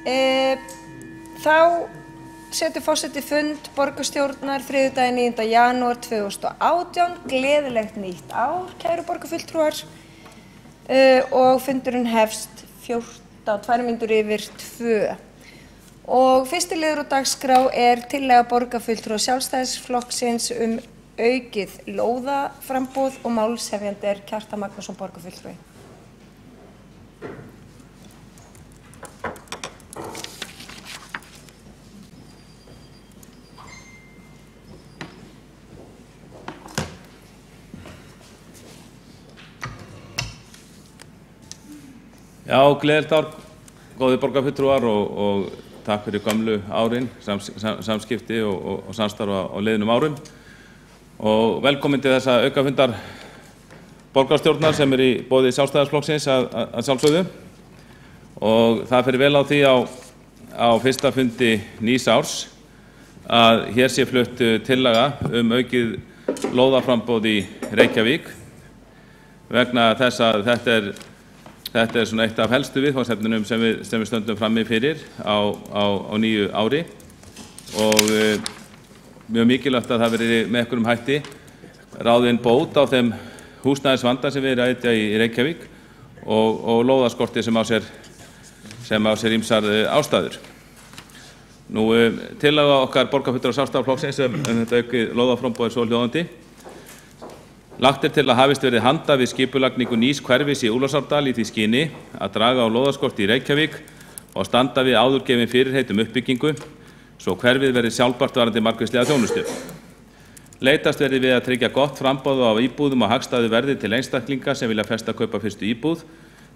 Þá setur forseti fund borgarstjórnar þriðjudaginn 9. janúar 2018. Gleðilegt nýtt ár, kæru borgarfulltrúar. Og fundurinn hefst 2 mínútur yfir 2. Og fyrsti liður á dagskrá tillaga borgarfulltrúa Sjálfstæðisflokksins aukið lóðaframboð og málshefjandi Kjartan Magnússon borgarfulltrúi. Já, gleðilegt ár, góðir borgarfulltrúar og takk fyrir gömlu árin, samskipti og samstarf á liðnum árum. Og velkomin til þessa aukafundar borgarstjórnar sem í boði Sjálfstæðisflokksins að sjálfsögðu. Og það fer vel á því á fyrsta fundi nýs árs að hér sé flutt tillaga aukið lóðaframboð í Reykjavík vegna þess að þetta svona eitt af helstu viðfangsefnunum sem við stöndum frammi fyrir á nýju ári og mjög mikilvægt að það verði með einhverjum hætti ráðin bót á þeim húsnæðisvanda sem við erum að etja í Reykjavík og lóðaskorti sem á sér ýmsar ástæður. Nú, tillaga okkar borgarfulltrúa Sjálfstæðisflokksins þetta aukið lóðaframboð svo hljóðandi. Lagt til að hafist verið handa við skipulagningu nýs hverfis í Úlfarsárdal í því skyni að draga á lóðaskorti í Reykjavík og standa við áðurgefin fyrirheit uppbyggingu svo hverfið verði sjálfbært varðandi margvíslega þjónustu. Leitast verði við að tryggja gott framboð á íbúðum og hagstæðu verði til einstaklinga sem vilja festa kaupa fyrstu íbúð,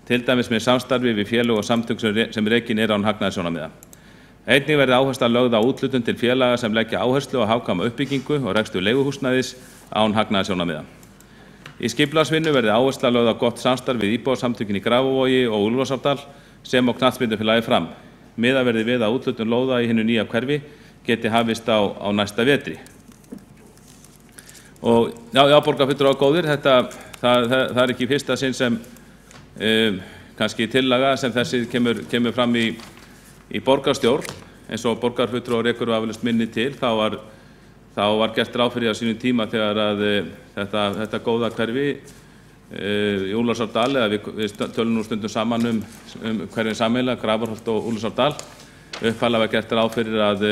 til dæmis með samstarfi við félög og samtök sem rekin án hagnaðarsjónarmiða. Einnig verði áhersla lögð á úthlutun til félaga sem leggja áherslu á hagkvæma uppbyggingu og rekstur leiguhúsnæðis án hagnaðarsjónarmiða. Í skipulagsvinnu verði áhersla lögð á gott samstarf við íbúðasamtökin í Grafarvogi og Úlfarsárdal sem og knattspyrnufélagið Fram. Miðað verði við að úthlutun lóða í hinu nýja hverfi geti hafist á næsta vetri. Og já, borgarfulltrúar góðir, það ekki í fyrsta sinn sem kannski tillaga sem þessi kemur fram í borgarstjórn, eins og borgarfulltrúar rekur vafalaust minni til, þá var gert ráð fyrir á sínum tíma þegar að þetta góða hverfi í Úlfarsárdal, eða við tölum nú stundum saman hverfin sameiginlega, Grafarholt og Úlfarsárdal, upphaflega var gert ráð fyrir að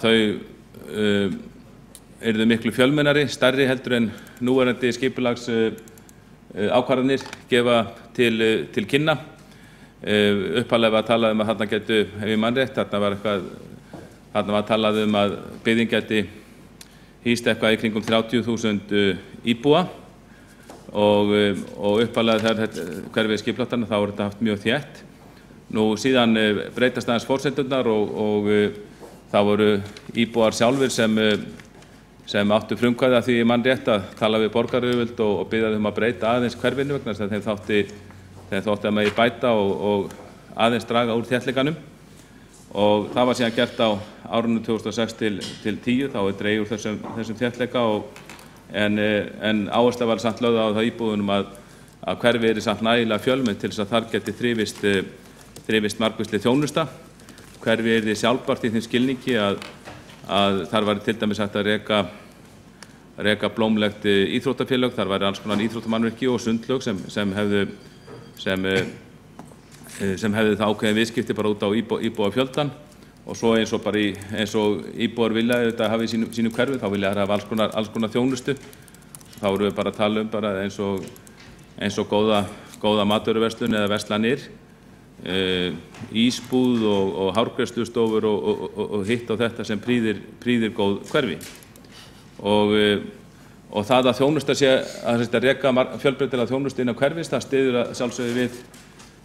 þau yrðu miklu fjölmennari, stærri heldur en núverandi skipulags ákvarðanir gefa til kynna. Upphaflega var talað að þarna getu, ef ég man rétt, þarna var talað að byggðin geti hýst eitthvað í kringum 30.000 íbúa og upphaflega þegar hverfið skipulagt þá þetta haft mjög þétt. Nú síðan breytast aðeins forsendurnar og það voru íbúar sjálfir sem áttu frumkvæði að því ég man rétt að tala við borgaryfirvöld og biðja þau að breyta aðeins hverfinu vegna þess að þeim þótti að megi bæta og aðeins draga úr þéttleikanum. Og það var síðan gert á árunum 2006 til 10, þá dregið úr þessum þéttleika en áhersla var samt lögð á það íbúðunum að hverfið yrði samt nægilega fjölmennt til þess að þar geti þrifist margvísleg þjónusta. Hverfið yrði sjálfbært í þeim skilningi að þar var til dæmis hægt að reka blómlegt íþróttafélög, þar væri alls konar íþróttamannvirki og sundlaug sem hefði það ákveðin viðskipti bara út á íbúafjöldan og svo eins og íbúar vilja þetta hafa í sínu hverfi, þá vilja það hafa alls konar þjónustu. Þá erum við bara að tala bara eins og góða matvöruverslun eða verslanir, ísbúð og hárgreiðslustofur og hitt á þetta sem prýðir góð hverfi. Og það að þjónusta sé að reka fjölbreytilega þjónustu inn á hverfis, það styður að sjálfsögðu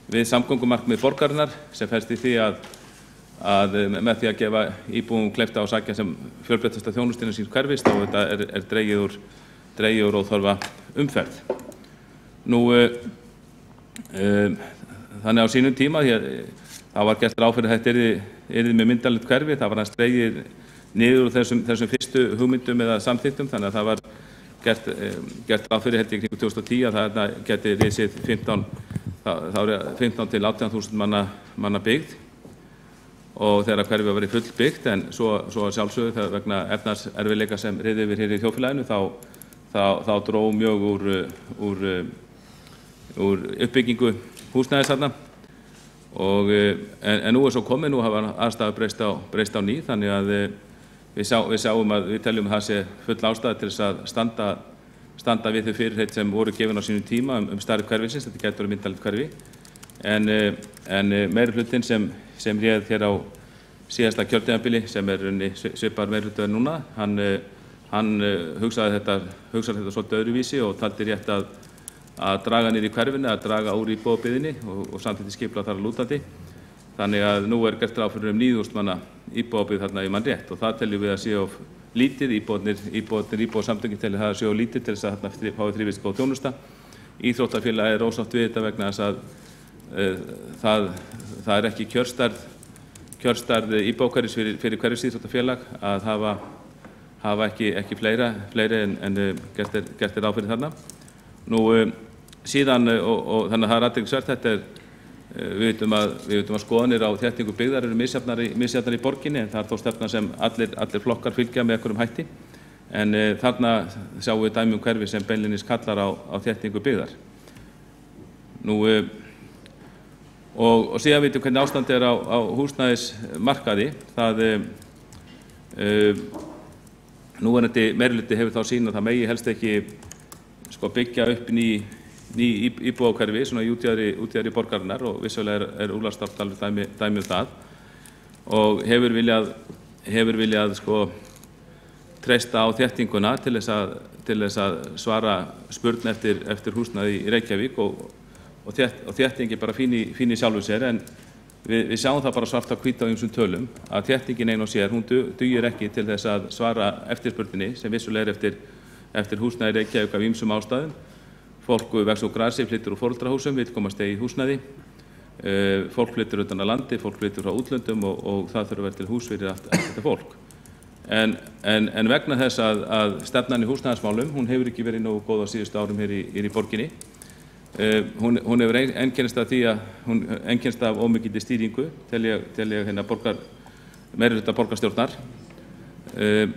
við samgöngumarkmið borgarinnar sem felst í því að með því að gefa íbúum kleift á að sækja sem fjölbreyttasta þjónustu innan síns hverfis þá þetta dregið úr óþarfa umferð. Nú, þannig á sínum tíma, það var gert ráð fyrir að þetta yrði með myndarlegt hverfi, það var aðeins dregið niður úr þessum fyrstu hugmyndum eða samþykktum, þannig að það var gert ráð fyrir í kringum 2010 að það geti risið 15 til 18.000 manna byggð. og þegar hverfið var verið fullbyggt, en svo sjálfsögðu þegar vegna efnahagserfiðleika sem riðu yfir hér í þjóðfélaginu þá dró mjög úr uppbyggingu húsnæðis þarna. En nú svo komið, nú hafa aðstæður breyst á ný, þannig að við teljum að það sé full ástæða til þess að standa við þau fyrirheit sem voru gefin á sínum tíma stærð hverfisins. Þetta gæti verið myndarlegt hverfi, en meirihlutinn sem réð hér á síðasta kjörtímabili, sem svipar meirihluti núna, hann hugsaði þetta svolítið öðruvísi og taldi rétt að draga niður í hverfinu, að draga úr íbúðabyggðinni og samþykkti skipulag þar að lútandi. Þannig að nú gert ráð fyrir 9.000 manna íbúðabyggð þarna í mann rétt, og það teljum við að sé of lítið. Íbúðasamtökin telja það að sé of lítið til þess að þarna fái þrifist góð þjónusta. Íþróttafélagið ósátt við þetta vegna þess að það ekki kjörstærð íbúðahverfis fyrir hverfisíþróttafélag að hafa ekki fleiri en gert ráð fyrir þarna. Nú síðan, og þannig að það athyglisvert, þetta við vitum að skoðanir á þéttingu byggðar eru misjafnar í borginni, en það þó stefna sem allir flokkar fylgja með einhverjum hætti. En þarna sjáum við dæmi hverfi sem beinlínis kallar á þéttingu byggðar. Nú, og síðan vitum hvernig ástand á húsnæðismarkaði. Núverandi meirihluti hefur þá sýn að það megi helst ekki byggja upp ný íbúðahverfi svona í útjaðri borgarinnar, og vissulega Úlfarsdalur alveg dæmi það, og hefur viljað treysta á þéttinguna til þess að svara spurn eftir húsnæði í Reykjavík, og þétting bara fín í sjálfu sér, en við sjáum það bara svart á hvítu á ýmsum tölum að þéttingin ein og sér, hún dugir ekki til þess að svara eftirspurninni sem vissulega eftir húsnæði í Reykjavík af ýmsum ástæðum. Fólk vex úr grasi, flyttur úr foreldrahúsum, vill komast í húsnæði. Fólk flyttur utan af landi, fólk flyttur frá útlöndum og það þurfa að vera til hús fyrir allt þetta fólk. En vegna þess að stefnan í húsnæðismálum, hún hefur ekki verið nógu góð á síðustu árum hér í borginni. Hún hefur einkennst af því að hún einkennst af ómikilli stýringu, tel ég meirihluta borgarstjórnar,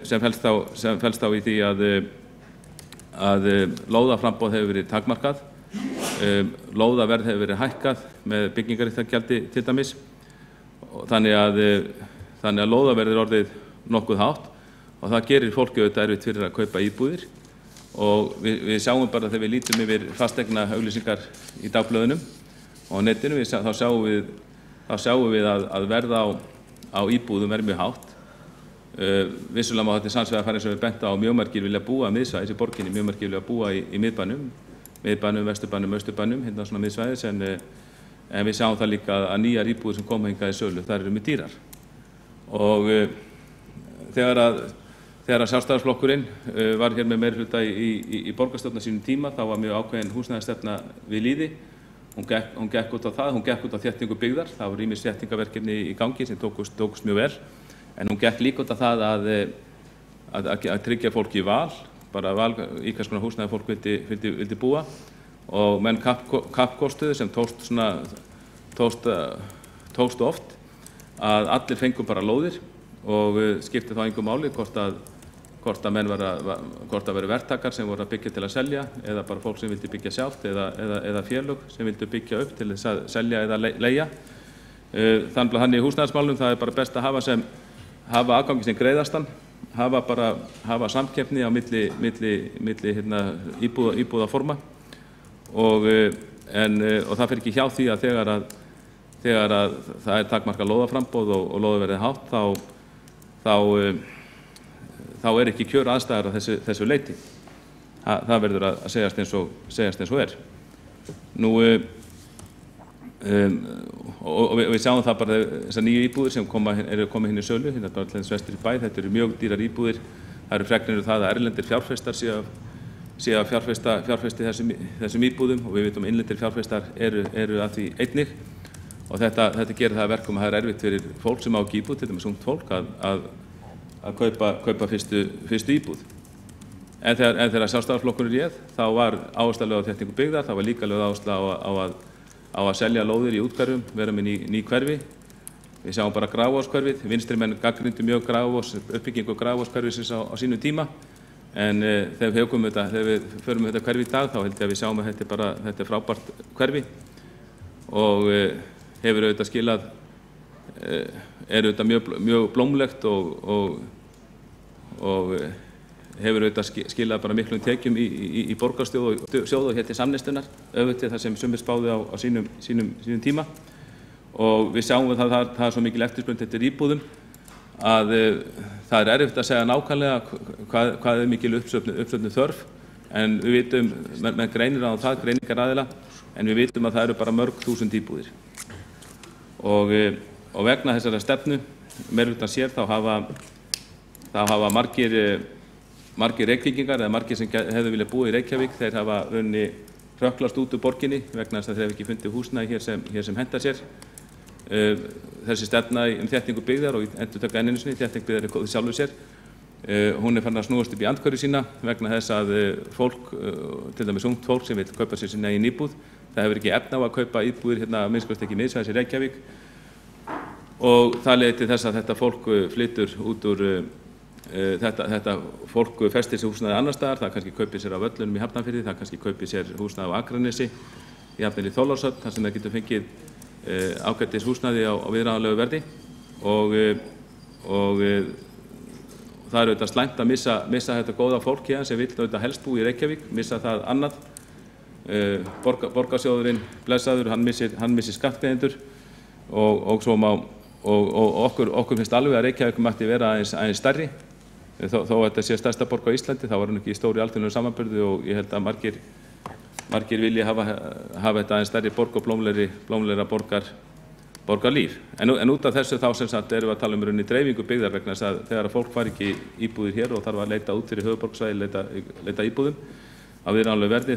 sem felst þá í því að lóðaframboð hefur verið takmarkað, lóðaverð hefur verið hækkað með byggingarréttargjaldi til dæmis, þannig að lóðaverð orðið nokkuð hátt, og það gerir fólki auðvitað erfitt fyrir að kaupa íbúðir. Og við sjáum bara þegar við lítum yfir fasteigna auglýsingar í dagblöðunum og netinu, þá sjáum við að verð á íbúðum mjög hátt. Vissulega má þetta sannsvegar fara eins og við bent á mjög margir vilja búa miðsvæðis í borginni, mjög margir vilja búa í miðbænum, vesturbænum, austurbænum, hérna svona miðsvæðis, en við sjáum það líka að nýjar íbúðir sem koma hingað í sölu, þær eru mjög dýrar. Og þegar Sjálfstæðisflokkurinn var hér með meirihluta í borgarstjórn á sínum tíma, þá var mjög ákveðin húsnæðisstefna við lýði. Hún gekk út á það, hún gekk út á þéttingu byggðar, það voru ýmis þéttingarverkefni í gangi sem tókust mjög vel, en hún gekk líka út á það að tryggja fólki val, bara val í hvers konar húsnæði fólk vildi búa, og menn kappkostuðu sem tókst oft að allir fengu bara lóðir, og skipti þá engu máli hvort að vera verktakar sem voru að byggja til að selja, eða bara fólk sem vildi byggja sjálft, eða félög sem vildi byggja upp til þess að selja eða leigja. Þannig í húsnæðismálum það bara best að hafa aðgangi sem greiðastan, hafa samkeppni á milli íbúðaforma, og það fer ekki hjá því að þegar það takmarkað lóðaframboð og lóðaverðið hátt, þá ekki kjör aðstæður að þessu leyti. Það verður að segjast eins og er. Nú, og við sjáum það bara þessar nýju íbúðir sem eru komið hinn í sölu, hérna bara til þess vestur í bæ, þetta eru mjög dýrar íbúðir. Það eru fregnir það að erlendir fjárfestar séu að fjárfesti þessum íbúðum, og við vitum að innlendir fjárfestar eru að því einnig, og þetta gerir það að verkum að það erfitt fyrir fólk sem á ekki íbúð, til dæmis ungt fólk, að kaupa fyrstu íbúð. En þegar Sjálfstæðisflokkurinn réð, þá var áhersla lögð á þéttingu byggðar, það var líka lögð áhersla á að selja lóðir í úthverfum, vera með ný hverfi, Við sjáum bara Grafarvogshverfið, vinstri menn gagnrýndu mjög uppbyggingu Grafarvogshverfisins á sínum tíma, en þegar við förum þetta hverfi í dag þá held ég að við sjáum að þetta er frábært hverfi og hefur auðvitað skilað, er auðvitað mjög blómlegt og hefur auðvitað skilað bara miklum tekjum í borgarsjóð og hér til samneyslunar, öfugt til það sem sumir spáðu á sínum tíma. Og við sjáum að það er svo mikil eftirspurn eftir íbúðum að það er erfitt að segja nákvæmlega hvað er mikil uppsöfnuð þörf, en við vitum, með greinir á það, greiningaraðila, en við vitum að það eru bara mörg þúsund íbúðir. Og vegna þessara stefnu, meirihlutann sér, þá hafa margir Reykvíkingar eða margir sem hefðu viljað búa í Reykjavík, þeir hafa runni hrökklast út úr borginni vegna þess að þeir hafa ekki fundið húsnæði hér sem hentar sér. Þessi stefna þéttingu byggðar og endurtaka enn einu sinni, þétting byggðar er góð í sjálfu sér. Hún er farin að snúast upp í andhverfu sína vegna þess að fólk, til dæmis ungt fólk sem vil kaupa sér sinna eigin íbúð, það hefur ekki efni á að kaupa íbúðir hérna að minnst ekki miðsvæðis í Reykjavík og það leiðir til þess að þetta fólk flytur út úr þetta fólk festir sér húsnæði annar staðar, það kannski kaupir sér á Völlunum í Hafnarfirði, það kannski kaupir sér húsnæði á Akranesi, jafnvel í Þorlákshöfn, þar sem það getur fengið ágætis húsnæði á viðráðanlegu verði og það er auðvitað slæmt að missa þetta góða fólk hérna sem vill auðvitað helst búa í Reykjavík, missa það annað. Borgarsjóðurinn blessaður, hann missir skattgreiðendur og okkur finnst alveg að Reykjavík mætti vera aðeins stærri. Þó að þetta sé stærsta borg á Íslandi, þá var hún ekki í stóri alþjóðlegum samanburði og ég held að margir vilji hafa þetta aðeins stærri borg og blómlegra borgarlíf. En út af þessu þá sem sagt erum við að tala um dreifingu byggðar vegna þess að þegar fólk fær ekki íbúðir hér og þarf að leita út fyrir höfuðborgarsvæði, leita íbúðum á viðráðanlegu verði,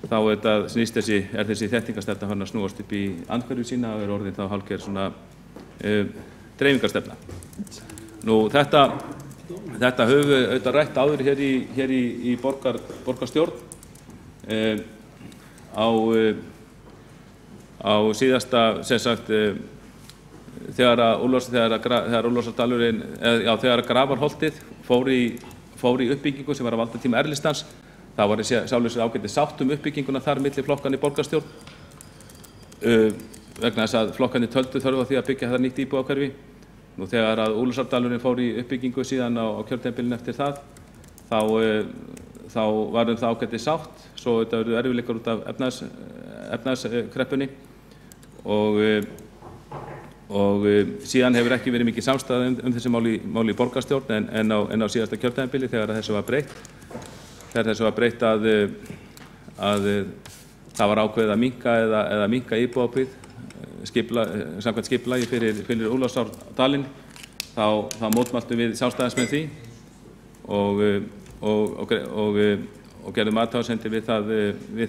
þá er þessi þéttingarstefna farin að snúast upp í andhverfu sína og er orðin þá hálfgerð svona dreifingarstefna. Nú þetta höfum við auðvitað rætt áður hér í borgarstjórn á síðasta, sem sagt, þegar Úlfarsárdalurinn, þegar Grafarholtið fór í uppbyggingu sem var að valda tíma R-listans, þá var sjálfur sér ágætið sátt uppbygginguna þar milli flokkanna í borgarstjórn vegna þess að flokkanir töldu þörf á því að byggja þetta nýtt íbúðahverfi. Nú þegar að Úlfarsárdalurinn fór í uppbyggingu síðan á kjörtímabilinu eftir það, þá var það ágætið sátt, svo þetta verður erfiðleikar út af efnahagskreppunni og síðan hefur ekki verið mikið samstaða þessi mál í borgarstjórn en á síðasta kjörtímabili þegar þessu var breytt. Þegar þessu var breytt að það var ákveðið að minnka íbúðabyggð samkvæmt skipulagi fyrir Úlfarsárdalinn, þá mótmæltum við sjálfstæðismenn því og gerðum athugasemdir við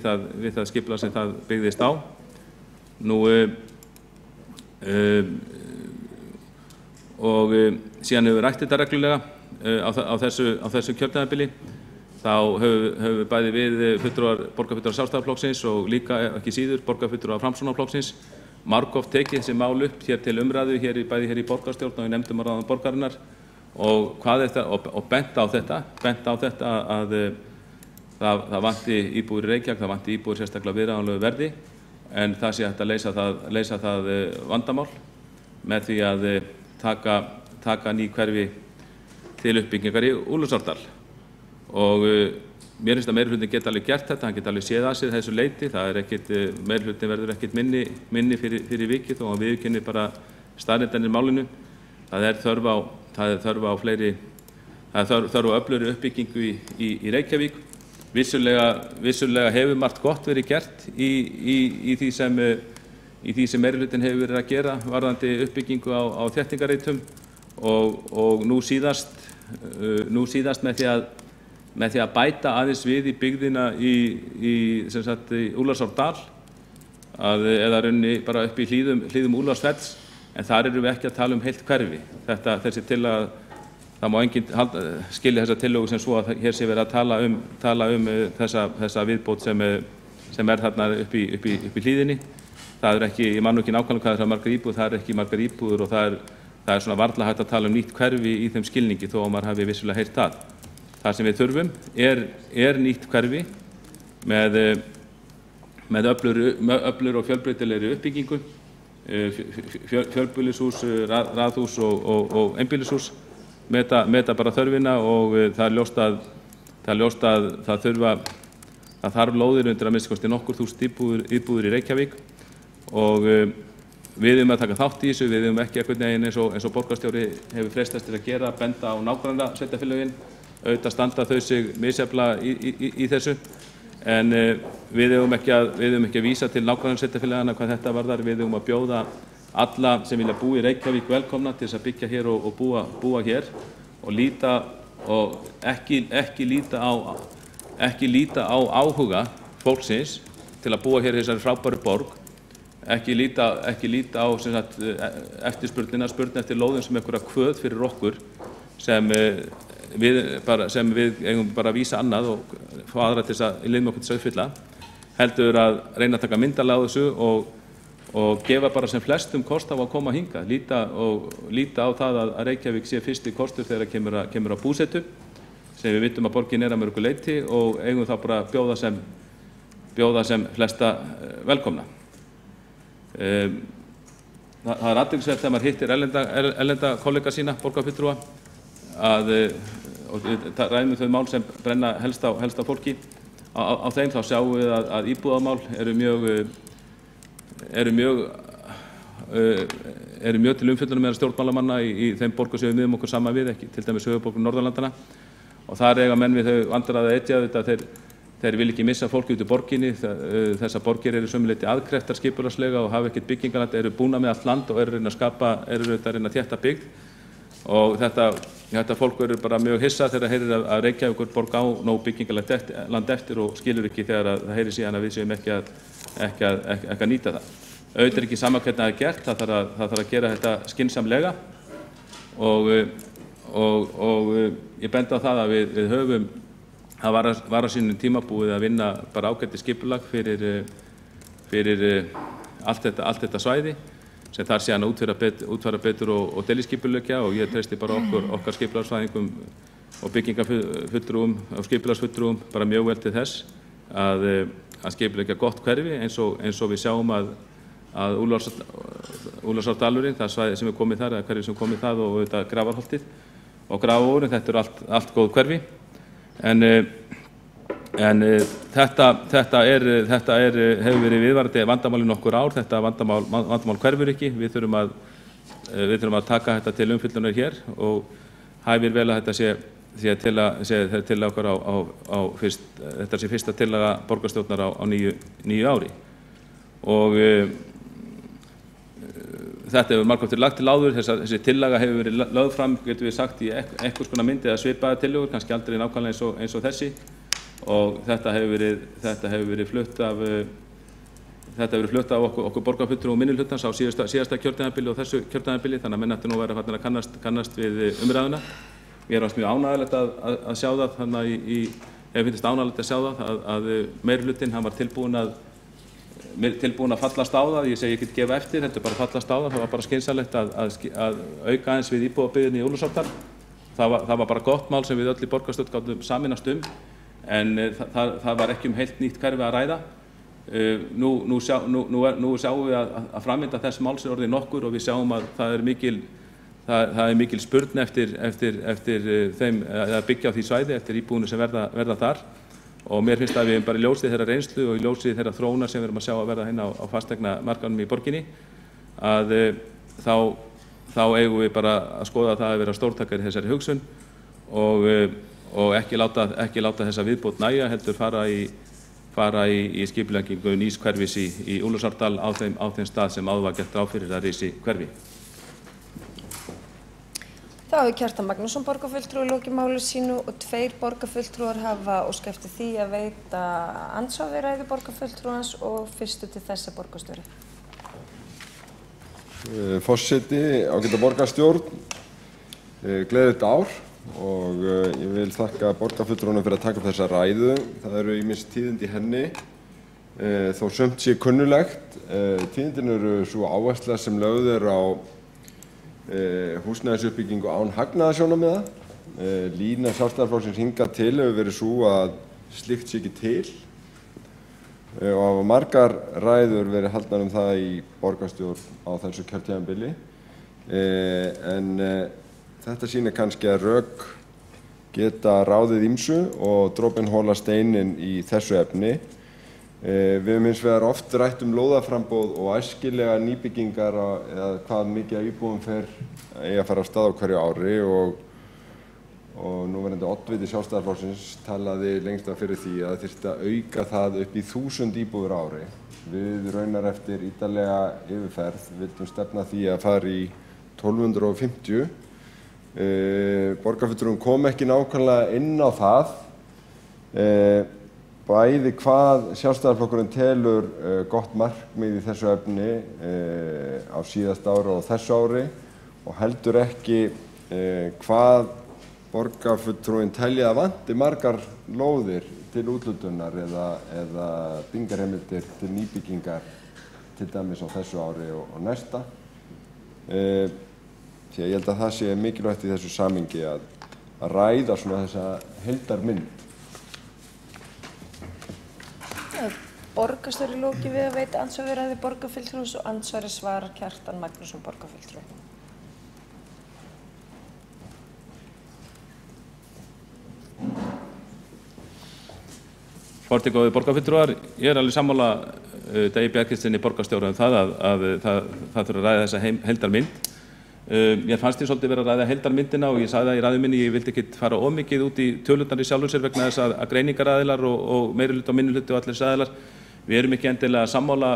það skipulag sem það byggðist á. Nú og síðan hefur við rætt þetta reglulega á þessu kjörtímabili. Þá höfum við bæði við borgarfulltrúar Sjálfstæðisflokksins og líka ekki síður borgarfulltrúar Framsóknarflokksins margoft tekið þessi mál upp hér til umræðu bæði hér í borgarstjórn og í nefndum og ráðum borgarinnar og bent á þetta að það vanti íbúðir í Reykjavík, það vanti íbúðir sérstaklega viðráðanlegu verði, en það sé hægt að leysa það vandamál með því að taka ný hverfi til uppbyggingar í Úlfarsárdal. Og mér finnst að meirihlutin geta alveg gert þetta, hann geta alveg séð að sér þessu leyti, meirihlutin verður ekkert minni fyrir vikið og viðurkennir bara staðreyndanir málinu. Það er þörf á öflugri uppbyggingu í Reykjavík. Vissulega hefur margt gott verið gert í því sem meirihlutin hefur verið að gera varðandi uppbyggingu á þéttingarreitum og nú síðast með því að bæta aðeins við í byggðina í Úlfarsárdal eða raunni bara upp í hlíðum Úlfarsfells, en þar erum við ekki að tala um heilt hverfi. Þessi tillaga, það má enginn skilja þessa tillögu sem svo að hér sé verið að tala um þessa viðbót sem er þarna upp í hlíðinni. það ekki, ég man nú ekki nákvæmlega hvað það er margar íbúður, það ekki margar íbúður og það er svona varla hægt að tala nýtt hverfi í þeim skilningi þó að maður hafi vissulega heyrt það. Það sem við þurfum er nýtt hverfi með öflugri og fjölbreytilegri uppbyggingu, fjölbýlishús, raðhús og einbýlishús, meta bara þörfina og það er ljóst að það þarf lóðir undir að minnsta kosti nokkur þúsund íbúðir í Reykjavík og við að taka þátt í þessu, við ekki einhvern veginn eins og borgarstjóri hefur freistast til að gera, benda á nágrannasveitarfélögin, auðvitað standa þau sig misjafnlega í þessu, en við ekki að vísa til nágrannasveitarfélöganna hvað þetta varðar, við að bjóða alla sem vilja búa í Reykjavík velkomna til þess að byggja hér og búa hér og ekki líta á áhuga fólksins til að búa hér í þessari frábæru borg, ekki líta á eftirspurnina, spurn eftir lóðum sem einhverja kvöð fyrir okkur sem við eigum bara að vísa annað og fá aðra til þess að liðum okkur til að uppfylla, heldur að reyna að taka myndarlega á þessu og gefa bara sem flestum kost á að koma hingað, líta á það að Reykjavík sé fyrsti kostur þegar kemur að búsetu, sem við vitum að borgin að mörgu leyti og eigum þá bara bjóða sem flesta velkomna. Það er athyglisvert þegar maður hittir erlenda kollega sína, borgarfulltrúa, og ræðum þau mál sem brenna helst á fólki. Á þeim þá sjáum við að íbúðamál eru mjög til umfjöllunar meðal stjórnmálamanna í þeim borgum sem við miðum okkur saman við, ekki til dæmis höfuðborgum Norðurlandanna, og þar eiga menn við þau vandræði að etja þetta þeir vil ekki missa fólki út í borginni, þessar borgir eru sömuleyti aðkreftar skipulagslega og hafa ekkert byggingarland, eru búna með allt land og eru að reyna að þétta byggð og þetta fólk eru bara mjög hissa þegar það heyrir að Reykjavíkur borg á nóg byggingarland land eftir og skilur ekki þegar það heyrir síðan að við séum ekki að nýta það. Auðvitað ekki sama hvernig það er gert, það þarf að gera þetta skynsamlega og ég bendi á það að við höfum, það var á sínum tíma búið að vinna bara ágætis skipulag fyrir allt þetta svæði sem þarf síðan að útfæra betur og deiliskipuleggja og ég treysti bara okkar skipulagsfræðingum og byggingarfulltrúum og skipulagsfulltrúum bara mjög vel til þess að skipuleggja gott hverfi eins og við sjáum að Úlfarsárdalurinn, það svæði sem er komið þar, eða hverfi sem komið það og þetta Grafarholtið og Grafarvogurinn, þetta eru allt góð hverfi. En þetta hefur verið viðvarandi vandamál í nokkur ár, þetta vandamál hverfur ekki, við þurfum að taka þetta til umfjöllunar hér og hæfir vel að þetta sé til okkar þetta sé fyrsta tillaga borgarstjórnar á nýju ári og þetta hefur margóttir lagt til áður, þessi tillaga hefur verið lögð fram, getum við sagt, í einhvers konar myndi eða svipaðar tillögur, kannski aldrei nákvæmlega eins og þessi og þetta hefur verið flutt af okkur borgarfulltrúum og minnihlutans á síðasta kjörtímabili og þessu kjörtímabili, þannig að menn ættu nú að vera farnir að kannast við umræðuna. Mér fannst mjög ánægjulegt að sjá það, þannig að finnst ánægjulegt að sjá það að meirihlutinn, hann var tilbúin að fallast á það, ég segi ekki gefa eftir, heldur bara fallast á það, það var bara skynsamlegt að auka eins við íbúðabyggðinni í Úlfarsárdal. Það var bara gott mál sem við öll í borgarstjórn gátum sameinast en það var ekki heilt nýtt hverfi að ræða. Nú sjáum við að framvinda þess máls er orðið nokkur og við sjáum að það er mikil spurn eftir þeim að byggja á því svæði, eftir íbúðunum sem verða þar. Og mér finnst að við bara í ljósið þeirra reynslu og í ljósið þeirra þróunar sem við erum að sjá að verða hérna á fasteignamarkaðnum í borginni að þá eigum við bara að skoða það að vera stórtækari þessari hugsun og ekki láta þessa viðbót nægja, heldur fara í skipuleggingu nýs hverfis í Úlfarsárdal á þeim stað sem áður var gert ráð fyrir að risi hverfi. Þá hefur Kjartan Magnússon borgarfulltrúi lokið máli sínu og 2 borgarfulltrúar hafa óskað eftir því að veita andsvar við ræðu borgarfulltrúans og fyrstu til þessa borgarstjóri. Forseti, ágæta borgarstjórn, gleðilegt ár og ég vil þakka borgarfulltrúanum fyrir að taka upp þessa ræðu. Það eru ýmis tíðindi í henni. þó sumt sé kunnulegt. Tíðindin eru svo áhersla sem lögð á húsnæðisuppbyggingu án hagnaðarsjónarmiða. Lína Sjálfstæðisflokksins hingað til hefur verið svo að slíkt sé ekki til og hafa margar ræður verið haldnar það í borgarstjórn á þessu kjörtímabili. En þetta sýnir kannski að rök geta ráðið ýmsu og dropinn holar steininn í þessu efni. Við höfum hins vegar oft rætt lóðaframboð og æskilega nýbyggingar eða hvað mikið af íbúðum eigi að fara af stað á hverju ári og núverandi oddviti Sjálfstæðisflokksins talaði lengst af fyrir því að það þyrfti að auka það upp í 1000 íbúðir á ári. Við raunar eftir ítarlega yfirferð vildum stefna því að fara í 1250. Borgarfulltrúinn kom ekki nákvæmlega inn á það. Bæði hvað Sjálfstæðisflokkurinn telur gott markmið í þessu efni á síðasta ári og þessu ári og heldur ekki hvað borgarfulltrúinn telji að vanti margar lóðir til úthlutunar eða byggingarheimildir til nýbyggingar til dæmis á þessu ári og næsta. Því að ég held að það sé mikilvægt í þessu samhengi að ræða svona þessa heildarmynd. Borgarstjóri lokið við að veita andsvari ræðu borgarfulltrúans og andsvari svarar Kjartan Magnússon borgarfulltrúi. Forseti, góðir borgarfulltrúar, ég alveg sammála Degi Bjarkissyni borgarstjóra það að það þurfi að ræða þessa heildarmynd. Mér fannst ég svolítið vera að ræða heildarmyndina og ég sagði það í ræðu minni, ég vildi ekki fara of mikið út í tölurnar í sjálfu sér vegna þess að greiningaraðilar og meirihluti og minnihluti og allir þessir aðilar, við erum ekki endilega sammála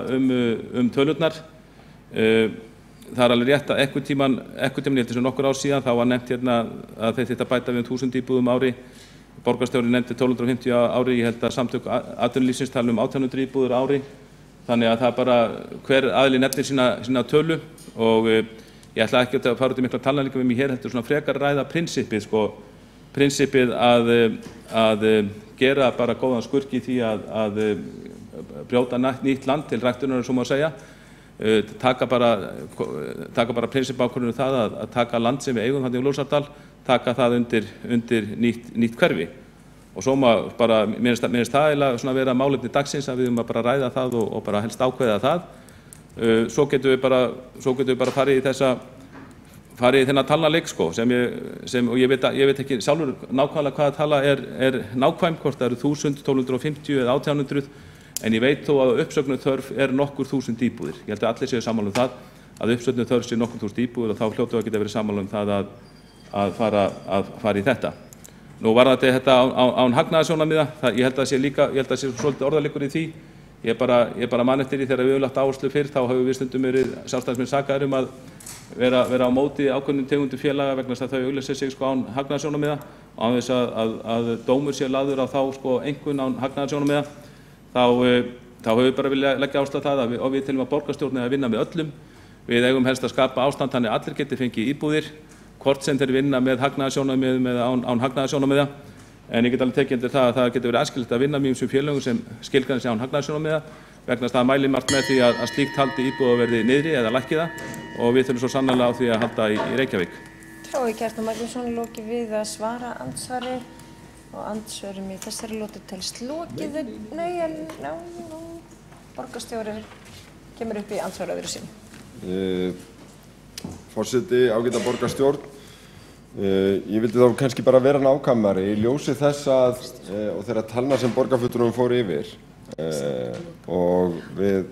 tölurnar. Það er alveg rétt að einhvern tímann, ég held þessu nokkur ár síðan, þá var nefnt hérna að þeir þyrftu að bæta við 1000 íbúðum ári. Borgarstjóri nefndi 1250 ári, ég held að samtök atvinnulífsins tala 1800 íbúðir ári. Þannig að það er bara hver aðili nefnir sína tölu og ég ætla ekki að fara út í mikla talnalega við mig hér, heldur svona frekar ræða prinsippið að gera bara góðan skurk í því að brjóta nýtt land til ræktunar, svo má segja. Taka bara prinsipákvörðun það að taka land sem við eigum þarna í Úlfarsárdal, taka það undir nýtt hverfi. Og svo má bara, mér finnst það eiginlega svona vera málefni dagsins að við höfum að bara ræða það og bara helst ákveða það. Svo getum við bara farið í þennan talnaleik sko, og ég veit ekki sjálfur nákvæmlega hvaða tala er nákvæm, hvort það eru 1000, 1250 eða 1800, en ég veit þó að uppsöfnuð þörf nokkur þúsund íbúðir. Ég held að allir séu sammála það, að uppsöfnuð þörf sé nokkur þúsund íbúðir og þá hljótum við að geta verið sammála það að fara í þetta. Nú varðandi þetta án hagnaðarsjónarmiða, ég held að sé svolítið orðalegur í því. Ég bara man eftir því þegar við höfum lagt áherslu fyrr, þá höfum við stundum verið sjálfstæðismenn sakaðir að vera á móti ákveðnum tegundum félaga vegna þess að þau auglýsa sig sko án hagnaðarsjónarmiða og án þess að dómur sé lagður á þá sko einhvern án hagnaðarsjónarmiða, þá höfum við bara viljað leggja áherslu á það og við teljum að borgarstjórnin að vinna með öllum. Við eigum helst að skapa ástand þannig að allir geti fengið íbúðir, hvort sem þeir vinna með hagnaðarsjónarmiðum eða án hagnaðarsjónarmiða. En ég get alveg tekið undir það að það getur verið æskilegt að vinna með ýmsum félögum sem skilgreina sig án hagnaðarsjónarmiða vegna þess að það mælir margt með því að slíkt haldi íbúðaverði niðri eða lækki það og við þurfum svo sannarlega á því að halda í Reykjavík. Kjartan Magnússon lokið við að svara andsvari og andsvörum í þessari lotu telst lokið. Borgarstjóri kemur upp í andsvaraðurum sín. Forseti, ágæta borgarstjórn. Ég vildi þá kannski bara vera nákvæmari í ljósi þess og þeirra talna sem borgarfulltrúinn fór yfir og við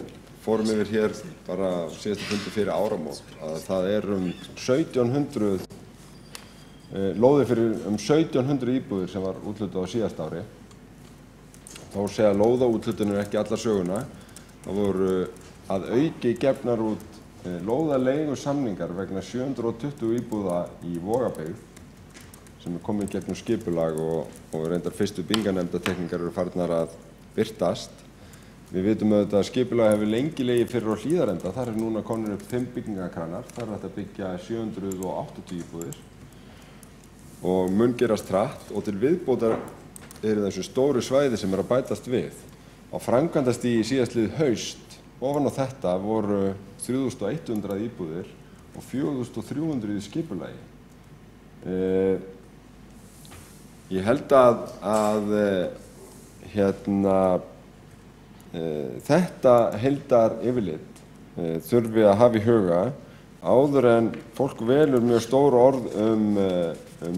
fórum yfir hér bara síðasta fundi fyrir áramót að það 1700 lóðir fyrir 1700 íbúðir sem var úthlutað á síðasta ári. Þá segja lóðaúthlutanir ekki alla söguna. Það voru að auki gefnar út lóðaleigu samningar vegna 720 íbúða í Vogabyggð sem komið gegnum skipulag og reyndar fyrstu byggingarnefndateikningar eru farnar að birtast. Við vitum auðvitað að skipulag hefur lengi legið fyrir á Hlíðarenda. Þar núna komnir upp 5 byggingarkranar. Þar er hægt að byggja 780 íbúðir og mun gerast hratt og til viðbótar þessu stóru svæði sem að bætast við. Á framkvæmdastigi síðastliðið haust ofan á þetta voru 3.100 íbúðir og 4.300 í skipulagi. Ég held að þetta heildar yfirlit þurfi að hafa í huga áður en fólk velur mjög stór orð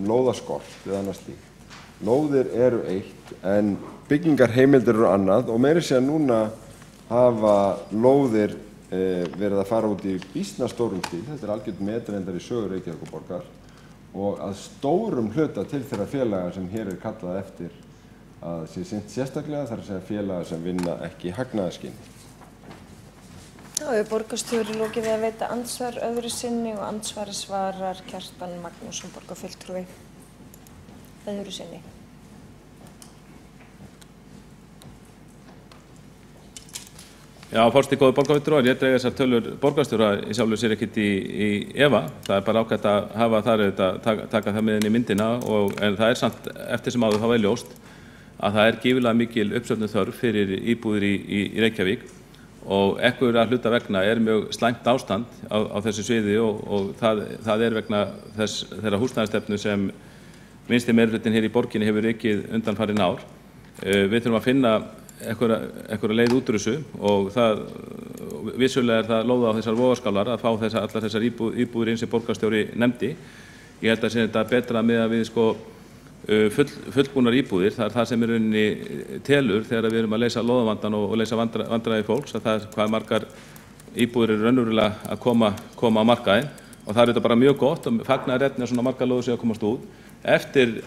lóðaskort eða annað slíkt. Lóðir eru eitt en byggingarheimildir eru annað og meira segja núna hafa lóðir verið að fara út í býsna stórum stíl. Þetta algjört metrendar í sögu Reykjavíkurborgar og að stórum hluta til þeirra félaga sem hér kallað eftir að sé sinnt sérstaklega, þar að segja félaga sem vinna ekki í hagnaðarskyni. Þá hefur borgarstjóri lokið við að veita andsvar öðru sinni og andsvari svarar Kjartan Magnússon, borgarfulltrúi, öðru sinni. Já, forseti góði borgarfulltrúar, ég dreg þessar tölur borgarstjóra í sjálfu sér ekkert í efa. Það bara ágætt að hafa þar taka það með inn í myndina en það samt eftir sem áður þá ljóst að það gífurlega mikil uppsöfnuð þörf fyrir íbúðir í Reykjavík og einhverra hluta vegna mjög slæmt ástand á þessu sviði og það vegna þeirra húsnæðisstefnu sem vinstri meirihlutinn hér í borginni hefur rekið undanfarin ár. Við þurfum að finna einhverja leið út úr þessu og vissulega það lóða á þessar vogarskálar að fá allar þessar íbúðir inn sem borgarstjóri nefndi. Ég held að sé þetta betra með að við fullbúnar íbúðir, það það sem rauninni telur þegar við erum að leysa lóðavandann og leysa vandræði fólks, að það hvað margar íbúðir eru raunverulega að koma á markaðinn og það þetta bara mjög gott og fagnaðarefni að svona margar lóðir séu að komast út eftir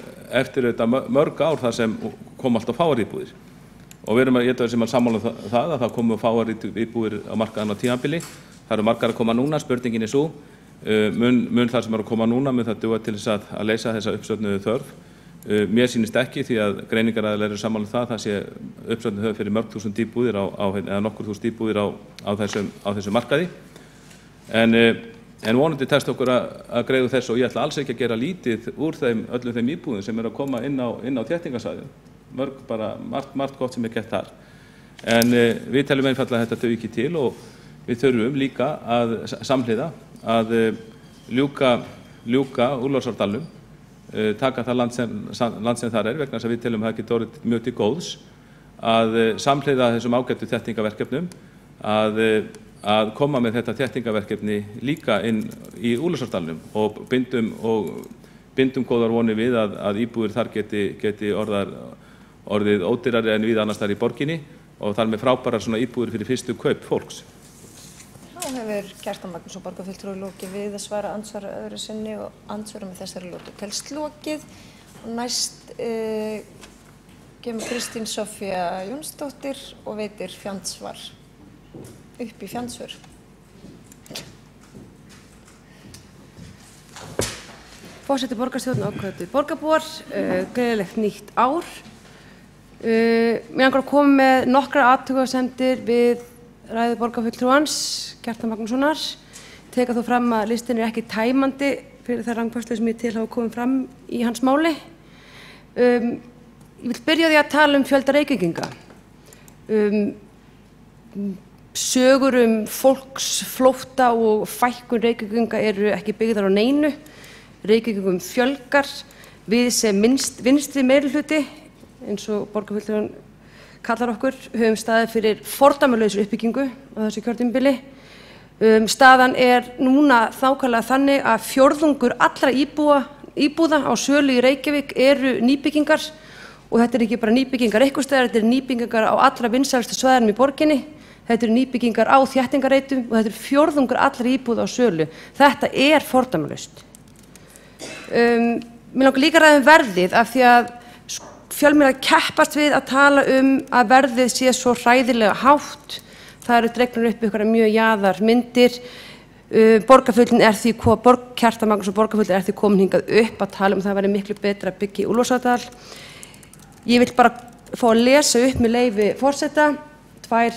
þetta mörg ár þar sem kom alltaf fáar íbúðir. Og við erum að sem að sammála það að það komu fáar íbúðir á markaðan á tímabili. Það eru margar að koma núna, spurningin svo. Mun það sem eru að koma núna, mun það duga til þess að leysa þessa uppsöfnuðu þörf. Mér sýnist ekki því að greiningaraðilar eru sammála það sé uppsöfnuð þörf fyrir mörg þúsund íbúðir eða nokkur þúsund íbúðir á þessu markaði. En vonandi tekst okkur að greiða þessu og ég ætla alls ekki að gera lítið úr öllum þeim íbúðum sem eru að koma inn á þéttingarsvæðum. Margt gott sem gert þar. En við teljum einfaldlega að þetta dugi ekki til og við þurfum líka að samhliða að ljúka Úlfarsárdalnum, taka það land sem þar vegna þess að við teljum að það geti orðið mjög til góðs að samhliða þessum ágættu þéttingaverkefnum að koma með þetta þéttingaverkefni líka inn í Úlfarsárdalnum og bindum góðar vonir við að íbúðir þar geti orðið ódýrari en við annars þar í borginni og þar með frábærar svona íbúðir fyrir fyrstu kaup fólks. Þá hefur Kjartan Magnússon, borgarfulltrúi, lokið við að svara andsvara öðru sinni og andsvörum með þessari lotu telst lokið. Og næst kemur Kristín Soffía Jónsdóttir og veitir fjandsvar upp í fjandsvör. Forseti borgarstjórn ákveðið borgarbúar, gleðilegt nýtt ár. Mér langar að koma með nokkrar athugasemdir við ræðu borgarfulltrúans, Kjartan Magnússonar. Teka þó fram að listin ekki tæmandi fyrir þær rangfærslur sem ég til hafa komið fram í hans máli. Ég vil byrja á því að tala fjölda Reykvíkinga. Sögur fólksflótta og fækkun Reykvíkinga eru ekki byggðar á neinu. Reykvíkingum fjölgar, við sem vinstri meirihluti, eins og borgarfulltrúinn kallar okkur, höfum staðið fyrir fordæmalausri uppbyggingu á þessu kjörtímabili. Staðan núna nákvæmlega þannig að fjórðungur allra íbúða á sölu í Reykjavík eru nýbyggingar og þetta ekki bara nýbyggingar einhvers staðar, þetta nýbyggingar á allra vinsælustu svæðunum í borginni. Þetta nýbyggingar á þéttingarreitum og þetta fjórðungur allra íbúða á sölu. Þetta fordæmalaust. Mér langar líka að ræða verðið af því að fjölmiðlar keppast við að tala að verðið sé svo hræðilega hátt. Það eru dregnar upp einhverjar mjög jaðar myndir. Borgarfulltrúinn Kjartan Magnússon borgarfulltrúi því komin hingað upp að tala það væri miklu betra að byggja í Úlfarsárdal. Ég vil bara fá að lesa upp með leyfi forseta 2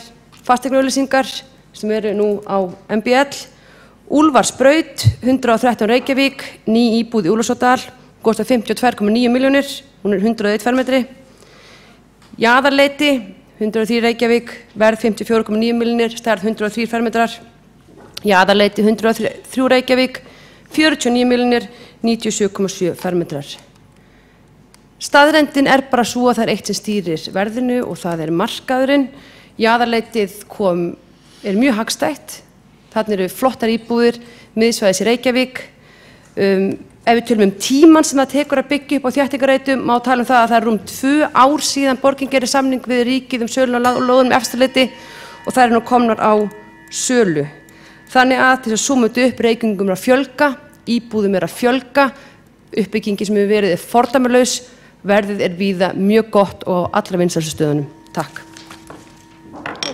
fasteignaauglýsingar sem eru nú á MBL. Úlfarsbraut, 113 Reykjavík, ný íbúð í Úlfarsárdal, kostar 52,9 milljónir, hún 101 fermetri. Jaðarleiti, 103 Reykjavík, verð 54,9 milljónir, stærð 103 fermetrar. Jaðarleiti 103 Reykjavík, 49 milljónir, 97,7 fermetrar. Staðreyndin bara svo að það eitt sem stýrir verðinu og það markaðurinn. Jaðarleitið mjög hagstætt. Þarna eru flottar íbúðir, miðsvæðis í Reykjavík. Ef við tölum tímann sem það tekur að byggja upp á þéttingarreitum, má tala það að það rúm 2 ár síðan borgin gerir samning við ríkið sölu á lóðum Efstaleiti og það nú komnar á sölu. Þannig að til að suma þetta upp, Reykvíkingum að fjölga, íbúðum að fjölga, uppbyggingi sem hefur verið fordæmalaus, verðið víða mjög gott og allra vinsælustu stöðunum. Takk.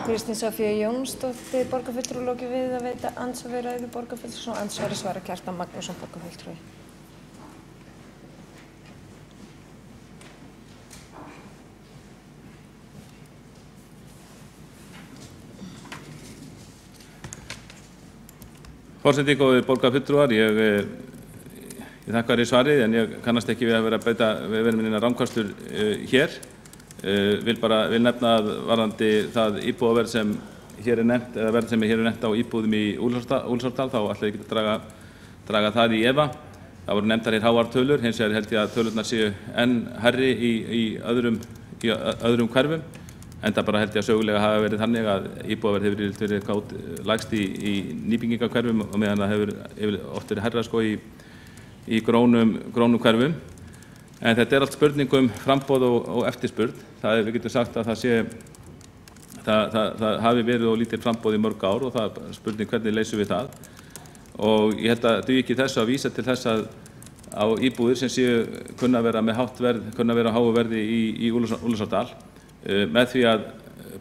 Kristín Sofía Jónsdóttir, borgarfulltrúi, lokið við að veita andsvari ræðu borgarfulltrús og andsvari svara Kjartan Magnússon, borgarfulltrúi. Forseti, góðir borgarfulltrúar, ég þakka þér í svarið en ég kannast ekki við að vera að beita minna rangkvæmslur hér. Vil nefna að varðandi það íbúðaverð sem hér nefnt, eða verð sem hér nefnt á íbúðum í Úlfarsárdal, þá ætla ég ekki að draga það í efa. Það voru nefndar hér háar tölur, hins vegar held ég að tölurnar séu enn hærri í öðrum hverfum. Enda bara held ég að sögulega hafa verið þannig að íbúðaverð hefur verið lægst í nýbyggingarhverfum og meðan það hefur oft verið hærra sko í grónum hverfum. En þetta allt spurning framboð og eftirspurn. Við getum sagt að það hafi verið og lítil framboð í mörg ár og það spurning hvernig leysum við það. Og ég held að dugi ekki þessu að vísa til þess að á íbúðir sem kunna vera með hátt verð, kunna vera á háu verði í Úlfarsárdal, með því að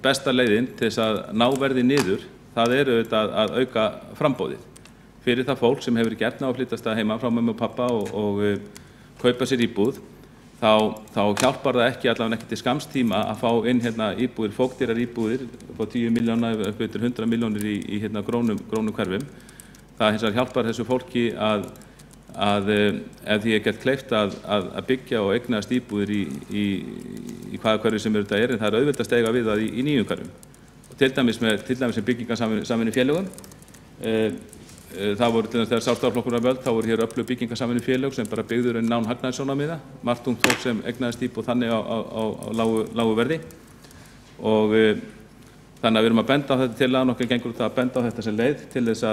besta leiðin til þess að ná verði niður, það auðvitað að auka framboðið. Fyrir það fólk sem hefur gert ná að flytjast að heima frá mömmu og pappa og kaupa sér íbúð, þá hjálpar það ekki allavega ekki til skamms tíma að fá inn íbúðir, fógdýrar íbúðir upp á 10 milljóna, upp yfir 100 milljónir í grónum hverfum. Það hins vegar hjálpar þessu fólki að ef því gert kleift að byggja og eignast íbúðir í hvaða hverfi sem þetta en það auðvelt að steiga við það í nýjum hverfum. Til dæmis með byggingarsamvinnufélögum. Það voru til þess þegar Sjálfstæðisflokkurinn var völd, þá voru hér öflug byggingarsamvinnufélög sem bara byggður nán hagnaðarsjónarmiða, margt ungt fólk sem eignaðist íbúð þannig á lágu verði. Og þannig að við erum að benda á þetta til að nokkuð gengur það að benda á þetta sem leið til þess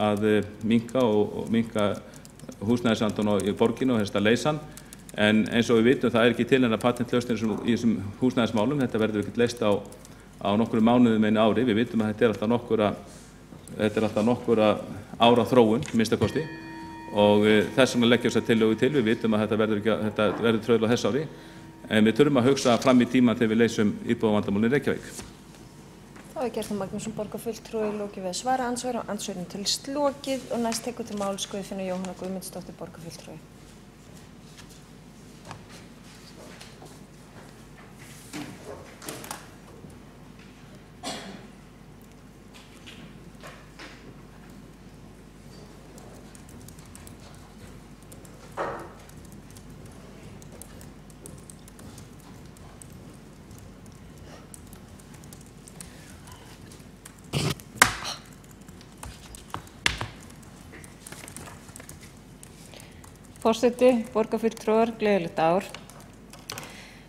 að minnka húsnæðisvandann í borginu og helst að leysa hann. En eins og við vitum það ekki til hennar patentlausnir í þessum húsnæðismálum, þetta verður ekkert leyst á nokkrum mánuðum einu ári. Við vitum að þetta alltaf nokkura ára þróun, minnstakosti, og þess vegna leggjum við þessa tillögu til. Við vitum að þetta verður trauðla þess ári, en við þurfum að hugsa fram í tíma þegar við leysum íbúðavandamálin í Reykjavík. Þá Kjartan Magnússon, borgarfulltrúi, lokið við að svara andsvari og andsvörin til slokið og næst tekur til máls Guðfinna Jóhanna Guðmundsdóttir, borgarfulltrúi. Forseti, borgarfulltrúar, gleðilegt ár.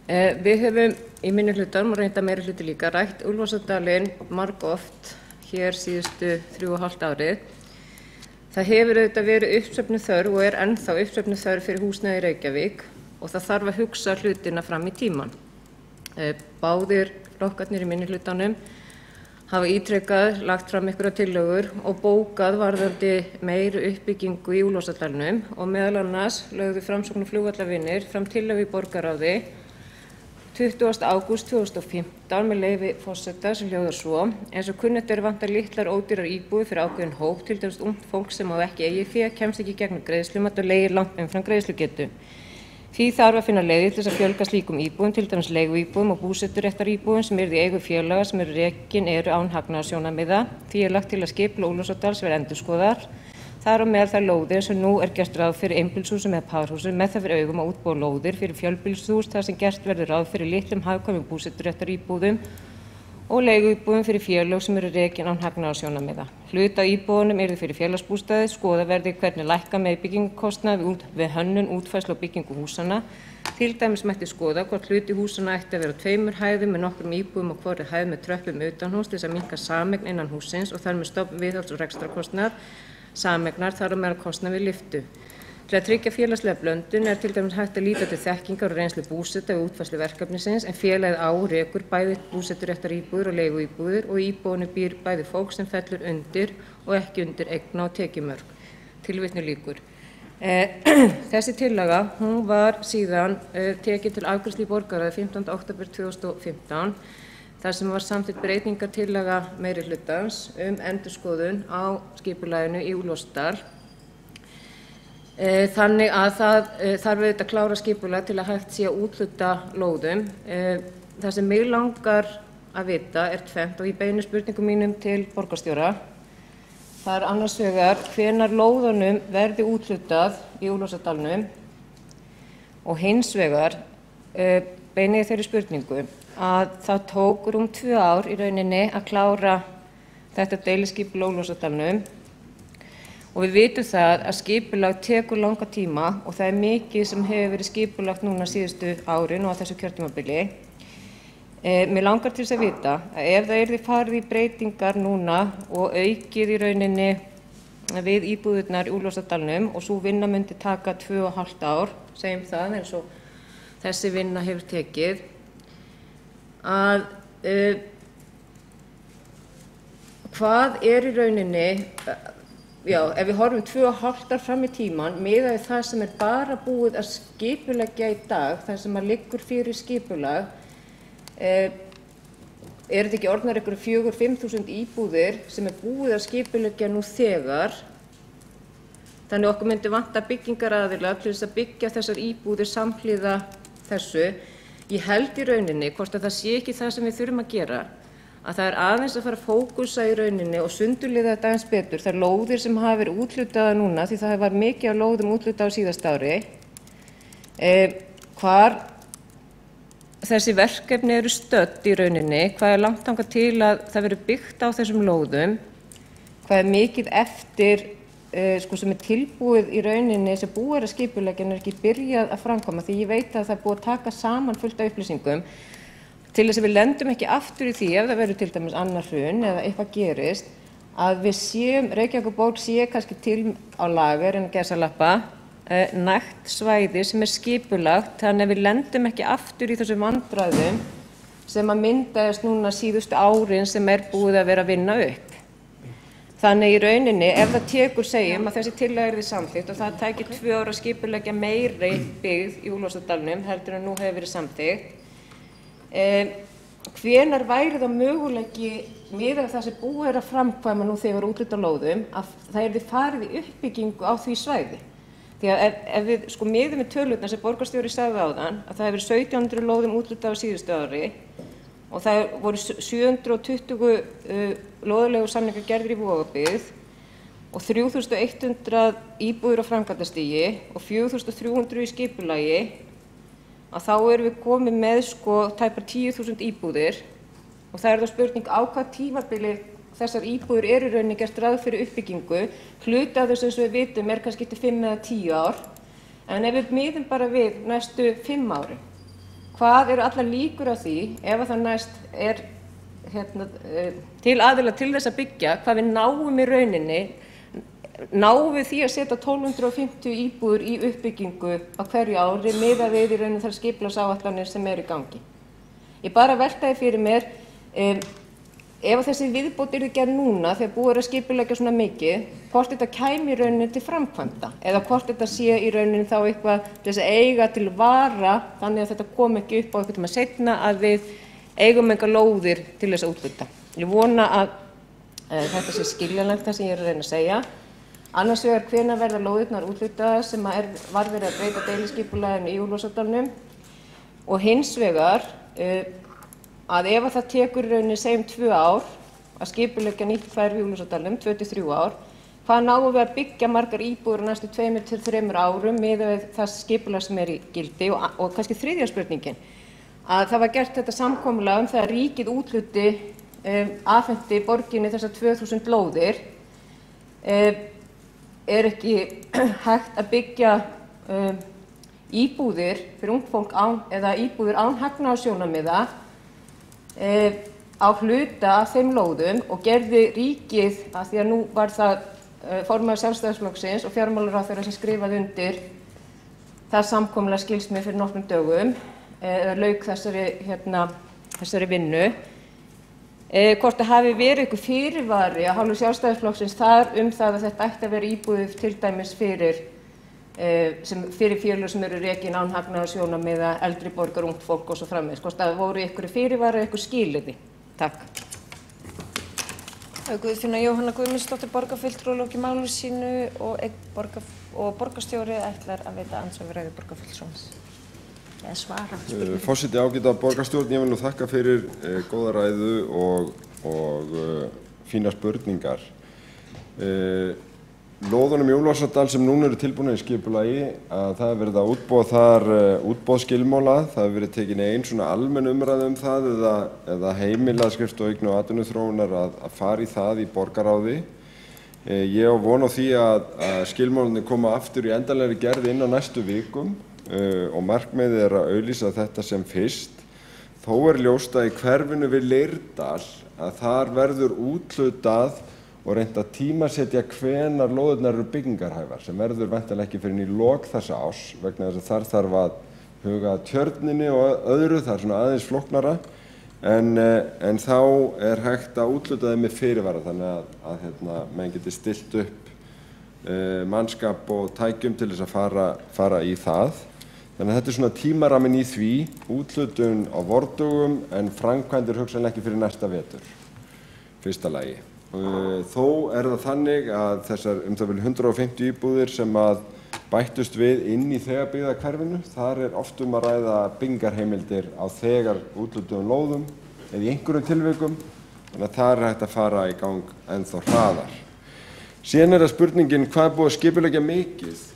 Við höfum í minnihlutanum og reynda meiri hluti líka rætt Úlfarsárdalinn margoft hér síðustu 3,5 árið. Það hefur auðvitað verið uppsöfnuð þörf og ennþá uppsöfnuð þörf fyrir húsnæði í Reykjavík og það þarf að hugsa hlutina fram í tímann. Báðir flokkarnir í minnihlutanum hafa ítrekað lagt fram einhverjar tillögur og bókað varðandi meiri uppbyggingu í Úlfarsárdalnum og meðal annars lögðu Framsókn og flugvallavinir fram tillögu í borgarráði 20. ágúst 2015 með leyfi forseta sem hljóðar svo: eins og kunnugt vantar litlar ódýrar íbúðir fyrir ákveðinn hóp, til dæmis ungt fólk sem á ekki eigið fé, kemst ekki í gegnum greiðslumat og leigir langt umfram greiðslugetu. Því þarf að finna leiðir til þess að fjölga slíkum íbúðum, til dæmis leiguíbúðum og búseturéttaríbúðum sem eru í eigu félaga sem rekin án hagnaðarsjónarmiða. Því lagt til að skipulag Úlfarsárdals verði endurskoðað. Þar á meðal þær lóðir sem nú gert ráð fyrir einbýlishúsum eða parhúsum með það fyrir augum að útbúa lóðir fyrir fjölbýlishús þar sem gert verður ráð fyrir litlum hagkvæmum búseturéttaríbúðum og leiguíbúðum fyrir félög sem eru rekin án hagnaðarsjónarmiða. Hluti af íbúðunum yrði fyrir félagsbústaði, skoða verði hvernig lækka með byggingakostnað við hönnun, útfærslu og byggingu húsana. Til dæmis mætti skoða hvort hluti húsana ætti að vera á 2 hæðum með nokkrum íbúðum og hvorri hæð með tröppum utanhús til þess að minnka sameign innan hússins og þar með stofn viðhalds- og rekstrarkostnað sameignar þar á meðal kostnað við lyftu. Til að tryggja félagslega blöndun til dæmis hægt að líta til þekkingar og reynslu búseta við útfærslu verkefnisins en félagið á rekur bæði búseturéttar íbúðir og leiguíbúðir og íbúðunum býr bæði fólk sem fellur undir og ekki undir eigna- og tekjumörk. Tilvitnun lýkur. Þessi tillaga hún var síðan tekin til afgreiðslu í borgarráði 15. október 2015 þar sem var samþykkt breytingartillaga meirihlutans endurskoðun á skipulaginu í Úlfarsárdal. Þannig að það þarf auðvitað að klára skipulag til að hægt sé að úthluta lóðum. Það sem mig langar að vita tvennt og ég beini spurningum mínum til borgarstjóra. Það annars vegar hvenær lóðunum verði úthlutað í Úlfarsárdalnum og hins vegar beini ég þeirri spurningu að það tók rúm 2 ár í rauninni að klára þetta deiliskipulag í Úlfarsárdalnum. Og við vitum það að skipulag tekur langa tíma og það mikið sem hefur verið skipulagt núna síðustu árin og á þessu kjörtímabili. Mér langar til þess að vita að ef það yrði farið í breytingar núna og aukið í rauninni við íbúðirnar í Úlfarsárdalnum og svo vinna myndi taka 2,5 ár, segjum það eins og þessi vinna hefur tekið, að hvað í rauninni Já, ef við horfum 2,5 ár fram í tíman, miðað við það sem bara búið að skipuleggja í dag, það sem liggur fyrir skipulag, þetta ekki orðnar einhverjar 4.000–5.000 íbúðir sem búið að skipuleggja nú þegar. Þannig okkur myndi vanta byggingaraðila til þess að byggja þessar íbúðir samhliða þessu. Ég held í rauninni, hvort að það sé ekki það sem við þurfum að gera, að það aðeins að fara að fókusa í rauninni og sundurliða þetta aðeins betur. Það lóðir sem hafa verið úthlutaðar núna, því það var mikið af lóðum úthlutað á síðasta ári, hvar þessi verkefni eru stödd í rauninni, hvað langt þangað til að það verður byggt á þessum lóðum, hvað mikið eftir sem tilbúið í rauninni sem búið að skipuleggja en ekki byrjað að framkvæma, því ég veit að það búið að taka saman fullt af upplýsingum til þess að við lendum ekki aftur í því ef það verður til dæmis annar hrun eða eitthvað gerist að við Reykjavíkurborg sé kannski til á lager en gæsalappa nægt svæði sem skipulagt þannig að við lendum ekki aftur í þessum vandræðum sem að myndaðist núna síðustu árin sem búið að vera að vinna upp. Þannig í rauninni ef það tekur segjum að þessi tillaga yrði samþykkt og það tæki 2 ár að skipuleggja meiri byggð í Úlfarsárdalnum heldur en nú hefur verið samþykkt. Hvenær væri það möguleiki miðað það sem búið að framkvæma nú þegar úthlutað lóðum að það yrði farið í uppbyggingu á því svæði? Því að ef við miðum við tölurnar sem borgarstjóri sagði áðan að það hefur 1700 lóðum úthlutað á síðustu ári og það voru 720 lóðaleigusamningar gerðir í Vogabyggð og 3100 íbúðir á framkvæmdastigi og 4300 í skipulagi, að þá erum við komið með tæpar 10.000 íbúðir og það þá spurning á hvað tímabili þessar íbúðir í rauninni gert ráð fyrir uppbyggingu. Hluti af þessu eins og við vitum kannski til 5 eða 10 ár, en ef við miðum bara við næstu 5 árin, hvað eru allar líkur á því ef það næst til aðila til þess að byggja, hvað við náum í rauninni, náum við því að setja 1250 íbúðir í uppbyggingu á hverju ári miðað við í rauninni þær skipulagsáætlanir sem í gangi. Ég bara velta því fyrir mér, ef þessi viðbót yrði gerð núna þegar búið að skipuleggja svona mikið, hvort þetta kæmi í rauninni til framkvæmda eða hvort þetta sé í rauninni þá eitthvað til þess að eiga til vara þannig að þetta kom ekki upp á eitthvað tíma seinna að við eigum engar lóðir til þess að úthluta. Ég vona að þetta sé skiljanlegt það sem ég að reyna að segja. Annars vegar hvenær verða lóðirnar úthlutaðar sem var verið að breyta deiliskipulaginu í Úlfarsárdalnum og hins vegar að ef það tekur í rauninni segjum 2 ár að skipuleggja nýtt hverfi í Úlfarsárdalnum, 2–3 ár, hvað náum við að byggja margar íbúðir á næstu 2–3 árum miðað við það skipulag sem í gildi og kannski þriðja spurningin, að það var gert þetta samkomulag það að ríkið úthluti afhenti borginni þessar 2000 lóðir. Ekki hægt að byggja íbúðir fyrir ungt fólk eða íbúðir án hagnaðarsjónarmiða á hluta af þeim lóðum og gerði ríkið, að því að nú var það formaður Sjálfstæðisflokksins og fjármálaráðherra sem skrifaði undir það samkomulag skilst mér fyrir nokkrum dögum, lauk þessari vinnu. Hvort það hafi verið einhver fyrirvari af hálfu Sjálfstæðisflokksins þar það að þetta ætti að vera íbúðir til dæmis fyrir félög sem eru rekin án hagnaðarsjónarmiða, eldri borgar, ungt fólk og svo framvegis. Hvort það voru einhverjir fyrirvari, einhver skilyrði. Takk. Guðfinna Jóhanna Guðmundsdóttir, borgarfulltrúi, lokið máli sínu og borgarstjóri ætlar að veita andsvar við ræðu borgarfulltrúans. Eða svara spurningu. Forseti, ágæta borgarstjórn, ég vil nú þakka fyrir góða ræðu og fínar spurningar. Lóðunum í Úlfarsárdal sem núna eru tilbúnar í skipulagi, að það hefur verið að útbúa þar útboðsskilmála, það hefur verið tekin ein svona almenn umræða það eða heimilað Skrifstofu eigna- og atvinnuþróunar að fara í það í borgarráði. Ég á von á því að skilmálarnir koma aftur í endanlegri gerð inn á næstu vikum og markmiðið að auglýsa þetta sem fyrst. Þó ljóst að í hverfinu við Leirdal að þar verður úthlutað og reynt að tímasetja hvenar lóðirnar eru byggingarhæfar sem verður væntanlega ekki fyrr en í lok þessa árs vegna þess að þar þarf að huga að tjörninni og öðru, það svona aðeins flóknara en þá hægt að úthluta þeim með fyrirvara þannig að menn geti stillt upp mannskap og tækjum til þess að fara í það. Þannig að þetta svona tímaramminn í því, úthlutun á vordögum en framkvæmdir hugsanlega ekki fyrir næsta vetur, fyrsta lagi. Þó það þannig að þessar það vel 150 íbúðir sem að bættust við inn í þegar byggða hverfinu, þar oft að ræða byggingarheimildir á þegar úthlutuðum lóðum eða í einhverjum tilvikum, þannig að þar hægt að fara í gang ennþá hraðar. Síðan það spurningin hvað búið að skipuleggja mikið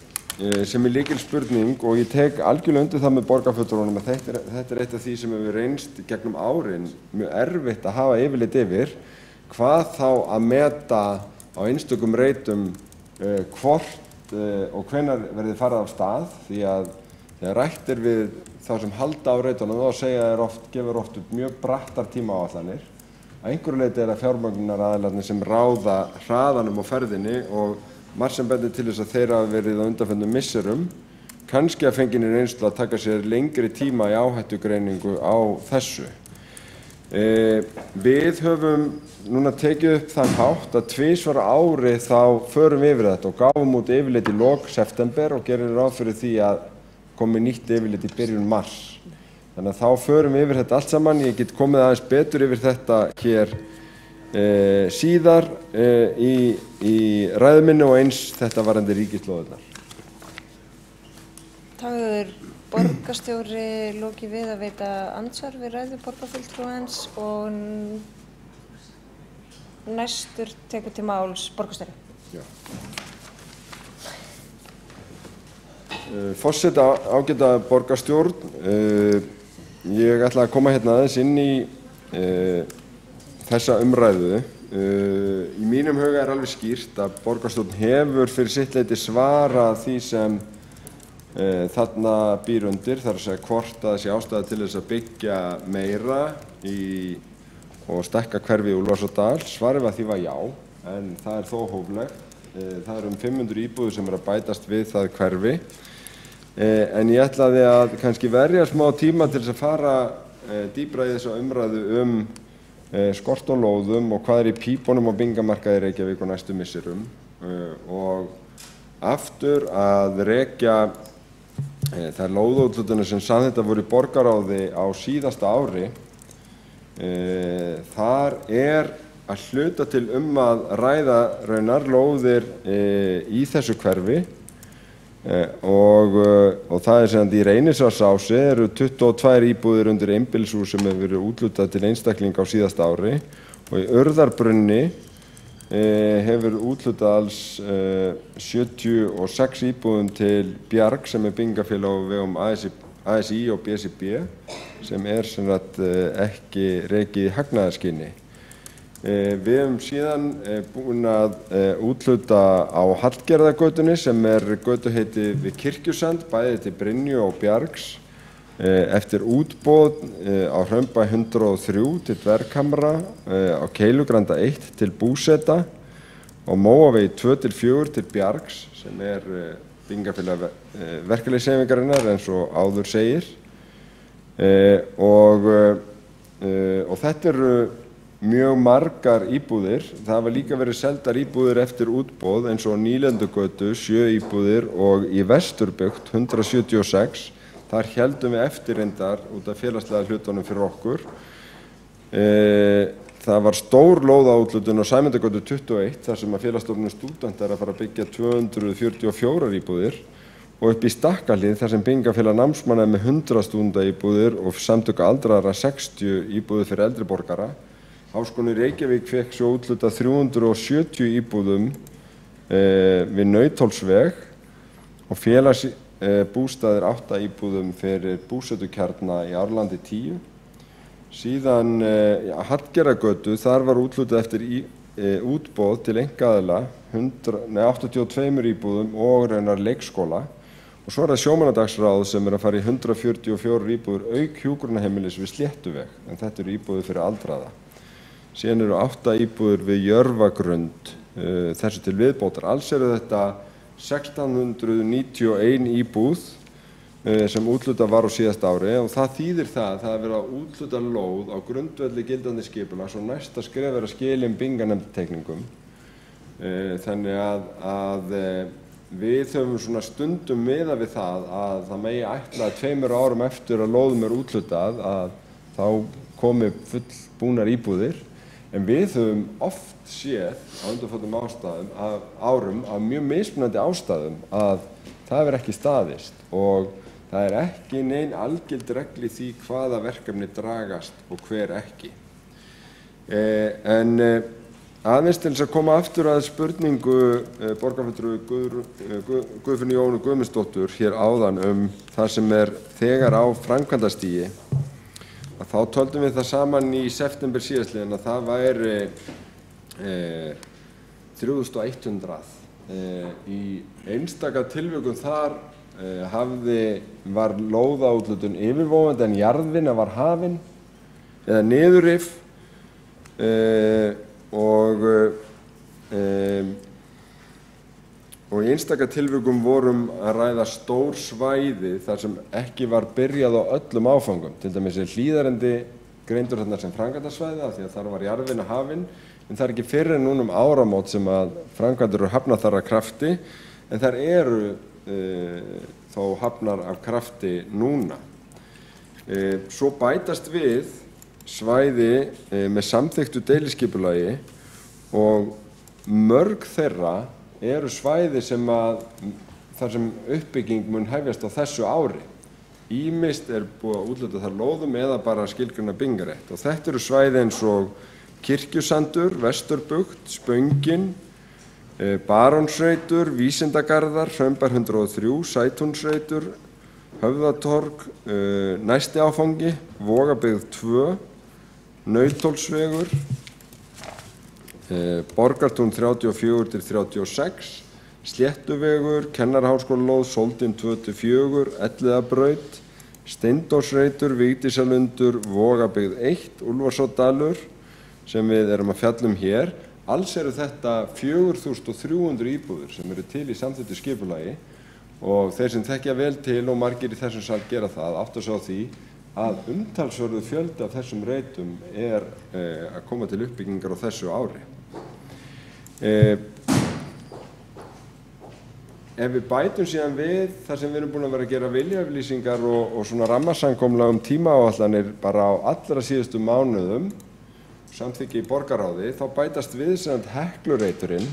sem lykilspurning og ég tek algjörlega undir það með borgarfulltrúunum að þetta eitt af því sem hefur reynst gegnum árin mjög erfitt að hafa yfirlit yfir. Hvað þá að meta á einstökum reitum hvort og hvenær verði farið af stað því að þegar rætt við þá sem halda á reitunum þá gefur oft upp mjög brattar tímaáætlanir. Að einhverju leyti það fjármögnunaraðilarnir sem ráða hraðanum á ferðinni og margt sem bendir til þess að þeir hafa verið á undanförnum misserum, kannski að fenginni reynslu að taka sér lengri tíma í áhættugreiningu á þessu. Við höfum núna tekið upp þann hátt að tvisvar á ári þá förum við yfir þetta og gáfum út yfirlit í lok september og gerum ráð fyrir því að komi nýtt yfirlit í byrjun mars. Þannig að þá förum við yfir þetta allt saman. Ég get komið aðeins betur yfir þetta hér síðar í ræðu minni og eins þetta varðandi ríkislóðirnar. Borgarstjóri lokið við að veita andsvar við ræðu borgarfulltrúans og næstur tekur til máls borgarstjóri. Forseti, ágæta borgarstjórn, ég ætla að koma hérna aðeins inn í þessa umræðu. Í mínum huga alveg skýrt að borgarstjórn hefur fyrir sitt leyti svarað því sem þarna býr undir, þar að segja hvort að það sé ástæða til þess að byggja meira og stækka hverfi í Úlfarsárdal. Svarið við því var já, en það þó hóflegt. Það 500 íbúðir sem að bætast við það hverfi. En ég ætlaði að kannski verja smá tíma til þess að fara dýpra í þessa umræðu skort á lóðum og hvað í pípunum á byggingamarkaði í Reykjavík á næstu misserum og aftur að rekja þær lóðaúthlutanir sem samþykktar voru í borgarráði á síðasta ári. Þar að hluta til að ræða raunar lóðir í þessu hverfi og það sem í Reynisarsási eru 22 íbúðir undir einbýlishús sem hefur verið úthlutað til einstaklinga á síðasta ári og í Urðarbrunni hefur úthlutað alls 76 íbúðum til Bjarg sem byggingafélag á vegum ASÍ og BCB sem sem sagt ekki rekið í hagnaðarskyni. Við höfum síðan búin að úthluta á Hallgerðargötunni sem götuheiti við Kirkjusand, bæði til Brynju og Bjargs, eftir útboð á Hraunbæ 103 til Dverghamra, á Keilugranda 1 til Búseta og Móavegi 2-4 til Bjargs sem byggingafélag verkalýðshreyfingarinnar eins og áður segir. Og þetta eru mjög margar íbúðir. Það hafa líka verið seldar íbúðir eftir útboð eins og Nýlendugötu 7 íbúðir og í Vesturbyggð 176. Þar héldum við eftir reyndar út af félagslega hlutunum fyrir okkur. Það var stór lóðaúthlutun á Sæmundargötu 21 þar sem að Félagsstofnun stúdenta að fara að byggja 244 íbúðir og upp í Stakkahlíð þar sem byggingafélag námsmanna með 100 stúdentaíbúðir og samtök aldraðra 60 íbúðir fyrir eldri borgara. Háskólinn í Reykjavík fékk svo úthlutað 370 íbúðum við Nauthólsveg og félagsbústaðir 8 íbúðum fyrir búsetukjarna í Árlandi 10. Síðan Hallgerðargötu, þar var úthlutað eftir útboð til einkaaðila 82 íbúðum og raunar leikskóla. Og svo það sjómannadagsráð sem að fara í 144 íbúður auk hjúkrunarheimilis við Sléttuveg, en þetta eru íbúðir fyrir aldraða. Síðan eru 8 íbúðir við Jörfagrund, þessu til viðbótar. Alls eru þetta 1691 íbúð sem úthlutað var á síðasta ári og það þýðir það verið að úthluta lóð á grundvelli gildandi skipulags og næsta skref að skila byggingarnefndateikningum. Þannig að við höfum svona stundum miðað við það megi ætla að 2 árum eftir að lóðum úthlutað að þá komi fullbúnar íbúðir. En við höfum oft séð á undanförnum árum af mjög mismunandi ástæðum að það hefur ekki staðist og það ekki nein algild regla í því hvaða verkefni dragast og hver ekki. En aðeins til þess að koma aftur að spurningu borgarfulltrúa Guðfinnu Jónu Guðmundsdóttur hér áðan það sem þegar á framkvæmdastigi. Þá töldum við það saman í september síðastliðinn að það væri 3100. Í einstaka tilvikum þar var lóðaúthlutun yfirvofandi en jarðvinna var hafin eða niðurrif og í einstaka tilvikum vorum að ræða stór svæði þar sem ekki var byrjað á öllum áfangum. Til dæmis Hlíðarendi greindur þarna sem framkvæmdasvæði af því að þar var jarðvinna hafin en það ekki fyrr en núna áramót sem að framkvæmdir eru hafnar þar af krafti en þær eru þó hafnar af krafti núna. Svo bætast við svæði með samþykktu deiliskipulagi og mörg þeirra eru svæði þar sem uppbygging mun hefjast á þessu ári. Ýmist búið að úthluta þar lóðum eða bara skilgreina byggingarrétt. Og þetta eru svæði eins og Kirkjusandur, Vesturbyggð, Spöngin, Barónsreitur, Vísindagarðar, Hraunbær 103, Sætúnsreitur, Höfðatorg, næsti áfangi, Vogabyggð 2, Nauthólsvegur, Borgartún 34-36, Sléttuvegur, Kennaraháskólalóð, Soldin 2-4, Elliðabraut, Steindórsreitur, Vigdísalundur, Vogabyggð 1, Úlfarsárdalur sem við erum að fjalla hér. Alls eru þetta 4300 íbúðir sem eru til í samþykktu skipulagi og þeir sem þekkja vel til og margir í þessum sal gera það átta sig á því að umtalsverður fjöldi af þessum reitum að koma til uppbyggingar á þessu ári. Ef við bætum síðan við þar sem við erum búin að vera að gera viljayfirlýsingar og svona rammasamkomulag tímaáætlanir bara á allra síðustu mánuðum samþykki í borgarráði, þá bætast við sem Heklureiturinn,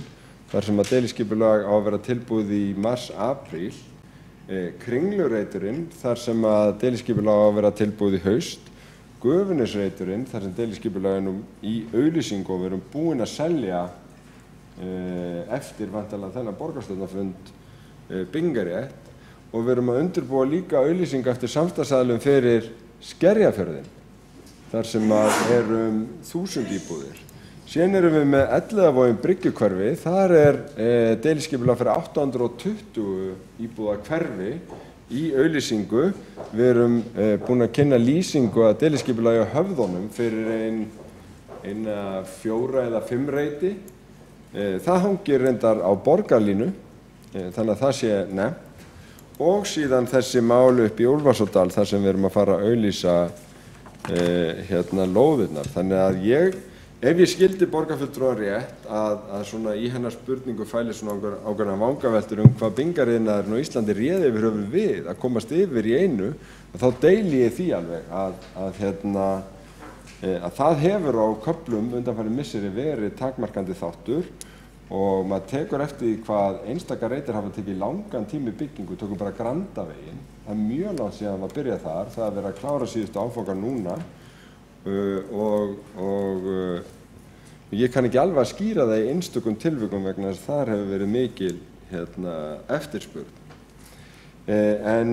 þar sem að deiliskipulag á að vera tilbúið í mars-apríl, Kringlureiturinn, þar sem að deiliskipulag á að vera tilbúið í haust, Gufunesreiturinn, þar sem deiliskipulag í auglýsingu og við erum búin að selja eftir væntanlega þennan borgarstjórnarfund byggingarrétt og við erum að undirbúa líka auglýsingu eftir samstarfsaðilum fyrir Skerjafjörðinn, þar sem er 1000 íbúðir. Síðan erum við með Elliðavogin Bryggjukverfi, þar deiliskipulag fyrir 820 íbúða hverfi í auglýsingu. Við erum búin að kynna lýsingu að deiliskipulagi á Höfðunum fyrir eina 4 eða 5 reiti. Það hangir reyndar á Borgarlínu, þannig að það sé nefnt. Og síðan þessi mál upp í Úlfarsárdal þar sem við erum að fara að auglýsa lóðirnar. Þannig að ef ég skildi borgarfulltrúan rétt að svona í hennar spurningu fæli svona ákveðna vangaveltur hvað byggingariðnaðurinn á Íslandi réði yfir höfuð við að komast yfir í einu, þá deili ég því alveg að það hefur á köflum undanfarin misseri verið takmarkandi þáttur og maður tekur eftir því hvað einstaka reitir hafa tekið langan tími byggingu. Tökum bara Grandaveginn, það mjög langt síðan að byrja þar, það að vera að klára síðustu áfanga núna og ég kann ekki alveg að skýra það í einstökum tilvikum vegna þess að þar hefur verið mikil eftirspurn. En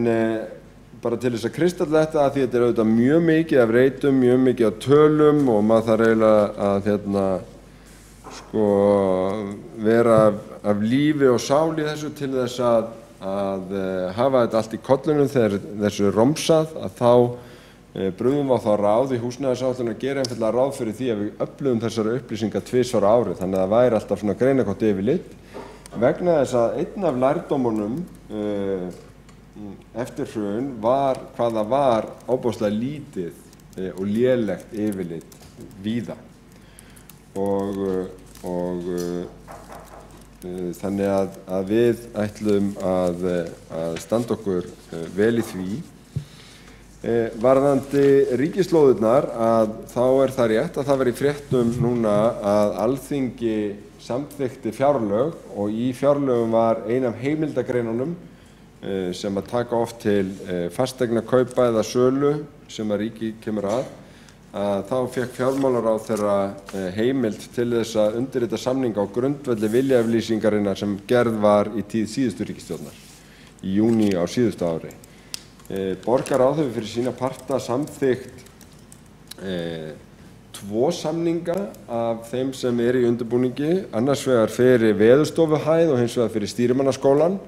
bara til þess að kristalla þetta að því þetta auðvitað mjög mikið af reitum, mjög mikið af tölum og maður þarf eiginlega að vera af lífi og sál í þessu til þess að hafa þetta allt í kollunum þegar þessu er romsað, að þá brugðum á þá ráð í húsnæðisáætlun að gera einfaldlega ráð fyrir því að við öflugum þessara upplýsingar 2 ára á ári, þannig að það væri alltaf svona greinargott yfirlit vegna þess að einn af lærdómunum eftir hrun var hvað það var ofboðslega lítið og lélegt yfirlit víða og þannig að við ætlum að standa okkur vel í því. Varðandi ríkislóðirnar að þá það rétt að það var í fréttum núna að Alþingi samþykkti fjárlög og í fjárlögum var ein af heimildagreinunum sem að taka oft til fasteignakaupa eða sölu sem að ríki kemur að þá fékk fjármálaráðherra heimild til þess að undirrita samninga á grundvelli viljayfirlýsingarinnar sem gerð var í tíð síðustu ríkisstjórnar í júní á síðustu ári. Borgarráð hefur fyrir sína parta samþykkt 2 samninga af þeim sem í undirbúningi, annars vegar fyrir Veðurstofuhæð og hins vegar fyrir Stýrimannaskólann.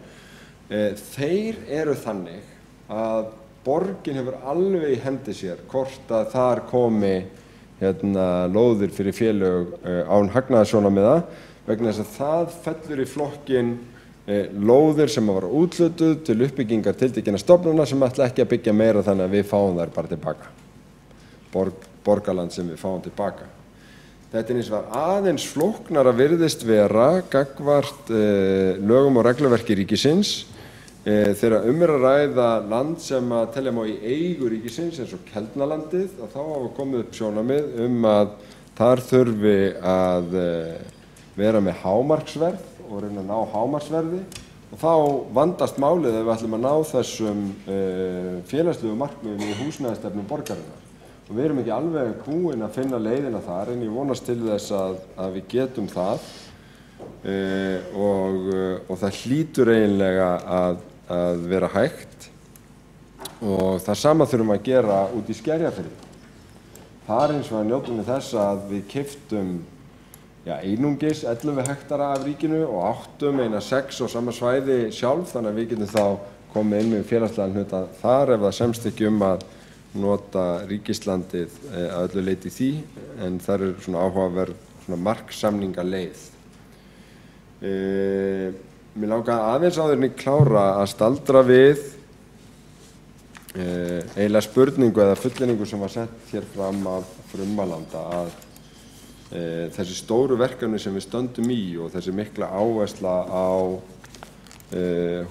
Þeir eru þannig að borgin hefur alveg í hendi sér hvort að þar komi lóðir fyrir félög án hagnaðarsjónarmiða vegna þess að það fellur í flokkinn lóðir sem var úthlutuð til uppbyggingar tiltekinna stofnana sem ætla ekki að byggja meira þannig að við fáum þær bara tilbaka. Borgarland sem við fáum tilbaka. Þetta hins vegar aðeins flóknara virðist vera gagnvart lögum og regluverki ríkisins þegar að ræða land sem að telja má í eigu ríkisins eins og Keldnalandið að þá hafa komið upp sjónarmið að þar þurfi að vera með hámarksverð og reyna að ná hámarksverði og þá vandast málið ef við ætlum að ná þessum félagslegu markmiðum í húsnæðisstefnu borgarinnar. Og við erum ekki alveg búin að finna leiðina þar en ég vonast til þess að við getum það og það hlýtur eiginlega að vera hægt og það sama þurfum að gera út í Skerjafirði. Þar hins vegar njótum við þess að við keyptum einungis 11 hektara af ríkinu og áttum eina 6 á sama svæði sjálf þannig að við getum þá komið inn með félagslegan hluta þar ef það semst ekki að nota ríkislandið að öllu leyti því en þar svona áhugaverð marksamningaleið. Mér langar aðeins áður en ég klára að staldra við eiginlega spurningu eða fullyrðingu sem var sett hér fram af Frumalanda að þessi stóru verkefni sem við stöndum í og þessi mikla áhersla á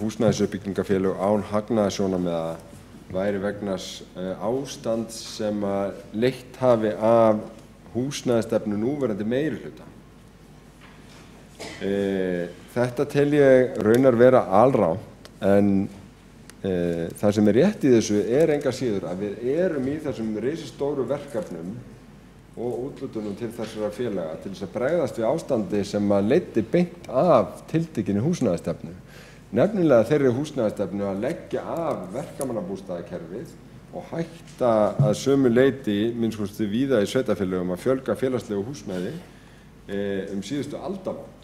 húsnæðisuppbyggingafélög án hagnaðarsjónarmiða væri vegna ástand sem að leitt hafi af húsnæðisstefnu núverandi meirihluta. Þetta tel ég raunar vera alrangt en það sem rétt í þessu enga síður að við erum í þessum risastóru verkefnum og útlutunum til þessara félaga til þess að bregðast við ástandi sem að leiddi beint af tiltekinni húsnæðisstefnu. nefnilega þeirri húsnæðisstefnu að leggja af verkamannabústaðakerfið og hætta að sömu leyti, minnst kosti víða í sveitarfélögum, að fjölga félagslegu húsnæði síðustu aldamót.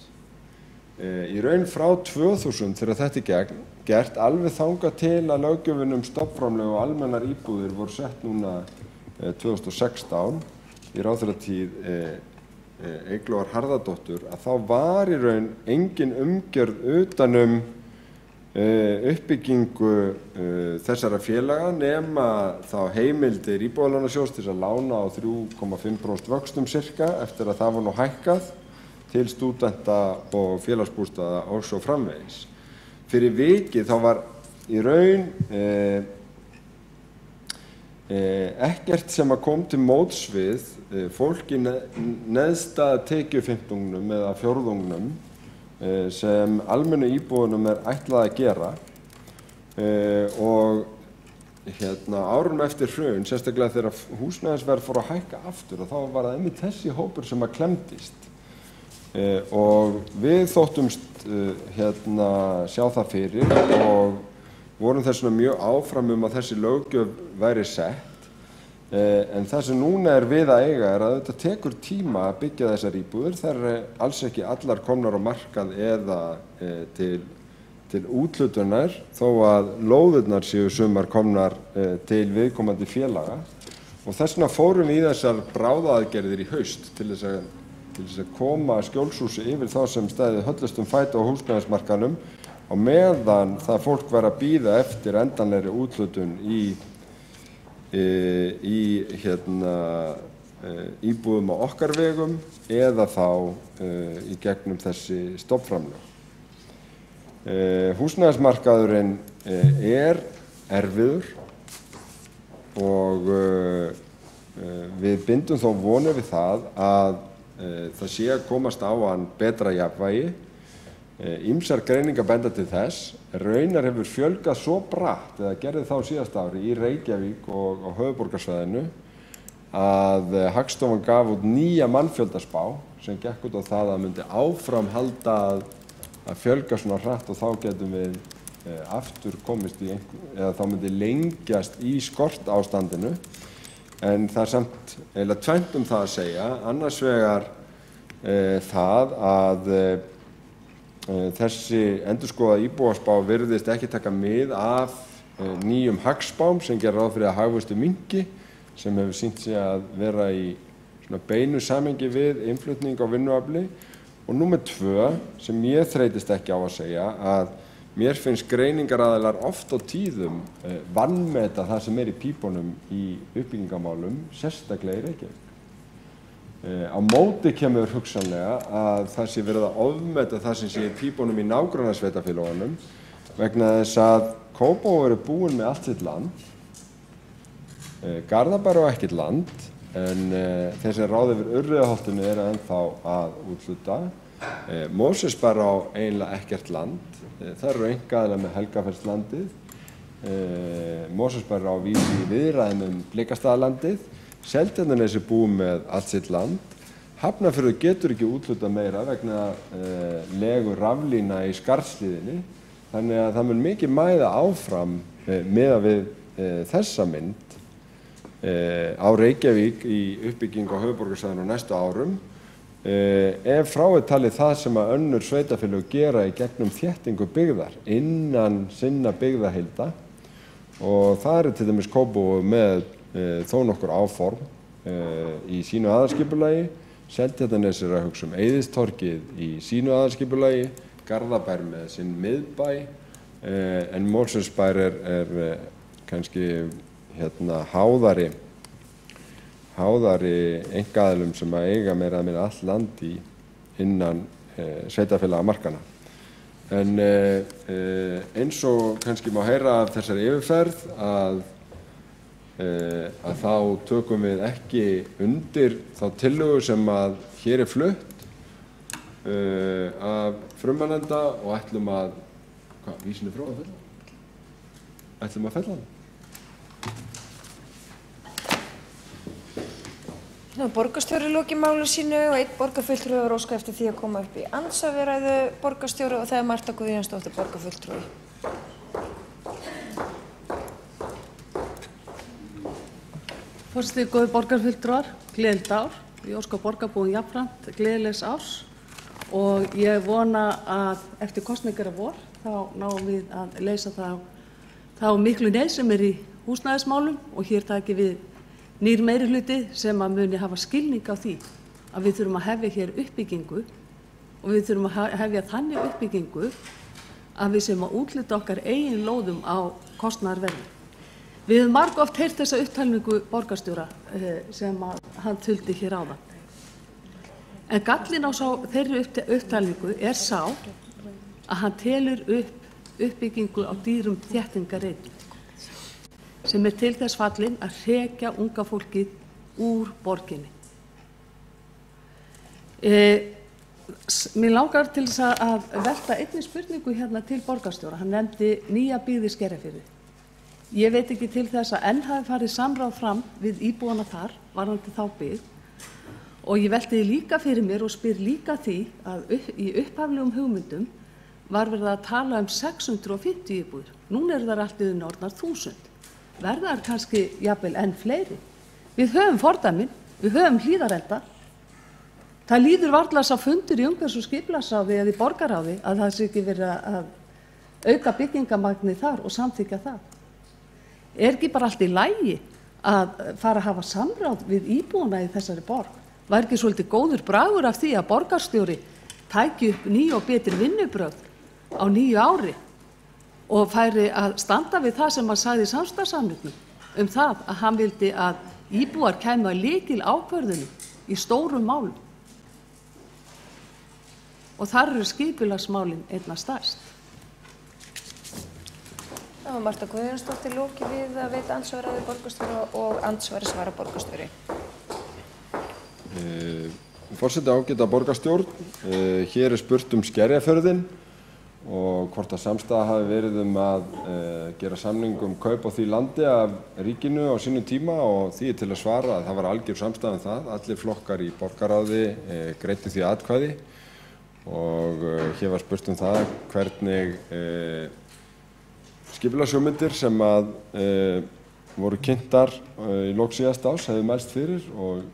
Í raun frá 2000 þegar þetta gert alveg þangað til að löggjöfin stofnframlög og almennar íbúðir voru sett núna 2016 í ráðherratíð Eyglóar Harðardóttur, að þá var í raun engin umgjörð utanum uppbyggingu þessara félaga nema þá heimildir Íbúðalánasjóðs til að lána á 3,5% vöxtum sirka eftir að það var nú hækkað til stúdenta og félagsbústaða og svo framvegis. Fyrir vikið þá var í raun ekkert sem að kom til móts við fólk í neðsta tekjufimmtungnum eða fjórðungnum sem almennu íbúðunum ætlað að gera og árum eftir hrun, sérstaklega þegar húsnæðisverð fór að hækka aftur, og þá var það einmitt þessi hópur sem að klemmdist og við þóttumst sjá það fyrir og vorum þess vegna mjög áfram að þessi löggjöf væri sett. En það sem núna við að eiga að þetta tekur tíma að byggja þessar íbúðir. Það alls ekki allar komnar á markað eða til úthlutunar, þó að lóðirnar séu sumar komnar til viðkomandi félaga. Og þess vegna fórum við í þessar bráðaaðgerðir í haust til þess að koma skjólshúsi yfir þá sem stæði höllustum fæti á húsnæðismarkaðnum og meðan það fólk var að bíða eftir endanlegri úthlutun íbúðum á okkar vegum eða þá í gegnum þessi stofnframlög. Húsnæðismarkaðurinn erfiður og við bindum þó vonir við það að það sé að komast á hann betra jafnvægi. Ýmsar greiningar benda til þess. Raunar hefur fjölgað svo bratt, eða gerði þá síðasta ári í Reykjavík og á höfuðborgarsvæðinu, að Hagstofan gaf út nýja mannfjöldaspá sem gekk út á það að myndi áfram halda að fjölga svona hratt og þá getum við aftur komist í eða þá myndi lengjast í skort ástandinu. En það samt eiginlega tvennt það að segja. Annars vegar það að þessi endurskoðaða íbúðaspá virðist ekki taka mið af nýjum hagspám sem gerir ráð fyrir að hagvöxtur minnki, sem hefur sýnt sig að vera í svona beinu samhengi við innflutning á vinnuafli. Og númer 2, sem ég þreytist ekki á að segja, að mér finnst greiningaraðilar oft á tíðum vanmeta það sem í pípunum í uppbyggingamálum, sérstaklega í Reykjavík. Á móti kemur hugsanlega að það sé verið að ofmeta það sem sé í pípunum í nágrannasveitarfélögunum vegna þess að Kópavogur búinn með allt sitt land, Garðabær á ekkert land, en þeir sem ráða yfir Urriðaholtinu ennþá að úthluta. Mosfellsbær á eiginlega ekkert land, það eru einkaaðilar með Helgafellslandið. Mosfellsbær á vísi í viðræðum Blikastaðalandið. Seltjarnarnes búið með allt sitt land. Hafnarfjörður getur ekki úthluta meira vegna legu raflína í Skarðshlíðinni, þannig að það mun mikið mæða áfram miðað við þessa mynd á Reykjavík í uppbyggingu á höfuðborgarsvæðinu á næstu árum. Ef frá talið það sem að önnur sveitarfélög gera í gegnum þéttingu byggðar innan sinna byggðaheilda, og það til dæmis Kópavogur með þó nokkur áform í sínu aðalskipulagi. Seltjarnarnes að hugsa Eiðistorgið í sínu aðalskipulagi, Garðabær með sinn miðbæ, en Mosfellsbær kannski háðari einkaaðilum sem að eiga meira að minna all land innan sveitarfélagamarkanna. En eins og kannski má heyra af þessari yfirferð að þá tökum við ekki undir þá tillögu sem að hér flutt af frummannenda og ætlum að vísinni frá að fella? Ætlum að fella hana? Nú er borgarstjóri lokið máli sínu og einn borgarfulltrúi var óskað eftir því að koma upp í andsvarið borgarstjóra og það er Marta Guðjónsdóttir borgarfulltrúi. Forseti, góðir borgarfulltrúar, gleðilegt ár. Ég óska borgarbúum jafnframt gleðilegs árs og ég vona að eftir kosningar að vor þá náum við að leysa þá miklu neyð sem er í húsnæðismálum og hér taki við nýr meirihluti sem að muni hafa skilning á því að við þurfum að hefja hér uppbyggingu og við þurfum að hefja þannig uppbyggingu að við sem að útluta okkar eigin lóðum á kostnaðarverði. Við höfum margoft heyrt þessa upptalningu borgarstjóra sem að hann tuldi hér áðan. En gallinn á þeirri upptalningu er sá að hann telur upp uppbyggingu á dýrum þéttingarreitum sem er til þess fallin að hrekja unga fólkið úr borginni. Mér langar til þess að velta einni spurningu hérna til borgarstjóra. Hann nefndi nýja byggð í Skerjafirði. Ég veit ekki til þess að enn hafi farið samráð fram við íbúana þar, varðandi þá byggð. Og ég velti því líka fyrir mér og spyr líka því að í upphaflegum hugmyndum var verið að tala 650 íbúðir. Núna eru þar allt yfir orðnar 1000. Verðar kannski jafnvel enn fleiri. Við höfum fordæmin, við höfum hlíðarenda. Það líður varla sá fundur í umhverfis- og skipulagsráði eða í borgarráði að það sé ekki verið að auka byggingamagni þar og samþykkja það. Er ekki bara allt í lagi að fara að hafa samráð við íbúana í þessari borg? Var ekki svolítið góður bragur af því að borgarstjóri tæki upp ný og betri vinnubrögð á nýju ári og færi að standa við það sem hann sagði í samstarfssamningnum það að hann vildi að íbúar kæmu að lykil ákvörðunum í stórum málum. Og þar eru skipulagsmálin einna stærst. Það var Marta Guðjónsdóttir lokið við að veita andsvarið borgarstjóra og andsvarið svara borgarstjóri. Forseti, ágæta borgarstjórn, hér er spurt Skerjafjörðinn og hvort að samstaða hafi verið að gera samning kaup á því landi af ríkinu á sínum tíma og því til að svara að það var algjör samstaða það. Allir flokkar í borgarráði greiddu því atkvæði og hér var spurt það hvernig skipulagshugmyndir sem að voru kynntar í lok síðasta árs hefðu mælst fyrir og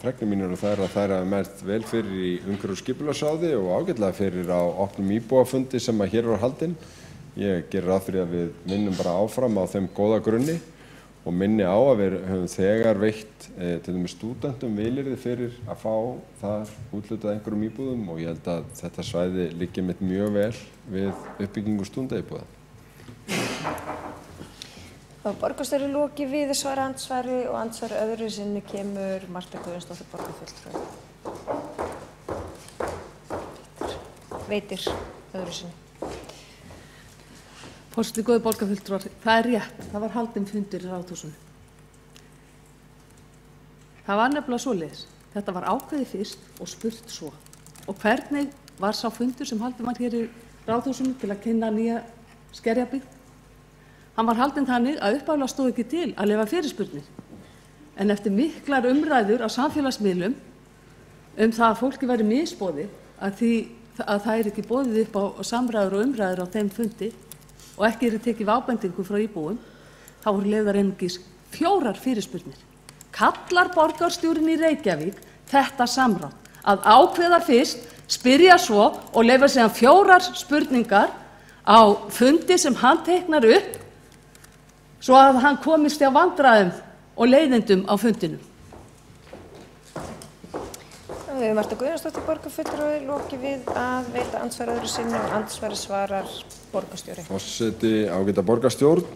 fregnir mínir og þær að þær hafi mælt vel fyrir í umhverfis- og skipulagsráði og ágætlega fyrir á opnum íbúafundi sem að hér var haldinn. Ég gerir ráð fyrir að við minnum bara áfram á þeim góða grunni og minni á að við höfum þegar veitt til dæmis stúdentum vilyrði fyrir að fá þar úthlutað einhverjum íbúðum og ég held að þetta svæði liggi mitt mjög vel við uppbyggingu stúdendaíbúða. Það var borgarstjóri lokið við svara andsvari og andsvari öðru sinni kemur Marta Guðjónsdóttir borgarfulltrúi. Veitir öðru sinni. Forseti, góðir borgarfulltrúar, það er rétt, það var haldinn fundur í Ráðhúsinu. Það var nefnilega svoleiðis. Þetta var ákveðið fyrst og spurt svo. Og hvernig var sá fundur sem haldinn var hér í Ráðhúsinu til að kynna nýja Skerjabyggð? Hann var haldinn þannig að upphaflega stóð ekki til að leyfa fyrirspurnir. En eftir miklar umræður á samfélagsmiðlum það að fólki væri misboðið að það er ekki boðið upp á samræður og umræður á þeim fundi og ekki tekið ábendingu frá íbúum, þá voru leyfðar einungis 4 fyrirspurnir. Kallar borgarstjórinn í Reykjavík þetta samráð að ákveða fyrst, spyrja svo og leyfa síðan 4 spurningar á fundi sem hann teiknar upp svo að hann komist á vandræðum og leiðindum á fundinum. Það er Marta Guðjónsdóttir borgarfulltrúi lokið við að veita andsvari öðru sinni og andsvari svarar borgarstjóri. Forseti, ágæta borgarstjórn,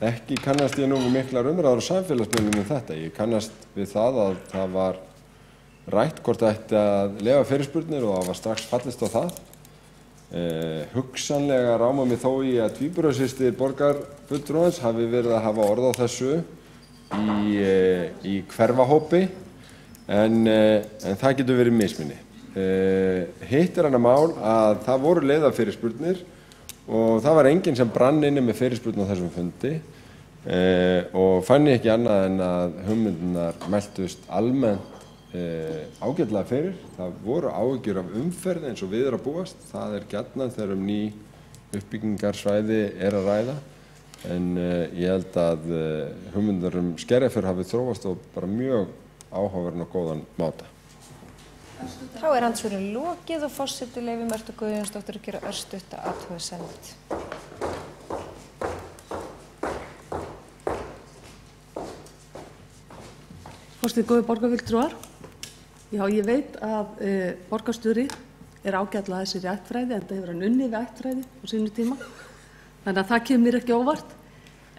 ekki kannast ég nú við miklar umræður á samfélagsmiðlum þetta. Ég kannast við það að það var rætt hvort ætti að leyfa fyrirspurnir og það var strax fallist á það. Hugsanlega ráma mig þó í að tvíburasystir borgarfulltrúans hafi verið að hafa orð á þessu í hverfahópi en það getur verið mismunni. Hitt er annað mál að það voru leyfðar fyrirspurnir og það var enginn sem brann inni með fyrirspurn á þessum fundi og fann ég ekki annað en að hugmyndirnar meltust almennt ágætlega fyrir. Það voru áhyggjur af umferð eins og við að búast. Það gjarnan þegar ný uppbyggingarsvæði að ræða. En ég held að hugmyndir Skerjafjörð hafi þróast og bara mjög áhugaverðan og góðan máta. Þá andsvörum lokið og forseti leyfir Mörtu Guðjónsdóttur að gera örstutta athugasemd. Forseti, góðir borgarfulltrúar. Já, ég veit að borgarstjóri ágætlega þessari ættfræði, enda hefur hann unnið við ættfræði á sínu tíma. Þannig að það kemur mér ekki óvart.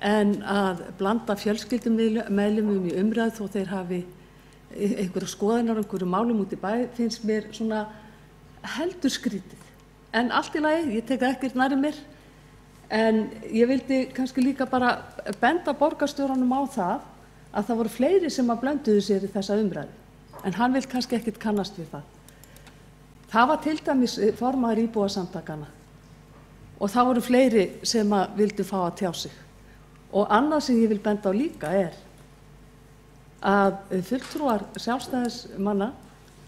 En að blanda fjölskyldumeðlimum í umræðu þó þeir hafi einhverja skoðanar, einhverju málum út í bæ, finnst mér svona heldur skrítið. En allt í lagi, ég tek ekkert nærri mér. En ég vildi kannski líka bara benda borgarstjóranum á að það voru fleiri sem að blönduðu sér í þessa umræðu. En hann vil kannski ekkert kannast við það. Það var til dæmis formaður íbúasamtakana og það voru fleiri sem að vildu fá að tjá sig. Og annað sem ég vil benda á líka að fulltrúar sjálfstæðismanna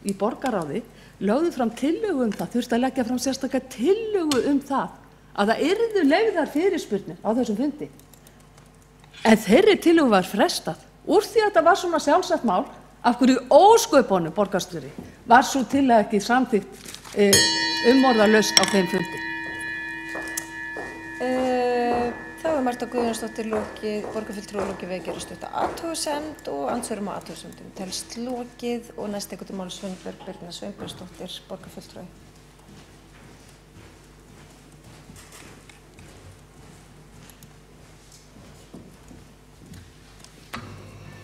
í borgarráði lögðu fram tillögu það, þurfti að leggja fram sérstaka tillögu það að það yrðu leyfðar fyrirspurnir á þessum fundi. En þeirri tillögu var frestað. Úr því að þetta var svona sjálfsagt mál, af hverju ósköpunum borgarstjóri var svo tillaga ekki samþykkt umorðalaust á þeim fundi. Þá Mörtu Guðjónsdóttir borgarfulltrúi lokið við að gera stutta athugasemd og andsvörum á athugasemdum telst lokið og næst tekur til máls Birna Sveinbjörnsdóttir borgarfulltrúi.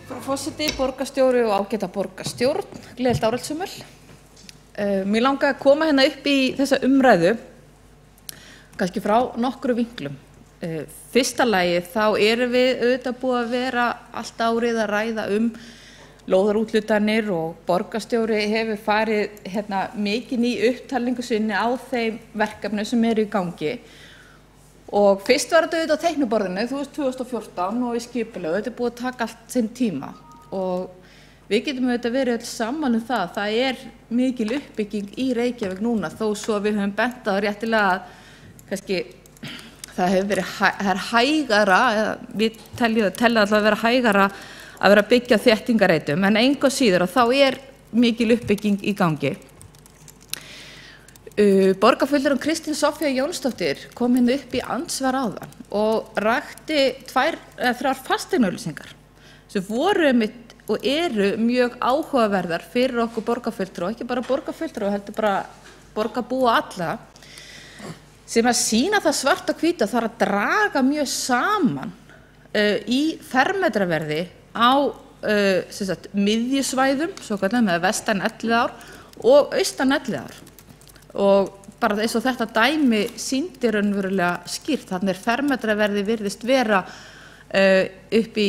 Frú forseti, borgarstjóri og ágæta borgarstjórn, gleðilegt árelsumul. Mér langar að koma hérna upp í þessa umræðu, kannski frá nokkru vinklum. Fyrsta lagi þá erum við auðvitað búið að vera allt árið að ræða lóðarúthlutanir og borgarstjóri hefur farið mikinn í upptalningu sinni á þeim verkefnum sem eru í gangi. Og fyrst var þetta auðvitað á teikniborðinu 2014 og í skipulegu, þetta búið að taka allt sinn tíma og við getum auðvitað verið öll saman það mikil uppbygging í Reykjavík núna þó svo við höfum bent á réttilega að kannski það hefur verið hægara, við teljum alltaf að vera hægara að vera að byggja þéttingareitum en engu síður og þá mikil uppbygging í gangi. Borgarfulltrúinn Kristín Soffía Jónsdóttir kom hérna upp í andsvar áðan og rakti 2-3 fasteignaauglýsingar sem voru og eru mjög áhugaverðar fyrir okkur borgarfulltrúa, ekki bara borgarfulltrúa, heldur bara borgarbúa alla, sem að sýna það svart á hvítu að það að draga mjög saman í fermetraverði á miðjusvæðum, svokallað með vestan Elliðaár og austan Elliðaár. Og bara eins og þetta dæmi sýndi raunverulega skýrt, þannig fermetraverði virðist vera upp í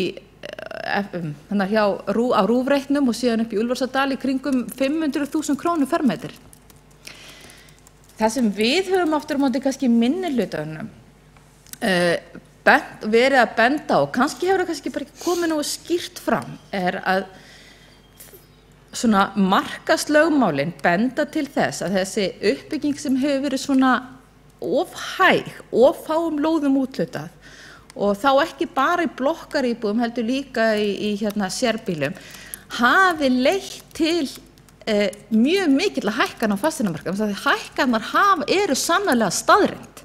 á Rúfreitnum og síðan upp í Úlfarsárdal í kringum 500.000 krónur fermetri. Það sem við höfum aftur á móti kannski minnihlutanum verið að benda á, kannski hefur það kannski bara ekki komið nógu skýrt fram, að svona markaðslögmálin benda til þess að þessi uppbygging sem hefur verið svona of hæg, of fáum lóðum úthlutað og þá ekki bara í blokkaríbúðum heldur líka í sérbýlum, hafi leitt til mjög mikilla hækkana á fasteignamarkaðnum, þannig að hækkanar eru sannarlega staðreynd.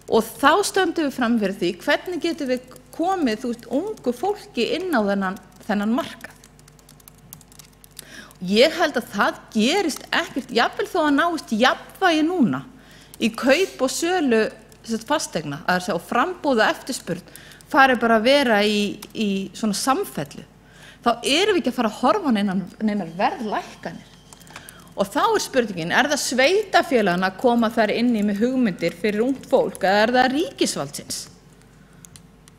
Og þá stöndum við fram fyrir því hvernig getum við komið ungu fólki inn á þennan markað. Ég held að það gerist ekkert, jafnvel þó að náist jafnvægi núna í kaup og sölu fasteigna, og framboð og eftirspurn fari bara að vera í svona samfellu, þá erum við ekki að fara að horfa neinar verðlækkanir. Og þá spurningin, það sveitarfélagana að koma þar inn í með hugmyndir fyrir ungt fólk, eða það ríkisvaldsins?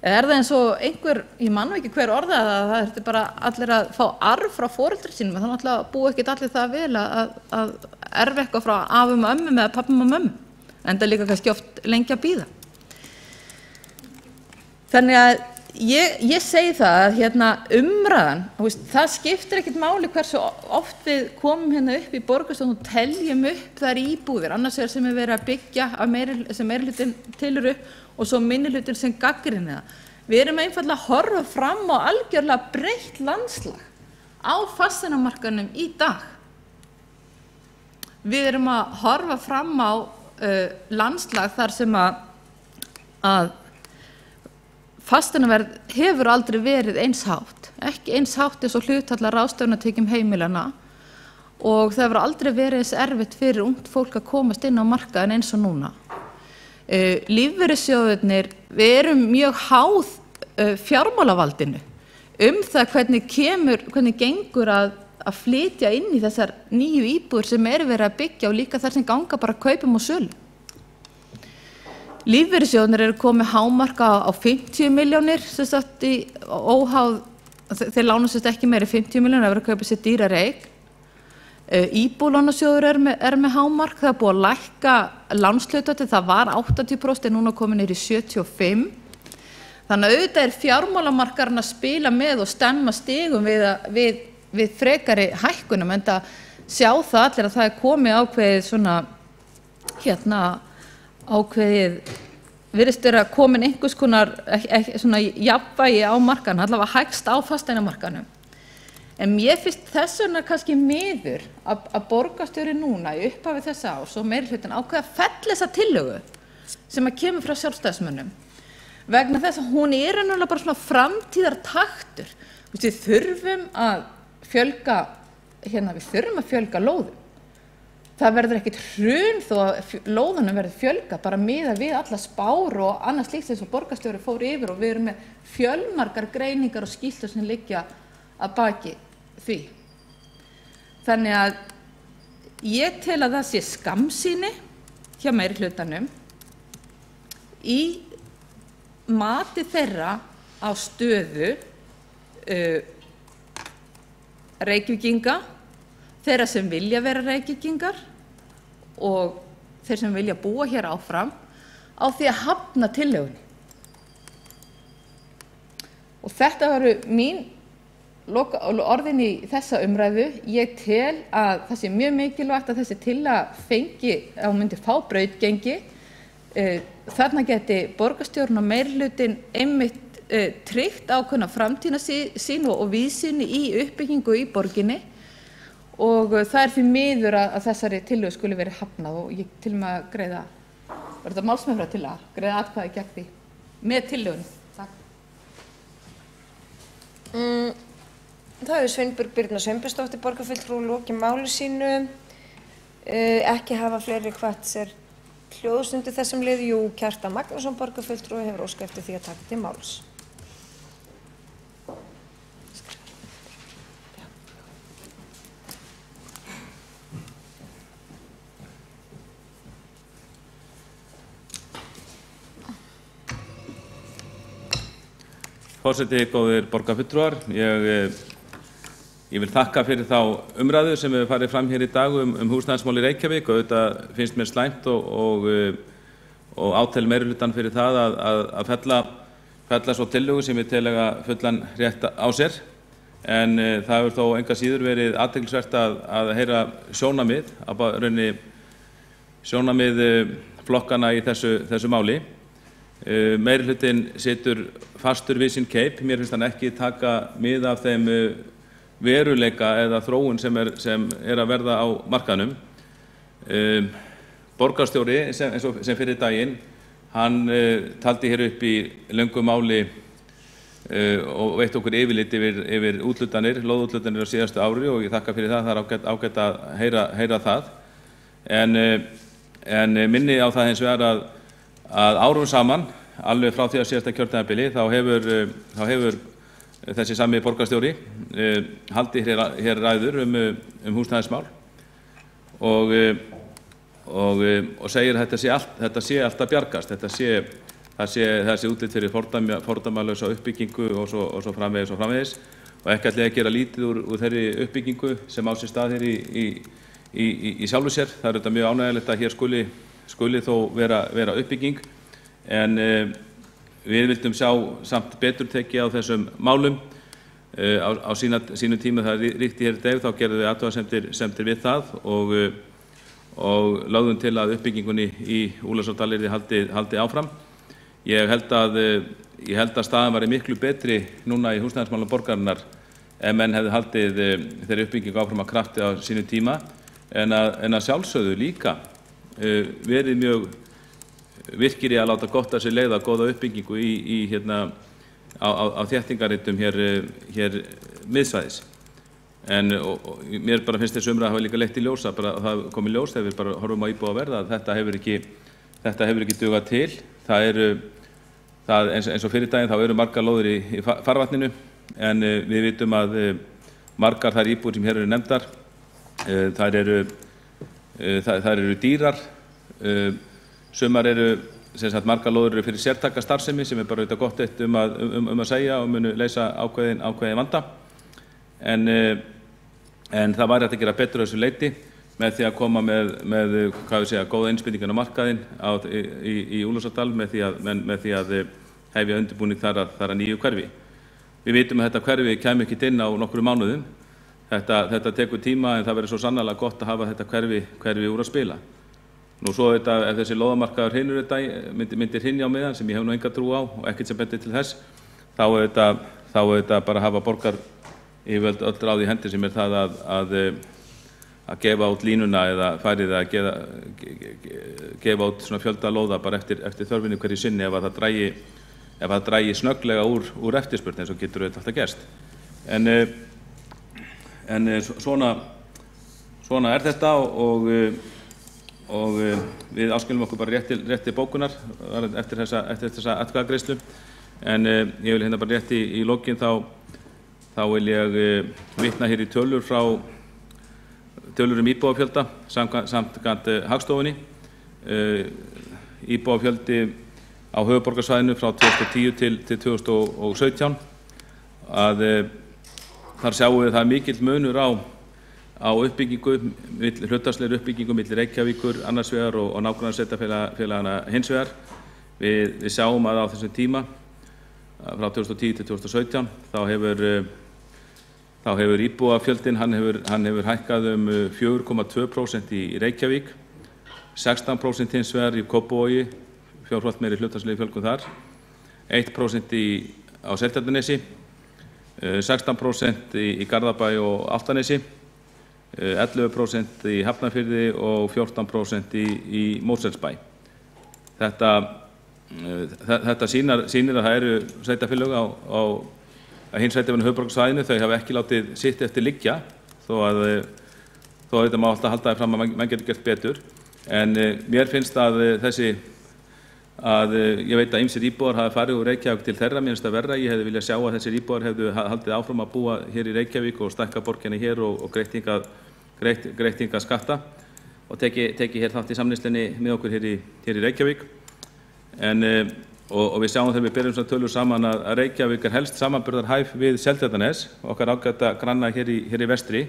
Eða það eins og einhver, ég man ekki hver orðað að það bara allir að fá arf frá foreldrum sínum, þannig að búa ekkert allir það vel að erfa eitthvað frá afum og ömmum eða pappum og mömmum, en það líka kannski oft lengi að bíða. Þannig að ég segi það að hérna umræðan, það skiptir ekkert máli hversu oft við komum hérna upp í borgarstjórn og teljum upp þær íbúðir, annars sem verið að byggja sem meirihlutin tilur upp og svo minnihlutin sem gagnrýnir það. Við erum einfaldlega að horfa fram á algjörlega breytt landslag á fasteignamarkaðnum í dag. Við erum að horfa fram á landslag þar sem að fasteignaverð hefur aldrei verið eins hátt, ekki eins hátt eins og hlutfall ráðstöfunartekjum heimilanna og það hefur aldrei verið eins erfitt fyrir ungt fólk að komast inn á markaðinn eins og núna. Lífeyrissjóðirnir, við erum mjög háð fjármálavaldinu það hvernig gengur að flytja inn í þessar nýju íbúðir sem verið að byggja og líka þar sem ganga bara kaupum og sölu. Lífeyrissjóðirnir eru komið hámarka á 50 milljónir, þeir lána ekki meiri 50 milljónir, það verður að kaupa sér dýrar eign. Íbúðalánasjóður er með hámark, það er búið að lækka lánshlutfallið, það var 80%, núna komið niður í 75%. Þannig að auðvitað er fjármálamarkaðurinn að spila með og stemma stigum við frekari hækkunum, en það sjá það allir að það er komið ákveðið virðist vera komin einhvers konar jafnvægi á markaðnum, allavega hægst á fasteignamarkaðnum. En mér finnst þess vegna kannski miður að borgarstjóri núna í upphafi þessa árs og meirihlutin ákveða að fella þessa tillögu sem að kemur frá sjálfstæðismönnum vegna þess að hún er raunverulega bara svona framtíðartaktur. Við þurfum að fjölga lóðum. Það verður ekkert hrun þó að lóðunum verður fjölga, bara miðað við alla spár og annað slíkt eins og borgarstjóri fór yfir og við erum með fjölmargar greiningar og skýrslur sem liggja að baki því. Þannig að ég tel að það sé skammsýni hjá meirihlutanum í mati þeirra á stöðu Reykvíkinga, þeirra sem vilja vera Reykvíkingar og þeir sem vilja búa hér áfram á því að hafna tillögunni. Og þetta varu mín orðin í þessa umræðu. Ég tel að það sé mjög mikilvægt að þessi tillaga myndi fá brautgengi. Þarna geti borgarstjórinn og meirihlutin einmitt tryggt ákveðna framtíðarsýn og víðsýni í uppbyggingu í borginni og það er því miður að þessari tillögu skuli verið hafnað og ég til og með að greiða, var þetta málsmeðferðar tillaga, greiða atkvæði gegn því með tillögunni. Takk. Það hefur Sveinbjörg Birna Sveinbjörnsdóttir borgarfulltrúi lokið máli sínu. Ekki hafa fleiri hvatt sér hljóðstundu þessum liði. Jú, Kjartan Magnússon borgarfulltrúi hefur óskað eftir því að taka til máls. Forseti, góðir borgarfulltrúar, ég vil þakka fyrir þá umræðu sem hefur farið fram hér í dag húsnæðismál í Reykjavík og þetta finnst mér slæmt og átel meirihlutann fyrir það að fella svo tillögu sem ég tel eiga fullan rétt á sér. En það hefur þó enga síður verið athyglisvert að heyra sjónarmið flokkana í þessu máli. Meirihlutinn situr fastur við sinn keip. Mér finnst hann ekki taka mið af þeim veruleika eða þróun sem er að verða á markaðnum. Borgarstjóri sem fyrir daginn, hann taldi hér upp í löngu máli og veitti okkur yfirlit yfir úthlutanir, lóðúthlutanir á síðastu ári og ég þakka fyrir það, það er ágætt að heyra það. En minni á það hins vegar að árum saman, alveg frá því að síðasta kjörtímabili, þá hefur þessi sami borgarstjóri haldið hér ræður húsnæðismál og segir að þetta sé allt að bjargast, það sé útlit fyrir fordæmalausa uppbyggingu og svo framvegis og ekki ætli að gera lítið úr þeirri uppbyggingu sem á sér stað hér í sjálfu sér. Það er þetta mjög ánægjulegt að hér skuli þó vera uppbygging, en við vildum sjá samt betur tekið á þessum málum. Á sínum tíma það ríkti hér deg, þá gerðum við athugasemdir við það og lögðum til að uppbyggingunni í Úlfarsárdal yrði haldið áfram. Ég held að staðan væri miklu betri núna í húsnæðismálum borgarinnar ef menn hefði haldið þeirri uppbyggingu áfram að krafti á sínum tíma, en að sjálfsögðu líka verið mjög virkir í að láta gott að sér leiða góða uppbyggingu á þéttingarritum hér miðsvæðis. En mér bara finnst þessi umræða hafa líka leitt í ljósa, bara það kom í ljós þegar við bara horfum á íbúðaverð að þetta hefur ekki dugað til. Eins og fyrir daginn þá eru margar lóðir í farvatninu, en við vitum að margar þær íbúðir sem hér eru nefndar, þær eru dýrar. Sumar eru, margar lóðir eru fyrir sértaka starfsemi sem bara auðvitað gott eitt að segja og munu leysa ákveðin vanda. En það væri hægt að gera betur á þessu leyti með því að koma með góða innspýtingar á markaðinn í Úlfarsárdal með því að hefja undirbúning þar að nýju hverfi. Við vitum að þetta hverfi kæmi ekki inn á nokkrum mánuðum. Þetta tekur tíma, en það verður svo sannarlega gott að hafa þetta hverfi úr að spila. Nú svo ef þessi lóðamarkaður hrynur myndir hrynja á meðan, sem ég hef nú enga trú á og ekkert sem bendir til þess, þá bara hafa borgaryfirvöld öll ráð í hendi sem það að gefa út línuna eða færið að gefa út svona fjölda lóða bara eftir þörfinni hverju sinni ef það drægi snögglega úr eftirspurn, eins og getur auðvitað alltaf gerst. En svona er þetta og við áskilum okkur bara rétt til bókunar eftir þessa atkvæðagreiðslu. En ég vil hérna bara rétt í lokin þá vil ég vitna hér í tölur íbúafjölda samkvæmt Hagstofunni. Íbúafjöldi á höfuðborgarsvæðinu frá 2010 til 2017. Þar sjáum við það mikill munur á uppbyggingu, hlutfallslegri uppbyggingu milli Reykjavíkur annars vegar og nágrannasveitarfélaganna hins vegar. Við sjáum að á þessum tíma frá 2010 til 2017 þá hefur íbúafjöldin hann hefur hækkað 4,2% í Reykjavík, 16% hins vegar í Kópavogi, fjórfalt meiri hlutfallslegri fjölgun þar, 1% á Seltjarnarnesi, 16% í Garðabæ og Álftanesi, 11% í Hafnarfirði og 14% í Mosfellsbæ. Þetta sýnir að það eru sveitarfélög á hins sveitarfélögum á höfuðborgarsvæðinu, þau hafa ekki látið sitt eftir liggja, þó þetta má alltaf halda fram að menn getur gert betur. En mér finnst að ég veit að ýmsir íbúar hafa farið úr Reykjavík til þeirra, mér finnst það verra. Ég hefði viljað sjá að þessir íbúar hefðu haldið áfram að búa hér í Reykjavík og stækka borginni hér og greitt hingað skatta og tekið hér þátt í samneyslunni með okkur hér í Reykjavík. Og við sjáum þegar við berum svona tölur saman að Reykjavík helst samanburðarhæf við Seltjarnarnes, okkar ágæta granna hér í vestri.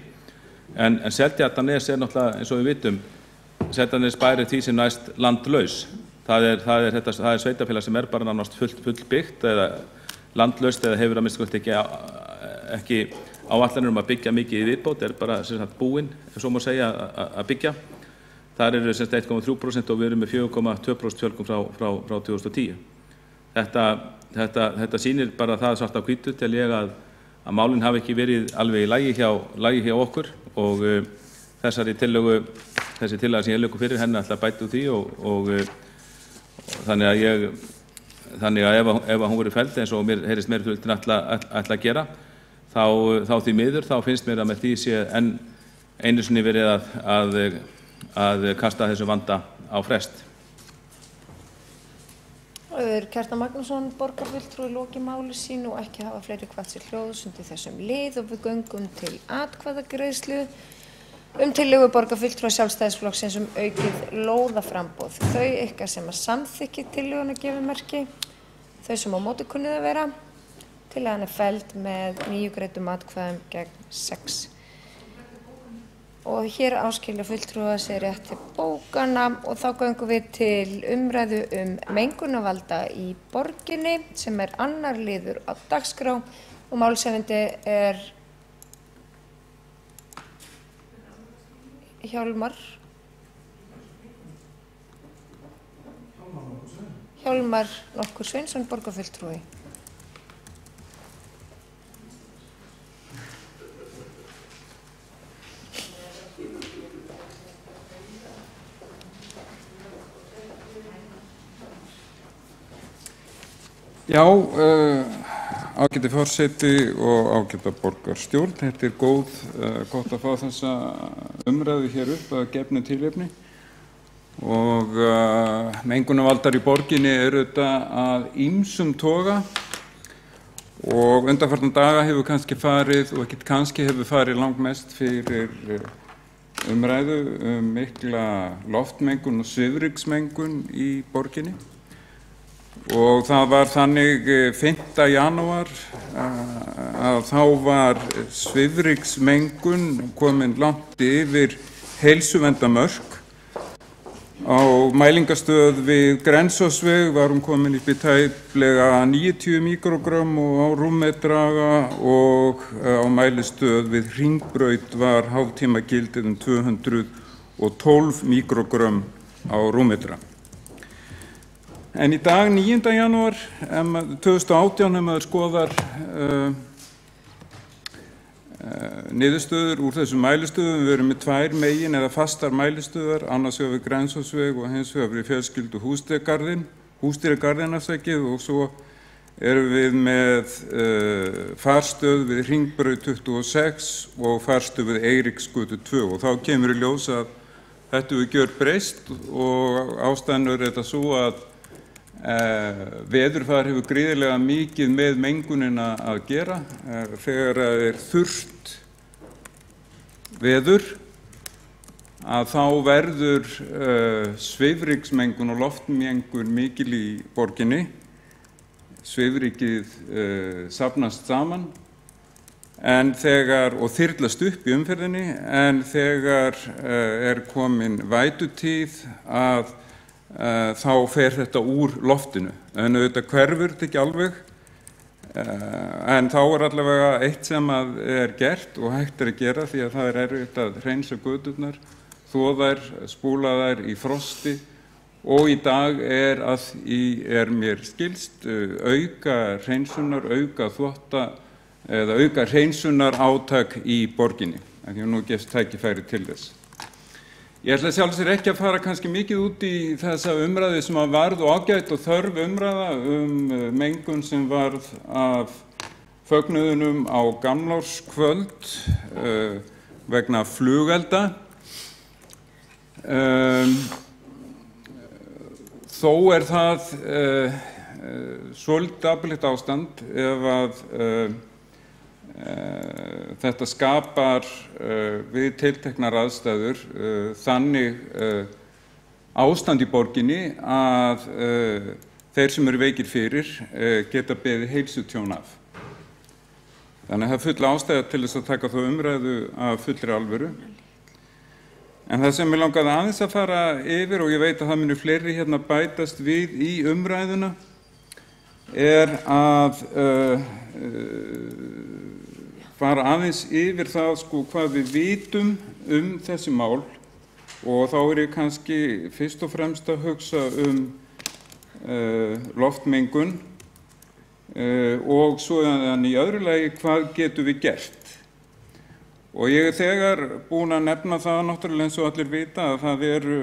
En Seltjarnarnes náttúrulega, eins og við vitum, Seltjarnarnes bær því sem næst landlaus. Það er sveitarfélag sem bara nánast fullbyggt eða landlaust eða hefur að minnsta kosti ekki áætlanir að byggja mikið í viðbót, bara búinn, ef svo má segja, að byggja. Þar eru 1,3% og við erum með 4,2% fjölgun frá 2010. Þetta sýnir bara það svart á hvítu til ég að málin hafi ekki verið alveg í lagi hjá okkur og þessi tillaga sem ég leggur fyrir henni ætla að bæta úr því og þannig að ef hún verið felld eins og mér heyrist meirihlutinn ætla að gera þá því miður þá finnst mér að með því sé enn einu sinni verið að kasta þessu vanda á frest. Kjartan Magnússon, borgarfulltrúi, lokið máli sínu og ekki hafa fleiri kvatt sér hljóðs undir þessum lið og við göngum til atkvæðagreiðslu tillögu borgarfulltrúa Sjálfstæðisflokksins aukið lóðaframboð. Þau ykkar sem að samþykki tillöguna gefur merki, þau sem á móti kunnið að vera. Tillagan felld með 9 greiddum atkvæðum gegn 6. og hér áskilja fulltrúa sér rétt til bókana og þá göngum við til umræðu mengunarvalda í borginni sem annar liður á dagskrá og málshefjandi Hjálmar nokkur Sveinsson, borgarfulltrúi. Já, ágæti forseti og ágæta borgarstjórn. Þetta gott að fá þessa umræðu hér upp að gefnu tilefni. Og mengunarvaldar í borginni þetta að ýmsum toga og undanfarna daga hefur kannski farið og ekkert kannski hefur farið langmest fyrir umræðu mikla loftmengun og svifryksmengun í borginni. Og það var þannig 5. janúar að þá var svifryksmengun komin langt yfir heilsuverndarmörk. Á mælingastöð við Grensásveg var komin upp í tæplega 90 míkrógrömm á rúmmetra og á mælistöð við Hringbraut var hálftímagildið 212 míkrógrömm á rúmmetra. En í dag 9. janúar 2018 maður skoðar niðurstöður úr þessum mælistöðum. Við erum með 2 megin eða fastar mælistöðar, annars vegar við Grensásveg og hins vegar við fjölskyldu Húsdýragarðinn og svo erum við með farstöð við Hringbraut 26 og farstöð við Eiríksgötu 2 og þá kemur í ljós að þetta hefur gjörbreyst og ástæðan þetta svo að veðurfar hefur gríðarlega mikið með mengunina að gera. Þegar það þurrt veður að þá verður svifryksmengun og loftmengun mikil í borginni. Svifrykið safnast saman og þyrlast upp í umferðinni en þegar komin vætutíð að þá fer þetta úr loftinu. En auðvitað hverfur þetta ekki alveg, en þá allavega eitt sem gert og hægt að gera því að það erfitt að hreinsa göturnar, þvo þær, spúla þær í frosti og í dag mér skilst auka hreinsunar, auka þvotta eða auka hreinsunar átak í borginni. Því nú gefst tækifæri til þess. Ég ætla sjálfsög ekki að fara kannski mikið út í þessa umræðu sem varð og ágætt og þörf umræða mengun sem varð af fögnuðunum á gamlárskvöld vegna flugelda. Þó það svolítið dapurlegt ástand ef að þetta skapar við tilteknar aðstæður þannig ástand í borginni að þeir sem eru veikir fyrir geta beðið heilsutjón af. Þannig að það full ástæða til þess að taka þá umræðu af fullri alvöru. En það sem mig langaði aðeins að fara yfir og ég veit að það munu fleiri hérna bætast við í umræðuna að fara aðeins yfir það hvað við vitum þessi mál og þá ég kannski fyrst og fremst að hugsa loftmengun og svo í öðru lagi hvað getum við gert. Og ég þegar búin að nefna það náttúrulega eins og allir vita að það eru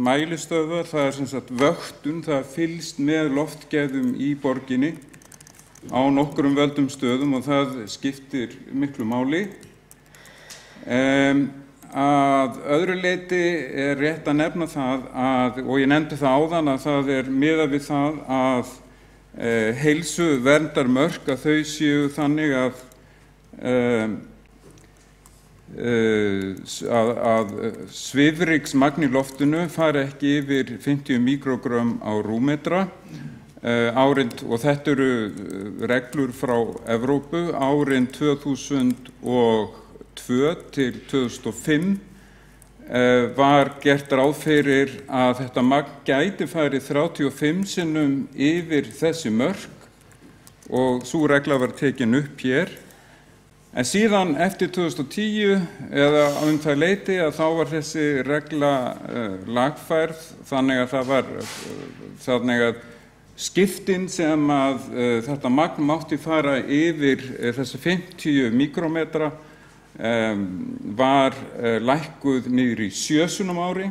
mælistöðvar, það sem sagt vöktun, það fylgst með loftgæðum í borginni á nokkrum völdum stöðum og það skiptir miklu máli. Að öðru leyti rétt að nefna það og ég nefndi það áðan að það miðað við það að heilsuverndarmörk að þau séu þannig að svifryksmagn í loftinu fari ekki yfir 50 míkrógrömm á rúmmetra. Og þetta eru reglur frá Evrópu árin 2002 til 2005 var gert ráð fyrir að þetta magn gæti farið 35 sinnum yfir þessi mörk og sú regla var tekin upp hér. En síðan eftir 2010 eða það leyti að þá var þessi regla lagfærð þannig að það var þannig að skiptin sem að þetta magn mátti fara yfir þessi 50 mikrometra var lækkuð niður í 7 sinnum ári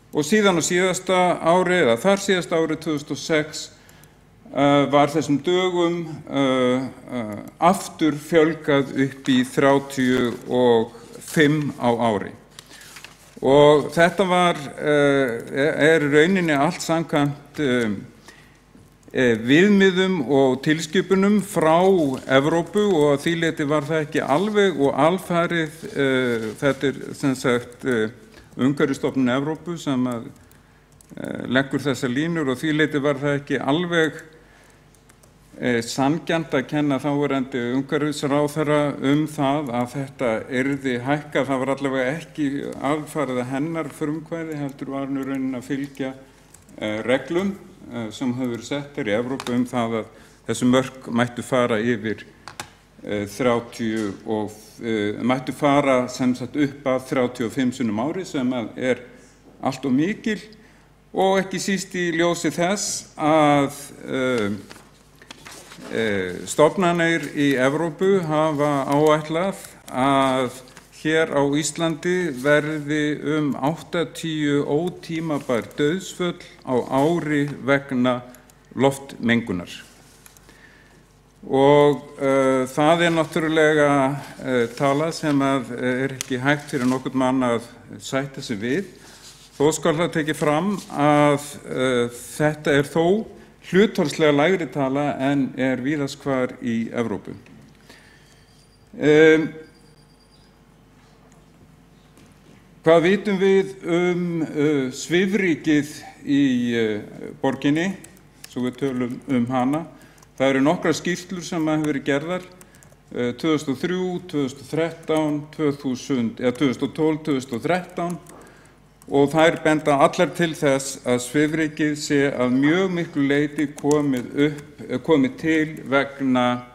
og síðan á síðasta ári eða þar síðasta ári 2006 var þessum dögum aftur fjölgað upp í 35 á ári. Og þetta er rauninni allt samkvæmt viðmiðum og tilskipunum frá Evrópu og að því leyti var það ekki alveg og alfarið, þetta sem sagt Umhverfisstofnun Evrópu sem leggur þessar línur og því leyti var það ekki alveg sanngjarnt að kenna þáverandi umhverfisráðherra það að þetta yrði hækkað. Það var allavega ekki alfarið að hennar frumkvæði, heldur var nú raunin að fylgja reglum sem hefur verið settar í Evrópu það að þessi mörk mættu fara yfir 30 og mættu fara sem sagt upp að 35 sinnum ári sem er allt of mikil og ekki síst í ljósi þess að stofnanir í Evrópu hafa áætlað að hér á Íslandi verði 80 ótímabær dauðsföll á ári vegna loftmengunar. Og það náttúrulega tala sem ekki hægt fyrir nokkurn mann að sætta sig við. Þó skal það tekið fram að þetta þó hlutfallslega lægri tala en víðast hvar í Evrópu. Hvað vitum við svifrykið í borginni, svo við tölum hana? Það eru nokkrar skýrslur sem hafa verið gerðar 2003, 2013, 2012, 2013 og þær benda allar til þess að svifrykið sé að mjög miklu leyti komið til vegna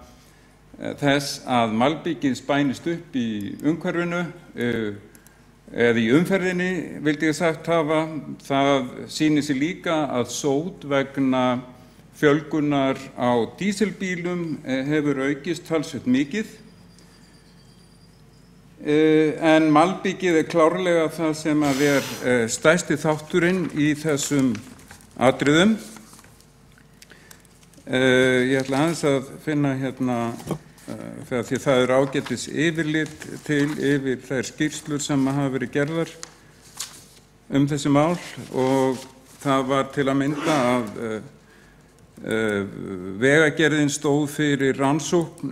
þess að malbikið spænist upp í umhverfinu eða í umferðinni, vildi ég sagt hafa. Það sýnir sig líka að sót vegna fjölgunar á dísilbílum hefur aukist talsvert mikið. En malbikið klárlega það sem stærsti þátturinn í þessum atriðum. Ég ætla aðeins að finna hérna, því það ágætis yfirlit til yfir þær skýrslur sem hafa verið gerðar þessi mál og það var til að mynda að Vegagerðin stóð fyrir rannsókn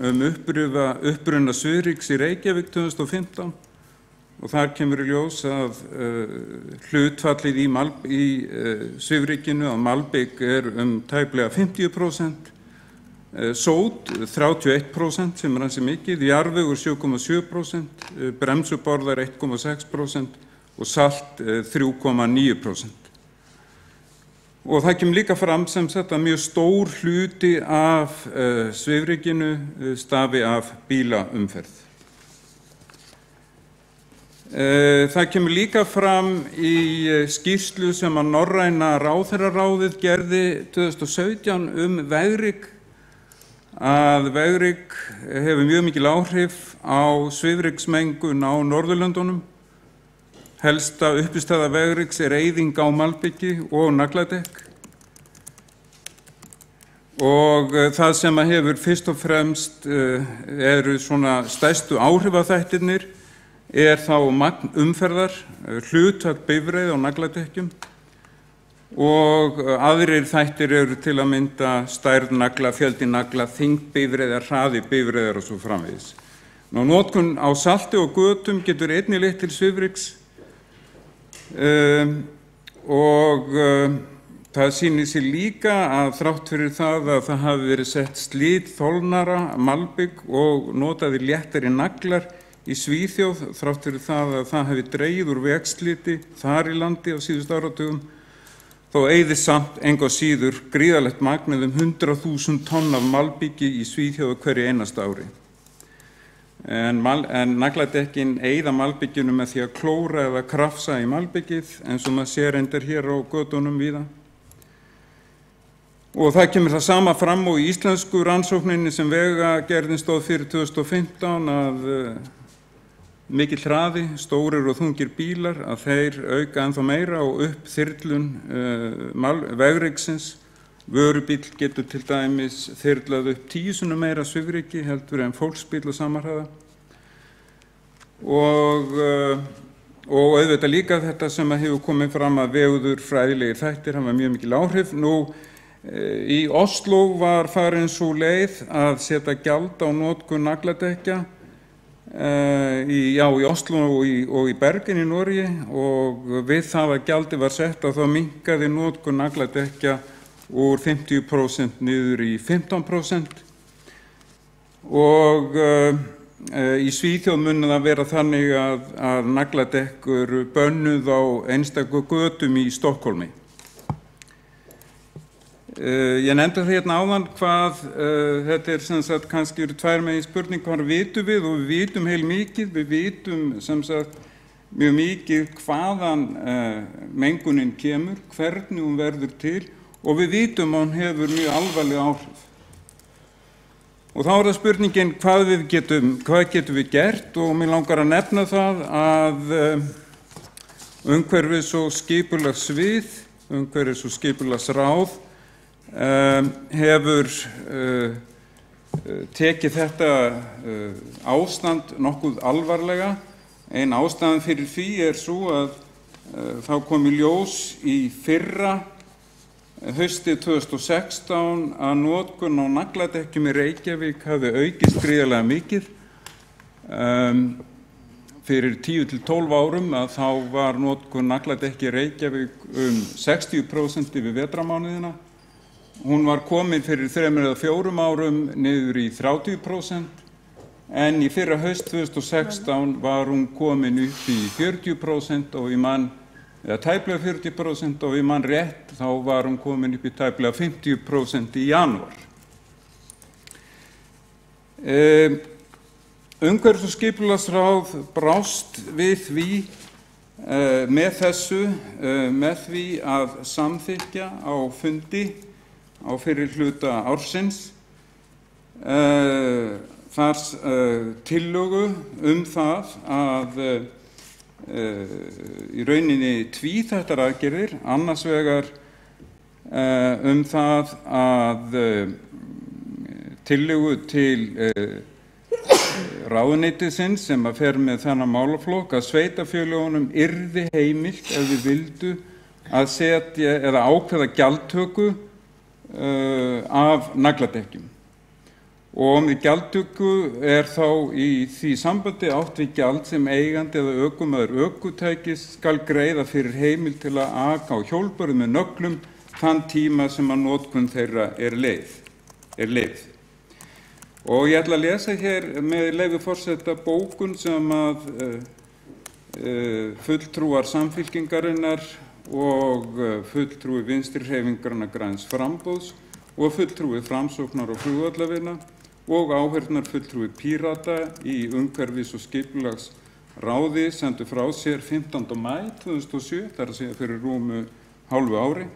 uppruna svifryks í Reykjavík 2015 og þar kemur í ljós að hlutfallið í svifrykinu á malbik tæplega 50%, sót 31% sem ansi mikið, jarðvegur 7,7%, bremsuborðar 1,6% og salt 3,9%. Og það kemur líka fram sem sagt að mjög stór hluti af svifrykinu stafi af bílaumferð. Það kemur líka fram í skýrslu sem að Norræna ráðherraráðið gerði 2017 vegryk að vegryk hefur mjög mikil áhrif á svifryksmengun á Norðurlöndunum. Helsta uppistaða vegryks eyðing á malbiki og nagladekk. Og það sem hefur fyrst og fremst eru svona stærstu áhrifaþættirnir þá magn umferðar, hlutfall bifreið á nagladekkjum og aðrir þættir eru til að mynda stærð nagla, fjöldi nagla, þyngd bifreiðar, hraði bifreiðar og svo framvegis. Notkun á salti og götum getur einnig leitt til svifryks og það sýnir sig líka að þrátt fyrir það að það hafi verið sett slitþolnara malbik og notaðir léttari naglar í Svíþjóð, þrátt fyrir það að það hefði dregið úr vegsliti þar í landi á síðustu áratugum, þó eyðist samt engu að síður gríðarlegt magnið 100.000 tonn af malbiki í Svíþjóð hverju einasta ári. En nagladekkin eyða malbikinu með því að klóra eða krafsa í malbikið, eins og maður sér endur hér á götunum víða. Og það kemur það sama fram og í íslensku rannsókninni sem Vegagerðin stóð fyrir 2015 að mikill hraði, stórir og þungir bílar, að þeir auka ennþá meira og uppþyrlun vegriksins. Vörubíll getur til dæmis þyrlað upp 10 sinnum meira svifryki heldur en fólksbíll á sama hraða. Og auðvitað líka þetta sem hefur komið fram að veðurfræðilegir þættir hafa mjög mikil áhrif. Nú, í Oslo var farin sú leið að setja gjald á notkun nagladekkja í Oslo og í Bergen í Noregi, og við það að gjaldi var sett að þá minnkaði notkun nagladekkja úr 50% niður í 15%, og í Svíþjóð mun það vera þannig að nagladekk eru bönnuð á einstakum götum í Stokkhólmi. Ég nefndi það hérna áðan hvað þetta sem sagt kannski eru tvær megin spurning, hvað vitum við, og við vitum heilmikið, við vitum sem sagt mjög mikið hvaðan mengunin kemur, hvernig hún verður til, og við vitum að hún hefur mjög alvarleg áhrif. Og þá það spurningin hvað getum við gert, og mér langar að nefna það að umhverfis- og skipulagssvið, umhverfis- og skipulagsráð hefur tekið þetta ástand nokkuð alvarlega. Ein ástæðan fyrir því sú að þá kom í ljós í fyrra haustið 2016 að notkun á nagladekkjum í Reykjavík hafði aukist gríðarlega mikið. Fyrir 10 til 12 árum að þá var notkun nagladekki í Reykjavík 60% yfir vetrarmánuðina. Hún var komin fyrir 3 eða 4 árum niður í 30%, en í fyrra haust 2016 var hún komin upp í 40% og eða tæplega 40%, og mann rétt þá var hún komin upp í tæplega 50% í janúar. Umhverfis- og skipulagsráð brást við því með því að samþykkja á fundi á fyrri hluta ársins þar tillögu það að í rauninni tvíþættar aðgerðir, annars vegar það að tillögu til ráðuneytisins sem að fer með þennan málaflokk að sveitarfélögunum yrði heimilt ef við vildu að setja eða ákveða gjaldtöku af nagladekkjum. Og með gjaldtöku þá í því sambandi átt við gjald sem eigandi eða ökumaður ökutækis skal greiða fyrir heimild til að aka á hjólbörðum með nöglum þann tíma sem að notkun þeirra er leyfð. Og ég ætla að lesa hér með leyfi forseta bókun sem að fulltrúar Samfylkingarinnar og fulltrúi Vinstri-hreyfingarinnar Græns framboðs og fulltrúi Framsóknar og Flugvallarvinna og áheyrnarfulltrúi Pírata í umhverfis- og skipulagsráði sendu frá sér 15. maí 2007, þar að segja fyrir rúmu hálfu ári.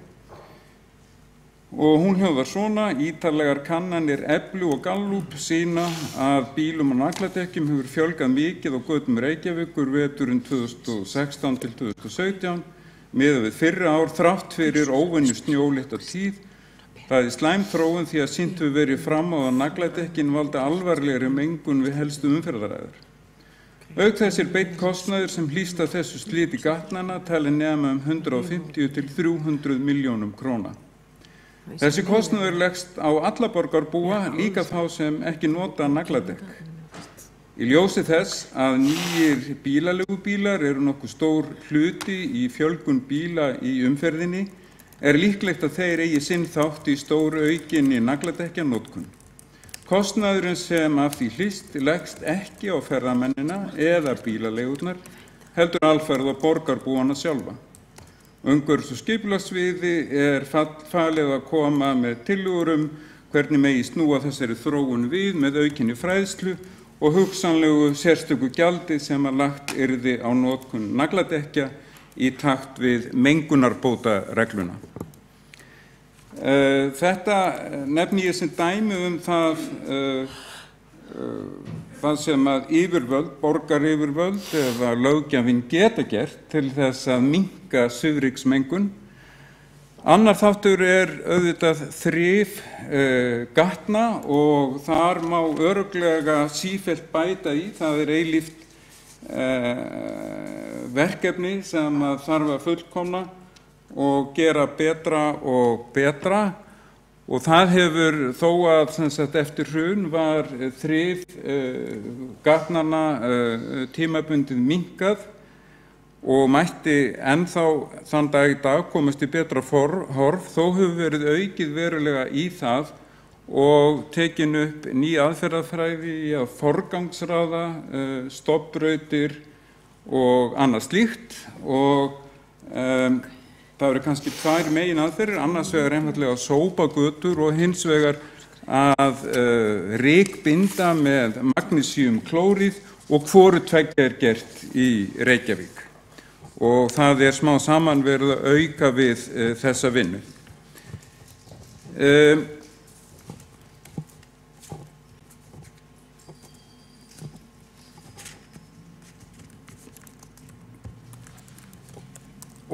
Og hún hljóðar svona: ítarlegar kannanir Eflu og Gallup sýna að bílum og nagladekkjum hefur fjölgað mikið á götum Reykjavíkur veturinn 2016 til 2017 miðað við fyrri ár þrátt fyrir óvenju snjólétta tíð. Það er slæm þróun því að sýnt hefur verið fram á að nagladekkin valda alvarlegri mengun við helstu umferðaræður. Auk þess beinn kostnaður sem hlýst af þessu sliti gatnanna talinn nema 150 til 300 milljónum króna. Þessi kostnaður leggst á alla borgarbúa, líka þá sem ekki nota nagladekk. Í ljósi þess að nýjir bílaleigubílar eru nokkuð stór hluti í fjölgun bíla í umferðinni líklegt að þeir eigi sinn þátt í stóru aukinni nagladekkjanotkun. Kostnaðurinn sem af því hlýst leggst ekki á ferðamennina eða bílaleigurnar, heldur alfarið á borgarbúana sjálfa. Umhverfis- og skipulagssviði falið að koma með tillögur hvernig megi snúa þessari þróun við með aukinni fræðslu og hugsanlegu sérstöku gjaldi sem að lagt yrði á notkun nagladekkja í takt við mengunarbótaregluna. Þetta nefni ég sem dæmi það sem að yfirvöld, borgaryfirvöld eða löggjafinn geta gert til þess að minnka svifryksmengun. Annar þáttur auðvitað þrif gatna og þar má örugglega sífellt bæta í. Það eilíft verkefni sem að þarf að fullkomna og gera betra og betra, og það hefur þó að eftir hrun var þrif gatnanna tímabundið minnkað og mætti ennþá þann dag í dag komast í betra horf. Þó hefur verið aukið verulega í það og tekin upp ný aðferðafræði í að forgangsraða stofnbrautir og annað slíkt, og það eru kannski tvær megin aðferðir, annars vegar einfaldlega að sópa götur og hins vegar að rykbinda með magnesíumklóríð, og hvoru tveggja gert í Reykjavík. Og það smá saman verið að auka við þessa vinnu.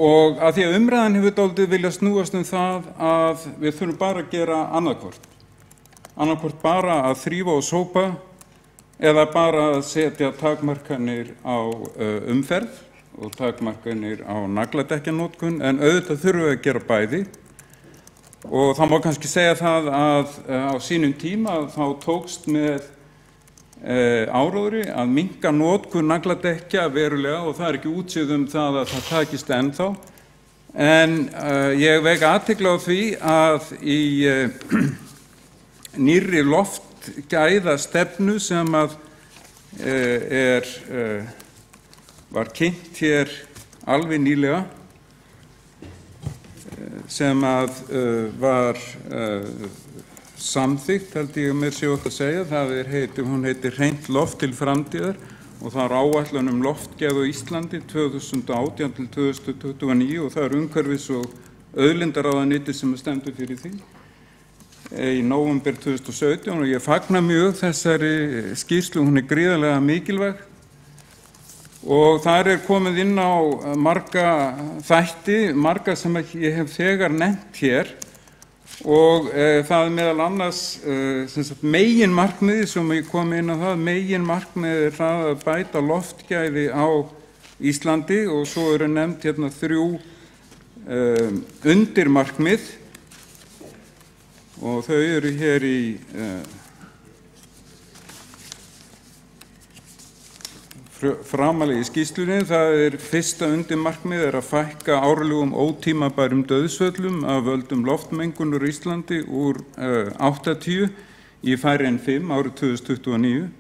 Og að því að umræðan hefur dálítið viljað snúast það að við þurfum bara að gera annarkvort bara að þrífa og sópa eða bara að setja takmarkanir á umferð og takmarkanir á nagladekkjanotkun, en auðvitað þurfum við að gera bæði. Og það má kannski segja það að á sínum tíma þá tókst með áróðri að minnka notkun nagladekkja verulega, og það ekki útséð það að það takist ennþá. En ég vek athygli á því að í nýrri loftgæðastefnu sem að var kynnt hér alveg nýlega, sem að var samþykkt, held ég mér sé ótt að segja. Hún heitir Hreint loft til framtíðar, og það er áætlun loftgæði á Íslandi 2018 til 2029, og það er umhverfis- og auðlindaráðuneytið sem stendur fyrir því í nóvember 2017, og ég fagna mjög þessari skýrslu. Hún gríðarlega mikilvæg, og þar komið inn á marga þætti, marga sem ég hef þegar nefnt hér, og það meðal annars meginmarkmiðið sem ég kom inn á það. Meginmarkmiðið það að bæta loftgæði á Íslandi, og svo nefnd hérna 3 undirmarkmið, og þau hér í framalega í skýrslunni. Það fyrsta undirmarkmið að fækka árlegum ótímabærum dauðsföllum af völdum loftmengunar í Íslandi úr 80 í færri en 5 árið 2029.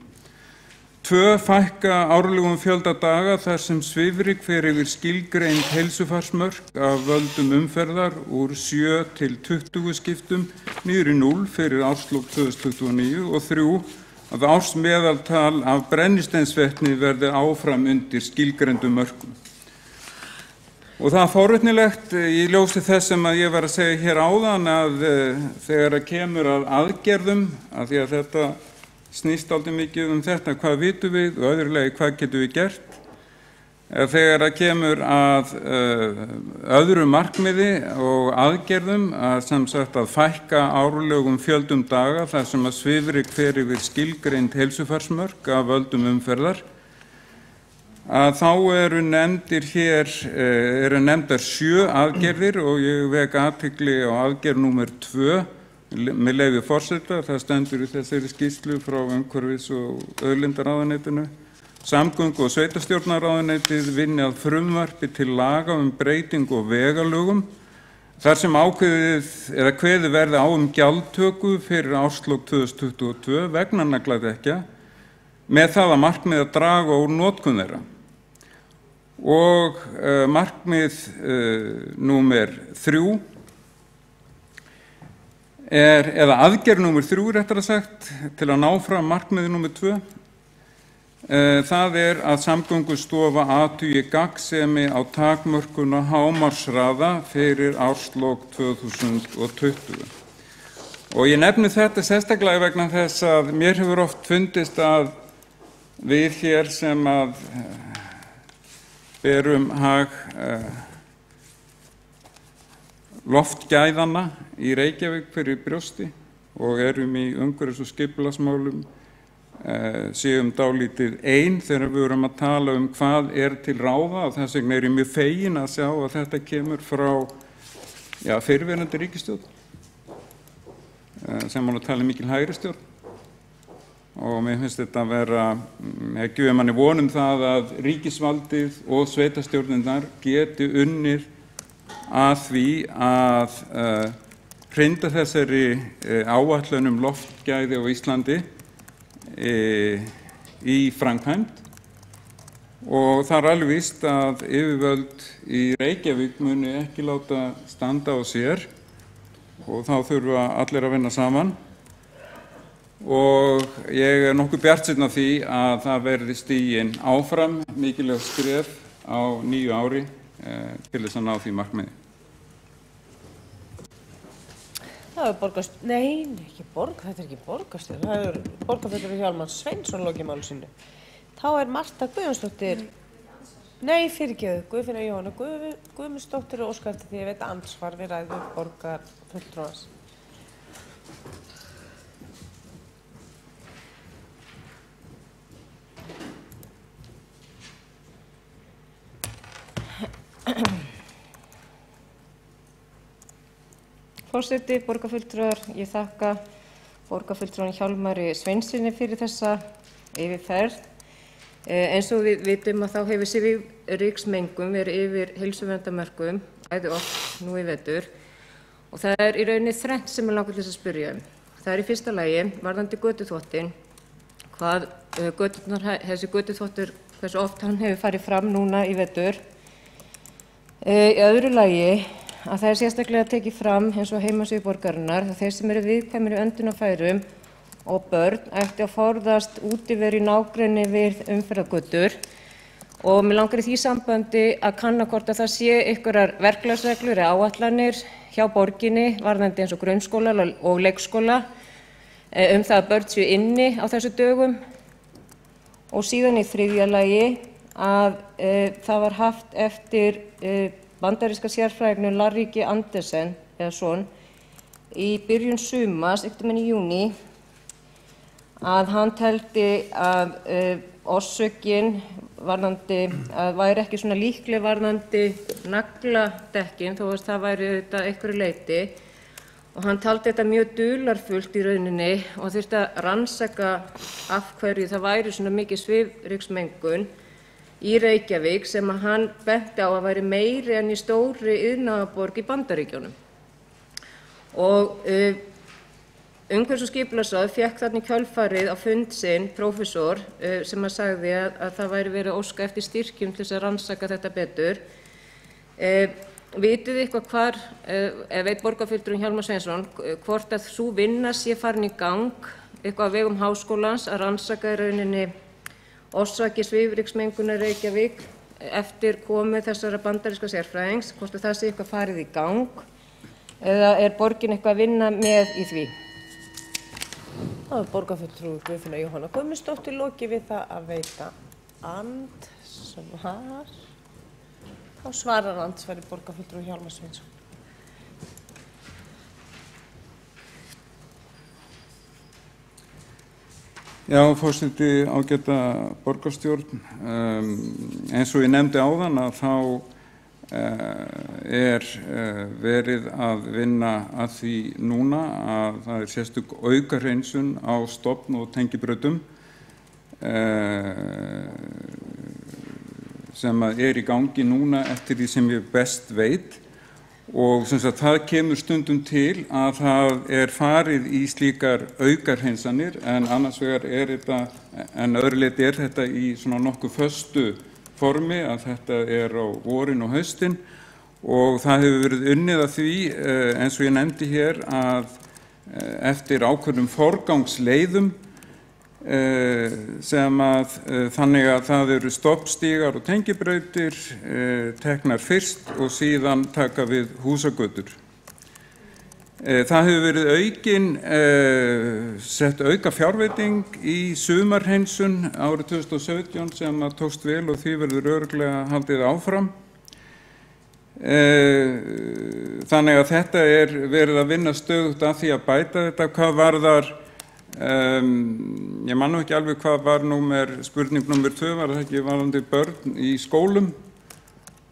2. Fækka árlegum fjölda daga þar sem svifryk fer yfir skilgreind heilsufarsmörk af völdum umferðar úr 7 til 20 skiptum niður í 0 fyrir árslok 2029. Og 3. Að ársmeðaltal af brennisteinsvetni verði áfram undir skilgreindum mörkum. Og það forvitnilegt í ljósi þess sem að ég var að segja hér áðan, að þegar að kemur að aðgerðum, að því að þetta snýst aldrei mikið þetta, hvað vitum við, og öðrulega hvað getum við gert. Þegar að kemur að öðru markmiði og aðgerðum, að fækka árlegum fjöldum daga þar sem að svifryk fer yfir skilgreind heilsufarsmörk af völdum umferðar, að þá nefndar 7 aðgerðir, og ég vek athygli á aðgerð númer 2 með leyfi forseta. Það stendur í þessari skýrslu frá umhverfis- og auðlindaráðuneytinu. Samgöngu- og sveitarstjórnarráðuneytið vinni að frumvarpi til laga breytingu á vegalögum þar sem ákveðið eða kveðið verði á gjaldtöku fyrir árslok 2022 vegna nagladekkja með það að markmið að draga úr notkun þeirra. Og markmið númer 3 eða aðgerð númer 3 réttara sagt til að ná fram markmiði númer 2. Það að Samgöngustofa athugi gagnsemi á takmörkun á hámarkshraða fyrir árslok 2020. Og ég nefni þetta sérstaklega vegna þess að mér hefur oft fundist að við hér sem að berum hag loftgæðanna í Reykjavík fyrir brjósti og erum í umhverfis- og skipulagsmálum séum dálítið ein þegar við erum að tala hvað til ráða og þess vegna ég mjög fegin að sjá að þetta kemur frá fyrrverandi ríkisstjórn sem má tala mikil hægri stjórn og mér finnst þetta að vera gefur manni von það að ríkisvaldið og sveitarstjórnirnar geti unnið að því að hrinda þessari áætlun loftgæði á Íslandi í framkvæmd og það alveg víst að yfirvöld í Reykjavík muni ekki láta standa á sér og þá þurfa allir að vinna saman og ég nokkuð bjartsýnn á því að það verði stigin áfram mikilvæg skref á nýju ári til þess að ná því markmiði. Það ekki borgarstjóri, það borgarfulltrúi Hjálmar Sveinsson lokið máli sínu. Þá Marta Guðmundsdóttir, Guðfinna Jóhanna Guðmundsdóttir og óskar eftir því að veita andsvar við ræðu borgarfulltrúans. Forseti, borgarfulltrúar, ég þakka borgarfulltrúanum Hjálmari Sveinssyni fyrir þessa yfirferð. Eins og við vitum að þá hefur svifryksmengun verið yfir heilsuverndarmörkum bæði oft nú í vetur og það í rauninni þrennt sem mig langar til að spyrja. Það í fyrsta lagi varðandi götuþvottinn, þessi götuþvottur, hversu oft hann hefur farið fram núna í vetur. Í öðru lagi að það sérstaklega tekið fram eins og heimasíðu borgarinnar að þeir sem eru viðkvæmir í öndunarfærum og börn ætti að forðast útiveru í nágrenni við umferðargötur og mig langar í því sambandi að kanna hvort að það sé einhverjar verklagsreglur eða áætlanir hjá borginni varðandi eins og grunnskóla og leikskóla það að börn séu inni á þessu dögum og síðan í þriðja lagi að það var haft eftir bandaríska sérfræðingnum Larry G. Andersen eða svon í byrjun sumars, einhvern veginn í júní, að hann teldi að orsökin varðandi að væri ekki svona líkleg varðandi nagladekkin þó að það væri auðvitað einhverju leyti og hann taldi þetta mjög dularfullt í rauninni og þurfti að rannsaka af hverju það væri svona mikið svifryksmengun í Reykjavík sem að hann benti á að væri meiri en í stóri iðnaðarborg í Bandaríkjunum. Og umhverfis- og skipulagsráð fékk þarna í kjölfarið á fund sinn prófessor sem að sagði að það væri verið að óska eftir styrkjum til þess að rannsaka þetta betur. Vitið þið eitthvað hvar, veit borgarfulltrúinn Hjálmar Sveinsson, hvort að sú vinna sé farin í gang eitthvað á vegum háskólans að rannsaka í rauninni orsakir svifryksmengunar í Reykjavík eftir komu þessara bandaríska sérfræðings, hvort að það sé eitthvað farið í gang eða borgin eitthvað að vinna með í því? Það borgarfulltrúi Guðfinna Jóhanna Guðmundsdóttir lokið við það að veita andsvar. Þá svarar andsvari borgarfulltrúi Hjálmar Sveinsson. Já, forseti, ágæta borgarstjórn. Eins og ég nefndi áðan að þá verið að vinna að því núna að það sérstök aukahreinsun á stofn- og tengibrautum sem í gangi núna eftir því sem ég best veit og sem sagt það kemur stundum til að það farið í slíkar aukahreinsanir en annars vegar þetta, en öðru leyti þetta í svona nokkuð föstu formi að þetta á vorin og haustin og það hefur verið unnið að því eins og ég nefndi hér að eftir ákveðnum forgangsleiðum sem að þannig að það eru stoppstígar og tengibrautir teknar fyrst og síðan taka við húsagötur. Það hefur verið sett auka fjárveiting í sumarhreinsun árið 2017 sem að tókst vel og því verður örugglega haldið áfram. Þannig að þetta verið að vinna stöðugt að því að bæta þetta. Hvað varðar ég man nú ekki alveg hvað var spurning númer 2, var það ekki varðandi börn í skólum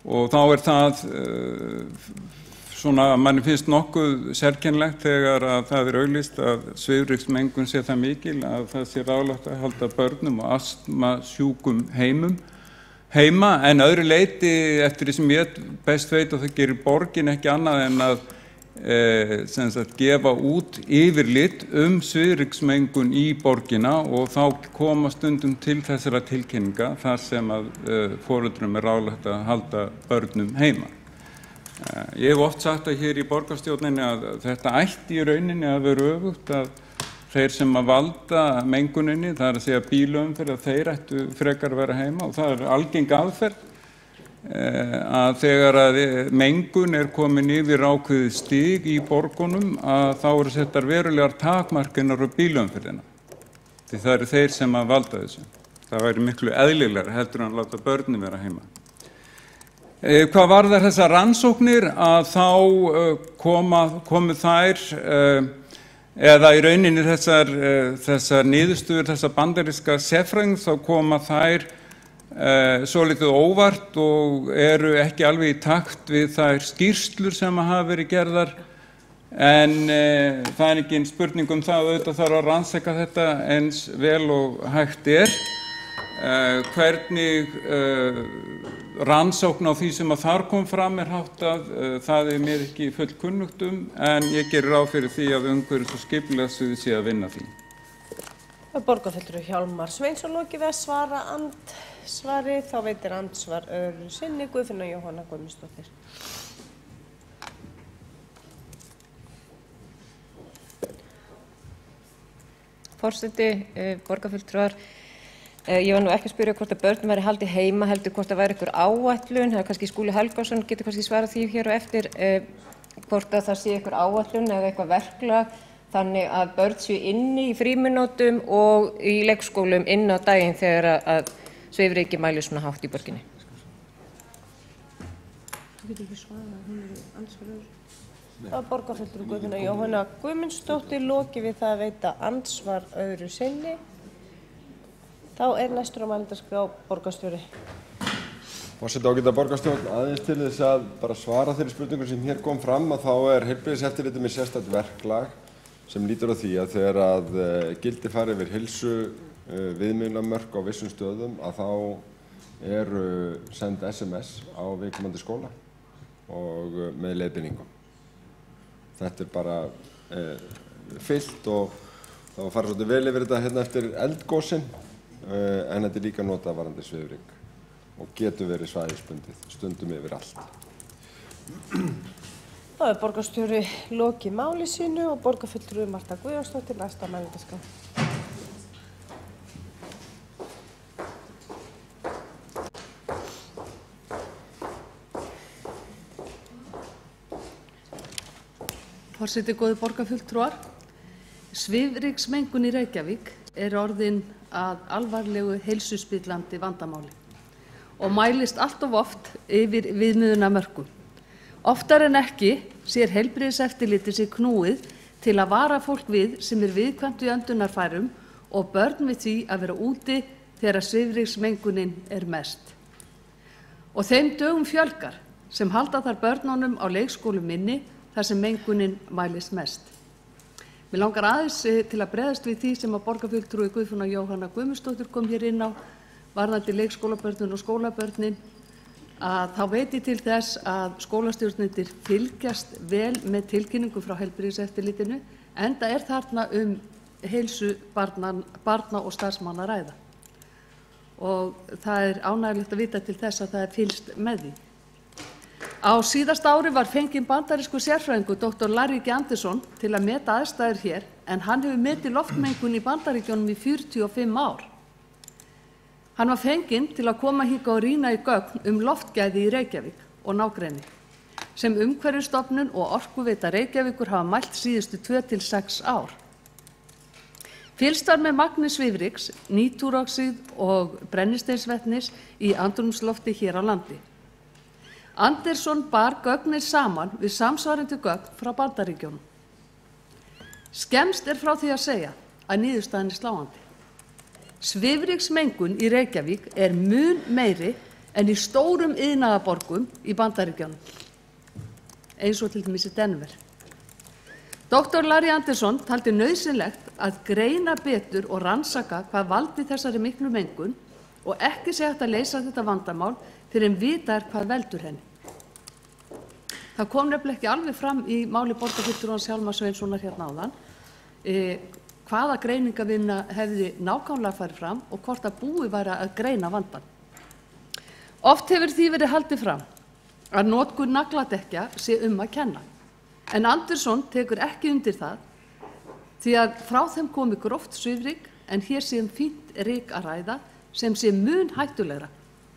og þá það svona að manni finnst nokkuð sérkennilegt þegar að það auglýst að svifryksmengun sé það mikil að það sé ráðlegt að halda börnum og astmasjúkum heima en öðru leyti eftir því sem ég best veit og það gerir borgin ekki annað en að sem sagt gefa út yfirlit svifryksmengun í borgina og þá koma stundum til þessara tilkynninga þar sem að foreldrum ráðlegt að halda börnum heima. Ég hef oft sagt að hér í borgarstjórninni að þetta ætti í rauninni að vera öfugt að þeir sem að valda menguninni, það að segja bílaumferð, að þeir ættu frekar að vera heima og það algeng aðferð að þegar að mengun komin yfir ákveðið stig í borgunum að þá eru settar verulegar takmarkanir á bílaumferðina. Því það eru þeir sem að valda þessu. Það væri miklu eðlilegra heldur en að láta börnin vera heima. Hvað varðar þessar rannsóknir að þá komu þær eða í rauninni þessar niðurstöður þessar bandaríska sérfræðings þá koma þær svolítið óvart og eru ekki alveg í takt við þær skýrslur sem hafa verið gerðar en það ekki spurning það auðvitað þarf að rannsaka þetta eins vel og hægt hvernig rannsókn á því sem að þar kom fram háttað, það mér ekki fullkunnugt en ég gerir ráð fyrir því að umhverfis- og skipulagssvið sé að vinna því. Borgarfulltrúi Hjálmar Sveinsson lokið við að svara andsvari, þá veitir andsvar öðru sinni Guðfinna Jóhanna Guðmundsdóttir. Forseti, borgarfulltrúar, ég var nú ekki að spyrja hvort að börn væri haldið heima, heldur hvort það væri einhver áætlun, það kannski Skúli Helgason getur kannski svarað því hér á eftir, hvort að það sé einhver áætlun eða eitthvað verklag, þannig að börn séu inni í frímínútum og í leikskólum inn á daginn þegar að svifryki mælir svona hátt í borginni. Borgarfulltrúi Guðfinna Jóhanna Guðmundsdóttir lokið við það að veita andsvar öðru sinni. Þá næstur á mælendaskrá borgarstjóri. Forseti, ágæta borgarstjórn, aðeins til þess að bara svara þeirri spurningu sem hér kom fram að þá heilbrigðiseftirlitið með sérstakt verklag sem lítur á því að þegar að gildi fari yfir heilsu viðmiðunarmörk á vissum stöðum að þá eru send SMS á viðkomandi skóla og með leiðbeiningum. Þetta bara fyllt og þá fara svolítið vel yfir þetta hérna eftir eldgosin en þetta líka notað varðandi svifryk og getur verið svæðisbundið stundum yfir allt. Þá borgarstjóri lokið máli sínu og borgarfulltrúi Marta Guðjónsdóttir næst á mælendaskrá. Forseti, góðir borgarfulltrúar, svifryksmengun í Reykjavík orðin að alvarlegu heilsuspillandi vandamáli og mælist allt of oft yfir viðmiðunarmörkum. Oftar en ekki sér heilbrigðiseftirlitið sig knúið til að vara fólk við sem viðkvæmt í öndunarfærum og börn við því að vera úti þegar svifryksmengunin mest. Og þeim dögum fjölgar sem halda þar börnunum á leikskólum inni þar sem mengunin mælist mest. Mér langar aðeins til að bregðast við því sem að borgarfulltrúi Guðfinna Jóhanna Guðmundsdóttir kom hér inn á varðandi leikskólabörnin og skólabörnin að þá veit ég til þess að skólastjórnendur fylgjast vel með tilkynningu frá heilbrigðiseftirlitinu, enda þarna heilsu barna og starfsmanna að ræða. Og það ánægjulegt að vita til þess að það fylgst með því. Á síðasta ári var fenginn bandarískur sérfræðingur, Dr. Larry G. Anderson, til að meta aðstæður hér, en hann hefur metið loftmengun í Bandaríkjunum í 45 ár. Hann var fenginn til að koma hingað og rýna í gögn loftgæði í Reykjavík og nágrenni, sem Umhverfisstofnun og Orkuveita Reykjavíkur hafa mælt síðustu 2 til 6 ár. Fylgst var með magni svifryks, nítúroxíð og brennisteinsvetnis í andrúmslofti hér á landi. Anderson bar gögnir saman við samsvarandi gögn frá Bandaríkjunum. Skemmst frá því að segja að niðurstaðan sláandi. Svifryksmengun í Reykjavík mun meiri en í stórum iðnaðarborgum í Bandaríkjunum, eins og til dæmis í Denver. Dr. Larry Anderson taldi nauðsynlegt að greina betur og rannsaka hvað valdi þessari miklu mengun og ekki sé hægt að leysa þetta vandamál fyrir en vita hvað veldur henni. Það kom nefnilega ekki alveg fram í máli borgarfulltrúans Hjálmars Sveinssonar hérna áðan hvaða greiningavinna hefði nákvæmlega farið fram og hvort að búið væri að greina vandann. Oft hefur því verið haldið fram að notkun nagladekkja sé að kenna, en Anderson tekur ekki undir það því að frá þeim komi gróft svifryk en hér sé fínt ryk að ræða sem sé mun hættulegra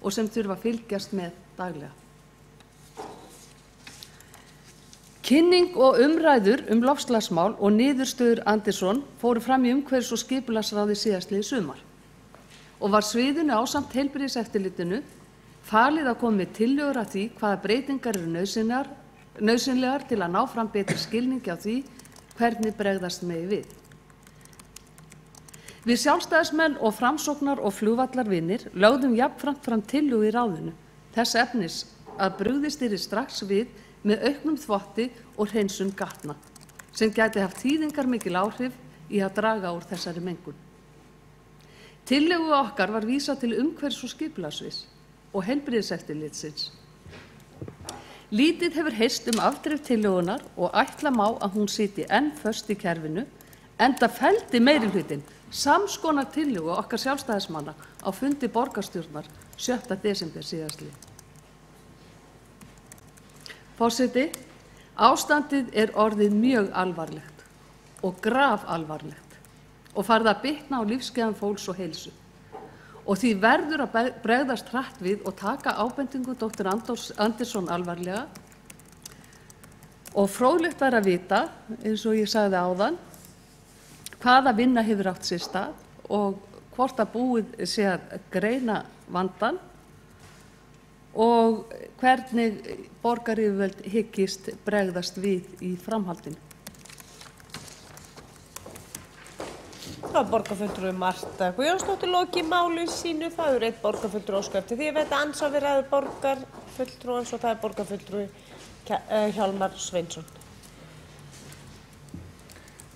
og sem þurfa að fylgjast með daglega. Kynning og umræður loftslagsmál og niðurstöður Anderson fóru fram í umhverfis- og skipulagsráði síðastliðið sumar og var sviðinu ásamt heilbrigðiseftirlitinu falið að koma með tillögur að því hvaða breytingar nauðsynlegar til að ná fram betri skilningi á því hvernig bregðast megi við. Við sjálfstæðismenn og framsóknar og flugvallarvinir lögðum jafnframt fram tillögu í ráðinu þess efnis að brugðist yrði strax við með auknum þvotti og hreinsun gatna, sem gæti haft þýðingarmikil áhrif í að draga úr þessari mengun. Tillögu okkar var vísað til umhverfis- og skipulagssviðs og heilbrigðiseftirlitsins. Lítið hefur heyrst afdrif tillögunnar og ætla má að hún sitji enn föst í kerfinu, enda felldi meirihlutinn samskonar tillögu okkar sjálfstæðismanna á fundi borgarstjórnar 7. desember síðastliðinn. Forseti, ástandið orðið mjög alvarlegt og grafalvarlegt og farið að bitna á lífsgæðum fólks og heilsu. Og því verður að bregðast hratt við og taka ábendingu Dr. Anderson alvarlega. Og fróðlegt væri að vita, eins og ég sagði áðan, hvaða vinna hefur átt sér stað og hvort að búið sé að greina vandann og hvernig borgaryfirvöld hyggist bregðast við í framhaldinu. Það var borgarfulltrúi Marta Guðjónsdóttir lokið máli sínu. Það einn borgarfulltrúi óskar eftir því að veita andsvar við ræðu borgarfulltrúans og það borgarfulltrúi Hjálmar Sveinsson.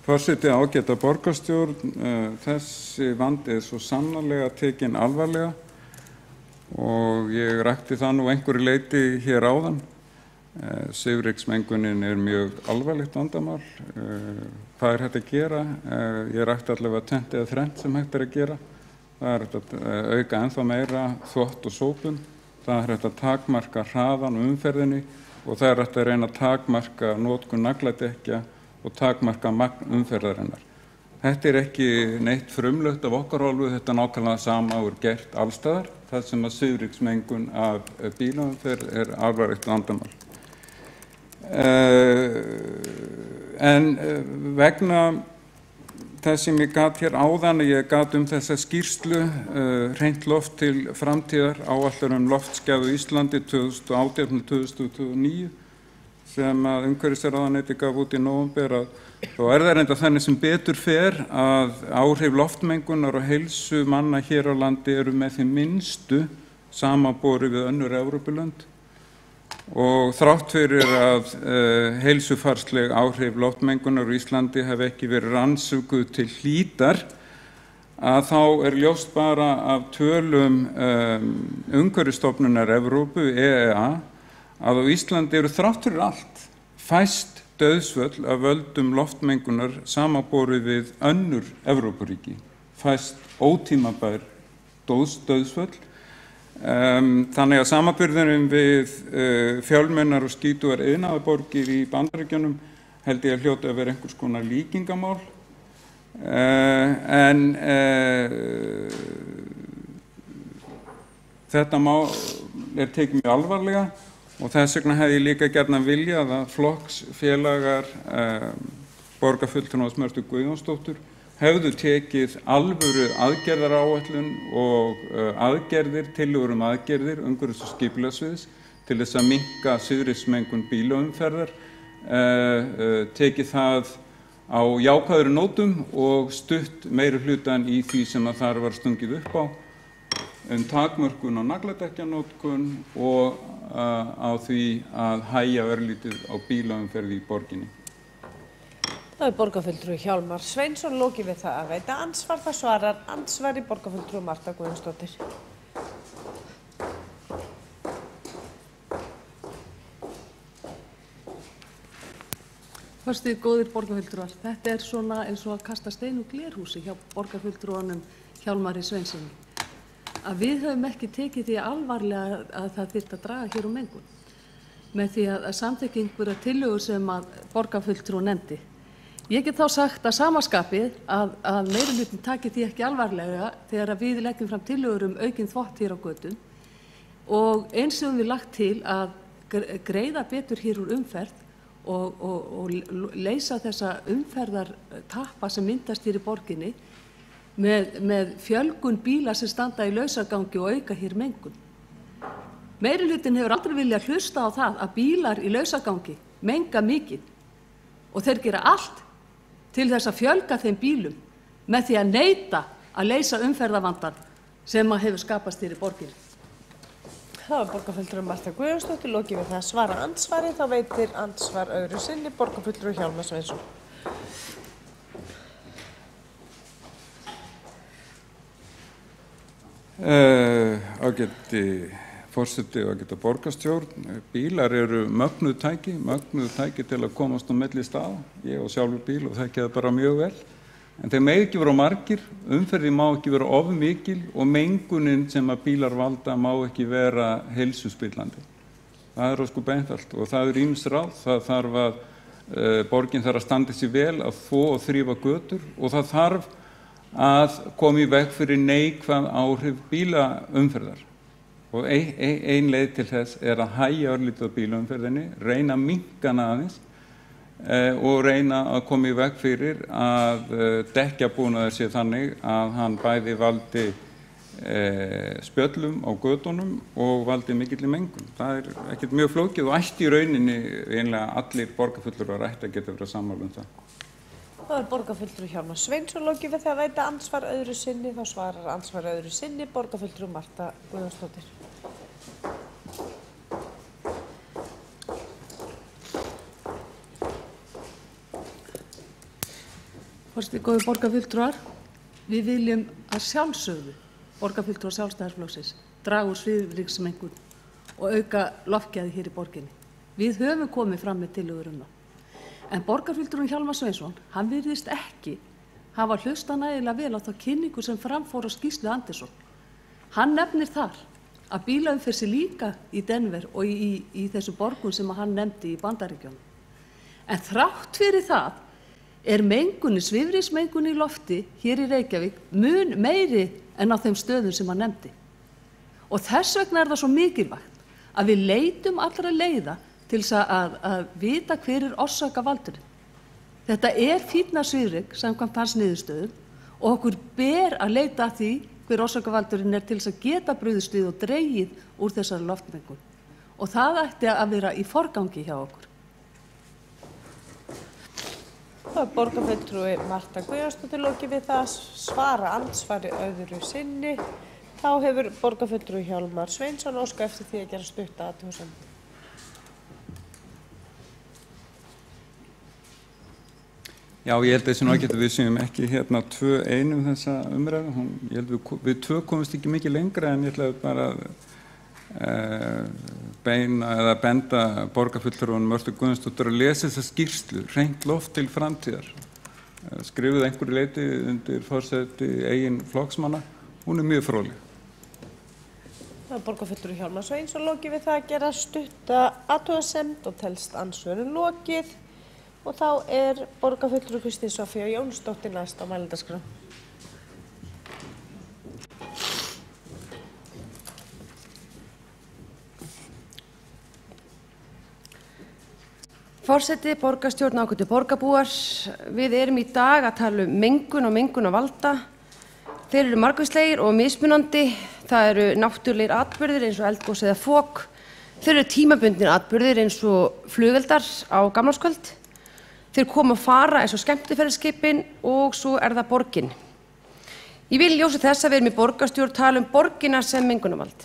Forseti, ágæta borgarstjórn, þessi vandi svo sannarlega tekinn alvarlega og ég rakti það nú einhverju leyti hér áðan. Svifryksmengunin mjög alvarlegt vandamál. Hvað hægt að gera? Ég rakti allavega 20 eða 30 sem hægt að gera. Það hægt að auka ennþá meira þvott og sópun. Það hægt að takmarka hraðan og umferðinni og það hægt að reyna að takmarka notkun nagladekkja og takmarka magn umferðarinnar. Þetta ekki neitt frumlegt af okkar hálfu, þetta nákvæmlega sama og gert allstaðar, það sem að svifryksmengun af bílaumferð alvarlegt vandamál. En vegna þess sem ég gat hér áðan, ég gat þessa skýrslu hreint loft til framtíðar áætlun loftgæði á Íslandi 2018-2029 sem að umhverfisráðuneyti gaf út í nóvember þá það reynda þannig sem betur fer að áhrif loftmengunar og heilsu manna hér á landi með því minnstu samanborið við önnur Evrópulönd og þrátt fyrir að heilsufarsleg áhrif loftmengunar á Íslandi hafi ekki verið rannsökuð til hlítar að þá ljóst bara af tölum Umhverfisstofnunar Evrópu, EEA, að á Íslandi eru þrátt fyrir allt fæst dauðsföll af völdum loftmengunar samanborið við önnur Evrópuríki, fæst ótímabær dauðsföll. Þannig að samanburðurinn við fjölmennar og skítugar iðnaðarborgir í Bandaríkjunum held ég að hljóta að vera einhvers konar líkingamál. En þetta mál tekið mjög alvarlega og þess vegna hefði ég líka gjarnan viljað að flokksfélagar borgarfulltrúans Mörtu Guðjónsdóttur hefðu tekið alvöru aðgerðaráætlun og tillögur aðgerðir umhverfis- og skipulagssviðs til þess að minnka svifryksmengun bílaumferðar, tekið það á jákvæðri nótum og stutt meiri hlutann í því sem að þar var stungið upp á takmörkun á nagladekkjanotkun og á því að hægja örlítið á bílaumferð í borginni. Það borgarfulltrúi Hjálmar Sveinsson, lokið við það að veita andsvar. Það svarar andsvari borgarfulltrúi Marta Guðjónsdóttir. Forseti, góðir borgarfulltrúar, þetta svona eins og að kasta stein úr glerhúsi hjá borgarfulltrúanum Hjálmari Sveinssoni. Að við höfum ekki tekið því alvarlega að það þyrfti að draga hér mengun með því að samþykkja einhverjar tillögur sem að borgarfulltrúi nefndi. Ég get þá sagt að samaskapið að meirihlutinn taki því ekki alvarlega þegar að við leggjum fram tillögur aukinn þvott hér á götum og eins höfum við lagt til að greiða betur hér úr umferð og leysa þessa umferðartappa sem myndast hér í borginni með fjölgun bíla sem standa í lausagangi og auka hér mengun. Meirihlutinn hefur aldrei viljað hlusta á það að bílar í lausagangi menga mikið og þeir gera allt til þess að fjölga þeim bílum með því að neita að leysa umferðarvandann sem hefur skapast hér í borginni. Það var borgarfulltrúi Marta Guðjónsdóttir, lokið við það að svara andsvari. Þá veitir andsvar öðru sinni borgarfulltrúi Hjálmar Sveinsson. Ágæti forseti og ágæta borgarstjórn, bílar eru mögnuð tæki til að komast á milli staða. Ég á sjálfur bíl og þekki það bara mjög vel. En þeir mega ekki vera margir, umferðin má ekki vera of mikil og mengunin sem að bílar valda má ekki vera heilsuspillandi. Það ósköp einfalt og það ýmis ráð. Það þarf að borgin þarf að standa sig vel að þvo og þrífa götur og það þarf að koma í veg fyrir neikvæð áhrif bílaumferðar. Og ein leið til þess að hægja örlítið á bílaumferðinni, reyna að minnka hana aðeins og reyna að koma í veg fyrir að dekkjabúnaður sé þannig að hann bæði valdi spjöllum á götunum og valdi mikilli mengun. Það ekkert mjög flókið og ætti í rauninni einlega allir borgarfulltrúar ætti að geta verið sammála það. Það borgarfulltrúi Hjálmar Sveinsson, lokið við það að veita andsvar öðru sinni. Þá svarar andsvar öðru sinni borgarfulltrúi Marta Guðjónsdóttir. Forseti, góðir borgarfulltrúar, við viljum að sjálfsögðu borgarfulltrúar Sjálfstæðisflokksins draga úr svifryksmengun og auka loftgæði hér í borginni. Við höfum komið fram með tillögur það. En borgarfulltrúinn Hjálmar Sveinsson, hann virðist ekki hafa hlustað nægilega vel á þá kynningu sem framfór á skýrslu Andersson. Hann nefnir þar að bílaumferð sé líka í Denver og í þessu borgum sem hann nefndi í Bandaríkjunum. En þrátt fyrir það svifryksmengun í lofti hér í Reykjavík mun meiri en á þeim stöðum sem hann nefndi. Og þess vegna það svo mikilvægt að við leitum allra leiða til þess að vita hver orsakavaldurinn. Þetta fíknarsvifryk samkvæmt hans niðurstöðum og okkur ber að leita að því hver orsakavaldurinn til þess að geta brugðist við og dregið úr þessari loftmengun. Og það ætti að vera í forgangi hjá okkur. Það borgarfulltrúi Marta Guðjónsdóttir, lokið við það að svara andsvari öðru sinni. Þá hefur borgarfulltrúi Hjálmar Sveinsson óskað eftir því að gera stutta athugasemd. Já, ég held að þessi ágætt að við séum ekki hérna 2-1 þessa umræðu. Ég held að við 2 komumst ekki mikið lengra en ég ætla bara að benda borgarfulltrúanum Mörtu Guðjónsdóttur að lesa þessa skýrslu, Hreint loft til framtíðar. Skrifuð einhverju leyti undir forseti eigin flokksmanna. Hún mjög fróðleg. Það borgarfulltrúi Hjálmar Sveinsson lokið við það að gera stutta athugasemd og telst andsvörin lokið. Og þá borgarfulltrúi Kristín Soffía Jónsdóttir næst á mælendaskrá. Forseti, borgarstjórn, ágætu borgarbúar, við erum í dag að tala mengun og mengunarvalda. Þeir eru margvíslegir og mismunandi. Það eru náttúrulegir atburðir eins og eldgos eða fok. Þeir eru tímabundnir atburðir eins og flugeldar á gamlárskvöld. Þeir koma að fara eins og skemmtiferðaskipin og svo það borgin. Ég vil ljósa þess að við erum í borgarstjórn tala borgina sem mengunarvald.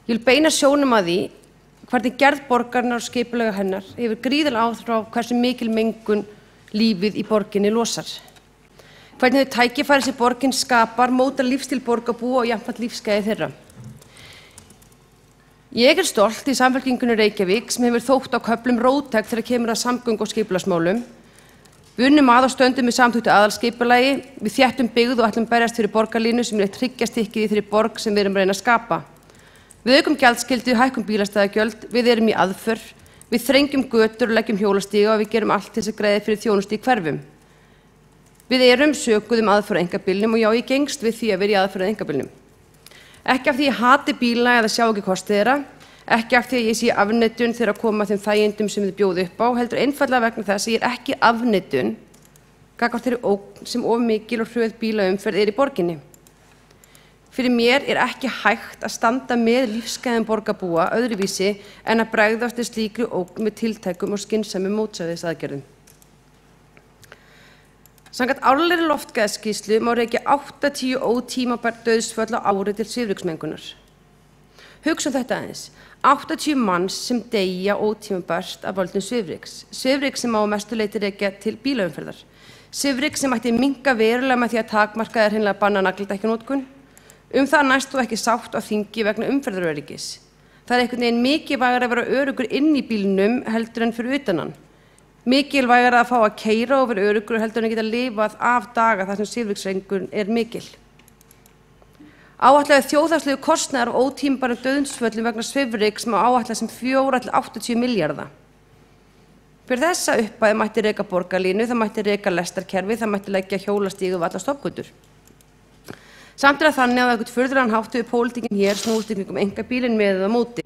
Ég vil beina sjónum að því hvernig gerð borgarinnar og skipulega hennar hefur gríðarleg áhrif á hversu mikil mengun lífið í borginni losar. Hvernig þau tækifæri sem borgin skapar mótar lífstíl borgarbúa og jafnframt lífsgæði þeirra. Ég stolt í Samfylkingunni Reykjavík sem hefur þótt á köflum róttæk þegar kemur að samgöngu- og skipulagsmálum. Við unnum að og stöndum með samþykktu aðalskipulagi, við þéttum byggð og ætlum berjast fyrir borgarlínu sem eitt hryggjarstykkið í þeirri borg sem við erum að reyna að skapa. Við aukum gjaldskyldu, hækkum bílastæðagjöld, við erum í aðför, við þrengjum götur og leggjum hjólastíga og við gerum allt til þess að greiða fyrir þjónustu í hverfum. Við erum sökuð aðför að einkabílnum og já, ég gengst við því að vera í aðför að einkabílnum. Ekki af því ég hati bíla eða sjá ekki kosti þeirra, ekki af því að ég sé afneitun þegar að koma þeim þægindum sem þið bjóðu upp á, heldur einfaldlega vegna þess að ég ekki afneitun gagnvart þeirri ógn sem of mikil og hröð bílaumferð í borginni. Fyrir mér ekki hægt að standa með lífsgæðum borgarbúa öðruvísi en að bregðast við slíkri ógn með tiltækum og skynsamum mótsæðisaðgerðum. Samkvæmt árlegri loftgæðaskýrslu má rekja 80 ótímabær dauðsföll á ári til svifryksmengunar. Hugsum þetta aðeins. 80 manns sem deyja ótímabært af völdum svifryks. Svifryks sem á mestu leyti rekja til bílaumferðar. Svifryks sem ætti minnka verulega með því að takmarka hreinlega banna nagladekkjanotkun. Það næst þó ekki sátt á þingi vegna umferðaröryggis. Það einhvern veginn mikilvægara að vera öruggur inn í bílnum heldur en fyrir utan hann. Mikilvægara að fá að keyra og vera öruggur heldur en að geta lifað af daga þar sem svifryksmengun mikil. Áætlaður þjóðhagslegu kostnaður og ótímabærum dauðsföllum vegna svifryks má áætla sem 4–80 milljarða. Fyrir þessa upphæð mætti reka borgarlínu, það mætti reka lestarkerfi, það mætti leggja hjólastígu við alla stoppgötur. Samt þannig að eitthvað furðulegan hátt við pólitíkin hér snúist í kringum einkabílinn með eða móti.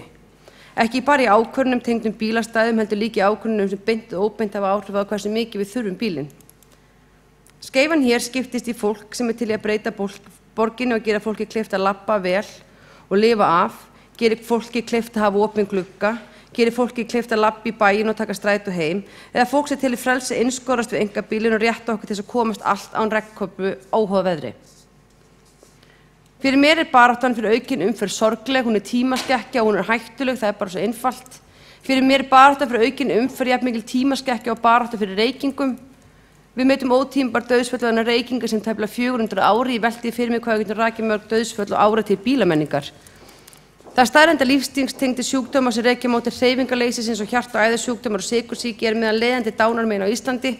Ekki bara í ákvörðunum tengdum bílastæðum heldur líka í ákvörðunum sem beint og óbeint hafa áhrif á hversu mikið við þurfum bílinn. Skeifan hér skiptist í fólk sem til í að breyta borginni og gera fólki kleift að labba vel og lifa af, gerir fólki kleift að hafa opin glugga, gerir fólki kleift að labba í bæinn og taka strætó heim, eða fólk sem til í frelsi einskorast við einkabílinn og rétta okkur til þess að komast allt án regnköpu óháð veðri. Fyrir mér baráttan fyrir aukin umferð sorgleg, hún tímaskekkja og hún hættuleg, það bara svo einfalt. Fyrir mér baráttan fyrir aukin umferð jafn mikil tímaskekkja og baráttan fyrir reykingum. Við metum ótímabær dauðsföll vegna reykinga sem tæplega 400 ári, ég velti fyrir mig hvað getur rakið mörg dauðsföll og ára til bílamenningar. Það staðreyndar lífsstílstengdir sjúkdómar sem rekja móti hreyfingarleysis eins og hjarta- og æðasjúkdómar og sykursýki meðal leiðandi dánarmein á Íslandi.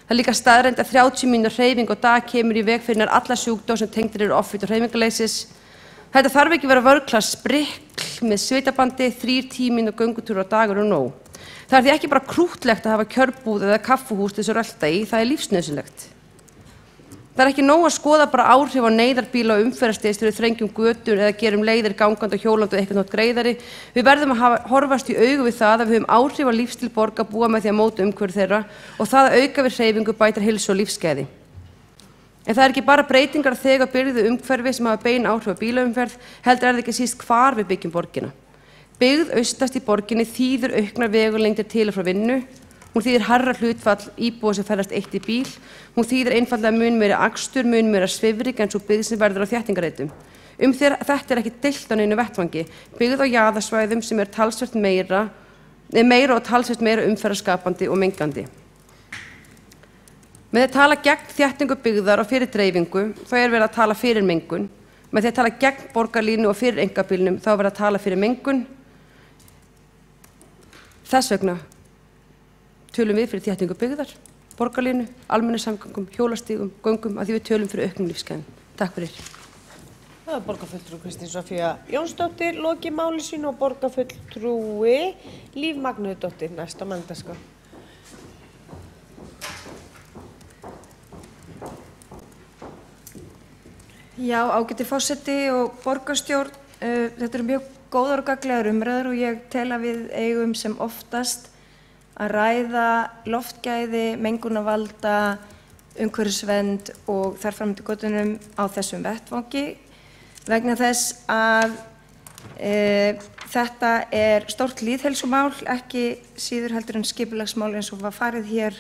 Það líka staðreynd að 30 mínútna hreyfing á dag kemur í veg fyrir nær alla sjúkdóma sem tengdir eru offit og hreyfingarleysis. Þetta þarf ekki vera vörklass sprikl með svitabandi, 3 tíminn og göngutúr á dagur og nóg. Það því ekki bara krúttlegt að hafa kjörbúð eða kaffuhús til þess að rölta í, það nauðsynlegt. Það ekki nóg að skoða bara áhrif á neyðarbíla og umferðarstigs þegar við þrengjum götur eða gerum leiðir gangandi og hjólandi og eitthvað nótt greiðari. Við verðum að horfast í augu við það að við höfum áhrif á lífstíl borgarbúa með því að móta umhverfi þeirra og það að auka við hreyfingu bætir heilsu og lífsgæði. En það ekki bara breytingar á þegar byggðu umhverfi sem hafa bein áhrif á bílaumferð, heldur það ekki síst hvar við byggjum borgina. Byggð austast í borginni þýðir auknar vegulengdir til og frá vinnu. Hún þýðir hærra hlutfall íbúa sem ferðast eitt í bíl. Hún þýðir einfaldlega mun meiri akstur, mun meira svifryk en svo byggð sem verður á þéttingarreitum. Þetta ekki deilt á neinu vettvangi. Byggð á jaðarsvæðum sem talsvert meira og talsvert meira umferðarskapandi og mengandi. Með því að tala gegn þéttingu byggðar og fyrir dreifingu, þá er verið að tala fyrir mengun. Með því að tala gegn borgarlínu og fyrir einkabílnum, þá er verið að tala fyrir mengun. Þess vegna tölum við fyrir þéttingu byggðar, borgarlínu, almenningssamgöngum, hjólastígum, göngum, að því við tölum fyrir auknum lífsgæðum. Takk fyrir. Það er borgarfulltrúi Kristín Soffía Jónsdóttir, lokið máli sínu, og borgarfulltrúi Líf Magnúðardóttir, næst á mælendaskrá. Já, ágæti forseti og borgarstjórn, þetta eru mjög góðar og gagnlegar umræður og ég tel að við eigum sem oftast að ræða loftgæði, mengunarvalda, umhverfisvernd og þar fram til götunum á þessum vettvangi vegna þess að þetta er stórt lýðheilsumál, ekki síður heldur en skipulagsmál eins og var farið hér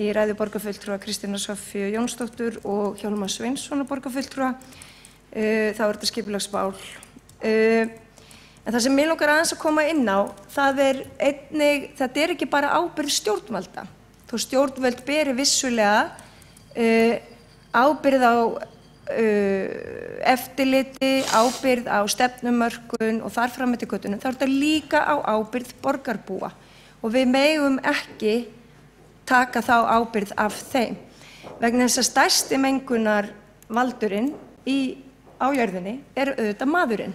í ræðu borgarfulltrúa Kristínar Soffíu Jónsdóttur og Hjálmar Sveinssonar borgarfulltrúa. Þá er þetta skipulagsmál. En það sem mig langar aðeins að koma inn á, þetta er ekki bara ábyrgð stjórnvalda. Þó stjórnvöld beri vissulega ábyrgð á eftirliti, ábyrgð á stefnumörkun og þar fram eftir götunum, þá er þetta líka á ábyrgð borgarbúa og við megum ekki taka þá ábyrgð af þeim. Vegna þess að stærsti mengunarvaldurinn á jörðinni er auðvitað maðurinn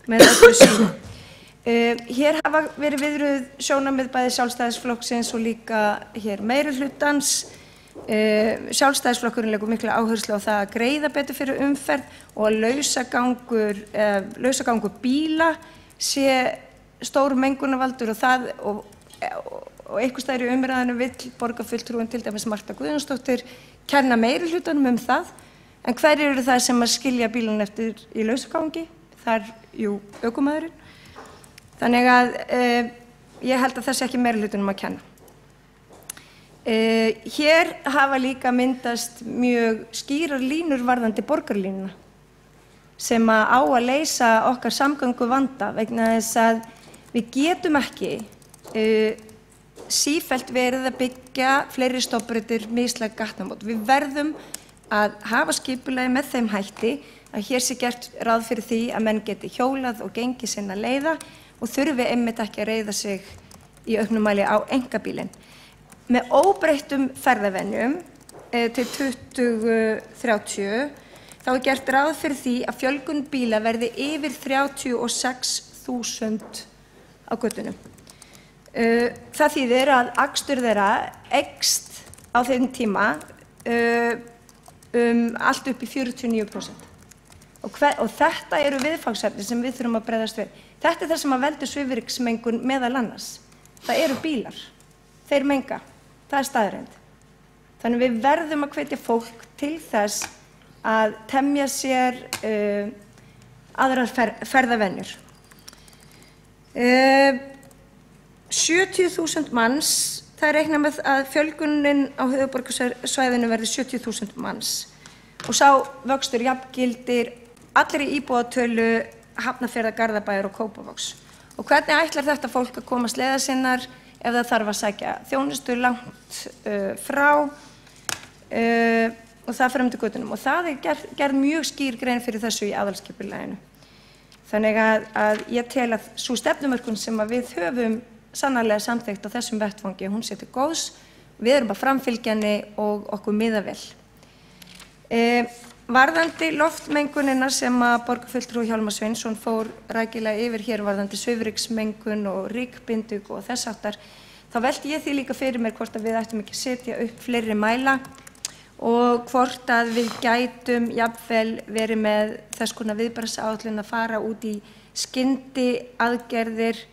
með öllu sínu. Hér hafa verið viðruð sjónarmið bæði Sjálfstæðisflokksins og líka hér meirihlutans. Sjálfstæðisflokkurinn leggur mikla áherslu á það að greiða betur fyrir umferð og að lausagangur bíla sé stór mengunarvaldur og einhvers staðar í umræðinu vill borgarfulltrúinn til dæmis Marta Guðjónsdóttir kenna meirihlutanum það. En hverjir eru það sem að skilja bílinn eftir í lausagangi? Það er ökumaðurinn. Þannig að ég held að það sé ekki meirihlutanum að kenna. Hér hafa líka myndast mjög skýrar línur varðandi borgarlínuna sem á að leysa okkar samgönguvanda vegna þess að við getum ekki sífellt verið að byggja fleiri stofnbrautir, mislæg gatnamót. Við verðum að hafa skipulagi með þeim hætti að hér sé gert ráð fyrir því að menn geti hjólað og gengið sinna leiða og þurfi einmitt ekki að reiða sig í auknum mæli á einkabílinn. Með óbreyttum ferðavenjum til 2030 þá er gert ráð fyrir því að fjölgun bíla verði yfir 36.000 á götunum. Það þýðir að akstur þeirra eykst á þeim tíma allt upp í 49%. Og þetta eru viðfangsefni sem við þurfum að bregðast við. Þetta er það sem að veldur svifryksmengun meðal annars. Það eru bílar. Þeir menga. Það er staðreynd. Þannig við verðum að hvetja fólk til þess að temja sér aðrar ferðavenjur. 70.000 manns, það er reiknað með að fjölgunin á höfuðborgarsvæðinu verði 70.000 manns og sá vöxtur jafngildir allri íbúatölu Hafnarfjarðar, Garðabæjar og Kópavogs. Og hvernig ætlar þetta fólk að koma sleða sinnar ef það þarf að sækja þjónustu langt frá og það fram til götunum. Og það er gerð mjög skýr grein fyrir þessu í aðalskipulaginu. Þannig að ég tel að sú stefnumörkun sem að við höfum sannarlega samþykkt á þessum vettvangi, hún sé til góðs, við erum að framfylgja henni og okkur miða vel. Varðandi loftmengunina sem að borgarfulltrúi Hjálmar Sveinsson fór rækilega yfir hér varðandi svifryksmengun og rykbindug og þess háttar, þá velti ég því líka fyrir mér hvort að við ættum ekki að setja upp fleiri mæla og hvort að við gætum jafnvel verið með þess konar viðbragðsáætlun að fara út í skyndi aðgerðir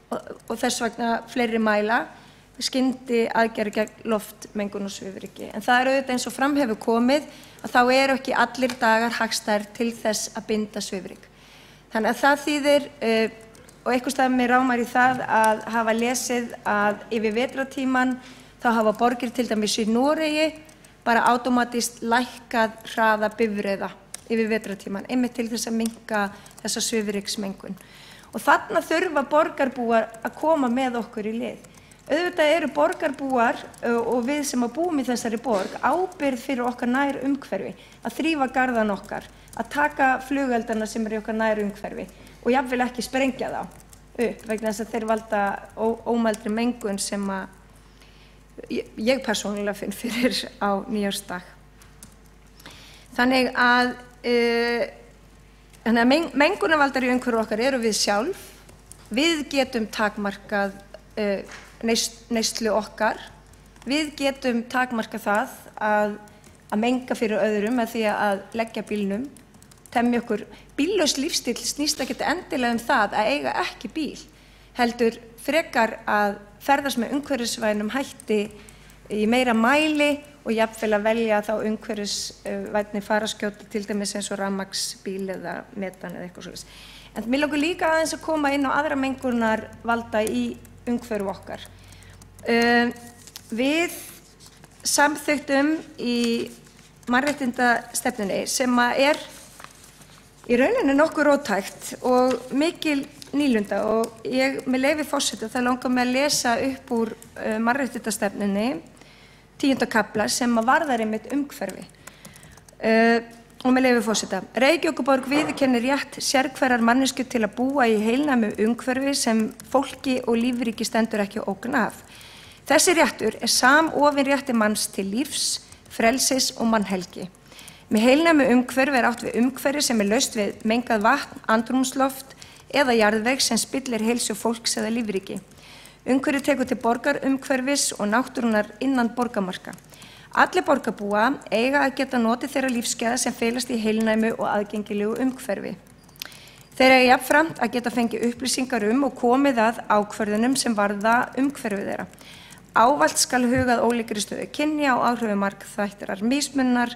og þess vegna fleiri mæla, skyndi aðgerðir gegn loftmengun og svifryki. En það er auðvitað eins og fram hefur komið að þá eru ekki allir dagar hagstæðir til þess að binda svifryk. Þannig að það þýðir, og einhvers staðar mig rámar í það að hafa lesið að yfir vetrartímann þá hafa borgir til dæmis í Noregi bara átómatist lækkað hraða bifreiða yfir vetrartímann, einmitt til þess að minnka þessa svifryksmengun. Og þarna þurfa borgarbúar að koma með okkur í lið. Auðvitað eru borgarbúar og við sem að búum í þessari borg ábyrgð fyrir okkar nær umhverfi, að þrífa garðan okkar, að taka flugeldana sem eru í okkar nær umhverfi og jafnvel ekki sprengja þá upp vegna þess að þeir valda ómældri mengun sem að ég persónulega finn fyrir á nýjársdag. Þannig að mengunarvaldar í umhverfi okkar eru við sjálf. Við getum takmarkað neyslu okkar. Við getum takmarkað það að menga fyrir öðrum með því að leggja bílnum, temja okkur. Bíllaus lífstíll snýst ekkert endilega það að eiga ekki bíl, heldur frekar að ferðast með umhverfisvænum hætti í meira mæli og jafnvel að velja þá umhverfisvænni faraskjóta, til dæmis eins og rafmagnsbíl eða metan eða eitthvað svoleiðis. En mér langar líka aðeins að koma inn á aðra mengunarvalda í umhverfi okkar. Við samþykktum í mannréttindastefnunni sem er í rauninni nokkuð róttækt og mikil nýlunda og ég með leyfi forseta það langar mig að lesa upp úr mannréttindastefnunni 10. kafla sem varðar einmitt umhverfi. Og með leyfi forseta. Reykjavíkurborg viðurkennir rétt sérhverrar manneskju til að búa í heilnæmu umhverfi sem fólki og lífríki stendur ekki ógn af. Þessi réttur er samofinn rétti manns til lífs, frelsis og mannhelgi. Með heilnæmu umhverfi átt við umhverfi sem laust við mengað vatn, andrúmsloft eða jarðveg sem spillir heilsu fólks eða lífríki. Umhverfi tekur til borgarumhverfis og náttúrunnar innan borgarmarka. Allir borgarbúa eiga að geta notið þeirra lífsgæða sem felast í heilnæmu og aðgengilegu umhverfi. Þeir eiga jafnframt að geta fengið upplýsingar og komið að ákvörðunum sem varða umhverfi þeirra. Ávallt skal hugað ólíkri stöðu kynja og áhrifu margþættrar mismunnar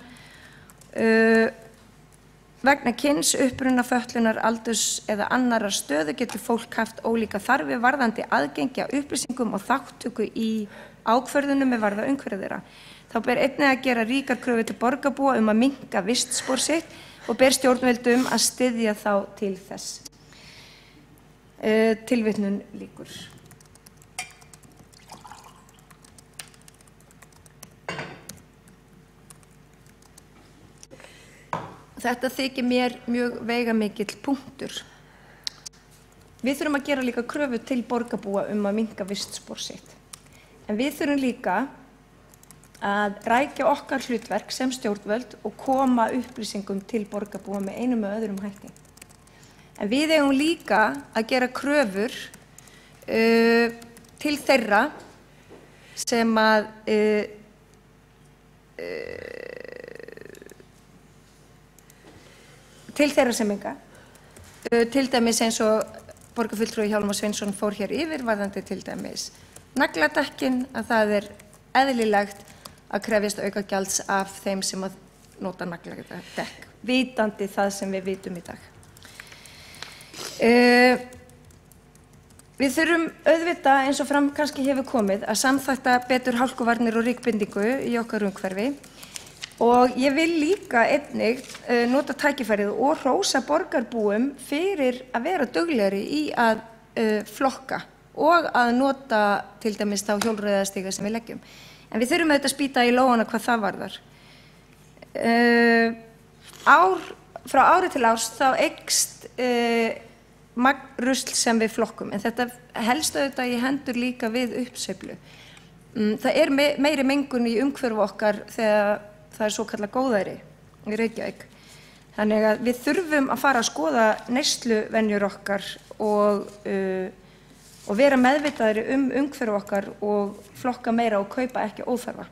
vegna kyns, uppruna, fötlunar, aldurs eða annarar stöðu getur fólk haft ólíka þarfi varðandi aðgengi að upplýsingum og þátttöku í ákvörðunum með varða umhverfi þeirra. Þá ber einnig að gera ríkar kröfur til borgarbúa að minnka vistspor sitt og ber stjórnvöldum að styðja þá til þess. Tilvitnun lýkur. Þetta þykir mér mjög veigamikill punktur. Við þurfum að gera líka kröfur til borgarbúa að minnka vistspor sitt. En við þurfum líka að rækja okkar hlutverk sem stjórnvöld og koma upplýsingum til borgarbúa með einum og öðrum hætti. En við eigum líka að gera kröfur til þeirra sem að til þeirra sem enga. Til dæmis eins og borgarfulltrúi Hjálmar Sveinsson fór hér yfir varðandi til dæmis nagladekkin, að það er eðlilegt að krefjast aukagjalds af þeim sem að nota nagladekk, vitandi það sem við vitum í dag. Við þurfum auðvitað, eins og fram kannski hefur komið, að samþætta betur hálkuvarnir og rykbindingu í okkar umhverfi og ég vil líka einnig nota tækifærið og hrósa borgarbúum fyrir að vera duglegri í að flokka og að nota til dæmis þá hjólreiðastíga sem við leggjum. En við þurfum auðvitað að spýta í lófana hvað það varðar. Frá ári til árs þá eykst magn rusl sem við flokkum, en þetta helst auðvitað í hendur líka við uppsveiflu. Það er meiri mengun í umhverfi okkar þegar það er svo kallað góðæri í Reykjavík. Þannig að við þurfum að fara að skoða neysluvenjur okkar og vera meðvitaðri umhverfi okkar og flokka meira og kaupa ekki óþarfa.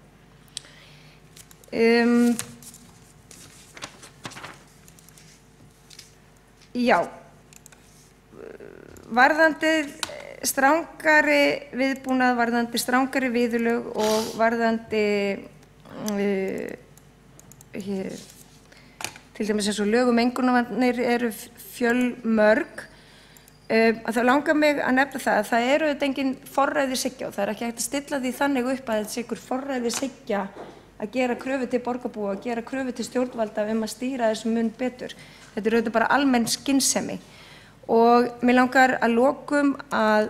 Já, varðandi strangari viðbúnað, varðandi strangari viðurlög og varðandi til dæmis eins og lög mengunarvarnir eru fjölmörg. Það langar mig að nefna það að það eru auðvitað engin forræðishyggja og það er ekki hægt að stilla því þannig upp að þetta sé einhver forræðishyggja að gera kröfu til borgarbúa, að gera kröfu til stjórnvalda að stýra þessum mun betur. Þetta er auðvitað bara almenn skynsemi og mig langar að lokum að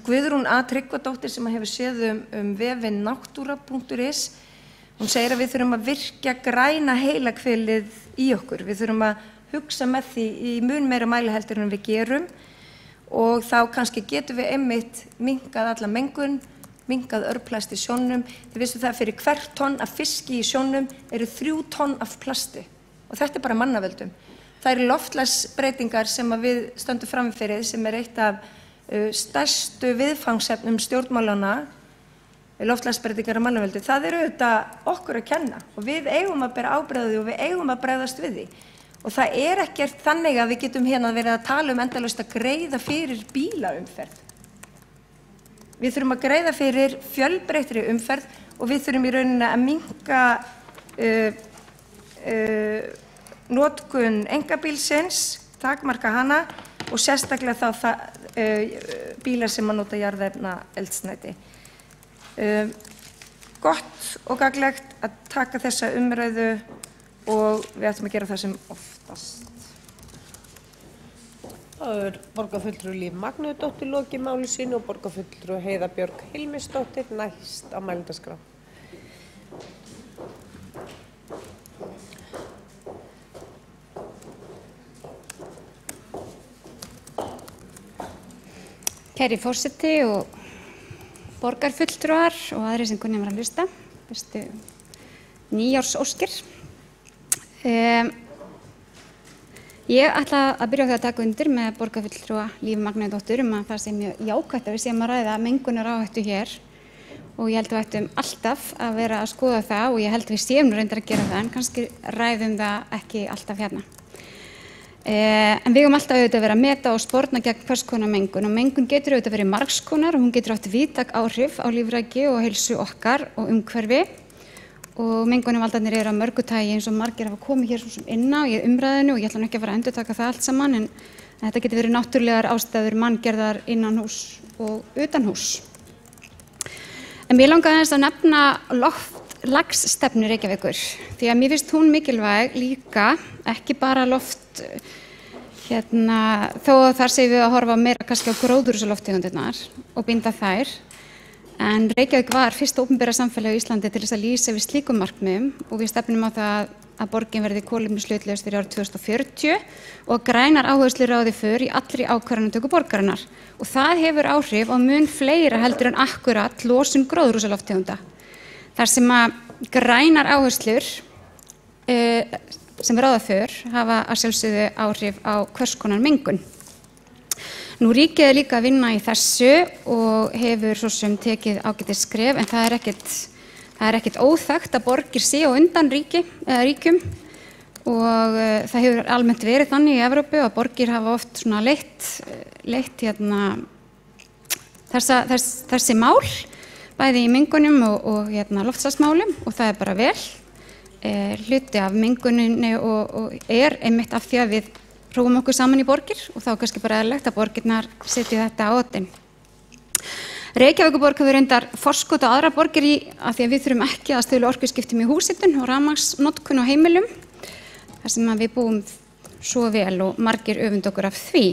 Guðrún A. Tryggvadóttir sem hefur séð vefinn náttúra.is, hún segir að við þurfum að virkja græna heilahvelið í okkur. Við þurfum að hugsa með því í mun meira mæli heldur en við gerum og þá kannski getum við einmitt minnkað alla mengun, minnkað örplast í sjónum. Þið vissu það að fyrir hvert tonn af fiski í sjónum eru 3 tonn af plasti og þetta bara mannavöldum. Það eru loftslagsbreytingar sem að við stöndum frammi fyrir sem eitt af stærstu viðfangsefnum stjórnmálanna, loftslagsbreytingar af mannavöldu. Það auðvitað okkur að kenna og við eigum að bera ábyrgð á því og við eigum að bregðast við því. Og það ekkert þannig að við getum hérna verið að tala endalaust að greiða fyrir bílaumferð. Við þurfum að greiða fyrir fjölbreyttri umferð og við þurfum í rauninni að minnka notkun einkabílsins, takmarka hana og sérstaklega þá bílar sem að nota jarðefnaeldsneyti. Gott og gagnlegt að taka þessa umræðu og við ætlum að gera það sem oftast. Það borgarfulltrúi Líf Magnúsdóttir lokið máli sínu og borgarfulltrúi Heiða Björg Hilmisdóttir næst á mælendaskrá. Kæri forseti og borgarfulltrúar og aðrir sem kunni að hlusta, bestu nýjársóskir. Ég ætla að byrja á því að taka undir með borgarfulltrúa Líf Magnúsdóttur að það sé mjög jákvætt að við séum að ræða mengunaráhættu hér og ég held að við ættum alltaf að vera að skoða það og ég held að við séum reyndar að gera það en kannski ræðum það ekki alltaf hérna. En við eigum alltaf auðvitað að vera að meta og sporna gegn hvers konar mengun og mengun getur auðvitað verið margs konar og hún getur átt víðtæk áhrif á lífræki og heilsu okkar og umhverfi og mengunarvaldarnir eru af mörgu tagi eins og margir hafa komið hér svo sem inn á í umræðinu og ég ætla nú ekki að fara að endurtaka það allt saman en þetta getur verið náttúrulegar ástæður manngerðar innan hús og utan hús. En mér langaði aðeins að nefna loftslagsstefnu Reykjavíkur því að mér finnst hún mikilvæg líka, ekki bara þó að þar séum við að horfa meira kannski á gróðurhúsalofttegundirnar og binda þær. En Reykjavík var fyrsta opinbera samfélag á Íslandi til þess að lýsa við slíkum markmiðum og við stefnum á það að borgin verði kolefnishlutlaus fyrir árið 2040 og grænar áherslur ráði för í allri ákvarðanatöku borgarinnar. Og það hefur áhrif á mun fleira heldur en akkurat losun gróðurhúsalofttegunda. Þar sem að grænar áherslur sem ráða för hafa að sjálfsögðu áhrif á hvers konar mengun. Nú ríkið líka að vinna í þessu og hefur svo sem tekið ágætis skref en það ekkert óþekkt að borgir sé á undan ríkjum og það hefur almennt verið þannig í Evrópu að borgir hafa oft svona leitt þessi mál bæði í mengunum og loftslagsmálum og það bara vel. Hluti af menguninni og einmitt af því að við prófum okkur saman í borgir og þá kannski bara eðlilegt að borgirnar setji þetta á oddinn. Reykjavíkurborg hefur reyndar forskot á aðra borgir af því að við þurfum ekki að stuðla orkuskiptum í húshitun og rafmagnsnotkun á heimilum þar sem við búum svo vel og margir öfund okkur af því.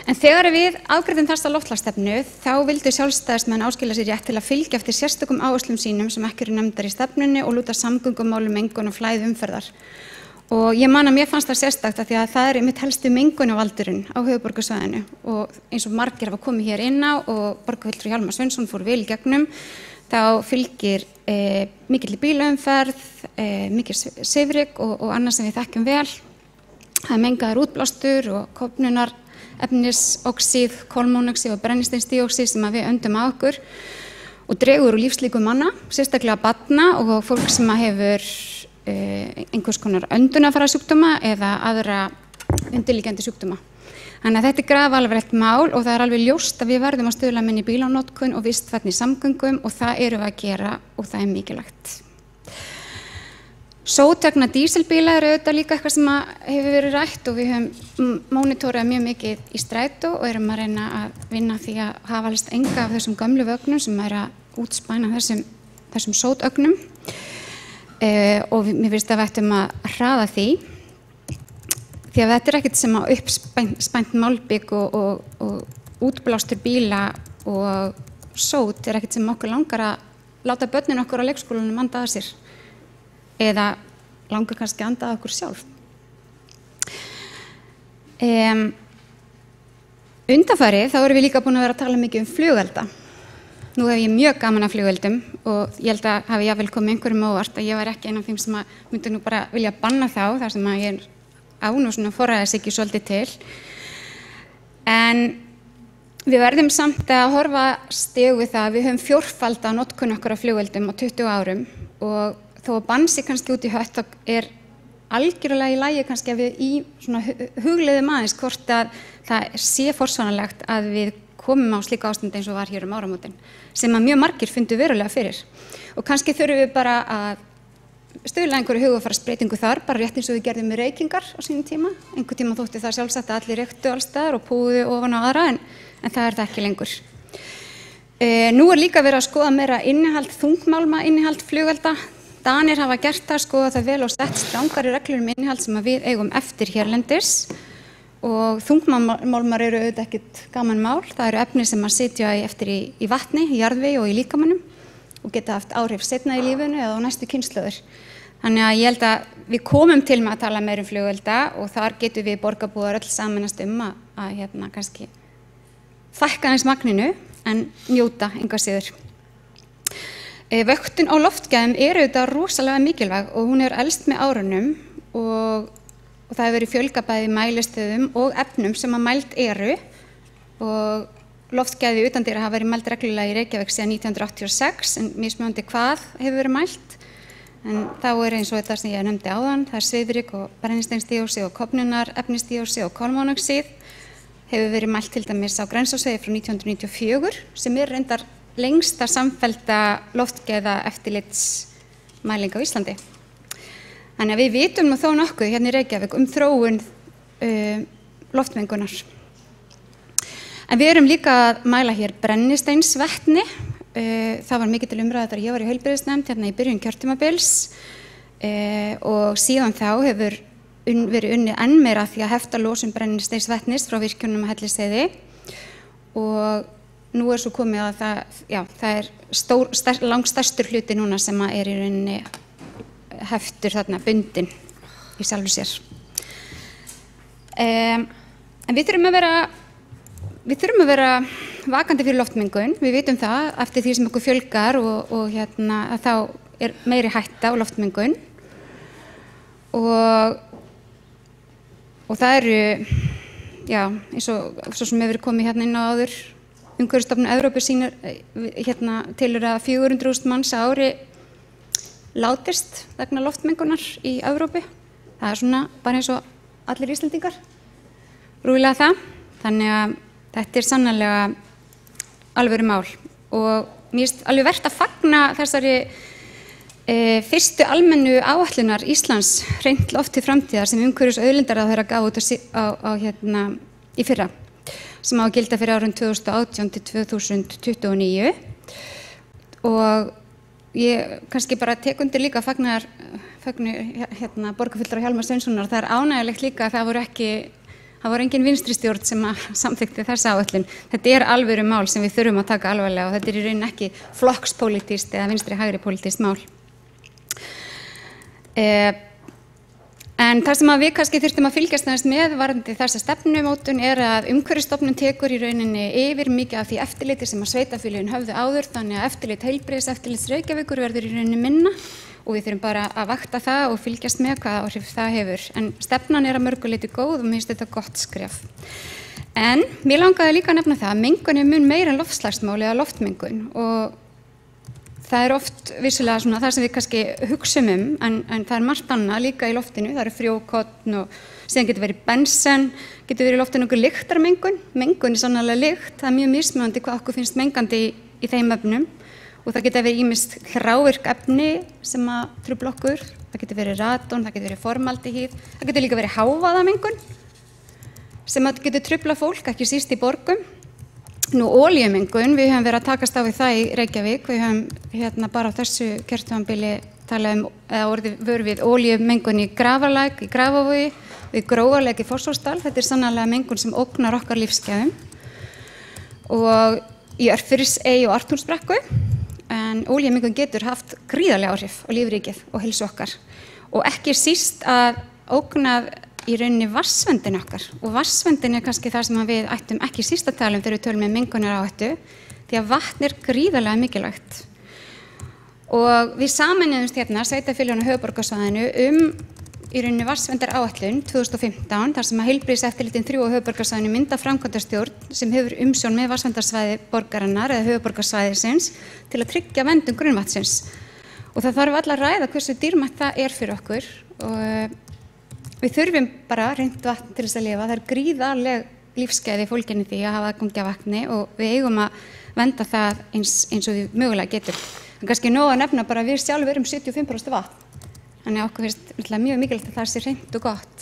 En þegar við afgreiðum þessa loftslagsstefnu þá vildu sjálfstæðismenn áskilja sér rétt til að fylgja eftir sérstökum áherslum sínum sem ekki eru nefndar í stefnunni og lúta samgöngumálum, mengun og flæði umferðar. Og ég man að mér fannst það sérstakt af því að það einmitt helstu mengunarvaldurinn á höfuðborgarsvæðinu og eins og margir hafa komið hér inn á og borgarfulltrúi Hjálmar Sveinsson fór vel í gegnum þá fylgir mikill bílaumferð, mikil svifryk og annað sem við þekkjum vel. Það er mengaður útblástur og kofnunar efnisoxíð, kolmónoxíð og brennisteinsdíoxíð sem við öndum á okkur og dregur úr lífslíkum manna, sérstaklega barna og fólk sem hefur einhvers konar öndunarfarasjúkdóma eða aðra undirliggjandi sjúkdóma. Þannig að þetta grafalvarlegt mál og það alveg ljóst að við verðum að stuðla minni bílanotkun og vistvænni samgöngum og það erum við að gera og það mikilvægt. Sóttekna dísilbíla auðvitað líka eitthvað sem hefur verið rætt og við höfum mónitorað mjög mikið í strætó og erum að reyna að vinna því að hafa helst enga af þessum gömlu vögnum sem að útspæna þessum sótögnum og mér finnst að við ættum að hraða því því að þetta ekkert sem að uppspænt málbygg og útblástur bíla og sót ekkert sem okkur langar að láta börnin okkur á leikskólanum anda að sér eða langar kannski að anda að okkur sjálf. Undanfarið þá erum við líka búin að vera að tala mikið flugelda. Nú hef ég mjög gaman af flugeldum og ég held að hafi jafnvel komið einhverjum á óvart að ég var ekki einn af þeim sem myndi nú bara vilja banna þá, þar sem að ég á nú svona forræðishyggju svolítið til. En við verðum samt að horfa stegu við það að við höfum fjórfalda notkun okkar af flugeldum á 20 árum og þó að bann sig kannski út í hött þá algjörlega í lagi kannski að við í svona hugleiðum aðeins hvort að það sé forsvaranlegt að við komum á slíka ástand eins og var hér áramótin sem að mjög margir fundu verulega fyrir og kannski þurfum við bara að stuðla einhverju hugarfarsbreytingu þar bara rétt eins og við gerðum með reykingar á sínum tíma. Einhver tíma þótti það sjálfsagt að allir reyktu alls staðar og púðu ofan á aðra en það er það ekki lengur. Nú líka verið að skoða meira innihald þungmálma, innihald flugelda. Danir hafa gert það, skoða það vel og sett strangari reglur innihald sem að við eigum eftir hérlendis og þungmálmar eru auðvitað ekkert gaman mál. Það eru efni sem að sitja eftir í vatni, í jarðvegi og í líkamanum og geta haft áhrif seinna í lífinu eða á næstu kynslóðir. Þannig að ég held að við komum til með að tala meira flugelda og þar getum við borgarbúar öll saminast að kannski fækka aðeins magninu en njóta enga síður. Vöktun á loftgæðum auðvitað rosalega mikilvæg og hún elst með árunum og það hefur verið fjölgað bæði mælistöðum og efnum sem að mæld eru og loftgæði utandyra hafa verið mæld reglulega í Reykjavík síðan 1986 en mismunandi hvað hefur verið mælt en þá eins og þetta sem ég nefndi áðan, það svifryk og brennisteinsdíóxíð og kofnunarefnisdíóxíð og kolmónoxíð hefur verið mælt til dæmis á Grensásvegi frá 1994 sem reyndar lengsta samfellda loftgæða eftirlitsmæling á Íslandi. Þannig að við vitum nú þó nokkuð hérna í Reykjavík þróun loftmengunar. En við erum líka að mæla hér brennisteinsvetni. Það var mikið til umræðu þegar ég var í heilbrigðisnefnd hérna í byrjun kjörtímabils og síðan þá hefur verið unnið enn meira því að hefta losun brennisteinsvetnis frá virkjunum á Hellisheiði og nú svo komið að það langstærstur hluti núna sem í rauninni heftur þarna bundin í sjálfu sér. En við þurfum að vera vakandi fyrir loftmengun. Við vitum það eftir því sem okkur fjölgar og að þá meiri hætta á loftmengun og það eru eins og svo sem hefur komið hérna inn á áður Umhverfisstofnun Evrópu sýnir tilur að 400.000 manns á ári látist vegna loftmengunar í Evrópu. Það svona bara eins og allir Íslendingar, rúlega það. Þannig að þetta sannarlega alvöru mál og mér finnst alveg vert að fagna þessari fyrstu almennu áætlunar Íslands hreint loft til framtíðar sem umhverfis- og auðlindaráðherra gaf út í fyrra sem á að gilda fyrir árin 2018 til 2029 og ég kannski bara tek undir líka fagnu borgarfulltrúa Hjálmar Sveinssonar. Það ánægjulegt líka að það voru engin vinstri stjórn sem samþykkti þessa áætlun. Þetta alvöru mál sem við þurfum að taka alvarlega og þetta í rauninni ekki flokkspólitískt eða vinstri-hægri pólitískt mál. En það sem við kannski þurftum að fylgjast aðeins með varðandi þessa stefnumótun að Umhverfisstofnun tekur í rauninni yfir mikið af því eftirliti sem að sveitarfélögin höfðu áður, þannig að eftirlit heilbrigðiseftirlits Reykjavíkur verður í rauninni minna og við þurfum bara að vakta það og fylgjast með hvaða áhrif það hefur. En stefnan að mörgu leyti góð og mér finnst þetta gott skref. En mér langaði líka að nefna það að mengun mun meira en loftslagsmál eða loftmengun og það oft vissulega svona það sem við kannski hugsum en það margt annað líka í loftinu. Það frjókorn og síðan getur verið bensen, getur verið í loftinu einhver lyktarmengun. Mengun sannarlega lykt, það mjög mismunandi hvað okkur finnst mengandi í þeim efnum og það getur verið ýmist þrávirk efni sem að trufla okkur. Það getur verið radon, það getur verið formaldehýð, það getur líka verið hávaðamengun sem að getur trufla fólk, ekki síst í borgum. Nú olíumengun, við höfum verið að takast á við það í Reykjavík. Við höfum bara á þessu kjörtímabili talað orðið vör við olíumengun í Grafarlæk, í Grafarvogi, við Grófarlæk í Fossvogsdal. Þetta sannarlega mengun sem ógnar okkar lífsgæðum. og í Örfirisey og Arnúlsbrekku, en olíumengun getur haft gríðarlega áhrif á lífríkið og heilsu okkar og ekki síst að ógnað í rauninni vatnsverndin okkar, og vatnsverndin kannski það sem við ættum ekki síst að tala þegar við tölum mengunaráhættu, því að vatn gríðarlega mikilvægt. Og við sameinuðumst hérna sveitarfélögin á höfuðborgarsvæðinu í rauninni vatnsverndaráætlun 2015, þar sem að heilbrigðiseftirlitin 3 á höfuðborgarsvæðinu mynda framkvæmdastjórn sem hefur umsjón með vatnsverndarsvæði borgarinnar eða höfuðborgarsvæðisins til að tryggja verndun grunnvatnsins. Og það þarf alla að ræða hversu dýrmætt það fyrir okkur og við þurfum bara hreint vatn til þess að lifa. Það gríðarleg lífsgæði fólgin í því að hafa aðgangi að vatni og við eigum að vernda það eins og við mögulega getum. En kannski nóg að nefna bara að við sjálf erum 75% vatn. Þannig að okkur finnst mjög mikilvægt að það sé hreint og gott.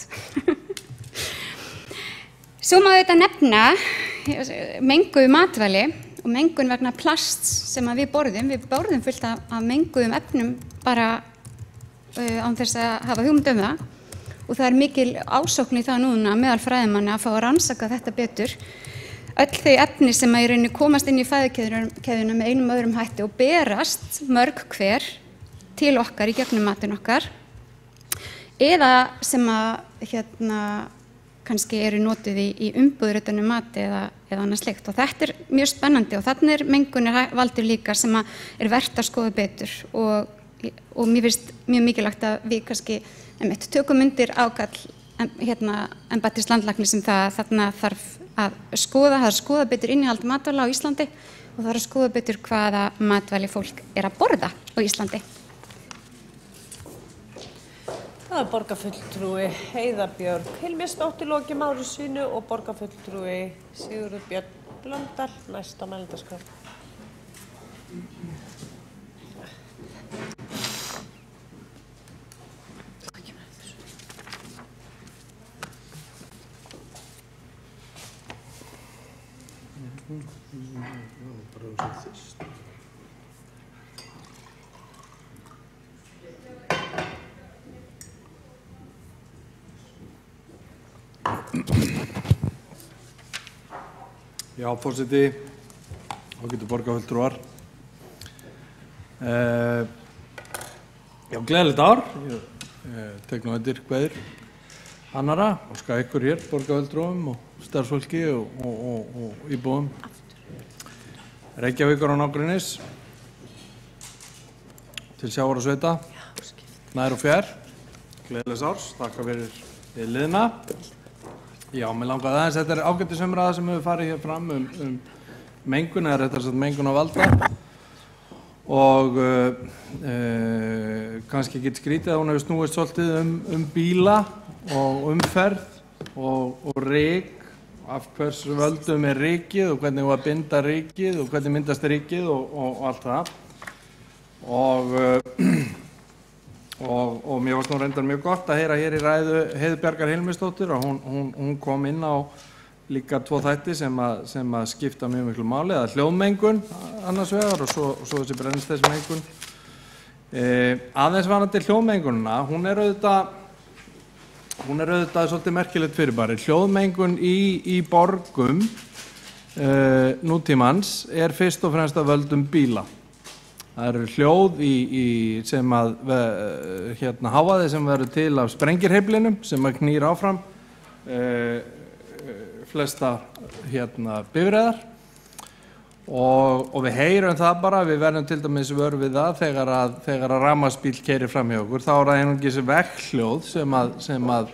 Svo má þetta nefna menguð matvæli og mengun vegna plasts sem að við borðum. Við borðum fullt af menguðum efnum bara án þess að hafa hugmynd það. Og það mikil ásókn í það núna meðal fræðimanna að fá að rannsaka þetta betur. Öll þau efni sem að í rauninni komast inn í fæðukeðjuna með einum öðrum hætti og berast mörg hver til okkar í gegnum matinn okkar eða sem að kannski eru notuð í umbúðir utan mati eða annað slíkt. Og þetta mjög spennandi og þarna mengun valdur líka sem að vert að skoða betur og mér finnst mjög mikilvægt að við kannski tökum undir ákall embættis landlæknis sem það þarna þarf að skoða betur innihald matvæla á Íslandi og það að skoða betur hvaða matvæli fólk að borða á Íslandi. Það borgarfulltrúi Heiða Björg Hilmisdóttir lokið máli sínu og borgarfulltrúi Sigurður Björn Blöndal næst á mælendaskrá. Já, forseti, ágætu borgarfulltrúar. Já, gleðilegt ár. Ég tek nú undir kveðjur annarra og óska ykkur hér, borgarfulltrúum og starfsfólki og íbúum Reykjavíkur og nágrennis til sjávar og sveita, nær og fjær. Gleðilegs árs, þakka fyrir liðna. Já, mér langaði aðeins, þetta ágætisumræða sem hefur farið hér fram mengun, eða réttara sagt mengun á valda og kannski ekki skrítið að hún hefur snúist svolítið bíla og umferð og ryk, af hversu völdum rykið og hvernig að binda rykið og hvernig myndast rykið og allt það og mér varst nú reyndar mjög gott að heyra hér í ræðu Heiðu Bjargar Hilmisdóttir og hún kom inn á líka 2 þætti sem að skipta mjög miklu máli, eða hljóðmengun annars vegar og svo þessi brennisteinsmengun. Aðeins varðandi hljóðmengunina, hún er auðvitað svolítið merkilegt fyrirbæri. Hljóðmengun í borgum nútímans fyrst og fremst af völdum bíla. Það eru hljóð sem hávaði sem verður til af sprengirheiflinum sem að knýr áfram flesta bifreiðar og við heyrum það bara, við verðum til dæmis vör við það þegar að rafmagnsbíl keyrir fram hjá okkur, þá er það einungis vegghljóð sem að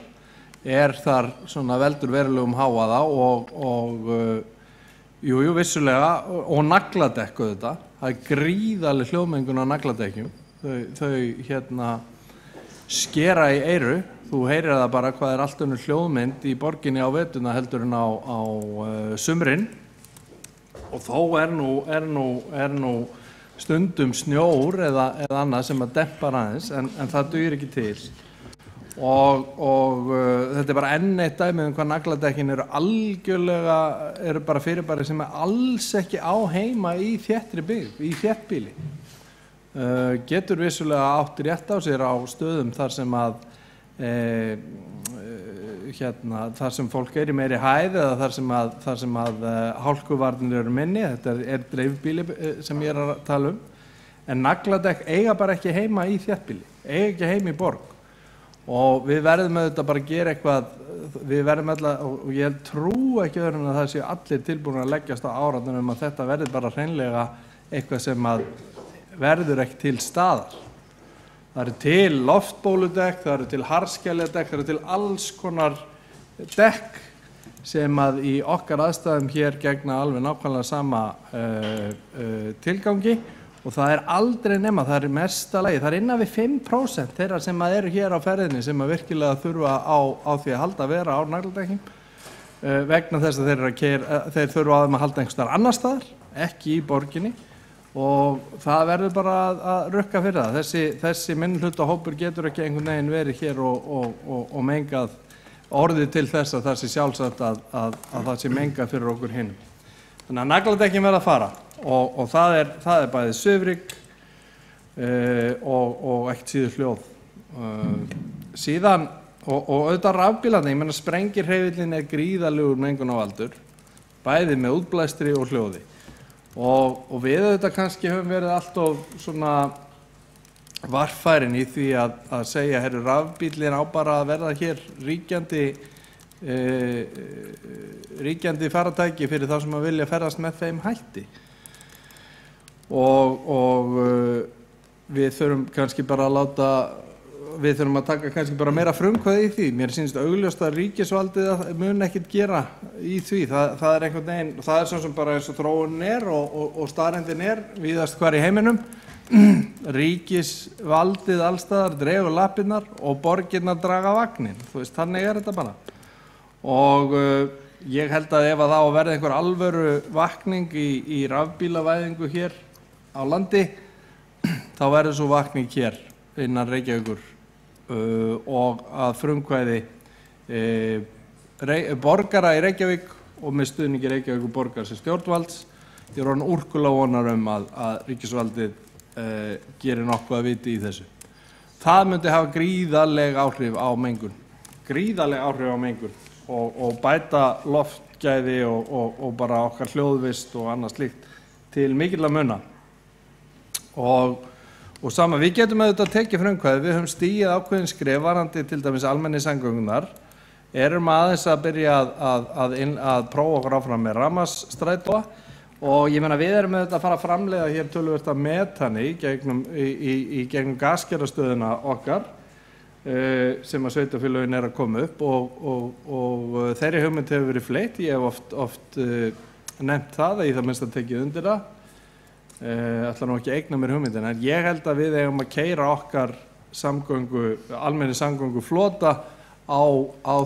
þar svona veldur verulegum hávaða og jú, vissulega, og nagladekk auðvitað. Það gríðarleg hljóðmengun á nagladekkjum. Þau skera í eyru. Þú heyrir það bara hvað allt önnur hljóðmynd í borginni á veturna heldur en á sumrin. Og þó er nú stundum snjór eða annað sem að dempar aðeins, en það dugir ekki til. Og þetta bara enn eitt dæmi hvað nagladekkin eru bara fyrirbæri sem alls ekki á heima í þéttri byggð, í þéttbýli. Getur vissulega átt rétt á sér á stöðum þar sem að þar sem fólk í meiri hæð eða þar sem að hálkuvarnir eru minni, þetta dreifbíli sem ég að tala en nagladekk eiga bara ekki heima í þéttbýli, eiga ekki heima í borg og við verðum auðvitað bara að gera eitthvað, við verðum alltaf, og ég trú ekki öðrum að það séu allir tilbúin að leggjast á áratnum að þetta verður bara hreinlega eitthvað sem að verður ekki til staðar. Það eru til loftbóludekk, það eru til harðskjæljadekk, það eru til alls konar dekk sem að í okkar aðstæðum hér gegna alveg nákvæmlega sama tilgangi og það aldrei nema, það mesta lagi, það innan við 5% þeirra sem að eru hér á ferðinni sem að virkilega þurfa á því að halda að vera á nagladekkjum vegna þess að þeir þurfa á þeim að halda einhvers staðar annar staðar, ekki í borginni og það verður bara að rukka fyrir það. Þessi minnihlutahópur getur ekki einhvern veginn verið hér og mengað orðið til þess að það sé sjálfsagt að það sé mengað fyrir okkur hinum. Þannig að nagladekkin verða að fara og það er bæði svifryk og ekkert síður hljóð. Síðan, og auðvitað rafbílarnir, ég meina sprengirhreyfillinn gríðarlegur mengunarvaldur, bæði með útblæstri og hljóði. Og við auðvitað kannski höfum verið alltof svona varfærin í því að segja, herru, rafbíllinn á bara að verða hér ríkjandi faratæki fyrir þá sem að vilja ferðast með þeim hætti. Og við þurfum kannski bara við þurfum að taka kannski bara meira frumkvæði í því. Mér sýnist augljóst að ríkisvaldið mun ekkert gera í því. Það einhvern veginn, það svo sem bara eins og þróunin og staðreyndin víðast hvar í heiminum. Ríkisvaldið allstaðar dregur lappirnar og borgirnar draga vagnin. Þú veist, þannig þetta bara. Og ég held að ef að það verði einhver alvöru vakning í rafbílavæðingu hér á landi, þá verður svo vakning hér innan Reykjavíkur og að frumkvæði borgara í Reykjavík og með stuðningi Reykjavíkur borgar sem stjórnvalds. Ég orðinn úrkulega vonar að ríkisvaldið gerir nokkuð að viti í þessu. Það myndi hafa gríðarleg áhrif á mengun og bæta loftgæði og bara okkar hljóðvist og annað slíkt til mikilla muna. Og sama, við getum auðvitað tekið frumkvæði, við höfum stigið ákveðin skref varðandi til dæmis almenningssamgöngunar, erum aðeins að byrja að prófa okkur áfram með rafmagnsstrætó og ég meina við erum auðvitað að fara að framleiða hér töluvert af metani í gegnum gasgerastöðina okkar sem að sveitarfélögin að koma upp og þeirri hugmynd hefur verið fleytt. Ég hef oft nefnt það að ég það minnst að tekið undir það. Ætla nú ekki að eigna mér hugmyndina, en ég held að við eigum að keyra okkar almenni samgöngu flota á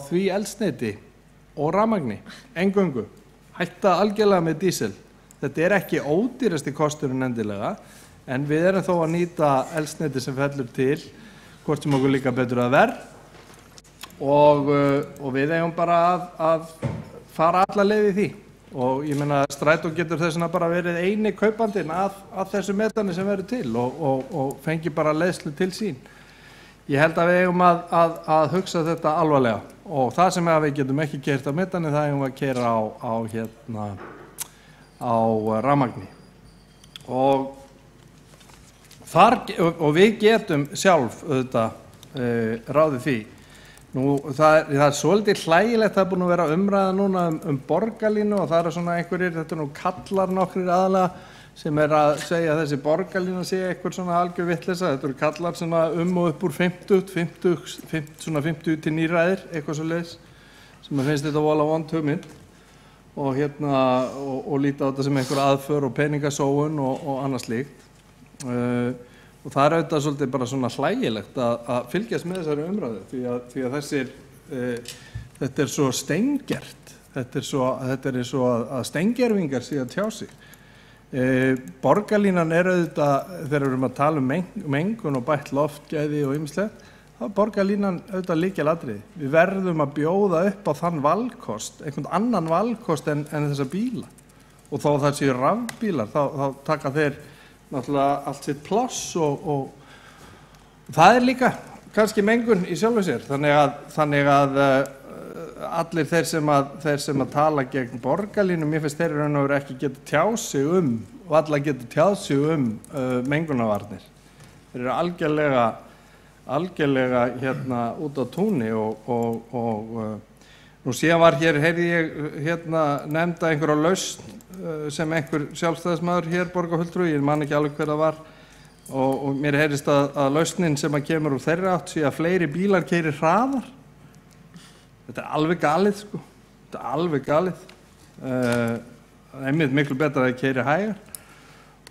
því eldsneyti og rafmagni, eingöngu, hætta algjörlega með dísil. Þetta ekki ódýrasti kosturinn endilega, en við erum þó að nýta eldsneyti sem fellur til, hvort sem okkur líka betur að verð, og við eigum bara að fara alla leið í því. Og ég meina strætó getur þess vegna bara verið eini kaupandinn að þessu metani sem verður til og fengi bara leiðslu til sín. Ég held að við eigum að hugsa þetta alvarlega og það sem við getum ekki keyrt á metani, það eigum við að keyra á rafmagni. Og við getum sjálf auðvitað ráðið því. Nú, það svolítið hlægilegt, það búin að vera umræða núna borgarlínu og það svona einhverjir, þetta nú kallar nokkrir aðalega sem að segja að þessi borgarlína sé eitthvað svona algjör vitleysa. Þetta kallar svona og upp úr 50 til nýræðir, eitthvað svo leiðis, sem að finnst þetta vola vond hugmynd og líta á þetta sem einhver aðför og peningasóun og annað slíkt. Og það auðvitað svolítið bara svona hlægilegt að fylgjast með þessari umræðu því að þetta svo steingert, þetta eins og að steingervingar sé að tjá sig. Borgarlínan auðvitað, þegar við erum að tala mengun og bætt loftgæði og ýmislegt, þá borgarlínan auðvitað lykilatriði. Við verðum að bjóða upp á þann valkost, einhvern annan valkost en þessa bíla. Og þó það séu rafbílar, þá taka þeir náttúrulega allt sitt pláss og það líka kannski mengun í sjálfu sér, þannig að allir þeir sem að tala gegn borgarlínu, mér finnst þeir raun og veru ekki geta tjáð sig og alla geta tjáð sig mengunarvarnir. Þeir eru algjörlega hérna út á túni og nú síðan var hér, heyrði ég nefnda einhverja lausn sem einhver sjálfstæðismaður hér borgarfulltrúi, ég man ekki alveg hver það var, og mér heyrðist að lausnin sem að kemur úr þeirra átt sé að fleiri bílar keyri hraðar. Þetta alveg galið, sko. Þetta alveg galið. Einmitt miklu betra að keyri hægar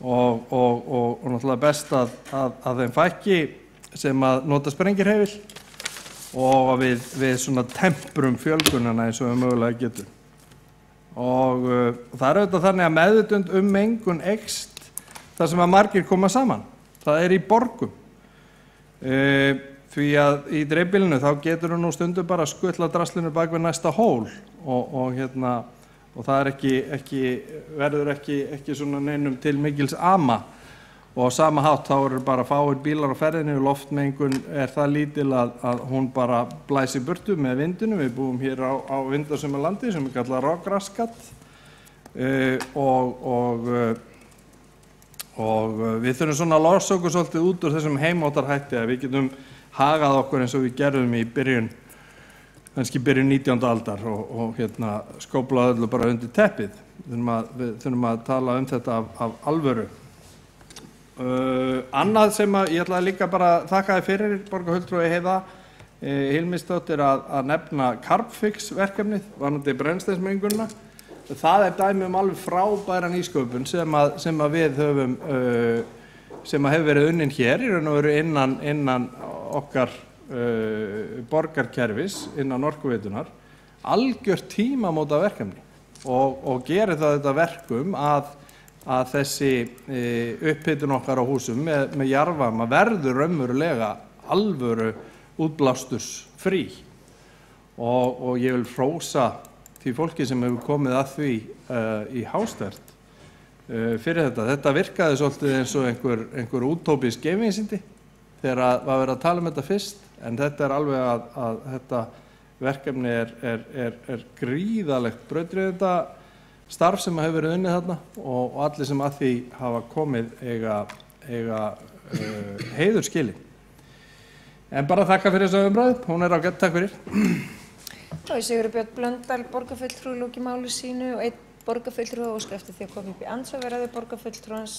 og náttúrulega best að þeim fækki sem að nota sprengirhefil og að við svona temprum fjölgunina eins og við mögulega getum. Og það auðvitað þannig að meðvitund mengun eykst þar sem að margir koma saman. Það í borgum. Því að í dreifbýlinu þá getur nú stundum bara skutla draslinu bak við næsta hól og það verður ekki svona neinum til mikils ama. Og á sama hátt þá eru bara fáir bílar á ferðinni og loftmengun það lítil að hún bara blæsi burtu með vindinu. Við búum hér á vindasömu landi sem kallað rograskat og við þurfum svona að losa okkur svolítið út úr þessum heimótarhætti að við getum hagað okkur eins og við gerðum í byrjun 19. aldar og skóplað öllu bara undir teppið. Við þurfum að tala þetta af alvöru. Annað sem ég ætlaði líka bara að þakka þér fyrir, borgarfulltrúi Heiða Hilmisdóttir, að nefna Carbfix verkefnið varðandi brennisteinsmengunina. Það dæmi alveg frábæra nýsköpun sem við höfum, sem hefur verið unnin hér í raun og veru innan okkar borgarkerfis, innan Orkuveitunar, algjört tímamóta verkefni og gerir það þetta verkum að þessi upphitun okkar á húsum með jarðvarma verður raunverulega alvöru útblásturs frí og ég vil hrósa því fólki sem hefur komið að því í Hástert fyrir þetta. Þetta virkaði svolítið eins og einhver útópísk geimvísindi þegar var verið að tala þetta fyrst, en þetta alveg að þetta verkefni er gríðalegt brautryðjenda starf sem hefur verið unnið þarna og allir sem að því hafa komið eiga heiður skilið. En bara þakka fyrir þessa umræðu, hún ágætt, takk fyrir. Þá Sigurður Björn Blöndal, borgarfulltrúi, lóki máli sínu og einn borgarfulltrúi óska eftir því að koma upp í andsvar við ræðu borgarfulltrúans.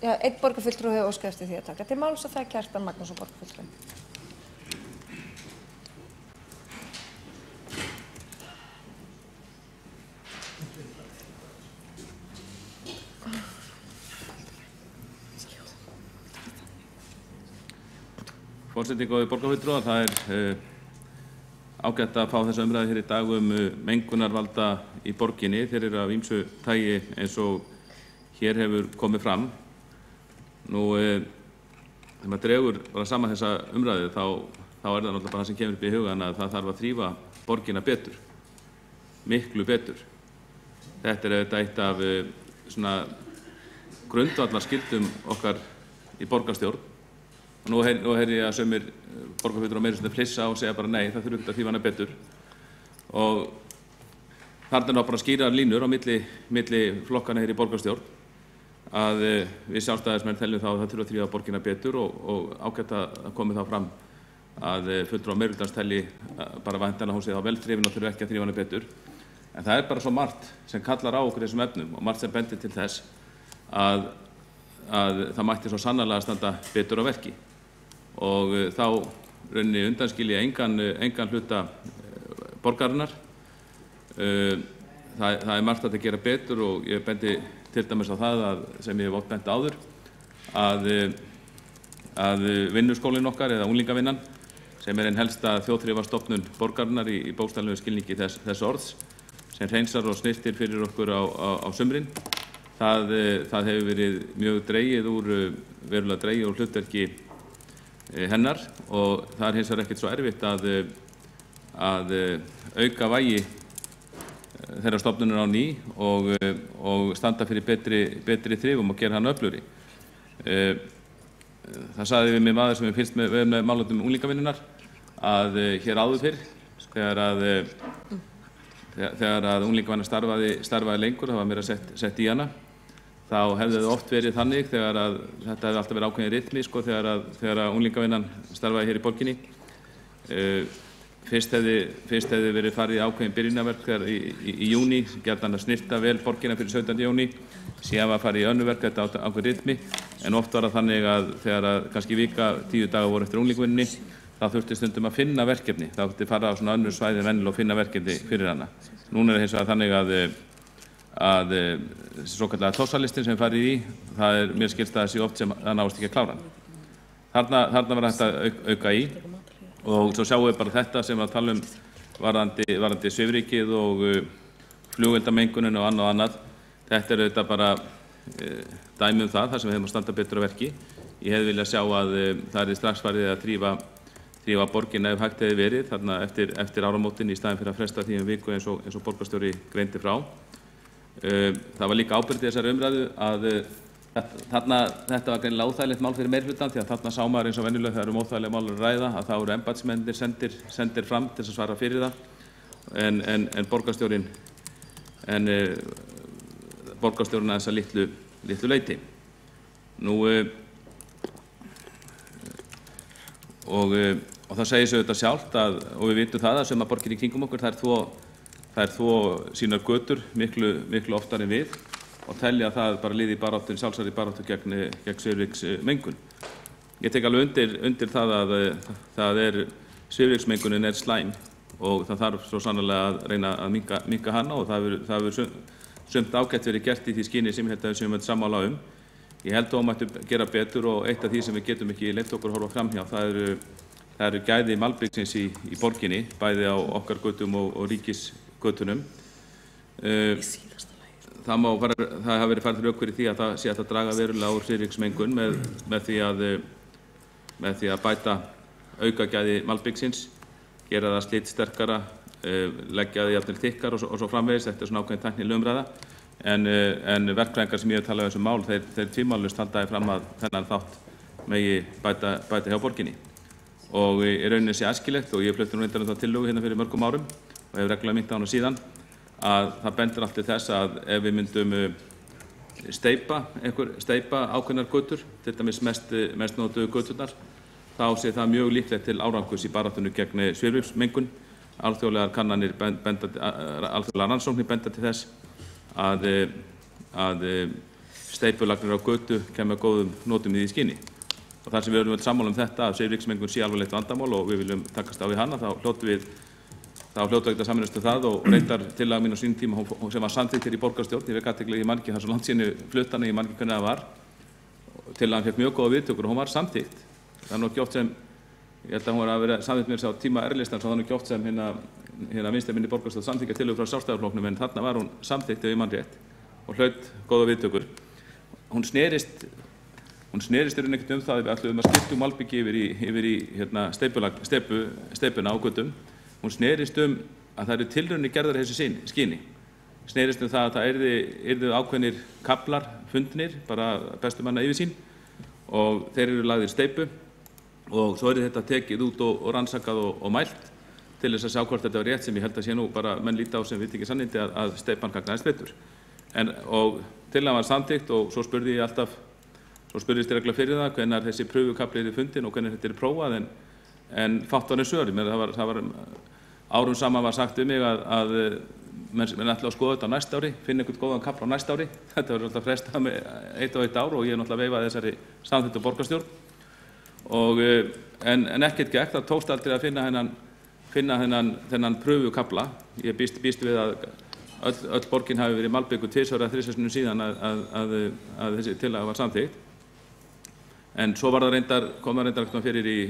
Já, einn borgarfulltrúi óska eftir því að taka til máls og það Kjartan Magnússon, borgarfulltrúi. Forseti, góðir borgarfulltrúar, það ágætt að fá þessa umræðu hér í dag mengunarvalda í borginni. Þeir eru af ýmsu tagi eins og hér hefur komið fram. Nú, þegar maður dregur bara saman þessa umræðu þá er það náttúrulega bara það sem kemur upp í hugan að það þarf að þrífa borgina betur, miklu betur. Þetta auðvitað eitt af svona grundvallarskildum okkar í borgarstjórn. Og nú heyri ég að sumir borgarfulltrúar meira svona flissa og segja bara nei, það þurfi ekki að þrífa hana betur. Og þarna bara skýra línur á milli flokkana hér í borgarstjórn að við sjálfstæðismenn teljum þá að það þurfi að þrífa borgina betur og ágætt að komi þá fram að fulltrúar meirihlutans telji bara væntanlega hún sé þá vel þrifin og þurfi ekki að þrífa hana betur. En það bara svo margt sem kallar á okkur þessum efnum og margt sem bendir til þess að það mætti svo sannarlega standa betur á verki. Og þá rauninni undanskilja engan hluta borgarinnar. Það margt að gera betur og ég bendi til dæmis á það sem ég hef oft bent áður að vinnuskólinn okkar eða unglingavinnan sem ein helsta þjóðþrifastofnun borgarinnar í bókstaflegu skilningi þess orðs sem hreinsar og snyrtir fyrir okkur á sumrin. Það hefur verið mjög verulega dregið úr hlutverki hennar og það hins vegar ekkert svo erfitt að auka vægi þeirra stofnunar á ný og standa fyrir betri þrifum og gera hann öflugri. Það sagði við mig maður sem fylgst með málefnum unglingavinnunnar að hér áður fyrr, þegar að unglingavinna starfaði lengur, það var meira sett í hana, þá hefði það oft verið þannig þegar að þetta hefði alltaf verið ákveðin ritmi sko, þegar að unglingavinnan starfaði hér í borginni. Fyrst hefði verið farið í ákveðin byrjunarverk í júní, gjarnan að snyrta vel borgina fyrir 17. júní, síðan var farið í önnur verk, þetta ákveðin ritmi, en oft var það þannig að þegar að kannski vika 10 dagar voru eftir unglingavinnunni, þá þurfti stundum að finna verkefni, þá þurfti fara á svona önnur svæði venjulega og finna verkefni fyrir hana. Núna er hins vegar þannig að svokallaða tossalistin sem farið í, það mér skilst að það sé oft sem það náist ekki að klára hann. Þarna var þetta auka í og svo sjáum við bara þetta sem að tala varðandi svifrykið og flugeldamengunin og annað. Þetta er auðvitað bara dæmi það sem við hefum að standa betur að verki. Ég hefði viljað sjá að það er strax farið að þrífa borgina ef hægt hefði verið þarna eftir áramótin í staðinn fyrir að fresta því viku eins og borgarstjóri greindi frá. Það var líka ábyrgð í þessari umræðu að þetta var greinilega óþægilegt mál fyrir meirihlutann því að þarna sá maður eins og venjulega þegar óþægilega mál að ræða að þá eru embættismennirnir sendir fram til að svara fyrir það en borgarstjórinn aðeins að litlu leyti. Og það segir sig auðvitað sjálft og við vitum það að sem að borgir í kringum okkur þær þvo sínar götur miklu oftar en við og telja það bara liði sjálfsagðri baráttu gegn svifryksmengun. Ég tek alveg undir það að svifryksmengunin er slæm og það þarf svo sannarlega að reyna að minnka hana og það hefur sumt ágætt verið gert í því skyni sem við höfum sammála Ég held að það mættu gera betur og eitt af því sem við getum ekki leyft okkur að horfa fram hjá, það eru gæði malbyggsins í borginni, bæði á okkar götum og ríkisgötunum. Það hafa verið farið rök fyrir því að það sé hægt að draga verulega úr svifryksmengun með því að bæta aukagæði malbyggsins, gera það slitsterkara, leggja því jafnvel þykkar og svo framvegis. Þetta er svona ákveðin tæknileg umræða. En verkfræðingar sem ég hef talað um þessum mál, þeir tvímælalaust halda fram að þennan þátt megi bæta hjá borginni. Og í rauninni sé æskilegt, og ég flutti nú reyndar þá tillögu hérna fyrir mörgum árum og hef reglulega minnt á hana síðan, að það bendir allt til þess að ef við myndum steypa ákveðnar götur, til dæmis mest notuðu göturnar, þá sé það mjög líklegt til árangurs í baráttunni gegn svifryksmengun. Alþjóðlegar rannsóknir benda til þess að steypulagnir á götu kemur góðum notum í því skyni. Og þar sem við erum sammála þetta að svifryksmengun sé alvarlegt vandamál og við viljum takast á við hana, þá hljótum við að sameinast það og reyndar tillaga mín á sínum tíma sem var samþykkt hér í borgarstjórn. Ég vek athygli, ég man ekki það svo langt síðan flutt hana, ég man ekki hvernig það var. Tillagan fékk mjög góða viðtökur og hún var samþykkt. Það er nú ekki oft sem, ég held að hún var að vera samþykkt mér á tíma R-listan, svo það er nú ekki oft sem hérna vinstri minni borgarstjórn samþykkja tillögu frá Sjálfstæðisflokknum, en þarna var hún samþykkt ef ég man rétt og hlaut góða viðtökur. Hún snerist í raun ekkert það að við ætluðum að skipta malbyggi yfir í steypuna á götum. Hún snerist að það eru tilraunir gerðar í þessu skyni. Snerist það að það yrðu ákveðnir kaflar fundnir, bara bestu manna yfirsýn, og þeir eru lagðir steypu og svo þetta tekið út og rannsakað og mælt til þess að sjá hvort þetta var rétt, sem ég held að sé nú bara menn líta á sem viti ekki sannindi að steypan gagnaðist betur. Og tillagan var samþykkt og svo spurðist ég reglulega fyrir það hvenær þessi prufukafli yrði fundin og hvenær þetta yrði prófað, en fátt var svör. Það var árum saman var sagt mig að menn ætla að skoða þetta á næsta ári, finna einhvern góðan kafla á næsta ári. Þetta verður alltaf frestað með 1 og 1 ár og ég náttúrulega veifaði þessari samþykktu borgarstjórn. En ekkert gekk, það tókst aldrei að finna þennan prufukafla. Ég býst við að öll borgin hafi verið malbygguð 2 eða 3 sinnum síðan að þessi tillaga var samþykkt. En svo kom það reyndar fyrir í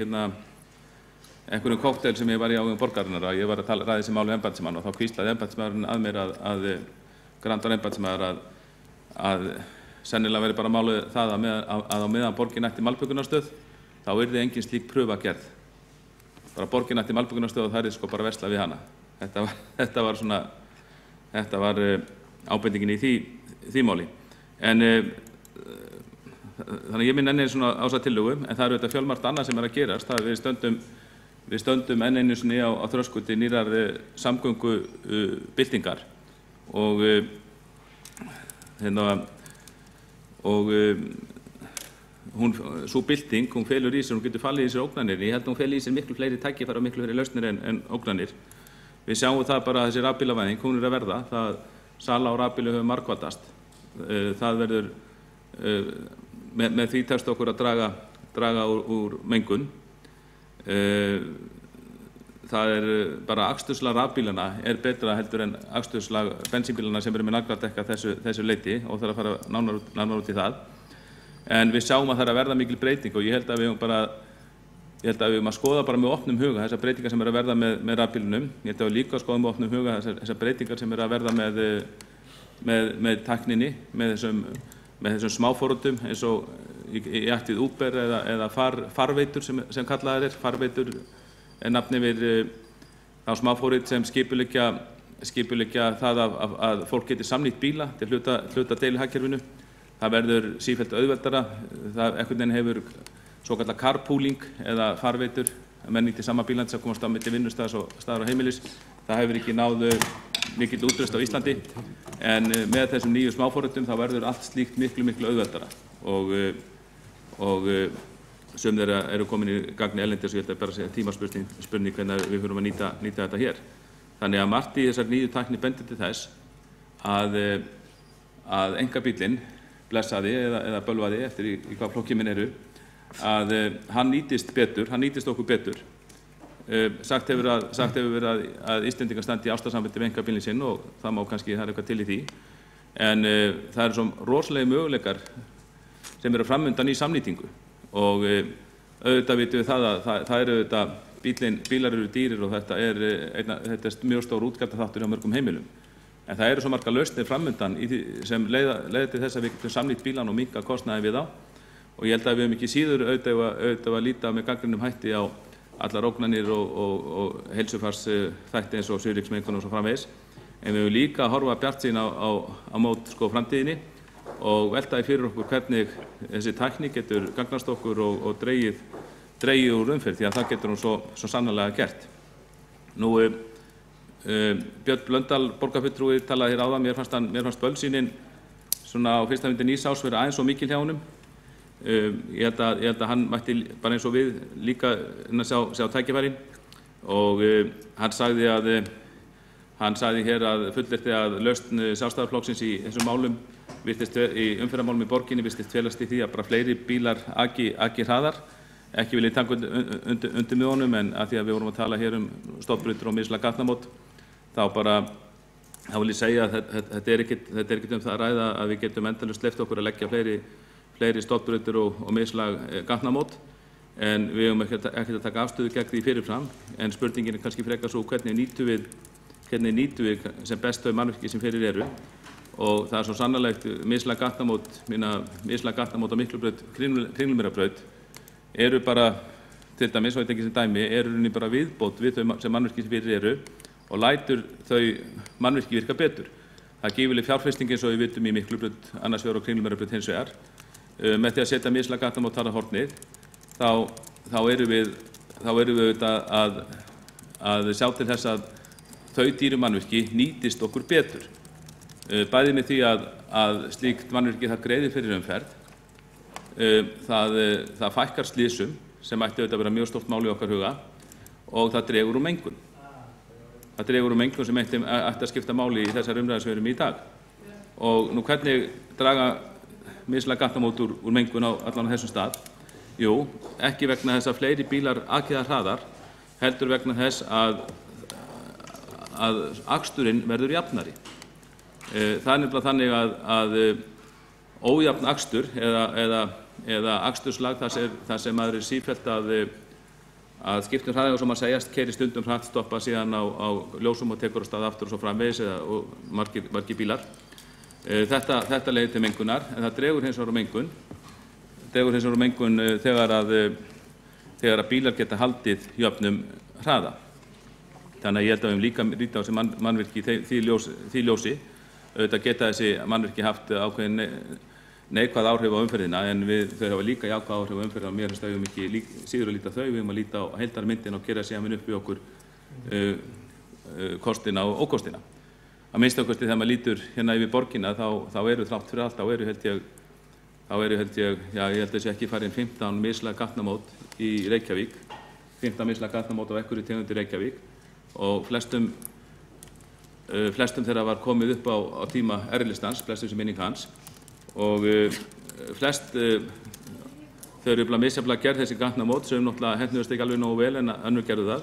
einhverjum kokteil sem ég var í á borgarinnar, að ég var að ræða þessi mál við embættismann og þá hvíslaði embættismaðurinn að mér grandur embættismaður að sennilega verið bara málið það að á meðan borgin ætti malbyggunarstöð þá yrði engin slík prufa gerð. Bara borgin ætti malbyggunarstöð og það er sko bara versla við hana. Þetta var ábendingin í því máli. Þannig ég minn enni svona á þessa tillögu, en það eru þetta fjölmargt annað sem að gerast. Það við stöndum við stöndum enn einu sinni á þröskuldi nýrrar samgöngubyltingar og sú bylting, hún felur í sér, hún getur falið í sér ógnanir. Ég held að hún feli í sér miklu fleiri tækifæri og miklu fleiri lausnir en ógnanir. Við sjáum það bara að þessi rafbílavæðing, hún að verða, sala á rafbílu hefur margfaldast. Það verður, með því tekst okkur að draga úr mengun. Það bara aksturslag rafbílana betra heldur en aksturslag bensínbílana sem eru með nagladekk að þessu leyti og það að fara nánar út í það. En við sjáum að það að verða mikil breyting og ég held að við höfum að skoða bara með opnum huga þessar breytingar sem að verða með rafbílunum. Ég held að við líka að skoða með opnum huga þessar breytingar sem að verða með tækninni, með þessum smáforritum eins og í ætt við Uber eða farveitur sem kallaðar farveitur nafni við á smáforrit sem skipuleggja það að fólk geti samnýtt bíla til hluta deilihagkerfinu. Það verður sífellt auðveldara, það einhvern veginn hefur svokallað carpooling eða farveitur, menn nýti sama bílan til að komast á milli vinnustaðar og staðar á heimilis. Það hefur ekki náð mikill útreist á Íslandi, en með þessum nýju smáforritum þá verður allt slíkt miklu auðveldara og sum þeirra eru komin í gagni erlendis og ég ætla bara að segja tímaspurning hvernig við þurfum að nýta þetta hér. Þannig að margt í þessar nýju tækni bendir til þess að einkabíllinn blessaði eða bölvaði eftir í hvað flokki minn eru, að hann nýtist okkur betur. Sagt hefur verið að Íslendingar standi í ástarsambandi við einkabílinn sinn og það má kannski, það eitthvað til í því. En það eru svo rosalegi möguleikar sem eru framundan í samnýtingu og auðvitað vitum við það að það eru auðvitað, bílar eru dýrir og þetta er mjög stór útgjaldaþáttur hjá mörgum heimilum. En það eru svo margar lausnir framundan sem leiða til þess að við getum samnýtt bílan og minnka kostnaði við þá. Og ég held að við höfum ekki síður auðvitað að líta með gagnrýnum hætti á allar ógnanir og heilsufarsþætti eins og svifryksmengun og svo framvegis. En við höfum líka að horfa bjartsýn á mót framtíðinni og velta fyrir okkur hvernig þessi tækni getur gagnast okkur og dregið úr umferð, því að það getur hún svo sannarlega gert. Nú, Björn Blöndal, borgarfulltrúi, talaði hér áðan, mér fannst bölsýnin svona á fyrsta myndi nýs árs vera aðeins svo mikil hjá honum. Ég held að hann mætti bara eins og við líka sjá tækifærin og hann sagði hér að fullyrti að lausn Sjálfstæðisflokksins í þessum málum í umferðarmálum í borginni virtist felast í því að bara fleiri bílar aki hraðar. Ekki vil ég taka undir með honum, en að því að við vorum að tala hér stofnbrautir og mislæg gatnamót, þá vil ég segja að þetta er ekkert það að ræða að við getum endalaust leyft okkur að leggja fleiri stofnbrautir og mislæg gatnamót, en við höfum ekkert að taka afstöðu gegn því fyrirfram, en spurningin er kannski frekar svo hvernig nýtum við sem best þau mannvirki sem fyrir eru, og það er svo sannarlegt mislæg gatnamót á Miklubraut, Kringlumýrarbraut, eru bara, til dæmis, og þetta ekki sem dæmi, eru bara viðbót við þau sem mannvirki sem fyrir eru og lætur þau mannvirki virka betur. Það er gífurleg fjárfesting eins og við vitum í Miklubraut annars vegar og Kringlumýrarbraut hins vegar. Með því að setja mislæg gatnamót þar að hornið, þá erum við auðvitað að sjá til þess að þau dýru mannvirki nýtist okkur betur. Bæði með því að slíkt mannvirki það greiðir fyrir umferð, það fækkar slysum sem ætti auðvitað að vera mjög stórt mál í okkar huga og það dregur úr mengun. Það dregur úr mengun sem ætti að skipta máli í þessar umræður sem við erum í dag. Og nú hvernig draga mislæg gatnamót úr mengun á allan á þessum stað? Jú, ekki vegna þess að fleiri bílar akiða hraðar, heldur vegna þess að aksturinn verður jafnari. Það er nefnilega þannig að ójafn akstur eða aksturslag þar sem maður er sífellt að skiptum hraði og sem að segjast, keyrir stundum hratt, stoppa síðan á ljósum og tekur á stað aftur og svo framvegis og margir bílar. Þetta leiðir til mengunar, en það dregur hins vegar úr mengun þegar að bílar geta haldið jöfnum hraða. Þannig að ég held að við höfum líka líta á þessi mannvirki því ljósi. Auðvitað geta þessi mannvirki haft ákveðin neikvæð áhrif á umferðina, en þau hafa líka jákvæð áhrif á umferðina og mér finnst að við höfum ekki síður að líta þau, við höfum að líta á heildarmyndina og gera síðan upp í okkur kostina og ókostina. Að minnsta kosti þegar maður lítur hérna yfir borgina þá eru þrátt fyrir allt, þá eru held ég, já ég held að þessi ekki farin 15 mislæg gatnamót í Reykjavík, 15 mislæg gatnamót á einhverju tegund í Reykjavík og flestum þeirra var komið upp á tíma R-listans, flestum sem minning hans og flest þau eru misjafnlega gerð þessi gatnamót sem náttúrulega hentuðust ekki alveg nógu vel en önnur gerðu það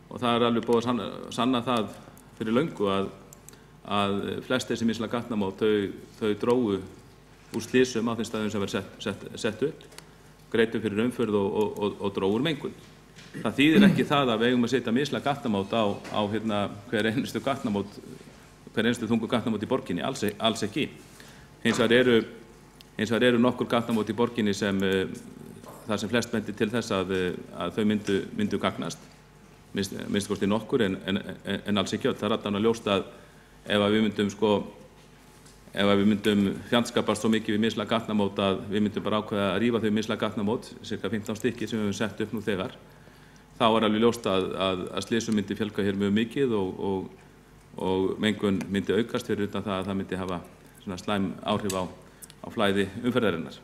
og það er alveg búið að sanna það fyrir löngu að flest þessi misjafnlega gatnamót þau drógu úr slysum á þeim staðum sem verið sett upp, greitum fyrir umferð og drógu úr mengun. Það þýðir ekki það að við eigum að setja misjafnlega gatnamót á hver einustu þungu gatnamót í borginni, alls ekki. Hins vegar eru nokkur gatnamót í borginni þar sem flest bendir til þess að þau myndu gagnast, minnst kosti nokkur en alls ekki öll. Það er alltaf ljóst að ef við myndum fjandskapast svo mikið við mislæg gatnamót að við myndum bara ákveða að rífa þau mislæg gatnamót, cirka 15 stykki sem við höfum sett upp nú þegar, þá er alveg ljóst að slysum myndi fjölga hér mjög mikið og mengun myndi aukast fyrir utan það að það myndi hafa svona slæm áhrif á flæði umferðarinnar.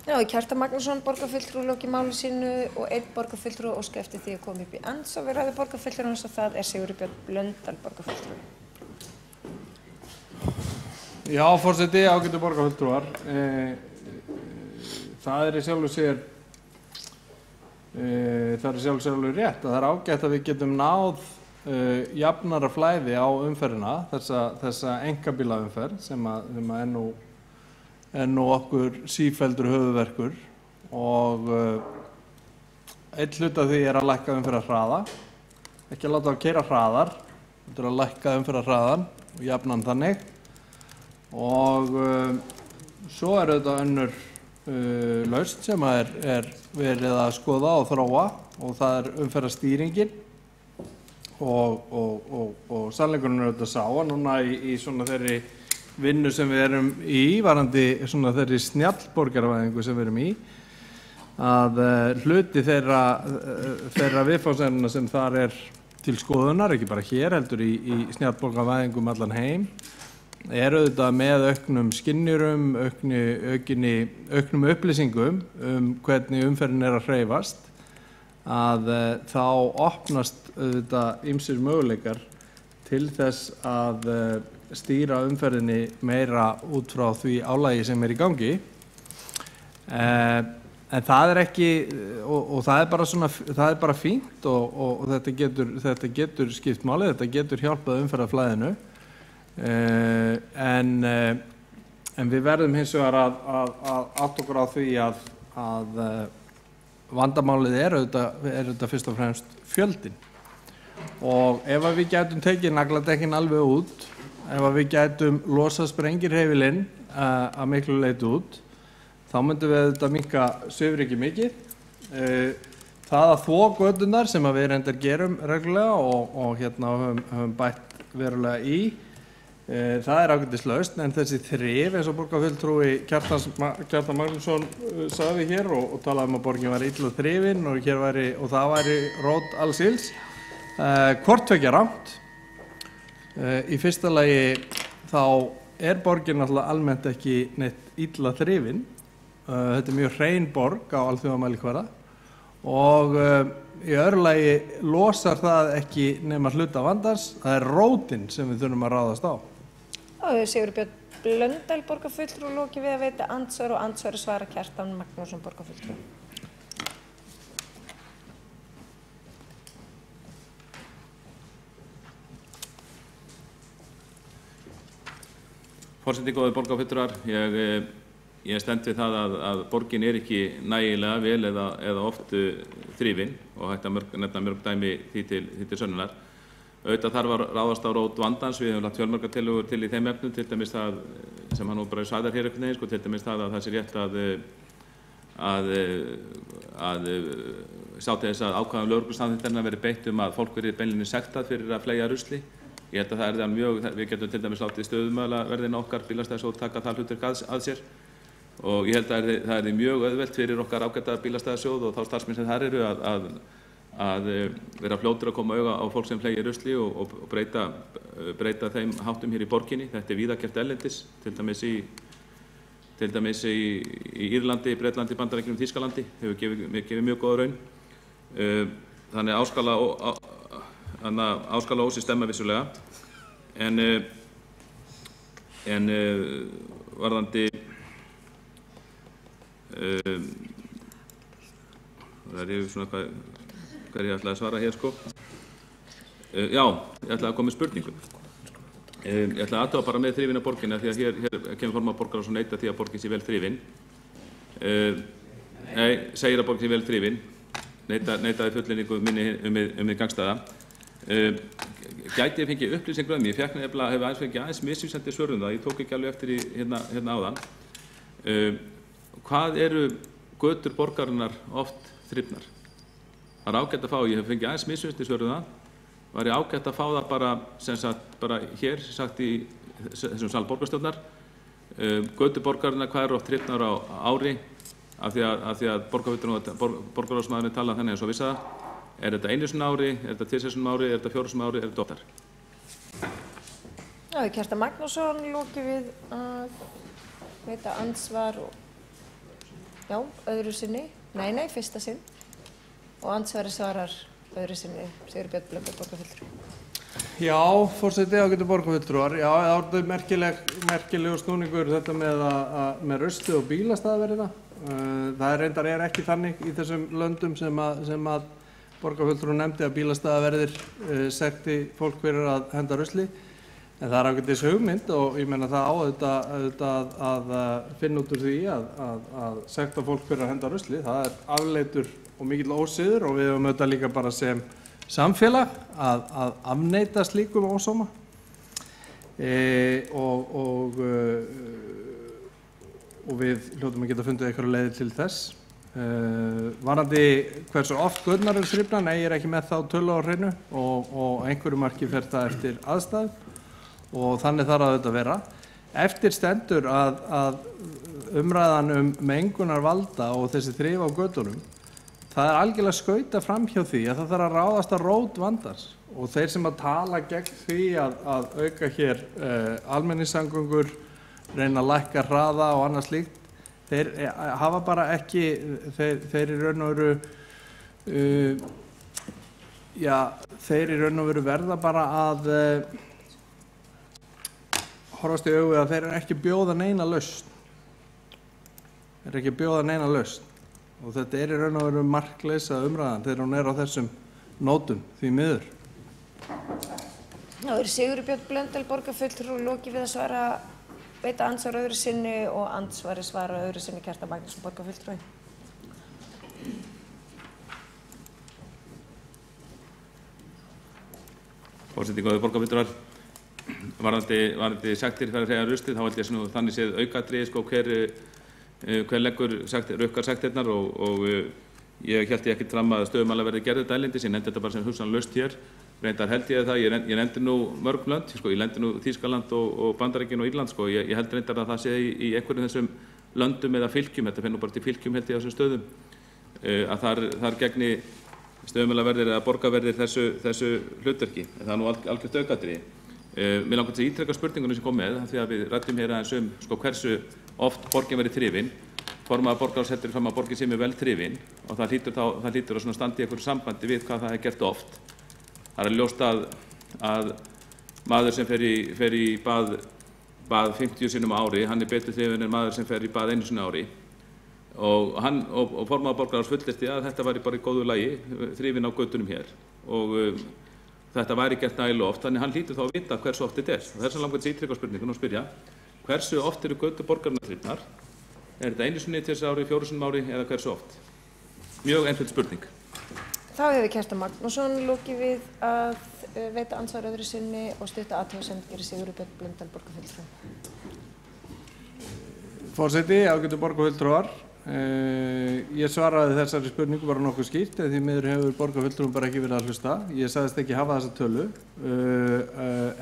Já, Kjartan Magnússon, borgarfulltrúi, loki máli sínu og einn borgarfulltrúi óska eftir því að koma upp í andsvar við ræðu borgarfulltrúans og það er Sigurður Björn Blöndal, borgarfulltrúi. Já, forseti, ágætu borgarfulltrúar. Það er í sjálfu sér rétt að það er ágætt að við getum náð jafnara flæði á umferðina, þessa einkabílaumferð sem er nú okkur sífelldur höfuðverkur og einn hlut af því er að lækka umferðarhraða, ekki að láta að keyra hraðar, þetta er að lækka umferðarhraðan og jafna hann þannig og svo er auðvitað önnur lausn sem er verið að skoða og þróa og það er umferðarstýringin og sannleikurinn er auðvitað sá að núna í svona þeirri vinnu sem við erum í, varandi svona þeirri snjallborgaravæðingu sem við erum í, að hluti þeirra viðfangsefna sem þar er til skoðunar, ekki bara hér, heldur í snjallborgaravæðingu allan heim, er auðvitað með auknum skynjurum, auknum upplýsingum hvernig umferðin er að hreyfast, að þá opnast auðvitað ýmsir möguleikar til þess að stýra umferðinni meira út frá því álagi sem er í gangi. En það er ekki, og það er bara svona, það er bara fínt og þetta getur skipt máli, þetta getur hjálpað umferðarflæðinu. En við verðum hins vegar að átta okkur á því að vandamálið er auðvitað fyrst og fremst fjöldin. Og ef við gætum tekið nagladekkin alveg út, ef við gætum losað sprengirhefilinn að miklu leyti út, þá myndum við auðvitað minnka svifryki mikið. Það að þvo göturnar sem við reyndar gerum reglulega og höfum bætt verulega í, það er ágætislaust, en þessi þrif eins og borgarfulltrúi Kjartan Magnússon sagði hér og talaði að borgin væri illa þrifin og það væri rót alls ills. Hvort tveggja rangt. Í fyrsta lagi þá er borgin náttúrulega almennt ekki neitt illa þrifin. Þetta er mjög hrein borg á alþjóðamælikvarða og í öðru lagi losar það ekki nema hluta vandans, það er rótin sem við þurfum að ráðast á. Sigurður Björn Blöndal, borgarfulltrúi, loki við að veita andsvar og andsvari svara Kjartan Magnússon, borgarfulltrúi. Forseti, góðir borgarfulltrúar, ég stend við það að borgin er ekki nægilega vel eða oft þrifin og hægt að nefna mörg dæmi því til sönnunar. Auðvitað þarf að ráðast á rót vandans, við höfum lagt fjölmargar tillögur til í þeim efnum, til dæmis það sem hann nú bara sagði hér einhvern veginn, til dæmis það að það sé rétt að sjá til þess að ákvæðum lögreglusamþykktarinnar verði beitt að fólk verði beinlínis sektað fyrir að fleygja rusli Ég held að það er mjög, við getum til dæmis látið stöðumælaverðin okkar bílastæðasjóð taka það hlutverk að sér og ég held að það er mjög auðvelt fyrir okkar ágæta bílastæðasjóð og þá starfsmenn sem þar eru að vera fljótur að koma auga á fólk sem fleygir rusli og breyta þeim háttum hér í borginni. Þetta er víða gert erlendis, til dæmis í Írlandi, Bretlandi, Bandaríkjunum, Þýskalandi hefur gefið mjög góða raun. Þannig áskala ósi stemma vissulega en varðandi það er svona hvað ég ætlaði að svara hér sko. Já, ég ætlaði að koma með spurningu. Ég ætlaði að aðtöfa bara með þrifin á borginni því að hér kemur formaður borgar og svo neita því að borgin sé vel þrifin. Nei, segir að borgin sé vel þrifin, neitaði fullyrðingu minni gangstæða. Gæti ég fengið upplýsingur um mig, ég fékk nefnilega hefur aðeins fengið aðeins misvísandi svör það, ég tók ekki alveg eftir í hérna áðan. Hvað eru götur borgarinnar oft þrifnar? Það er ágætt að fá, ég hef fengið aðeins misvísandi svör það, var ég ágætt að fá það bara hér, sagt í þessum sal borgarstjórnar. Götur borgarinnar, hvað eru oft þrifnar á ári, af því að borgarráðsmaðurinn tala þannig eins og vissi það. Er þetta einu sinni ári, er þetta tvisvar ári, er þetta fjórum ári, er þetta oftar? Já, Kjartan Magnússon lokið við að veita andsvar öðru sinni, nei, fyrsta sinn og andsvari svarar öðru sinni Sigurbjörn Blöndal, borgarfulltrúi. Já, forseti ágætu borgarfulltrúar, já, það er merkilegur snúningur þetta með ruslið og bílastæðaverðina. Það reyndar ekki þannig í þessum löndum sem að borgarfulltrúi nefndi að bílastæðaverðir sekti fólk fyrir að henda rusli. En það er ágætis hugmynd og ég meina það á auðvitað að finna út úr því að sekta fólk fyrir að henda rusli. Það er afleitur og mikill ósiður og við höfum auðvitað líka bara sem samfélag að afneita slíkum ósóma. Og við hljótum að geta fundið einhverja leiðir til þess. Varðandi hversu oft göturnar eru þrifnar, nei, ég er ekki með þá tölu á hreinu og einhverju marki fer það eftir aðstæð og þannig þarf það auðvitað að vera. Eftir stendur að umræðan mengunarvalda og þessi þrif á götunum, það er algjörlega skauta fram hjá því að það þarf að ráðast að rót vandans og þeir sem að tala gegn því að auka hér almenningssamgöngur, reyna að lækka hraða og annað slíkt, þeir hafa bara ekki, þeir í raun og veru verða bara að horfast í augu að þeir eru ekki bjóða neina lausn. Þeir eru ekki bjóða neina lausn og þetta er í raun og veru markleysa umræðan þegar hún er á þessum nótum því miður. Já, Sigurbjörn Blöndal, borgarfulltrúi, lokið við að veita andsvar öðru sinni og andsvari svara öðru sinni Kjartan Magnússon, borgarfulltrúi. Forseti, góðir borgarfulltrúar, varðandi sektir fyrir að hreyfa ruslið, þá held ég að þannig séð aukaatriði sko hver leggur rukkar sektirnar og ég held ég ekkert fram að stöðumæla verði gerð þetta erlendis, ég nefndi þetta bara sem hugsanlega laust hér. Reyndar held ég það, ég nefndi nú mörg lönd, ég nefndi nú Þýskaland og Bandaríkin og Írland, ég held reyndar að það sé í einhverjum þessum löndum eða fylkjum, þetta finnur bara til fylkjum held ég á þessum stöðum, að þar gegni stöðumælaverðir eða borgarverðir þessu hlutverki, en það er nú algjört aukaatriði. Mér langar til að ítreka spurningunum sem kom með, því að við ræddum hér aðeins hversu oft borgin verið þrifin, formaður borgarráðs heldur fram að borgin sé vel þrifin og það hlýtur að standa í einhverju sambandi við hvað það er gert oft. Það er ljóst að maður sem fer í bað 50 sinnum á ári, hann er betur þrifinn en maður sem fer í bað einu sinni á ári og formaður borgarráðs fullyrti að þetta væri bara í góðu lagi, þrifin á götunum hér og þetta væri gert nægilega oft, þannig hann hlýtur þá að vita hversu oft þetta er. Þess vegna langar ég að ítreka spurningun og spyrja, hversu oft eru götur borgarinnar þrifnar? Er þetta einu sinni til þess ári, fjórum sinnum ári eða hversu oft? Mjög einföld spurning. Þá hefur Kjartan Magnússon lokið við að veita andsvar öðru sinni og stutta athugasemd gerir Sigurbjörn Blöndal, borgarfulltrúi. Forseti, ágætu borgarfulltrúar, ég svaraði þessari spurningu bara nokkuð skýrt, en því miður hefur borgarfulltrúum bara ekki verið að hlusta. Ég sagðist ekki hafa þessa tölu,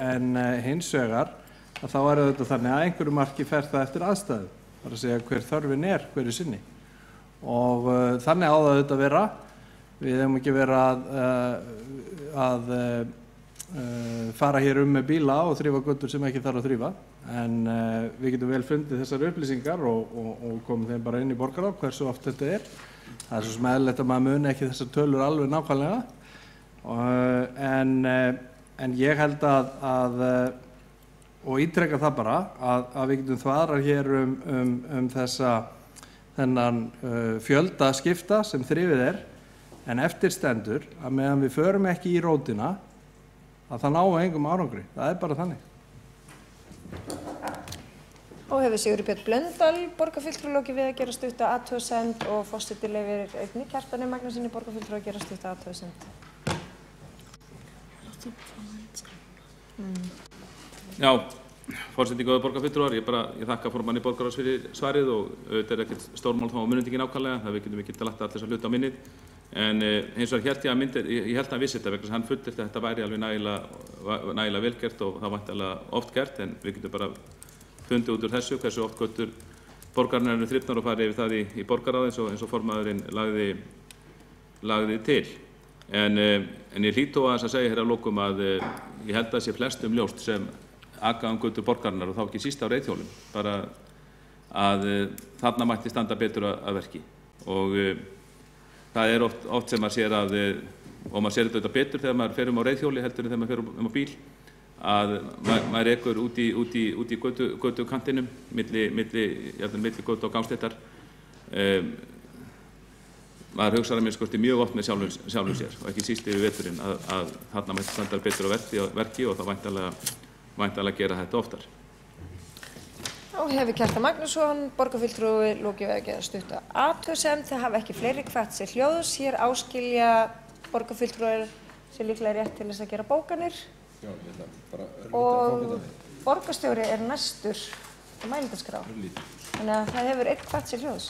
en hins vegar að þá þetta þannig að einhverju marki fer það eftir aðstæðu, bara að segja hver þörfin hverju sinni. Og þannig á það auðvitað að vera. Við hefum ekki verið að fara hér með bíla og þrífa götur sem ekki þarf að þrífa, en við getum vel fundið þessar upplýsingar og komum þeim bara inn í borgarráð hversu oft þetta Það er svo sem eðlilegt að maður muni ekki þessar tölur alveg nákvæmlega, en ég held að og ítreka það bara að við getum þvaðrar hér þennan fjölda skipta sem þrifið en eftir stendur að meðan við förum ekki í rótina að það náu engum árangri. Það bara þannig. Og hefur Sigurður Björn Blöndal, borgarfulltrúi, lokið við að gera stutta athugasemd og forseti leyfir einnig Kjartani Magnússyni, borgarfulltrúi, að gera stutta athugasemd. Já, forseti góður borgarfulltrúar, ég þakka formanni borgarráðs fyrir svarið og auðvitað ekkert stórmál þá á munið ekki nákvæmlega, það við getum ekki lagt allir þessa hluti á minnið. En hins vegar ég held að hann vissi þetta vegna þess að hann fullyrti að þetta væri alveg nægilega vel gert og það væntanlega oft gert, en við getum bara fundið út úr þessu hversu oft götur borgarinnar eru þrifnar og farið yfir það í borgarráð eins og formaðurinn lagði til. En ég hlýt þó að segja hér að lokum að ég held að sé flestum ljóst sem aka götur borgarinnar og þá ekki síst á reiðhjólum, bara að þarna mætti standa betur að verki. Og það oft sem maður sér og maður sér þetta betur þegar maður fer á reiðhjóli heldur en þegar maður fer á bíl, að maður ekur út í götukantinum, milli götu og gangstéttar. Maður hugsar að mér skorti mjög oft með sjálfum sér og ekki síst yfir veturinn að þarna mætti standa betur á verki og þá væntanlega gera þetta oftar. Og hefur Kjartan Magnússon, borgarfulltrúi, lokið við að gera stutta athugasemd. Það hafa ekki fleiri hvatt sér hljóðs. Hér áskilja borgarfulltrúar sér líklega rétt til þess að gera bókanir. Já, ég ætla bara og borgarstjóri næstur á mælendaskrá. Þannig að það hefur einn hvatt sér hljóðs.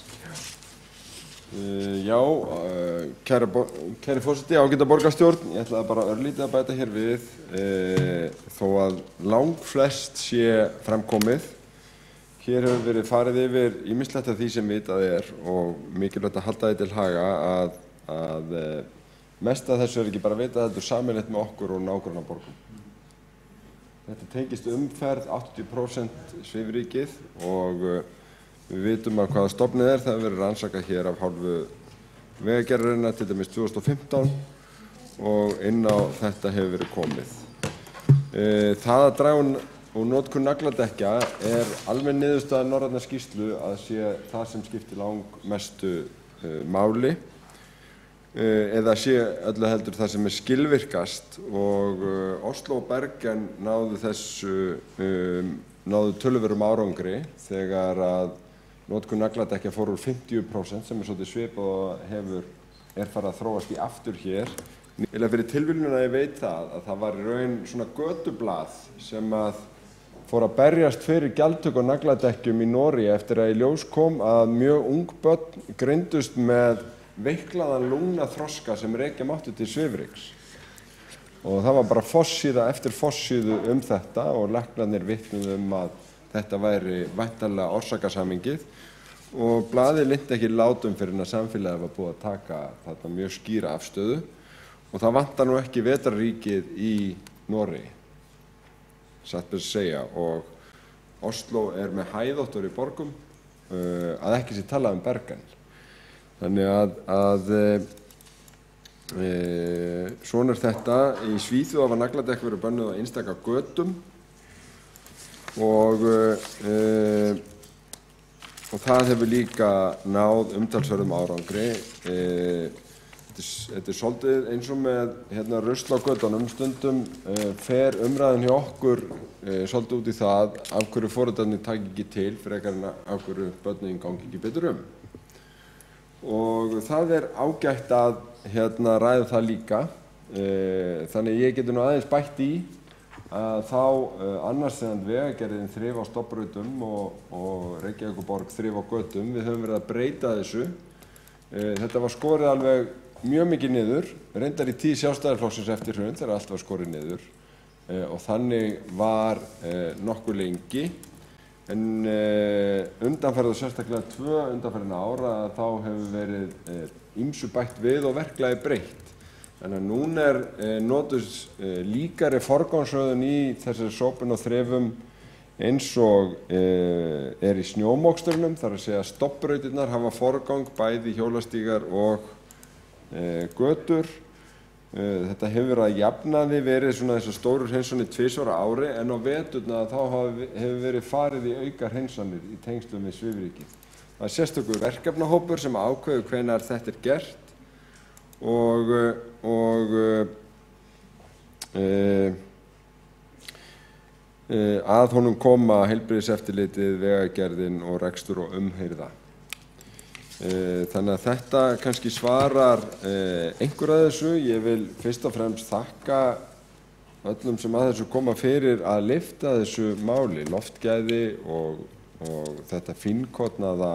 Já, kæri forseti, ágæta borgarstjórn, ég ætlaði bara örlítið að bæta hér við, þó að langflest sé framkomið. Hér hefur verið farið yfir ýmislegt af því sem vitað og mikilvægt að halda því til haga að mest af þessu ekki bara vitað að þetta sameiginlegt með okkur og nágrannaborgum. Þetta tengist umferð 80% svifrykið og við vitum að hvaða stofnið það hefur verið rannsakað hér af hálfu Vegagerðarinnar til dæmis 2015 og inn á þetta hefur verið komið. Það að draga og notkun nagladekkja almenn niðurstaða norrænnar skýrslu að sé það sem skiptir langmestu máli eða sé öllu heldur það sem skilvirkast og Oslo og Bergen náðu töluverðum árangri þegar að notkun nagladekkja fór úr 50% sem svolítið svipað og farið að þróast í aftur hér. Eða fyrir tilviljun að ég veit að það var í raun svona götublað sem að fór að berjast fyrir gjaldtöku á nagladekkjum í Noregi eftir að í ljós kom að mjög ung börn greindust með veiklaðan lungnaþroska sem rekja mátti til svifryks. Og það var bara forsíða eftir forsíðu þetta og læknarnir vitnuðu að þetta væri væntanlega orsakasamhengið og blaðið linnti ekki látum fyrir að samfélagið var búið að taka þarna mjög skýra afstöðu og það vantar nú ekki vetrarríkið í Noregi. Satt best að segja, og Oslo með hæðóttur í borgum að ekki sé talað Bergen. Þannig að svona þetta. Í Svíþjóð hafa nagladekk verið bönnuð á einstaka götum og það hefur líka náð umtalsverðum árangri. Þetta svolítið eins og með rusl á götunum, stundum fer umræðan hjá okkur svolítið út í það af hverju foreldrarnir taki ekki til frekar en af hverju börnin gangi ekki betur Og það ágætt að ræða það líka, þannig ég geti nú aðeins bætt í þá annars þegar Vegagerðin þrif á stofnbrautum og Reykjavíkurborg þrif á götum, við höfum verið að breyta þessu. Þetta var skorið alveg mjög mikið niður, reyndar í tíð Sjálfstæðisflokksins eftir hrun þegar allt var skorið niður og þannig var nokkuð lengi. En undanfarið og sérstaklega 2 undanfarin ára þá hefur verið ýmsu bætt við og verklagi breytt. Þannig að núna notuð líkari forgangsröðun í þessari sópun og þrefum eins og í snjómoksturunum, þar að segja stofnbrautirnar hafa forgang bæði hjólastígar og götur. Þetta hefur að jafnaði verið svona þessar stóru hreinsanir 2 ára ári en á veturna þá hefur verið farið í auka hreinsanir í tengslum við svifrykið. Það er sérstakur verkefnahópur sem ákveður hvenær þetta gert og að honum koma heilbrigðiseftirlitið, Vegagerðin og rekstur og umhirða. Þannig að þetta kannski svarar einhver að þessu. Ég vil fyrst og fremst þakka öllum sem að þessu koma fyrir að lyfta þessu máli. Loftgæði og þetta fínkotnaða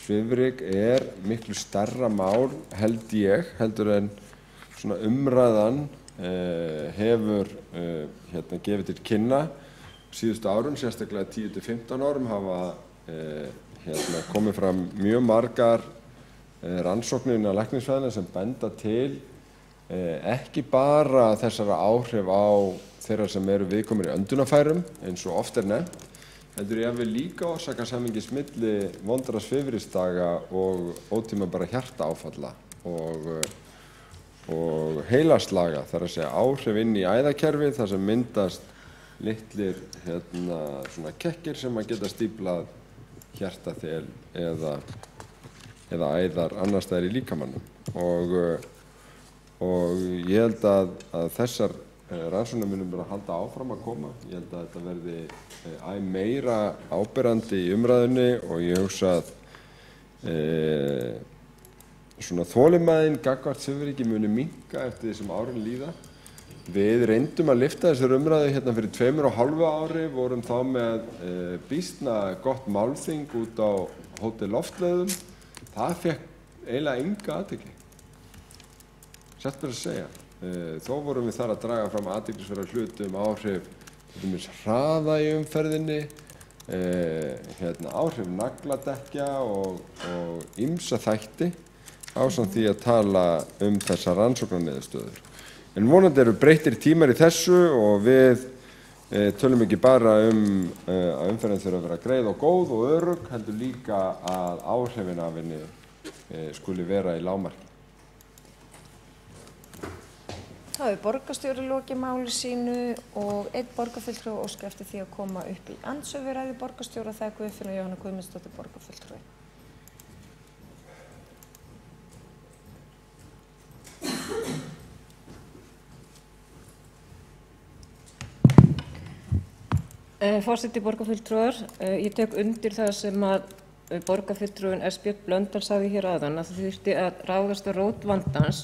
svifryk miklu stærra mál heldur en svona umræðan hefur gefið til kynna. Síðustu árum, sérstaklega 10–15 árum, hafa komið fram mjög margar rannsóknir innan læknisfræðinnar sem benda til ekki bara þessara áhrif á þeirra sem eru viðkomnir í öndunarfærum eins og oft nefnt, heldur jafnvel líka orsakasamhengis milli vondra svifryksdaga og ótímabæra hjartaáfalla og heilaslaga, þar að segja áhrif inn í æðakerfið þar sem myndast litlir svona kekkir sem að geta stíflað hjartaþel eða æðar annars staðar í líkamannum og ég held að þessar rannsóknir munum bara halda áfram að koma. Ég held að þetta verði meira áberandi í umræðunni og ég hugsa að svona þolinmæðin gagnvart svifryki muni minnka eftir því sem árin líða. Við reyndum að lyfta þessar umræðu hérna fyrir 2,5 ári, vorum þá með býsna gott málþing út á Hótel Loftleiðum. Það fekk eiginlega enga athygli, satt bara að segja. Þó vorum við þar að draga fram athyglisverða hluti áhrif hraða í umferðinni, áhrif nagladekkja og ýmsa þætti ásamt því að tala þessar rannsóknarniðurstöður. En vonandi eru breyttir tímar í þessu og við tölum ekki bara að umferðin þurfa að vera greið og góð og örugg, heldur líka að áhrifin af henni skuli vera í lágmarki. Það hefur borgarstjóri lokið máli sínu og einn borgarfulltrúi óskar eftir því að koma upp í andsvöruræðu borgarstjóra. Það Guðfinna Jóhanna Guðmundsdóttir borgarfulltrúi. Forseti, borgarfulltrúar, ég tek undir það sem að borgarfulltrúinn Björn Blöndal sagði hér áðan, að það þurfti að ráðast á rót vandans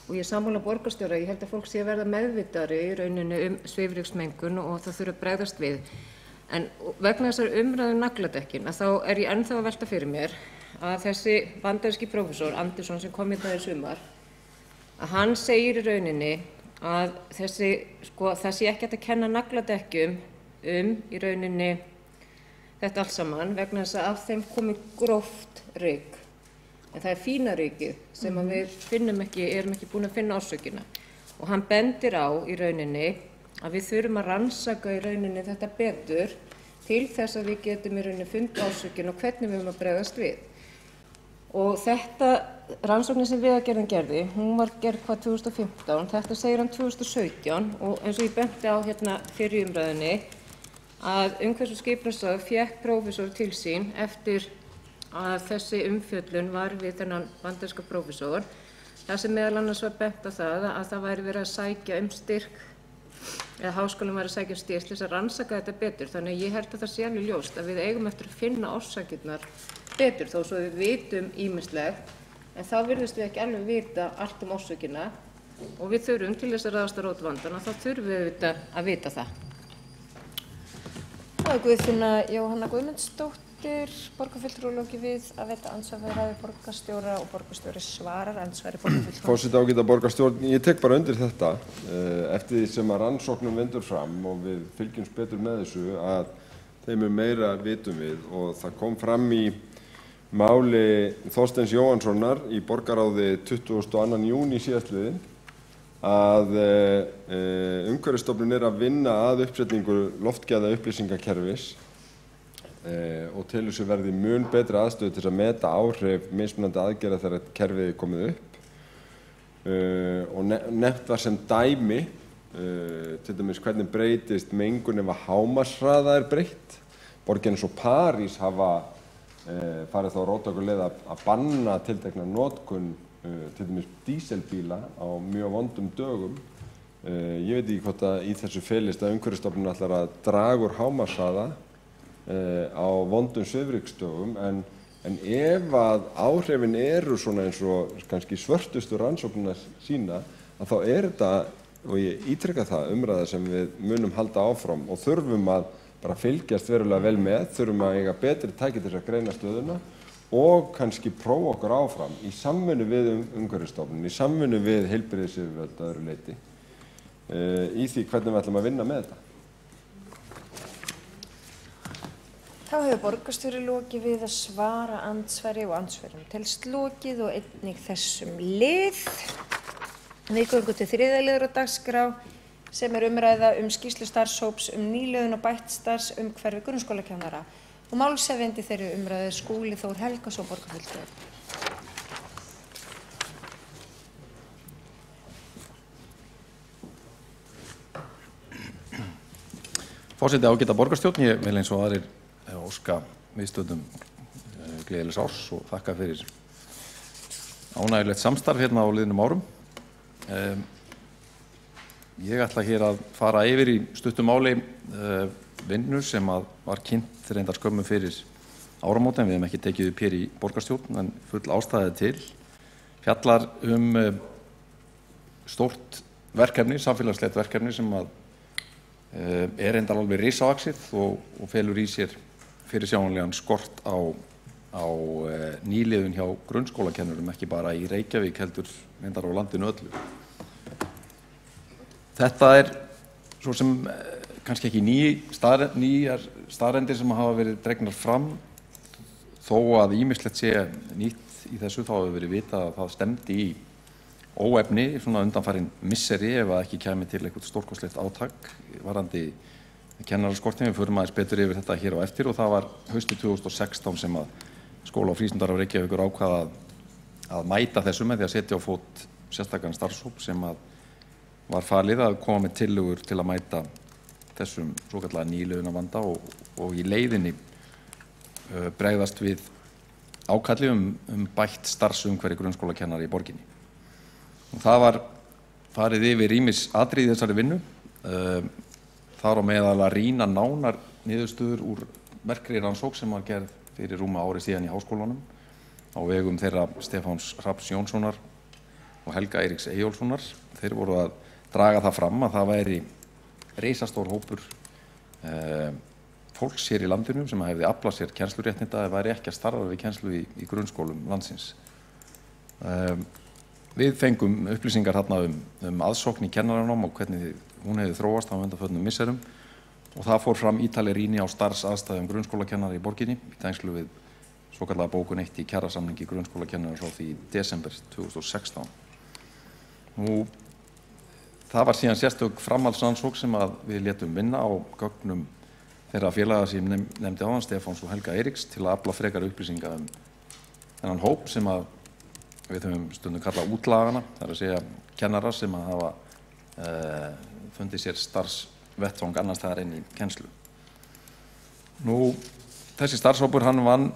og ég er sammála borgarstjóra. Ég held að fólk sé að verða meðvitaðri í rauninni svifryksmengun og það þurfi að bregðast við. En vegna þessar umræðu nagladekkin að þá er ég ennþá að velta fyrir mér að þessi bandaríski prófessor Anderson sem kom hérna í sumar, að hann segir í rauninni að það sé ekki hægt að kenna nagladekkjum í rauninni þetta allt saman vegna þess að af þeim komi gróft ryk. En það er fína rykið sem við erum ekki búin að finna orsökina. Og hann bendir á í rauninni að við þurfum að rannsaka í rauninni þetta betur til þess að við getum í rauninni fundið orsökina og hvernig við höfum að bregðast við. Og þetta rannsóknin sem Vegagerðin gerði, hún var gerð 2015, þetta segir hann 2017 og eins og ég benti á hérna fyrir í umræðunni að umhverfis- og skipulagsráð fékk prófessor til sín eftir að þessi umfjöllun var við þennan bandaríska prófessor, þar sem meðal annars var bent á það að það væri verið að sækja styrk, eða háskólinn væri að sækja styrk til þess að rannsaka þetta betur. Þannig að ég held að það sé alveg ljóst að við eigum eftir að finna orsakirnar betur þó svo við vitum ýmislegt, en þá virðumst við ekki alveg vita allt orsökina og við þurfum til þess að ráðast að rót vandana, þá þurfum við auðvitað að vita það. Það er Guðfinna Jóhanna Guðmundsdóttir, borgarfulltrúi loki við að veita andsvar við ræðu borgarstjóra og borgarstjóri svarar andsvari borgarfulltrúa. Forseti ágæta borgarstjórn, ég tek bara undir þetta eftir því sem að rannsóknum vindur fram og við fylgjumst betur með þessu að þeim meira vitum við og það kom fram í máli Þorsteins Jóhannssonar í borgaráði 22. júní síðastliðinn að Umhverfisstofnun að vinna að uppsetningu loftgæða upplýsingakerfis og telur sér verði mun betri aðstöðu til að meta áhrif mismunandi aðgerða þegar kerfið er komið upp og nefnt var sem dæmi til dæmis hvernig breytist mengun ef að hámarkshraða er breytt. Borgir eins og París hafa farið þá róttækuleið að banna tiltekna notkun til dæmis díselbíla á mjög vondum dögum. Ég veit ekki hvort að í þessu felist að Umhverfisstofnun ætlar að draga úr hámarkshraða á vondum svifryksdögum en ef að áhrifin eru svona eins og kannski svörtustu rannsóknina sína að þá þetta, og ég ítreka það, umræða sem við munum halda áfram og þurfum að bara fylgjast verulega vel með, þurfum að eiga betri tæki til að greina stöðuna og kannski prófa okkur áfram í samvinnu við Umhverfisstofnun, í samvinnu við heilbrigðisyfirvöld að öðru leyti í því hvernig við ætlum að vinna með þetta. Þá hefur borgarstjóri lokið við að svara andsvari og andsvörum telst lokið og einnig þessum lið. Við göngum til þriðja liður á dagskrá sem umræða skýrslu starfshóps nýliðun og bætt starfsumhverfi grunnskólakennara. Og málshefjandi þeirri umræðu Skúli Þór Helgason borgarfulltrúi. Forseti ágæta borgarstjórn, ég vil eins og aðrir óska viðstöddum gleðilegs árs og þakka fyrir ánægjulegt samstarf hérna á liðnum árum. Ég ætla hér að fara yfir í stuttu máli vinnu sem var kynnt reyndar skömmu fyrir áramót en við hefum ekki tekið upp hér í borgarstjórn en full ástæði til. Fjallar stórt verkefni, samfélagslegt verkefni sem er reyndar alveg risavaxið og felur í sér fyrirsjáanlegan skort á nýliðun hjá grunnskólakennurum, ekki bara í Reykjavík heldur reyndar á landinu öllu. Þetta svo sem kannski ekki nýjar staðreyndir sem hafa verið dregnar fram, þó að ýmislegt sé nýtt í þessu þá hefur verið vitað að það stemdi í óefni svona undanfarin misseri ef að ekki kæmi til eitthvað stórkostlegt átak varðandi kennaraskortin. Við förum aðeins betur yfir þetta hér á eftir og það var haustið 2016 sem að Skóla- og frístundaráð Reykjavíkur ákvað að mæta þessu með því að setja á fót sérstakan starfshóp sem var falið að koma með tillögur til að mæta þessum svokallaða nýliðunarvanda og í leiðinni bregðast við ákalli bætt starfsumhverfi grunnskólakennara í borginni. Og það var farið yfir ýmis atriði í þessari vinnu, þar á meðal að rýna nánar niðurstöður úr merkri rannsókn sem var gerð fyrir rúma ári síðan í háskólanum á vegum þeirra Stefáns Hrafns Jónssonar og Helga Eiríks Eyjólfssonar. Þeir voru að draga það fram að það væri risastór hópur fólks hér í landinu sem hefði aflað sér kennsluréttinda eða væri ekki að starfa við kennslu í grunnskólum landsins. Við fengum upplýsingar þarna aðsókn í kennaranám og hvernig hún hefði þróast á undanförnum misserum og það fór fram ítarleg rýni á starfsaðstæðum grunnskólakennara í borginni í tengslu við svokallaða bókun 1 í kjarasamningi grunnskólakennara frá því í desember 2016. Það var síðan sérstök framhaldsrannsókn sem við létum vinna á gögnum þeirra félaga sem nefndi áðan, Stefáns og Helga Eiríks, til að afla frekari upplýsinga þennan hóp sem við höfum stundum kallað útlagana, það er að segja kennarar sem hafa fundið sér starfsvettvang annars staðar inn í kennslu. Þessi starfshópur hann vann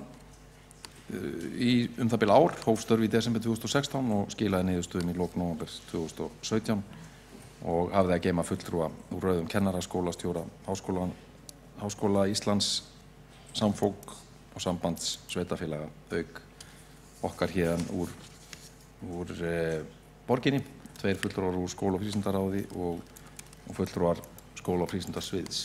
í það bil ár, hóf störf í desember 2016 og skilaði niðurstöðum í lok nóvember 2017 og hafði að geyma fulltrúa úr röðum kennara, skólastjóra, Háskóla Íslands, Samfók og Sambands sveitarfélaga auk okkar hérna úr borginni 2 fulltrúar úr skóla- og frístundaráði og fulltrúar skóla- og frístundasviðs.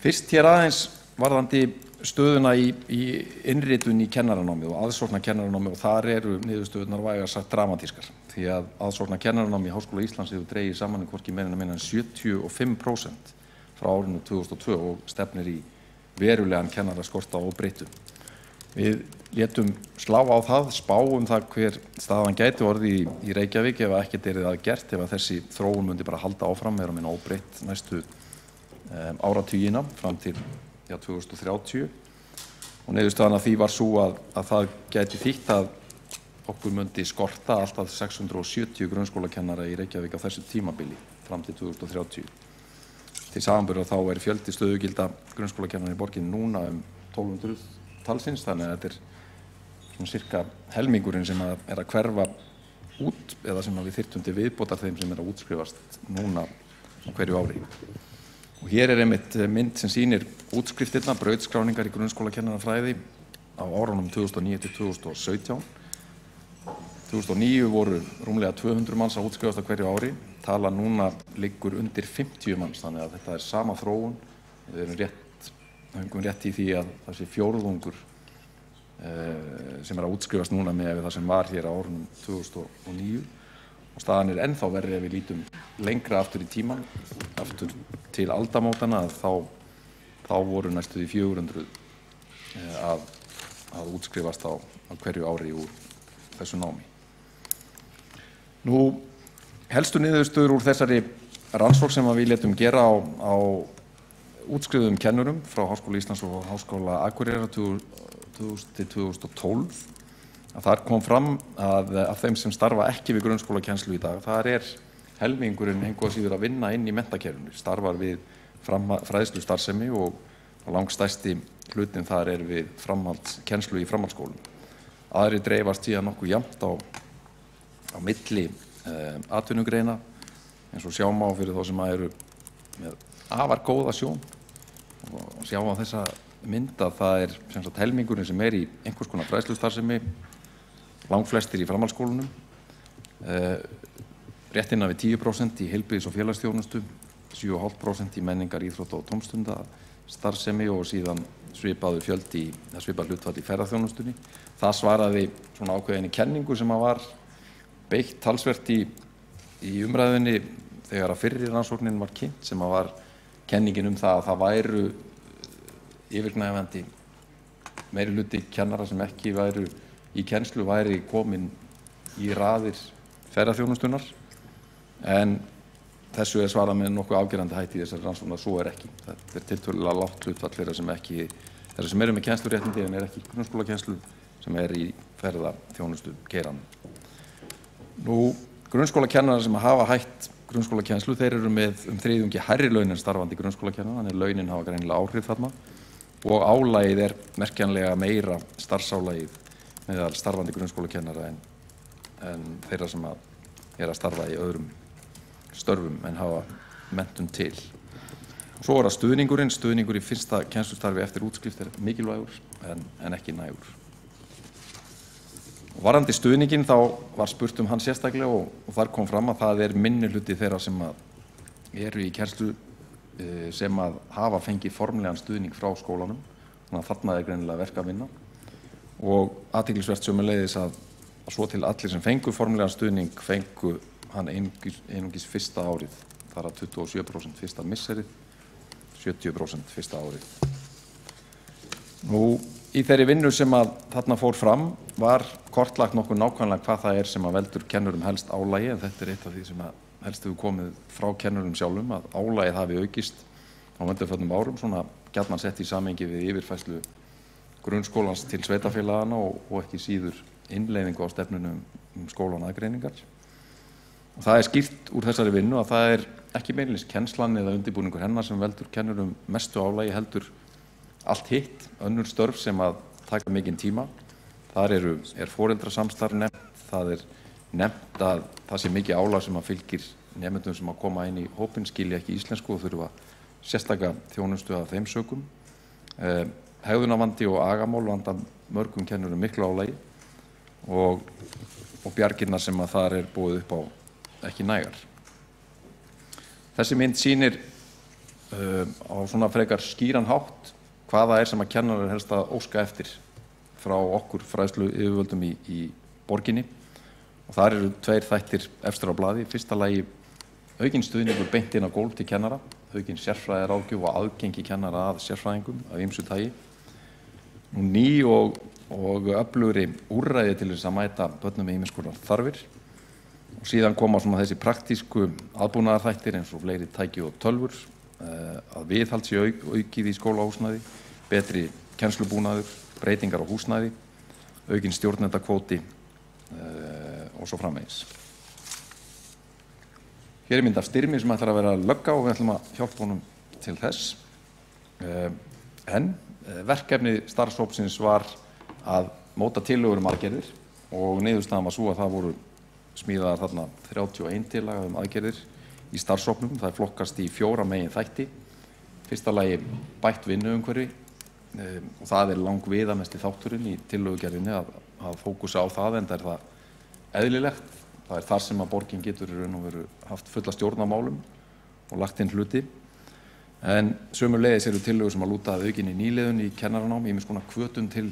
Fyrst hér aðeins varðandi stöðuna í innritun í kennaranámi og aðsóknar kennaranámi, og þar eru niðurstöðurnar vægast sagt dramatískar, því að aðsóknar kennaranámi í Háskóla Íslands hefur dregið saman hvorki meira en 75% frá árinu 2002 og stefnir í verulegan kennaraskorta og breytum. Við létum slá á það, spá það hver staðan gæti orðið í Reykjavík ef ekkert yrði að gert, ef þessi þróun myndi bara halda áfram, vera minna óbreytt næstu áratugina fram til 2030, og niðurstaðan af því var svo að það gæti þýtt að okkur myndi skorta alltaf 670 grunnskólakennara í Reykjavík á þessu tímabili fram til 2030. Til samanburðar þá fjöldi stöðugilda grunnskólakennara í borginni núna 1200 talsins, þannig að þetta er svona cirka helmingurinn sem að hverfa út, eða sem að við þyrftum til viðbótar þeim sem að útskrifast núna á hverju ári. Og hér einmitt mynd sem sýnir útskriftirnar, brautskráningar í grunnskólakennarafræði á árunum 2009 til 2017. 2009 voru rúmlega 200 manns að útskrifast á hverju ári, tala núna liggur undir 50 manns, þannig að þetta er sama þróun. Við höfum rétt í því að það sé fjórðungur sem að útskrifast núna með það sem var hér á árunum 2009. Og staðan ennþá verri ef við lítum lengra aftur í tíman, aftur til aldamótana, þá voru næstu því 400 að útskrifast á hverju ári úr þessu námi. Nú, helstu niðurstöður úr þessari rannsókn sem við létum gera á útskrifuðum kennurum frá Háskóla Íslands og Háskóla Akureyrar 2000-2012, að þar kom fram að af þeim sem starfa ekki við grunnskólakennslu í dag, þar helmingurinn engu að síður að vinna inn í menntakerfinu, starfar við fræðslustarfsemi og langstærsti hlutin þar við kennslu í framhaldsskólum. Aðrir dreifast síðan nokkuð jafnt á milli atvinnugreina, eins og sjá má fyrir þá sem eru með afar góða sjón, og sjá á þessa mynd að það sem sagt helmingurinn sem í einhvers konar fræðslustarfsemi, langflestir í framhaldsskólunum, rétt innan við 10% í heilbrigðis- og félagsþjónustu, 7,5% í menningar, íþrótta og tómstundastarfsemi og síðan svipað hlutfall í ferðaþjónustunni. Það svaraði svona ákveðinni kenningu sem var beitt talsvert í umræðunni þegar að fyrri rannsóknin var kynnt, sem var kenningin það að það væru yfirgnæfandi meiri hluti kennara sem ekki væru í kennslu væri komin í raðir ferðaþjónustunnar, en þessu svarað með nokkuð afgerandi hætti í þessari rannsókn að svo ekki. Þetta tiltölulega lágt hlutfall þeirra sem eru með kennsluréttindi en ekki grunnskólakennslu sem í ferðaþjónustu geiranum. Nú, grunnskólakennarar sem hafa hætt grunnskólakennslu, þeir eru með þriðjungi hærri laun en starfandi grunnskólakennara, þannig launin hafa greinilega áhrif þarna, og álagið merkjanlega meira starfsálagið meðal starfandi grunnskólakennara en þeirra sem að starfa í öðrum störfum en hafa menntun til. Og svo það stuðningur í fyrsta kennslustarfi eftir útskrift mikilvægur en ekki nægur. Og varðandi stuðninginn þá var spurt hann sérstaklega og þar kom fram að það minni hluti þeirra sem eru í kennslu sem að hafa fengið formlegan stuðning frá skólanum, þannig að þarna greinilega verk að vinna. Og athyglisvert sömuleiðis að svo til allir sem fengu formlegan stuðning fengu hann einungis fyrsta árið, þar að 27% fyrsta misserið, 70% fyrsta árið. Nú, í þeirri vinnu sem að þarna fór fram var kortlagt nokkuð nákvæmlega hvað það sem að veldur kennurum helst álagi, en þetta eitt af því sem að helst hefur komið frá kennurum sjálfum, að álagið hafi aukist á undanförnum árum, svona gjarnan sett í samhengi við yfirfærslu grunnskólans til sveitarfélagana og ekki síður innleiðingu á stefnunum skólan aðgreiningar. Og það skýrt úr þessari vinnu að það ekki beinlínis kennslan eða undirbúningur hennar sem veldur kennurum mestu álagi, heldur allt hitt, önnur störf sem að taka mikinn tíma. Þar foreldrasamstarf nefnt, það nefnt að það sé mikið álag sem að fylgir nemendum sem að koma inn í hópinn, skilja ekki íslensku og þurfa sérstaka þjónustu af þeim sökum. Hegðunarvandi og agamál vanda mörgum kennurum miklu álagi og bjargirnar sem að þar búið upp á ekki nægar. Þessi mynd sýnir á svona frekar skýran hátt hvaða sem að kennarar helst að óska eftir frá okkur fræðslu yfirvöldum í borginni, og þar eru 2 þættir efstur á blaði. Í fyrsta lagi aukinn stuðningur beint inn á gólf til kennara, aukinn sérfræðiráðgjöf og aðgengi kennara að sérfræðingum af ýmsu tagi. Ný og öflugri úrræði til þess að mæta börnum með ýmiss konar þarfir, og síðan koma svona þessi praktísku aðbúnaðarþættir eins og fleiri tæki og tölvur, að viðhald sé aukið í skólahúsnæði, betri kennslubúnaður, breytingar á húsnæði, aukinn stjórnendakvóti og svo framvegis. Hér mynd af Styrmi sem ætlar að vera lögga og við ætlum að hjálpa honum til þess. En verkefni starfshópsins var að móta tillögur aðgerðir, og niðurstaðan var svo að það voru smíðaðar þarna 31 tillaga aðgerðir í starfshópnum. Það flokkast í 4 meginþætti. Fyrsta lagi bætt vinnuumhverfi, og það langviðamesti þátturinn í tillögugerðinni að fókusa á það, enda það eðlilegt. Það þar sem að borgin getur í raun og veru haft fulla stjórn á málum og lagt inn hluti. En sömuleiðis eru tillögur sem að lúta að aukinni nýliðun í kennaranámi, ýmiss konar hvötun til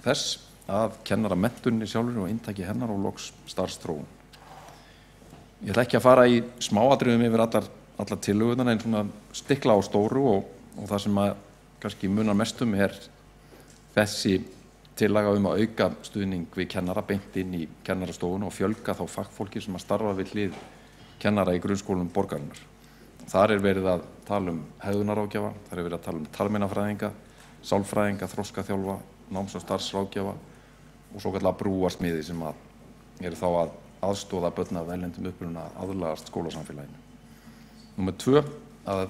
þess að kennara menntunni sjálfur og inntaki hennar og loks starfsþróun. Ég ætla ekki að fara í smáatriðum yfir allar tillögurnar, en svona stikla á stóru, og það sem að kannski munar mestum þessi tillaga að auka stuðning við kennara beint inn í kennarastofuna og fjölga þá fagfólki sem að starfa við hlið kennara í grunnskólum borgarinnar. Þar verið að tala hegðunarráðgjafa, þar verið að tala talmeinafræðinga, sálfræðinga, þroskaþjálfa, náms- og starfsráðgjafa og svokallaða brúarsmiði sem að þá að aðstoða börn af erlendum uppruna að aðlagast skólasamfélaginu. Númer 2, að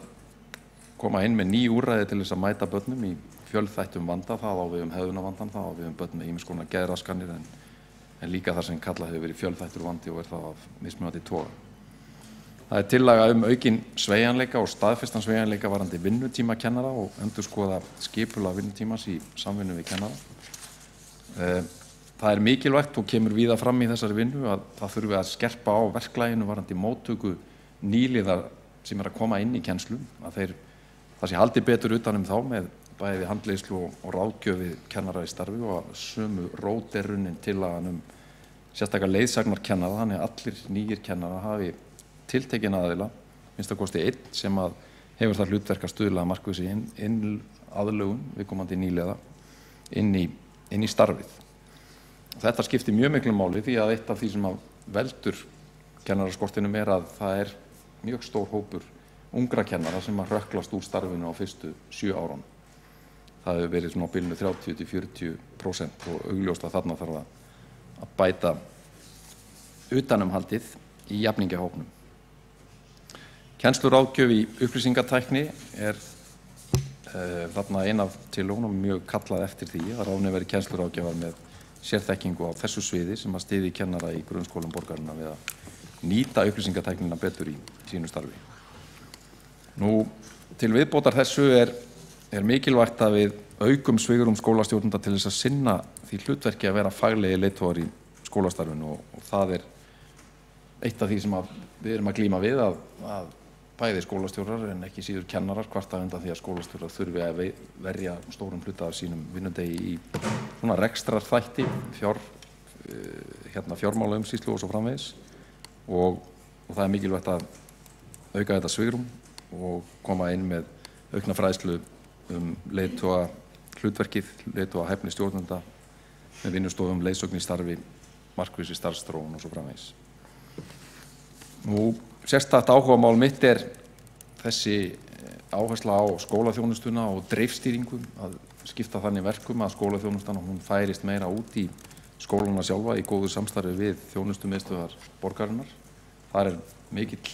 koma inn með ný úrræði til þess að mæta börnum í fjölþættum vanda. Það á við hegðunarvandann, það á við börn með ýmiss konar geðraskanir, en líka þar sem kallað hefur verið fjölþættur vandi og það af mismunandi toga. Það tillaga aukinn sveigjanleika og staðfestan sveigjanleika varðandi vinnutíma kennara og endurskoða skipulag vinnutímans í samvinnu við kennara. Það mikilvægt og kemur víða fram í þessari vinnu að það þurfi að skerpa á verklaginu varðandi móttöku nýliðar sem að koma inn í kennslu, að það sé haldið betur utan þá með bæði handleiðslu og ráðgjöf við kennara í starfi, og að sömu rót runnin tillagan sérstaklega leiðsagnarkennara, þannig að allir nýjir kennara hafi tiltekin aðila, minnst að kosti 1, sem að hefur það hlutverk að stuðla að markvissi aðlögun viðkomandi nýliða inn í starfið. Þetta skiptir mjög miklu máli því að eitt af því sem að veldur kennaraskortinum að það mjög stór hópur ungra kennara sem að hrökklast úr starfinu á fyrstu 7 árunum. Það hefur verið svona á bilinu 30–40% og augljóst að þarna þarf að bæta utanumhaldið í jafningjahópnum. Kennsluráðgjöf í upplýsingatækni þarna ein af tillögunum mjög kallað eftir því að ráðnir verið kennsluráðgjafar með sérþekkingu á þessu sviði sem að styðji kennara í grunnskólum borgarinnar við að nýta upplýsingatæknina betur í sínu starfi. Til viðbótar þessu mikilvægt að við aukum svigrúm skólastjórnenda til þess að sinna því hlutverki að vera faglegi leiðtogar í skólastarfinu, og það eitt af því sem við erum að glíma við að bæði skólastjórar en ekki síður kennarar kvarta undan því að skólastjórar þurfi að verja stórum hluta af sínum vinnudegi í svona rekstrarþætti, fjármálaumsýslu og svo framvegis, og það mikilvægt að auka þetta svigrúm og koma inn með aukna fræðslu leiðtoga hlutverkið, leiðtoga hæfni stjórnenda með vinnustofum, leiðsögn í starfi, markvissi starfsþróun og svo framvegis. Sérstakt áhugamál mitt þessi áhersla á skólaþjónustuna og dreifstýringu, að skipta þannig verkum að skólaþjónustan hún færist meira út í skólana sjálfa í góðu samstarfi við þjónustumiðstöðvar borgarinnar. Það mikill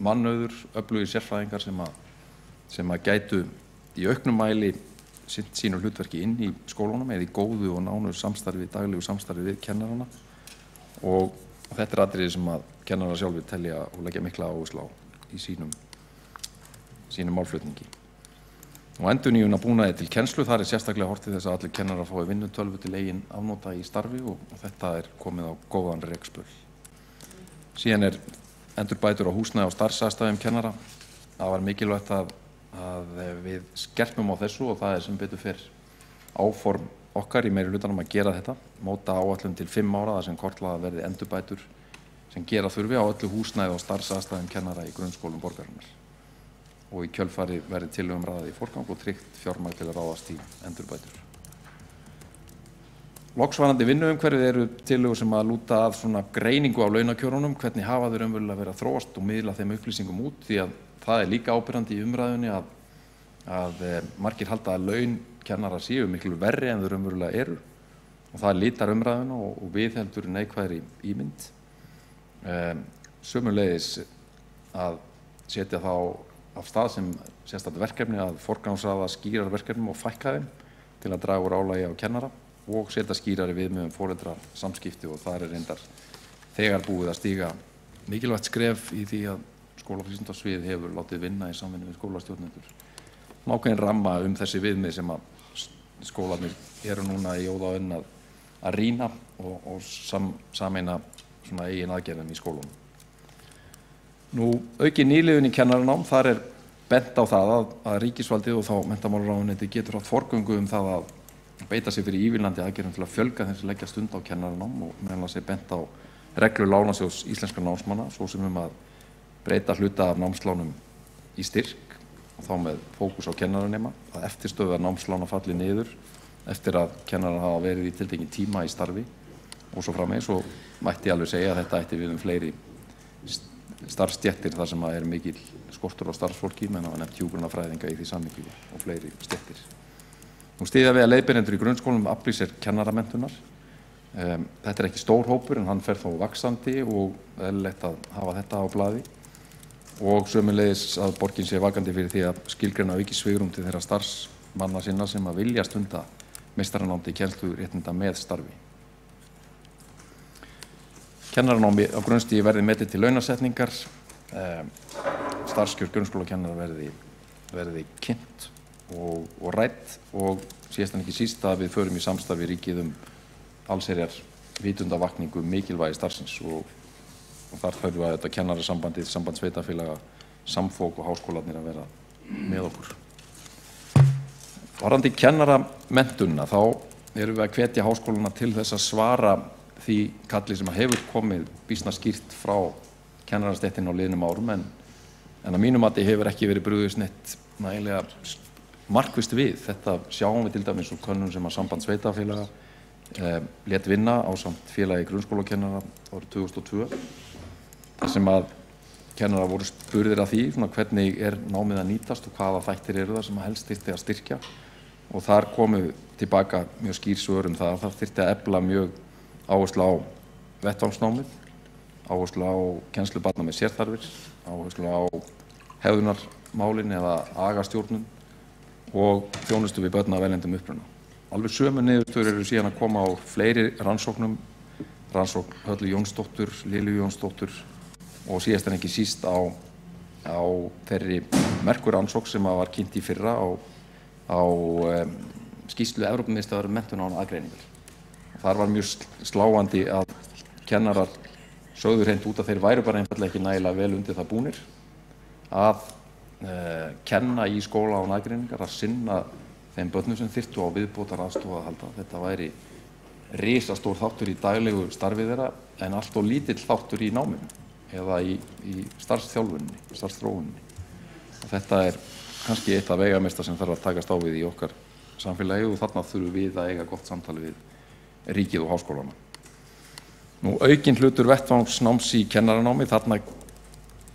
mannauður, öflugir sérfræðingar sem að gætu í auknum mæli sinnt sínu hlutverki inn í skólanum eða í góðu og nánu samstarfi, daglegu samstarfi við kennarana, og þetta atriði sem að kennarar sjálfur telja og leggja mikla áherslu á í sínum málflutningi. Og endurnýjun að búnaði til kennslu, þar sérstaklega horft til þess að allir kennarar fái vinnutölvu til eigin afnota í starfi og þetta komið á góðan rekspöl. Síðan endurbætur á húsnæði og starfsaðstæðum kennara. Það var mikilvægt að við skerpum á þessu og það sem betur fer áform okkar í meirihlutanum að gera þetta, móta áætlun til 5 ára þar sem kortlagðar verði endurbætur sem gera þurfi á öllu húsnæði og starfsaðstæðum kennara í grunnskólum borgarinnar. Og í kjölfari verði tillögum raðað í forgang og tryggt fjármagn til að ráðast í endurbætur. Loks varðandi vinnuumhverfið eru tillögur sem að lúta að svona greiningu á launakjörunum, hvernig hafa þau raunverulega verið að þróast og miðla þeim upplýsingum út, því að það líka ábyrjandi í umræðunni að margir halda að laun kennara séu miklu verri en þau raunverulega eru og það lítar umræðuna og viðheldur neikvæðri ímynd. Sömuleiðis að setja þá af stað sem sérstakt verkefni að forgangsraða skýrar verkefnum og fækka þeim til að draga úr álagi á kennara og setja skýrari viðmið foreldra samskipti og það reyndar þegar búið að stíga mikilvægt skref í því að skólafrístundasvið hefur látið vinna í samvinnu við skólastjórnendur. Ákveðin ramma þessi viðmið sem að skólarnir eru núna í óða önn að rýna og sameina svona eigin aðgerðum í skólunum. Aukin nýliðun í kennaranám, þar bent á það að ríkisvaldið og þá menntamálaráðuneytið getur átt forgöngu það að beita sig fyrir ívilnandi aðgerðum til að fjölga þeim sem leggja stund á kennaranám og meðal annars bent á reglur Lánasjóðs íslenskra námsmanna, svo sem að breyta hluta af námslánum í styrk og þá með fókus á kennaranema, að eftirstöðva námslána falli niður eftir að kennarar hafa verið í tiltekinn tíma í starfi og svo framvegis og mætti alveg segja að þetta ætti við fleiri starfsstéttir þar sem að mikil skortur á starfsfólki, menn hafa nefnt hjúkrunarfræðinga í því samhengi og fleiri stéttir. Styðja við að leiðbeinendur í grunnskólum afli sér kennaramenntunar. Þetta ekki stór hópur en hann fer þó vaxandi og eðlilegt að hafa þetta á blaði og sömuleiðis að borgin sé vakandi fyrir því að skilgreina aukið svigrúm til þeirra starfsmanna sinna sem að vilja stunda meistaranámið í kennsluréttinda með starfi. Kennaranámi á grunnstigi verði metið til launasetningar, starfskjör grunnskólakennara verði kynnt og rædd og síðast en ekki síst að við förum í samstarfi ríkið allsherjar vitundavakningu mikilvægi starfsins og þar þurfa þetta kennarasambandið, samband sveitarfélaga, samfók og háskólarnir að vera með okkur. Varðandi kennaramenntunina þá erum við að hvetja háskólana til þess að svara því kalli sem hefur komið býsna skýrt frá kennarastéttinni á liðnum árum en að mínum mati hefur ekki verið brugðist neitt nægilega markvisst við. Þetta sjáum við til dæmis úr könnun sem að samband sveitarfélaga lét vinna ásamt félagi grunnskólakennara árið 2002 þar sem að kennarar voru spurðir að því hvernig námið að nýtast og hvaða þættir eru það sem helst þyrfti að styrkja og þar komu tilbaka mjög skýr svör það að það þyrfti að efla mjög áherslu á vettvangsnámið, áherslu á kennslu barna með sérþarfir, áherslu á hegðunarmálin eða agastjórnun og þjónustu við börn af erlendum uppruna. Alveg sömu niðurstöður eru síðan að koma á fleiri rannsóknum, rannsókn Höllu Jónsdóttur, Lilju Jónsdóttur og síðast en ekki síst á þeirri merkur rannsókn sem var kynnt í fyrra á skýrslu Evrópumiðstöðvar menntun án aðgreiningar. Þar var mjög sláandi að kennarar sögðu hreint út að þeir væru bara einfaldlega ekki nægilega vel undir það búnir að kenna í skóla án aðgreiningar, að sinna þeim börnum sem þyrftu á viðbótar aðstoð að halda. Þetta væri risastór þáttur í daglegu starfi þeirra en allt og lítill þáttur í náminu eða í starfsþjálfuninni, starfsþróuninni. Þetta kannski eitt af veigamesta sem þarf að takast á við í okkar samfélagi og þarna þurfum við að eiga gott samtali við ríkið og háskólana. Aukinn hlutur vettvangsnáms í kennaranámi,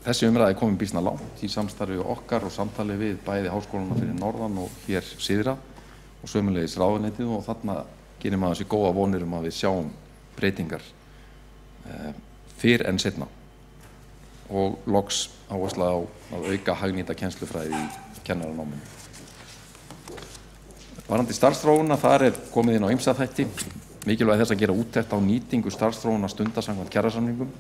þessi umræði komin býsna langt í samstarfi okkar og samtali við bæði háskólana fyrir norðan og hér syðra og sömuleiðis ráðuneytið og þarna gerir maður sér góða vonir að við sjáum breytingar fyrr en seinna og loks áhersla á að auka hagnýta kennslufræði í kennaranáminu. Varðandi starfsþróunina, þar komið inn á ýmsa þætti. Mikilvægi þess að gera úttekt á nýtingu starfsþróunar stunda samkvæmt kjarasamningum.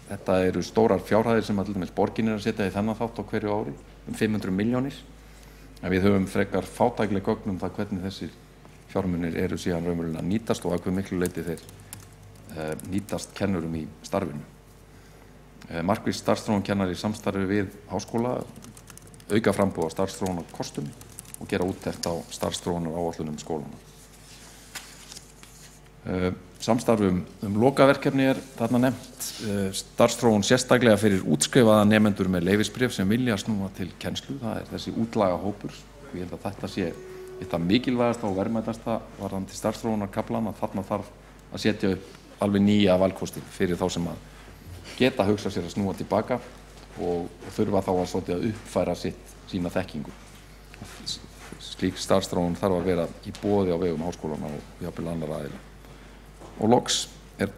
Þetta eru stórar fjárhæðir sem til dæmis borgin að setja í þennan þátt á hverju ári, 500 milljónir. En við höfum frekar fátækleg gögn það hvernig þessir fjármunir eru síðan raunverulega nýtast og að hve miklu leyti þeir nýtast kennurum í starfinu. Markviss starfsþróunarkennarar í samstarfi við háskóla, auka framboð á starfsþróunarkostum og gera úttekt á starfsþróunaráætlunum skólana. Samstarf lokaverkefni þarna nefnt, starfsþróun sérstaklega fyrir útskrifaða nemendur með leyfisbréf sem vilja snúa til kennslu. Það þessi útlaga hópur. Ég held að þetta sé eitt af mikilvægasta og verðmætasta varðandi starfsþróunarkaflan, að þarna þarf að setja upp alveg nýja valkosti fyrir þá sem að geta hugsað sér að snúa tilbaka og þurfa þá að uppfæra sína þekkingu. Slík starfsþróun þarf að vera í boði á vegum háskólana og jafnvel annarra aðila. Og loks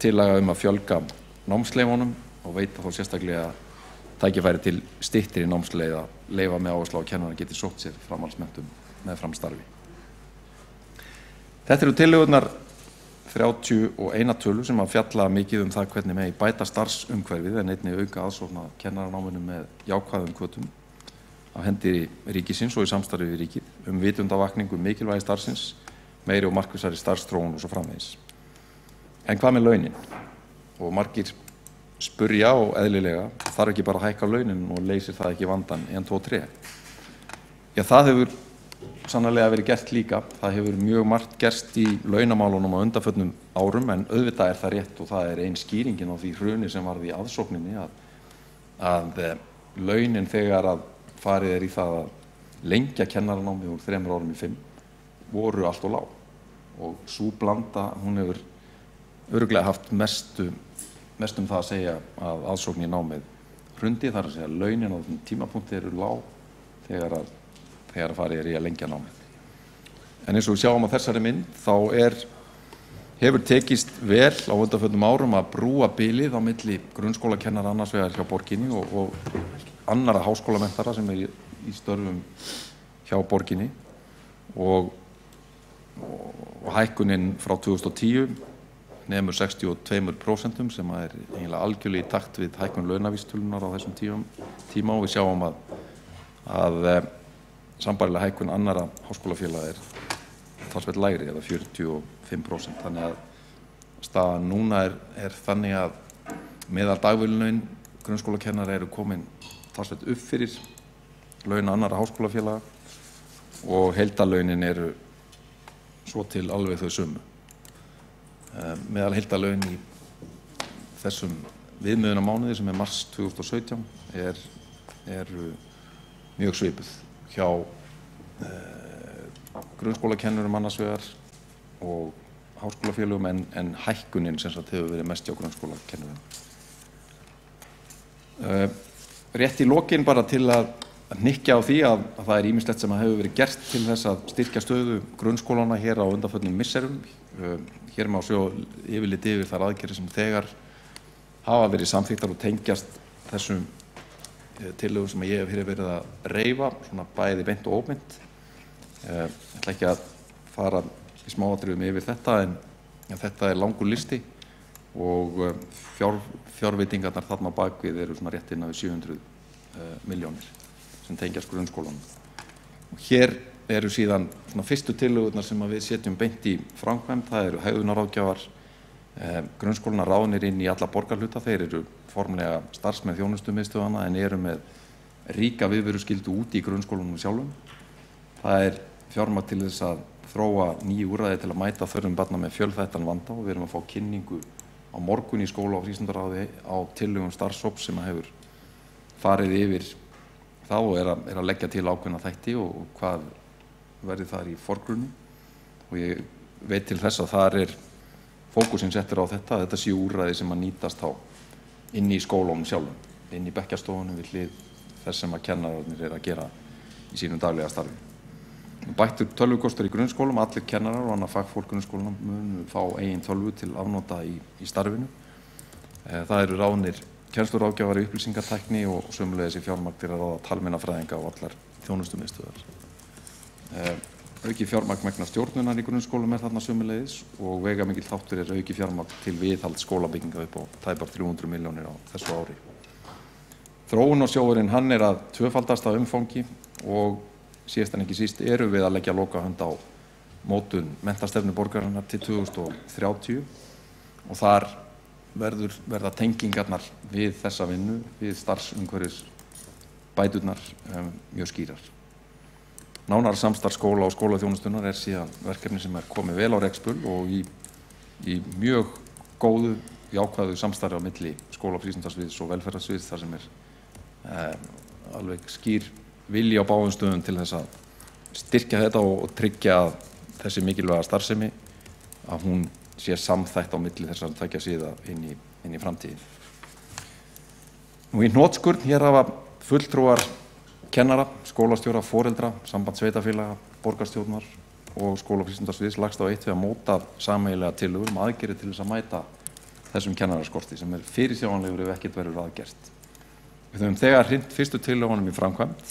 tillaga að fjölga námsleifunum og veita þá sérstaklega tækifæri til styttri námsleiða, leyfa með áherslu á að kennarar geti sótt sér framhaldsmenntun meðfram starfi. Þetta eru tillögurnar 31 tölu sem að fjalla mikið það hvernig megi bæta starfsumhverfið en einnig auka aðsókn að kennaranáminu með jákvæðum hvötum af hendi ríkisins og í samstarfi við ríkið, vitundavakningu mikilvægi starfsins, meiri og markvissari starfsþróun og svo framvegis. En hvað með launin? Og margir spurja og eðlilega, þarf ekki bara að hækka launin og leysir það ekki vandan 1, 2, 3? Já, það hefur sannarlega verið gert líka. Það hefur mjög margt gerst í launamálunum á undanförnum árum, en auðvitað það rétt og það ein skýringin á því hruni sem varð í aðsókninni að launin þegar að farið í það að lengja kennaranámið úr 3 árum í 5 voru allt og lág. Og sú blanda, hún hefur örugglega haft mest það að segja að aðsókn í námið hrundi, þar að segja launin á þessum tímapunkti eru lág þegar að farið í að lengja námið. En eins og við sjáum á þessari mynd þá hefur tekist vel á undanförnum árum að brúa bilið á milli grunnskólakennara annars vegar hjá borginni og annarra háskólamentara sem í störfum hjá borginni og hækkunin frá 2010 nemur 62% sem eiginlega algjörlega í takt við hækkun launavísitölunar á þessum tíma og við sjáum að sambærilega hækkun annarra háskólafélaga talsvert lægri eða 45%. Þannig að staðan núna þannig að meðal dagvinnulaun grunnskólakennara eru komin talsvert upp fyrir laun annarra háskólafélaga og heildarlaunin eru svo til alveg þau sömu. Meðal heildarlaun í þessum viðmiðunarmánuði sem mars 2017 eru mjög svipuð hjá grunnskólakennurum annars vegar og háskólafélögum en hækkunin sem sagt hefur verið mest hjá grunnskólakennurum. Rétt í lokin bara til að hnykkja á því að það ýmislegt sem hefur verið gert til þess að styrkja stöðu grunnskólana hér á undanförnum misserum. Hér má sjá yfirlit yfir þær aðgerðir sem þegar hafa verið samþykktar og tengjast þessum tillögum sem ég hef verið að reifa, svona bæði beint og óbeint. Ég ætla ekki að fara í smáatriðum yfir þetta en þetta langur listi og fjárveitingarnar þarna bakvið eru svona rétt innan við 700 milljónir sem tengjast grunnskólanum. Og hér eru síðan svona fyrstu tillögurnar sem við setjum beint í framkvæmd. Það eru hegðunarráðgjafar grunnskólana ráðnir inn í alla borgarhluta. Þeir eru formlega starfsmenn þjónustumiðstöðvanna en eru með ríka viðveruskyldu út í grunnskólanum sjálfum. Það fjármagn til þess að þróa ný úrræði til að mæta þörfum barna með fjölþættan vanda og við erum að fá kynningu á morgun í skóla og frístundaráði á tillögum starfshóps sem hefur farið yfir þá og er að leggja til ákveðna þætti og hvað verði þar í forgrunni. Og ég veit til þess að þar fókusinn settur á þetta sé úrræði sem að nýtast þá inn í skólunum sjálfum, inn í bekkjarstofunum við hlið þess sem að kennararnir að gera í sínum daglega starfi. Bættur tölvukostur í grunnskólum, allir kennarar og annað fagfólk grunnskólanum munu fá eigin tölvu til afnota í starfinu. Það eru ráðnir kennsluráðgjafar í upplýsingatækni og sömuleiðis í fjármagn til að ráða talmeinafræðinga og allar þjónustumiðstöðvar. Auki fjármagn vegna stjórnunar í grunnskólum þarna sömuleiðis og veigamikill þáttur auki fjármagn til viðhald skólabygginga upp á tæpar 300 milljónir á þessu ári. Þróunarsjóðurinn hann að tvöfaldast að umfangi og síðast en ekki síst erum við að leggja lokahönd á mótun menntastefnu borgarinnar til 2030 og þar verða tengingarnar við þessa vinnu, við starfsumhverfis bæturnar mjög skýrar. Nánar samstarf skóla og skólaþjónustunnar síðan verkefni sem komið vel á rekspöl og í mjög góðu, jákvæðu samstarfi á milli skóla- og frístundasviðs og velferðarsviðs þar sem alveg skýr vilji á báðum stöðum til þess að styrkja þetta og tryggja að þessi mikilvæga starfsemi að hún sé samþætt á milli þess að tveggja sviða inn í framtíðin. Nú í hnotskurn hér hafa fulltrúar kennara, skólastjóra, foreldra, samband sveitarfélaga, borgarstjórnar og skóla- og frístundasviðs lagst á eitt við að móta sameiginlega tillögur aðgerðir til þess að mæta þessum kennaraskorti sem fyrirsjáanlegur ef ekkert verður aðgert. Við höfum þegar hrint fyrstu tillögunum í framkvæmd,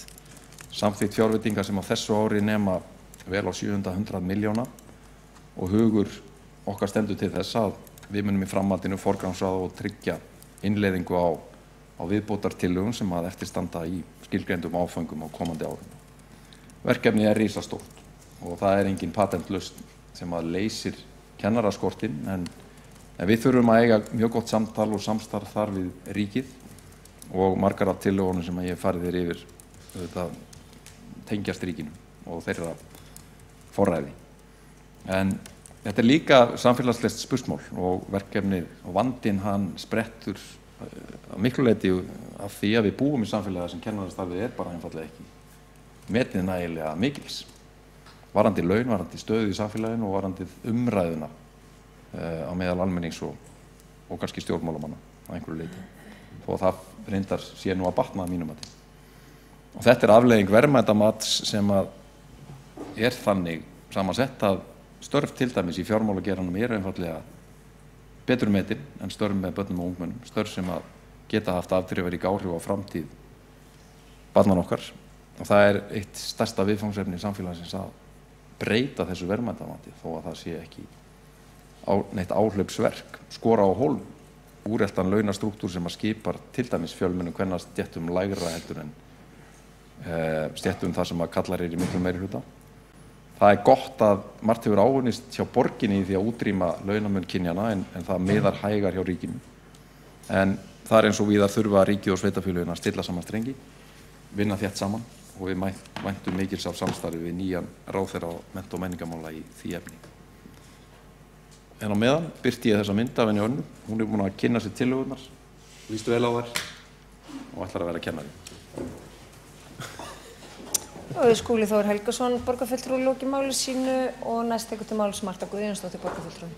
samþykkt fjárveitingar sem á þessu ári nema vel á 700 milljóna og hugur okkar stendur til þess að við munum í framhaldinu forgangsraða og tryggja innleiðingu á viðbótartillögum sem að eftirstanda í skilgreindum áföngum á komandi árum. Verkefni risastórt og það engin patentlausn sem að leysir kennaraskortinn en við þurfum að eiga mjög gott samtal og samstarf þar við ríkið og margar af tillögunum sem ég hef farið þér yfir tengjast ríkinu og þeirra forræði. En þetta líka samfélagslegt spursmál og verkefni og vandinn hann sprettur að miklu leyti af því að við búum í samfélagi sem kennarastarfið bara einfaldlega ekki metið nægilega mikils. Varðandi laun, varðandi stöðu í samfélaginu og varðandi umræðuna á meðal almennings og kannski stjórnmálamanna á einhverju leyti. Þó að það reyndar sé nú að batna að mínum mati. Og þetta afleiðing verðmætamats sem að þannig samansett að störf til dæmis í fjármálageiranum einfaldlega betur metin en störf með börnum og ungmennum, störf sem að geta haft afdrifarík áhrif á framtíð barnanna okkar. Og það eitt stærsta viðfangsefni samfélagsins að breyta þessu verðmætamati þó að það sé ekki neitt áhlaupsverk, skora á hólm, úreltan launastruktúr sem að skipar til dæmis fjölmennum kvennastéttum lægra heldur en stéttum þar sem að kallar í miklu meiri hluta. Það gott að margt hefur áunnist hjá borginni í því að útrýma launamun kynjanna en það miðar hægar hjá ríkinu. En það eins og víðar þurfa ríkið og sveitarfélögin að stilla saman strengi, vinna þétt saman og við væntum mikils af samstarfi við nýjan ráðherra á mennta- og menningarmála í því efni. En á meðan birti ég þessa mynd af henni Önnu. Hún búin að kynna sér tillögurnar, líst vel á þær og ætlar að vera kennari. Skúli Þór Helgason, borgarfulltrúi, loki máli sínu og næst tekur til máls Marta Guðjónsdóttir, borgarfulltrúi.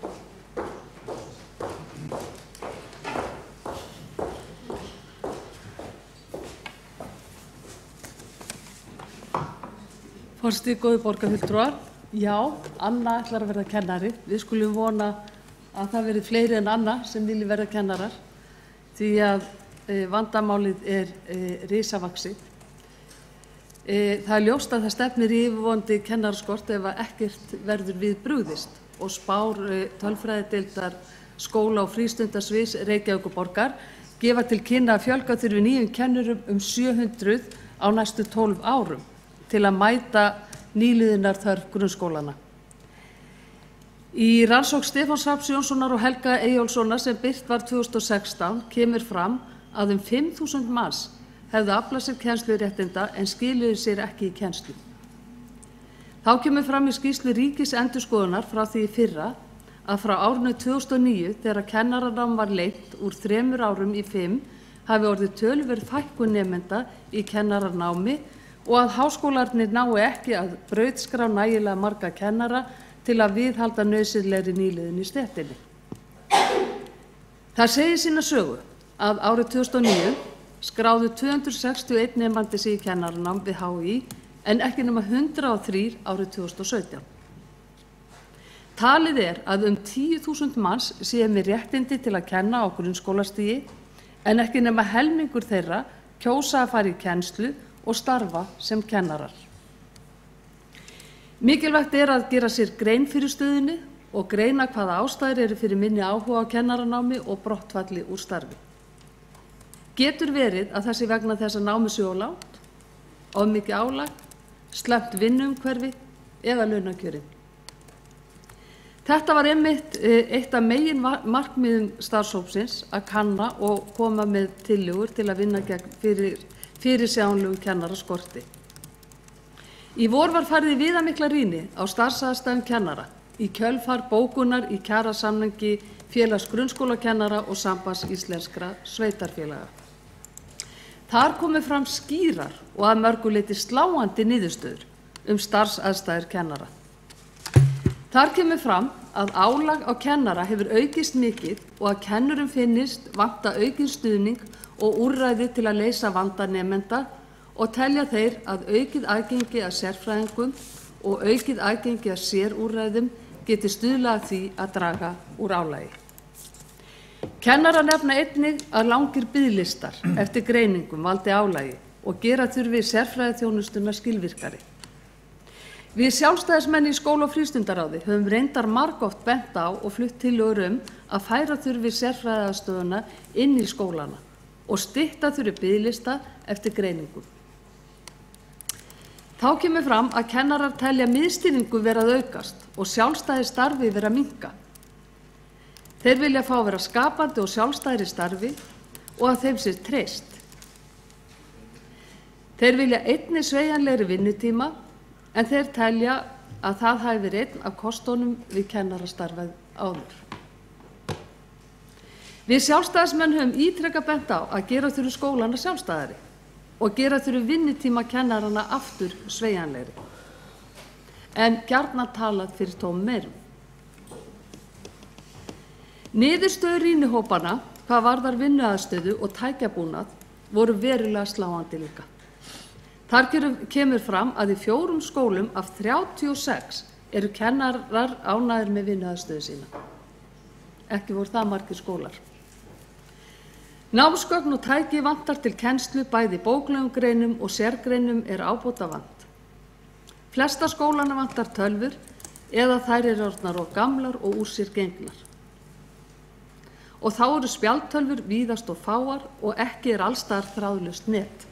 Forseti, góðir borgarfulltrúar, já, Anna ætlar að verða kennari. Við skulum vona að það verði fleiri en Anna sem vilji verða kennarar því að vandamálið risavaxið. Það ljóst að það stefnir í yfirvofandi kennaraskort ef að ekkert verður við brugðist og spár tölfræðideildar skóla- og frístundasviðs Reykjavíkurborgar gefa til kynna að fjölga þurfi nýjum kennurum 700 á næstu 12 árum til að mæta nýliðunarþörf grunnskólana. Í rannsókn Stefáns Hrafns Jónssonar og Helga Eyjólfssonar sem birt var 2016 kemur fram að 5.000 manns hefðu aflað sér kennsluréttinda en skiluðu sér ekki í kennslu. Þá kemur fram í skýrslu Ríkisendurskoðunar frá því í fyrra að frá árinu 2009 þegar kennaranám var lengt úr 3 árum í 5 hafi orðið töluverð fækkun nemenda í kennaranámi og að háskólarnir nái ekki að brautskrá nægilega marga kennara til að viðhalda nauðsynlegri nýliðun í stéttinni. Það segir sína sögu að árið 2009 skráðu 261 nemandi sig í kennaranám við HÍ en ekki nema 103 árið 2017. Talið að 10.000 manns séu með réttindi til að kenna á grunnskólastigi en ekki nema helmingur þeirra kjósa að fara í kennslu og starfa sem kennarar. Mikilvægt að gera sér grein fyrir stöðunni og greina hvaða ástæður eru fyrir minni áhuga á kennaranámi og brottfalli úr starfi. Getur verið að það sé vegna þess að námið sé of langt, of mikið álag, sleppt vinnuumhverfi eða launakjörin. Þetta var einmitt eitt af megin markmiðum starfshópsins að kanna og koma með tillögur til að vinna gegn fyrirsjáanlegum kennaraskorti. Í vor var farið í viðamikla rýni á starfsaðstæðum kennara í kjölfar bókunar í kjarasamningi Félags grunnskólakennara og Sambands íslenskra sveitarfélaga. Þar komu fram skýrar og að mörgu leyti sláandi niðurstöður starfsaðstæður kennara. Þar kemur fram að álag á kennara hefur aukist mikið og að kennurum finnist vanta aukinn stuðning og úrræði til að leysa vanda nemenda og telja þeir að aukið aðgengi að sérfræðingum og aukið aðgengi að sérúrræðum geti stuðlað að því að draga úr álagi. Kennarar nefna einnig að langir biðlistar eftir greiningum valdi álagi og gera þurfi sérfræðiþjónustuna skilvirkari. Við sjálfstæðismenn í skóla- og frístundaráði höfum reyndar margoft bent á og flutt tillögur að færa þurfi sérfræðiaðstöðuna inn í skólana og stytta þurfi biðlista eftir greiningum. Þá kemur fram að kennarar telja miðstýringu vera að aukast og sjálfstæði starfi vera að minnka. Þeir vilja fá að vera skapandi og sjálfstæðri starfi og að þeim sé treyst. Þeir vilja einnig sveigjanlegri vinnutíma en þeir telja að það hafi verið einn af kostunum við kennarastarfið áður. Við sjálfstæðismenn höfum ítrekað bent á að gera þurfi skólana sjálfstæðari og gera þurfi vinnutíma kennarana aftur sveigjanlegri, en gjarnan talað fyrir tómum meirum. Niðurstöður rýnihópanna hvað varðar vinnuaðstöðu og tækjabúnað voru verulega sláandi líka. Þar kemur fram að í 4 skólum af 36 eru kennarar ánægðir með vinnuaðstöðu sína. Ekki voru það margir skólar. Námsgögn og tæki vantar til kennslu bæði í bóklegum greinum og sérgreinum ábótavant. Flesta skólana vantar tölvur eða þær eru orðnar of gamlar og úr sér gengnar. Og þá eru spjaldtölvur víðast og fáar og ekki allstaðar þráðlaust net,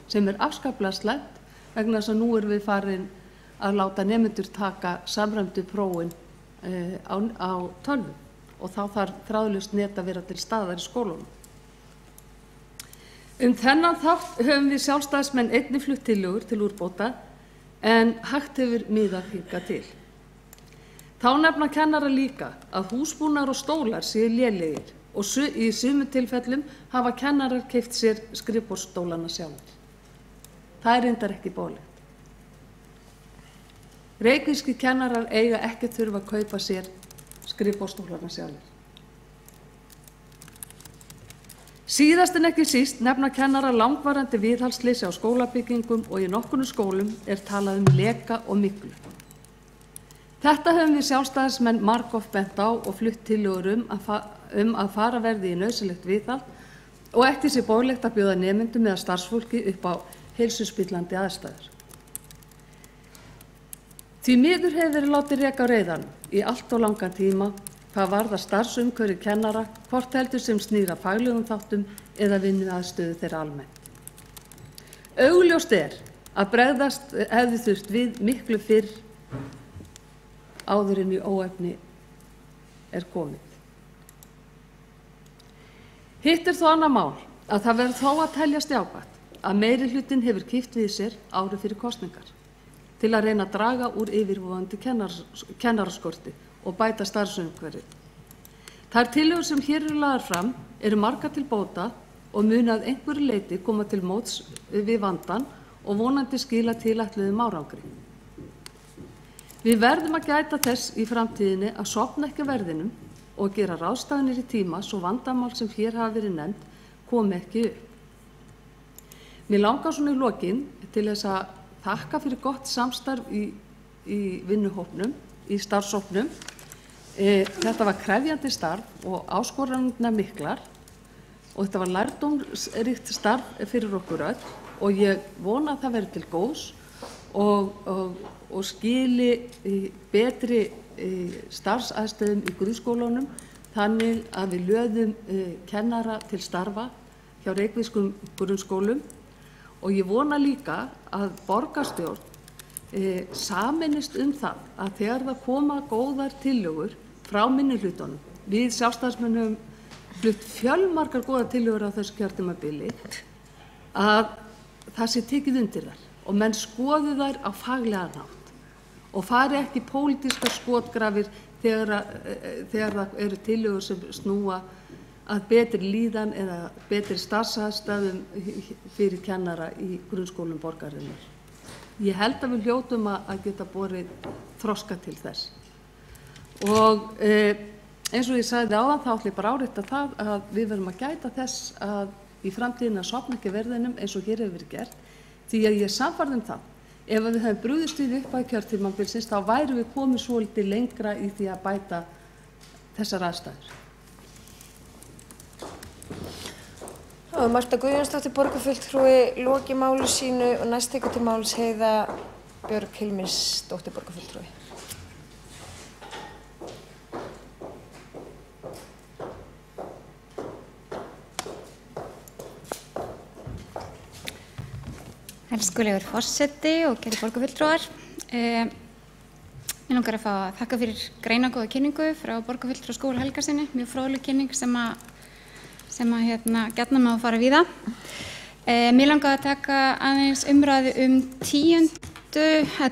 sem afskaplega slæmt vegna þess að nú erum við farin að láta nemendur taka samræmdu prófin á tölvu og þá þarf þráðlaust net að vera til staðar í skólunum. Þennan þátt höfum við sjálfstæðismenn einnig flutt tillögur til úrbóta en hægt hefur miðað hingað til. Þá nefna kennara líka að húsbúnaður og stólar séu lélegir og í sumum tilfellum hafa kennarar keypt sér skrifborðsstólana sjálfir. Það reyndar ekki boðlegt. Reykvískir kennarar eiga ekki þurfa að kaupa sér skrifborðsstólana sjálfir. Síðast en ekki síst nefna kennara langvarandi viðhaldsleysi á skólabyggingum og í nokkrum skólum talað leka og myglu. Þetta höfum við sjálfstæðismenn margoft bent á og flutt tillögur að fara verði í nauðsynlegt viðhald og ekki sé boðlegt að bjóða nemendum eða starfsfólki upp á heilsuspillandi aðstæður. Því miður hefur verið látið reka á reiðanum í allt of langan tíma hvað varðar starfsumhverfi kennara, hvort heldur sem snýr að faglegum þáttum eða vinnuaðstöðu þeirra almennt. Augljóst að bregðast hefði þurft við miklu fyrr áður en í óefni komið. Hitt þó annað mál að það verður þó að teljast jákvætt að meirihlutinn hefur kippt við sér árið fyrir kosningar til að reyna að draga úr yfirvofandi kennaraskorti og bæta starfsumhverfi. Þær tillögur sem hér eru lagðar fram eru margar til bóta og munu að einhverju leyti koma til móts við vandann og vonandi skila tilætluðum árangri. Við verðum að gæta þess í framtíðinni að sofna ekki að verðinum og gera ráðstafanir í tíma svo vandamál sem hér hafa verið nefnd komi ekki upp. Mér langar svona í lokin til þess að þakka fyrir gott samstarf í vinnuhópnum, í starfshópnum. Þetta var krefjandi starf og áskoranirnar miklar og þetta var lærdómsríkt starf fyrir okkur öll og ég vona að það verði til góðs og skili betri starfsaðstöðum í grunnskólunum þannig að við löðum kennara til starfa hjá reykvískum grunnskólum og ég vona líka að borgarstjórn sameinist það að þegar það koma góðar tillögur frá minnihlutunum, við Sjálfstæðismenn höfum flutt fjölmargar góðar tillögur á þessu kjörtímabili, að það sé tekið undir þær og menn skoðu þær á faglegan hátt og fari ekki pólitískar skotgrafir þegar það eru tillögur sem snúa að betri líðan eða betri starfsaðstæðum fyrir kennara í grunnskólum borgarinnar. Ég held að við hljótum að geta borið þroska til þess. Og eins og ég sagði áðan, þá ætla ég bara að árétta það að við verðum að gæta þess að í framtíðina sofna ekki verðinum eins og hér hefur verið gert, því að ég er sannfærð það. Ef við hefum brugðist við upp á kjörtímabilsins, þá værum við komið svolítið lengra í því að bæta þessar aðstæður. Marta Guðjónsdóttir borgarfulltrúi loki máli sínu og næst tekur til máls Heiða Björg Hilmisdóttir borgarfulltrúi. Elskulegur forseti og kæri borgarfulltrúar. Mig langar að fá að þakka fyrir greinargóða kynningu frá borgarfulltrúa Skúla Helgasyni, mjög fróðleg kynning sem gjarnan má fara víða. Mig langar að taka aðeins umræðu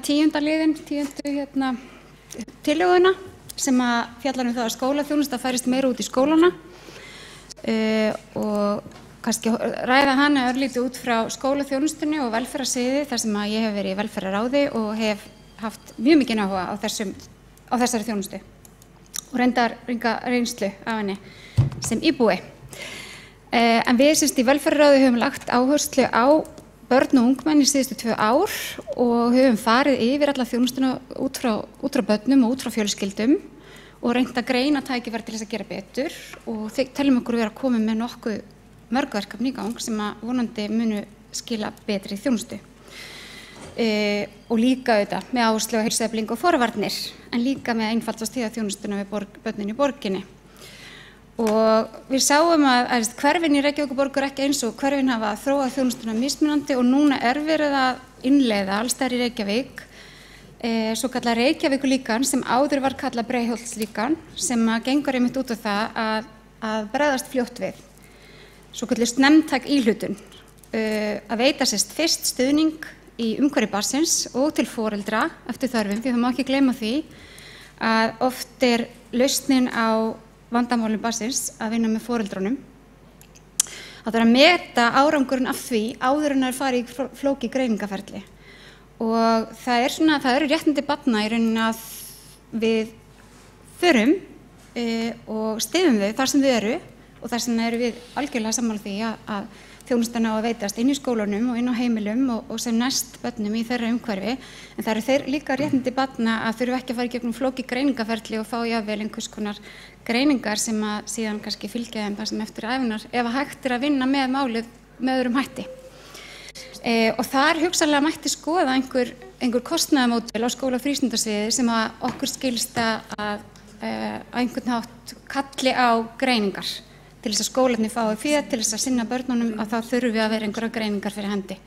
tíunda liðinn, tillöguna sem fjallar það að skólaþjónusta færist meira út í skólana og kannski ræða hana örlítið út frá skólaþjónustunni og velferðarsviði þar sem ég hef verið í velferðarráði og hef haft mjög mikinn áhuga á þessari þjónustu og reyndar reynslu af henni sem íbúi. En við í velferðarráði höfum lagt áherslu á börn og ungmenni síðustu 2 ár og höfum farið yfir alla þjónustuna út frá börnum og út frá fjölskyldum og reynt að greina tækifæri til þess að gera betur og teljum okkur vera að koma með nokkuð mörg verkefni í gang sem að vonandi munu skila betri þjónustu. Og líka auðvitað með áherslu á heilsueflingu og forvarnir, en líka með að einfaldast þjónustuna við börnin í borginni. Og við sáum að hverfin í Reykjavíkurborg er ekki eins og hverfin hafa þróað þjónustuna mismunandi og núna er verið að innleiða alls staðar í Reykjavík svo kallað Reykjavíkurlíkan sem áður var kallað Breiðholtslíkan sem gengur einmitt út á það að bregðast fljótt við. Svo kallið snemmtæk íhlutun, að veita fyrst stuðning í umhverfi barnsins og til foreldra eftir þörfum, því það má ekki gleyma því að oft er lausnin á vandamálum barnsins að vinna með foreldrunum. Það þarf að meta árangurinn af því áður en að fara í flókið greiningaferli. Og það eru réttindi barna í rauninni að við förum og styðjum þau þar sem þau eru og þess vegna eru við algjörlega sammála því að þjónustan á að veitast inn í skólunum og inn á heimilum og sem næst börnum í þeirra umhverfi. En það eru þeir líka réttindi barna að þurfa ekki að fara í gegnum flókið greiningaferli og fá jafnvel einhvers konar greiningar sem að síðan kannski fylgja þeim það sem eftir ævinar ef að hægt er að vinna með málið með öðrum hætti. Og þar hugsanlega mætti skoða einhver kostnaðarmódel á skóla- og frístundasviði sem að okkur skilst að einhvern hátt kalli á greiningar. Til þess að skólarnir fái fé, til þess að sinna börnunum að þá þurfi að vera einhverja greiningar fyrir hendi.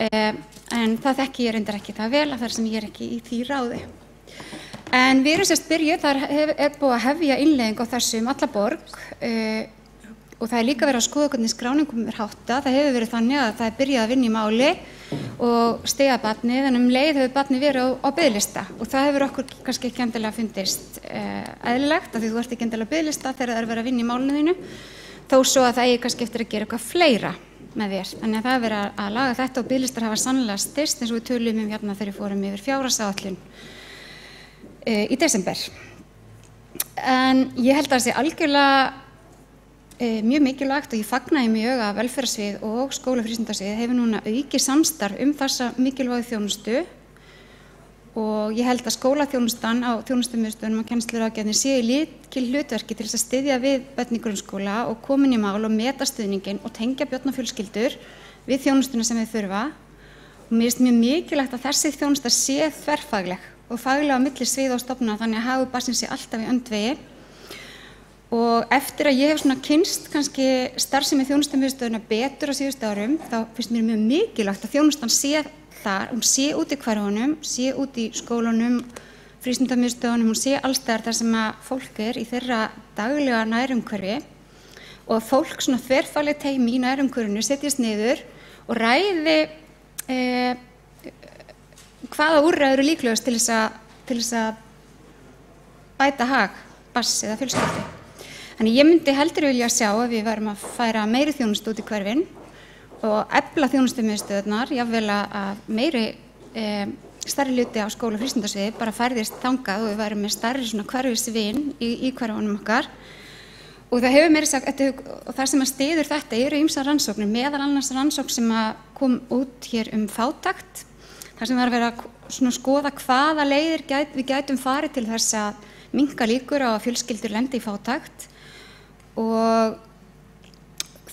En það þekki ég reyndar ekki það vel að þar sem ég er ekki í því ráði. En við erum byrjuð, þar er búið að hefja innleiðing á þessu alla borg og það er líka verið að skoða hvernig skráningum er háttað. Það hefur verið þannig að það er byrjað að vinna í máli og stiga barnið, en leið hefur barnið verið á biðlista og það hefur okkur kannski ekki endilega fundist eðlilegt af því þú ert ekki endilega á biðlista þegar það er verið að vinna í málinu þínu, þó svo að það eigi kannski eftir að gera eitthvað fleira með þér. Þannig að það er verið að laga þetta og biðlistar hafa sannlega styrst eins og við tölum hérna þegar við fórum yfir fjárhagsáætlun í desember. En ég held að það sé algjörlega mjög mikilvægt og ég fagnaði mjög að velferðarsvið og skóla- og frístundasvið hefur núna aukið samstarf þessa mikilvægu þjónustu og ég held að skólaþjónustan á þjónustumiðstöðvunum og kennsluráðgjafarnir séu í lykilhlutverki til þess að styðja við börn í grunnskóla og koma inn í mál og meta stuðninginn og tengja börn og fjölskyldur við þjónustuna sem þau þurfa. Og mér finnst mjög mikilvægt að þessi þjónusta sé þverfagleg og faglega á milli sviða og stofnana þannig að hagur barnsins sé alltaf í öndvegi. Og eftir að ég hef kynnst kannski starfsemi þjónustumiðstöðvunnar betur á síðustu árum, þá finnst mér mjög mikilvægt að þjónustan sé þar, hún sé út í hverfunum, sé út í skólunum, frístundamiðstöðunum, hún sé allstaðar þar sem að fólk í þeirra daglega nærumhverfi og að fólk svona þverfalið teymi í nærumhverfinu setjast niður og ræði hvaða úrræði eru líklegast til þess að bæta hag barns eða fjölskyldu. Þannig ég myndi heldur vilja sjá að við værum að færa meiri þjónustu út í hverfin og efla þjónustumiðstöðurnar, jafnvel að meiri stærri hluti á skóla- og frístundasviði bara færðist þangað og við værum með stærri svona hverfisvin í hverfunum okkar. Og það hefur meira sagt, og það sem að styður þetta eru ýmsar rannsóknir, meðal annars rannsókn sem að kom út hér fátækt, þar sem var verið að svona skoða hvaða leiðir við gætum farið til þess að minnka líkur á að fjölskyldur lendi í fátækt. Og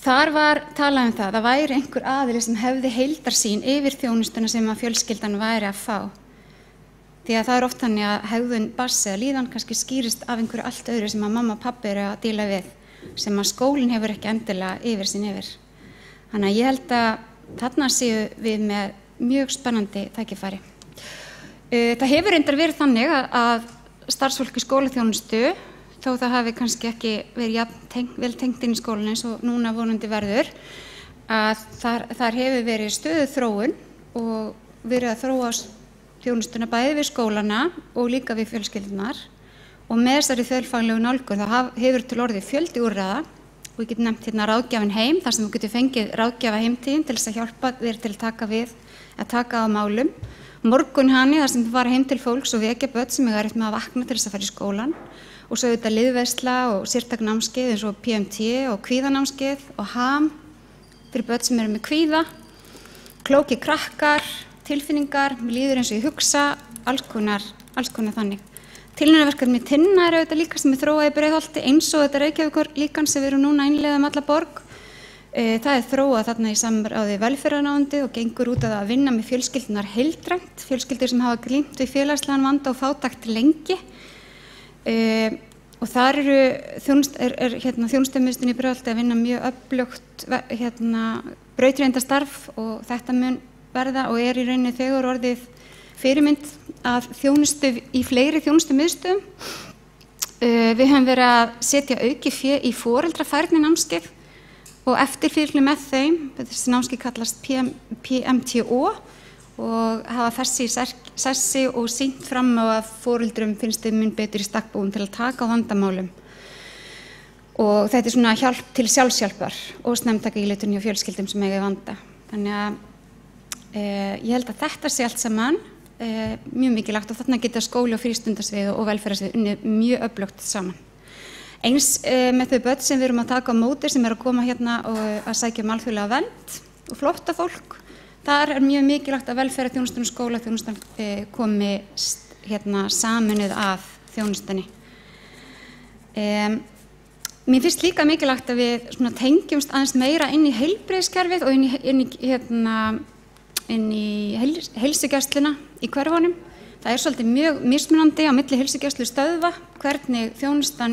þar var talað um það væri einhver aðili sem hefði heildarsýn yfir þjónustuna sem að fjölskyldan væri að fá. Því að það oft þannig að hegðun barns eða líðan kannski skýrist af einhverju allt öðru sem að mamma og pabbi eru að díla við, sem að skólinn hefur ekki endilega yfirsýn yfir. Þannig að ég held að þarna séu við með mjög spennandi tækifæri. Það hefur reyndar verið þannig að starfsfólk í skólaþjónustu, þó það hafi kannski ekki verið vel tengt inn í skólan eins og núna vonandi verður, að þar hefur verið stöðuð þróun og verið að þróa þjónustuna bæði við skólana og líka við fjölskyldunar og með þessari þverfaglegu nálgun þá hefur til orðið fjöldi úrræða og ég get nefnt hérna ráðgjafinn heim þar sem þú getur fengið ráðgjafa heimtíðin til þess að hjálpa þér til að taka á málum. Morgunhani þar sem þú fara heim til fólks og vekja börn sem eiga erfitt með að vakna til þess að fara í skólan og svo auðvitað liðveisla og sértæk námskeið eins og PMT og kvíðanámskeið og HAM fyrir börn sem eru með kvíða, klóki krakkar, tilfinningar, mér líður eins og ég hugsa, alls konar þannig. Tilraunaverkefni Tinna auðvitað líka sem þróað í Breiðholti eins og þetta Reykjavíkur líkan sem við erum núna að innleiða alla borg. Það þróað þarna í samráði velferðarráðuneytið og gengur út að vinna með fjölskyldunar heildrænt, fjölskyldur sem hafa glímt við félagslegan vanda og fátækt lengi. Og þar þjónustumiðstöðin í Breiðholti að vinna mjög öflugt brautryðjendastarf og þetta mun verða og í rauninni þegar orðið fyrirmynd að þjónustu í fleiri þjónustumiðstöðum. Við höfum verið að setja aukið fé í foreldrafærni námskeið og eftirfylgni með þeim, þessi námskeið kallast PMTO og hafa þessi sessi og sýnt fram á að foreldrum finnst þau mun betur í stakk búin til að taka á vandamálum. Og þetta svona hjálp til sjálfshjálpar og snemmtaka íhlutun hjá fjölskyldum sem eiga vanda. Þannig að ég held að þetta sé allt saman mjög mikilvægt og þarna geta skóli- og frístundasvið og velferðarsvið unnið mjög öflugt saman. Eins með þau börn sem við erum að taka á móti sem eru að koma hérna og að sækja alþjóðlega vernd og flóttafólk, þar mjög mikilvægt að velferðarþjónustan og skólaþjónustan komi saminuð að þjónustunni. Mér finnst líka mikilvægt að við tengjumst aðeins meira inn í heilbrigðiskerfið og inn í heilsugæsluna í hverfunum. Það svolítið mjög mismunandi á milli heilsugæslustöðva hvernig þjónustan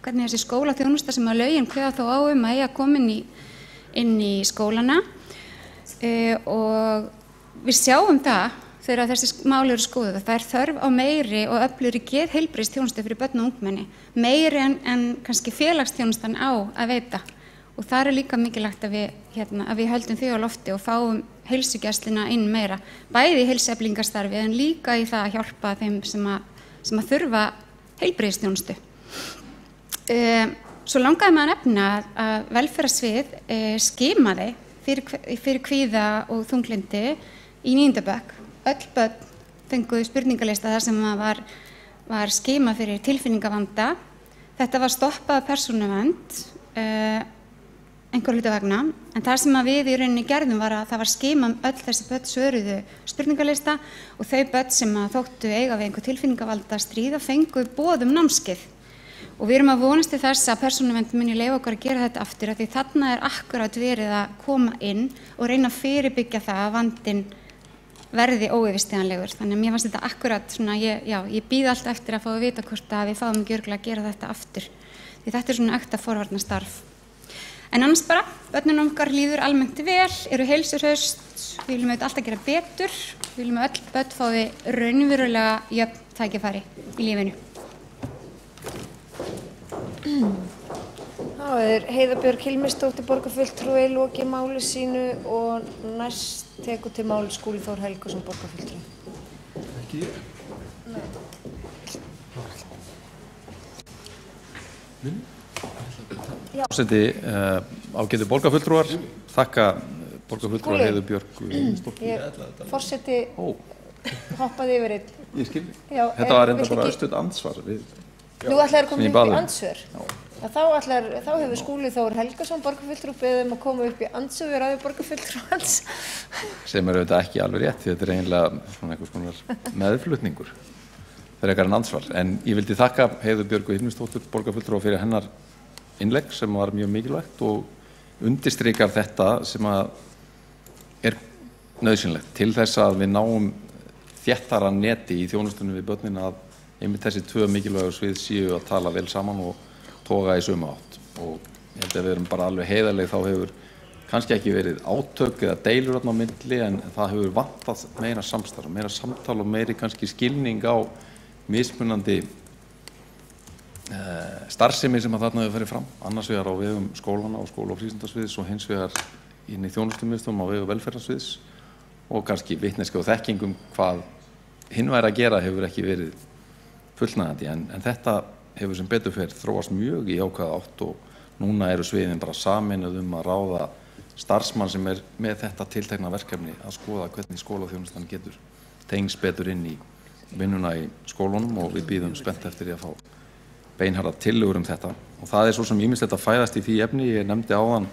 hvernig þessi skólaþjónusta sem að lögin kveða þó á að eiga að koma inn í skólana. Og við sjáum það þegar þessi mál eru skoðuð að það þörf á meiri og öflugri geðheilbrigðisþjónustu fyrir börn og ungmenni, meiri en kannski félagsþjónustan á að veita. Og það líka mikilvægt að við höldum því á lofti og fáum heilsugæsluna inn meira, bæði í heilsueflingarstarfi en líka í það að hjálpa þeim sem að þurfa heilbrigðisþjónustu. Svo langaði maður að nefna að velferðarsvið skimaði fyrir kvíða og þunglyndi í 9. bekk. Öll börn fengu spurningalista þar sem var skimað fyrir tilfinningavanda. Þetta var stoppað af persónuvernd einhver hluta vegna, en það sem við í rauninni gerðum var að það var skimað öll þessi börn svöruðu spurningalista og þau börn sem þóttu eiga við einhver tilfinningavalda stríða fengu boð námskeið. Og við erum að vonast til þess að persónuvernd muni leyfa okkur að gera þetta aftur, af því þarna akkúrat verið að koma inn og reyna að fyrirbyggja það að vandinn verði óyfirstíganlegur. Þannig að mér fannst þetta akkúrat svona, ég bíð alltaf eftir að fá að vita hvort að við fáum ekki örugglega að gera þetta aftur. Því þetta svona ekta forvarnastarf. En annars bara, börnunum okkar líður almennt vel, eru heilsuhraust, við viljum auðvitað alltaf gera betur, við viljum að öll börn fái raunverulega jöfn tækifæri í lífinu. Þá Heiða Björg Hilmisdóttir borgarfulltrúi lokið máli sínu og næst tekur til máli Skúli Þór Helgason borgarfulltrúi. Ekki ég. Forseti, ágætu borgarfulltrúar, þakka borgarfulltrúar Heiðu Björg Hilmisdóttir. Forseti hoppaði yfir einn. Ég skil. Þetta var enda bara östuð ansvar. Nú ætlaðir að koma upp í andsvör. Þá hefur Skúli Þór Helgason borgarfulltrúi beðið að koma upp í andsvör við borgarfulltrúi hans. Sem auðvitað ekki alveg rétt, því þetta eiginlega svona einhvers konar meðflutningur frekar en ansvar. En ég vildi þakka Heiðu Björgu Hilmisdóttur borgarfulltrúa fyrir hennar innlegg sem var mjög mikilvægt og undirstrikar þetta sem er nauðsynlegt til þess að við náum þéttara neti í þjónustunni við börnin að einmitt þessi tvö mikilvægu svið séu að tala vel saman og toga í sömu átt. Og ég held að við erum bara alveg heiðarleg, þá hefur kannski ekki verið átök eða deilur á milli, en það hefur vantað meira samstarf, meira samtal og meiri kannski skilning á mismunandi starfsemi sem að þarna hefur farið fram, annars vegar á vegum skólana og skóla- og frístundasviðs og hins vegar inn í þjónustumiðstöðvum á vegum velferðarsviðs, og kannski vitneskju og þekkingum hvað hinn væri að gera hefur ekki verið fullnægjandi, en þetta hefur sem betur fer þróast mjög í ákveða átt, og núna eru sviðin bara sameinuð að ráða starfsmann sem með þetta tiltekna verkefni að skoða hvernig skólaþjónustan getur tengst betur inn í vinnuna í skólunum, og við bíðum spennt eftir því að fá beinharða tillögur þetta. Og það svo sem ýmislegt að fæðast í því efni. Ég nefndi áðan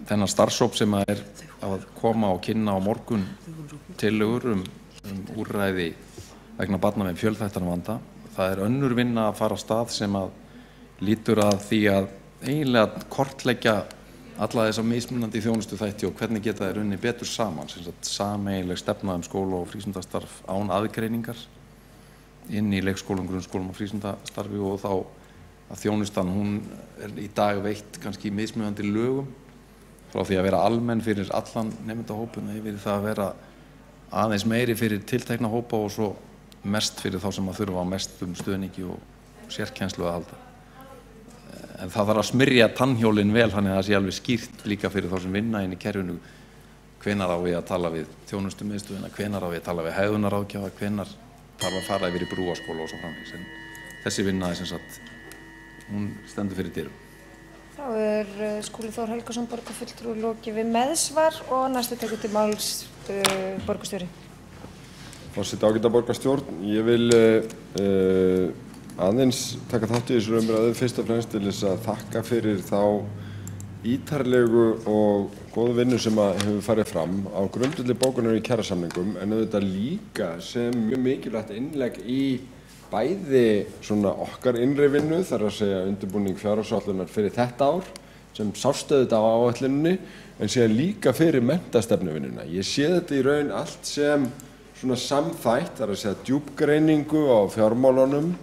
þennan starfshóp sem er að koma og kynna á morgun tillögur úrræði vegna barna með fjölþættan vanda. Það önnur vinna að fara á stað sem að lítur að því að eiginlega kortleggja alla þessa mismunandi þjónustu þætti og hvernig geta þeir unnið betur saman, sem sagt sameiginleg stefna skóla- og frístundastarf án aðgreiningar inn í leikskólum, grunnskólum og frístundastarfi, og þá að þjónustan hún í dag veitt kannski mismunandi lögum, frá því að vera almenn fyrir allan nemendahópun yfir það að vera aðeins meiri fyrir tiltekna hópa og svo mest fyrir þá sem að þurfa á mestum stuðningi og sérkennslu að halda. En það þarf að smyrja tannhjólin vel, þannig að það sé alveg skýrt líka fyrir þá sem vinna inn í kerfinu hvenær á við að tala við þjónustumiðstöðina, hvenær á við að tala við hegðunarráðgjafa, hvenær þarf að fara yfir í brúaskóla og svo framvegis. En þessi vinna sem sagt, hún stendur fyrir dyrum. Þá Skúli Þór Helgason borgarfulltrúi lokið við meðsvar og næstu tekur til máls borgarstjóri. Forseti, ágæta borgarstjórn, ég vil aðeins taka þátt í þessu umræðu fyrst og fremst til þess að þakka fyrir þá ítarlegu og góðu vinnu sem hefur farið fram á grundvelli bókunar í kjarasamningum, en auðvitað líka sem mjög mikilvægt innlegg í bæði svona okkar innri vinnu, þar að segja undirbúning fjárhagsáætlunar fyrir þetta ár sem sást auðvitað á áætluninni, en síðan líka fyrir menntastefnuvinnuna. Ég sé þetta í raun allt sem svona samþætt, þar að segja djúpgreiningu á fjármálunum,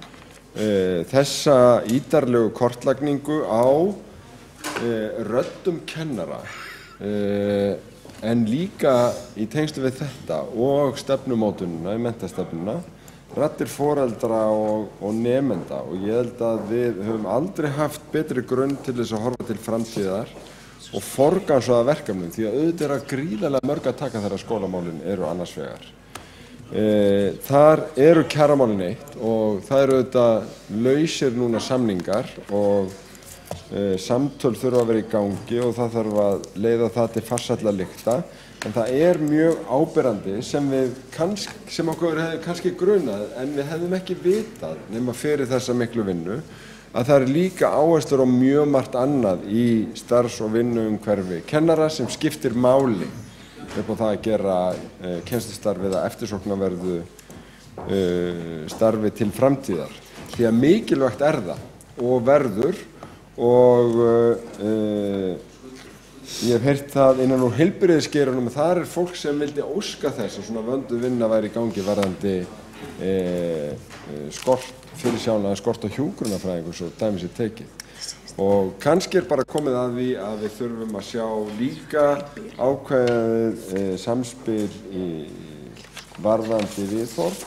þessa ítarlegu kortlagningu á röddum kennara, en líka í tengslu við þetta og stefnumótunina, í menntastefnuna, raddir foreldra og nemenda, og ég held að við höfum aldrei haft betri grunn til þess að horfa til framtíðar og forgangsraða verkefnum, því að auðvitað að gríðarlega mörg að taka þegar skólamálin eru annars vegar. Þar eru kjaramálin eitt og það eru auðvitað lausir núna samningar og samtöl þurfa að vera í gangi og það þarf að leiða það til farsælla lykta, en það mjög áberandi sem okkur hefði kannski grunað, en við hefðum ekki vitað nema fyrir þessa miklu vinnu, að það líka áherslur á mjög margt annað í starfs- og vinnuumhverfi kennara sem skiptir máli upp á það að gera kennslustarfið að eftirsóknarverðu starfi til framtíðar. Því að mikilvægt það og verður, og ég hef heyrt það innan úr heilbrigðisgeiranum að þar fólk sem vildi óska þess að svona vönduð vinna væri í gangi varðandi fyrirsjáanlega skort á hjúkrunarfræðingum, svo dæmi sér tekið. Og kannski bara komið að því að við þurfum að sjá líka ákveðið samspil varðandi viðhorf,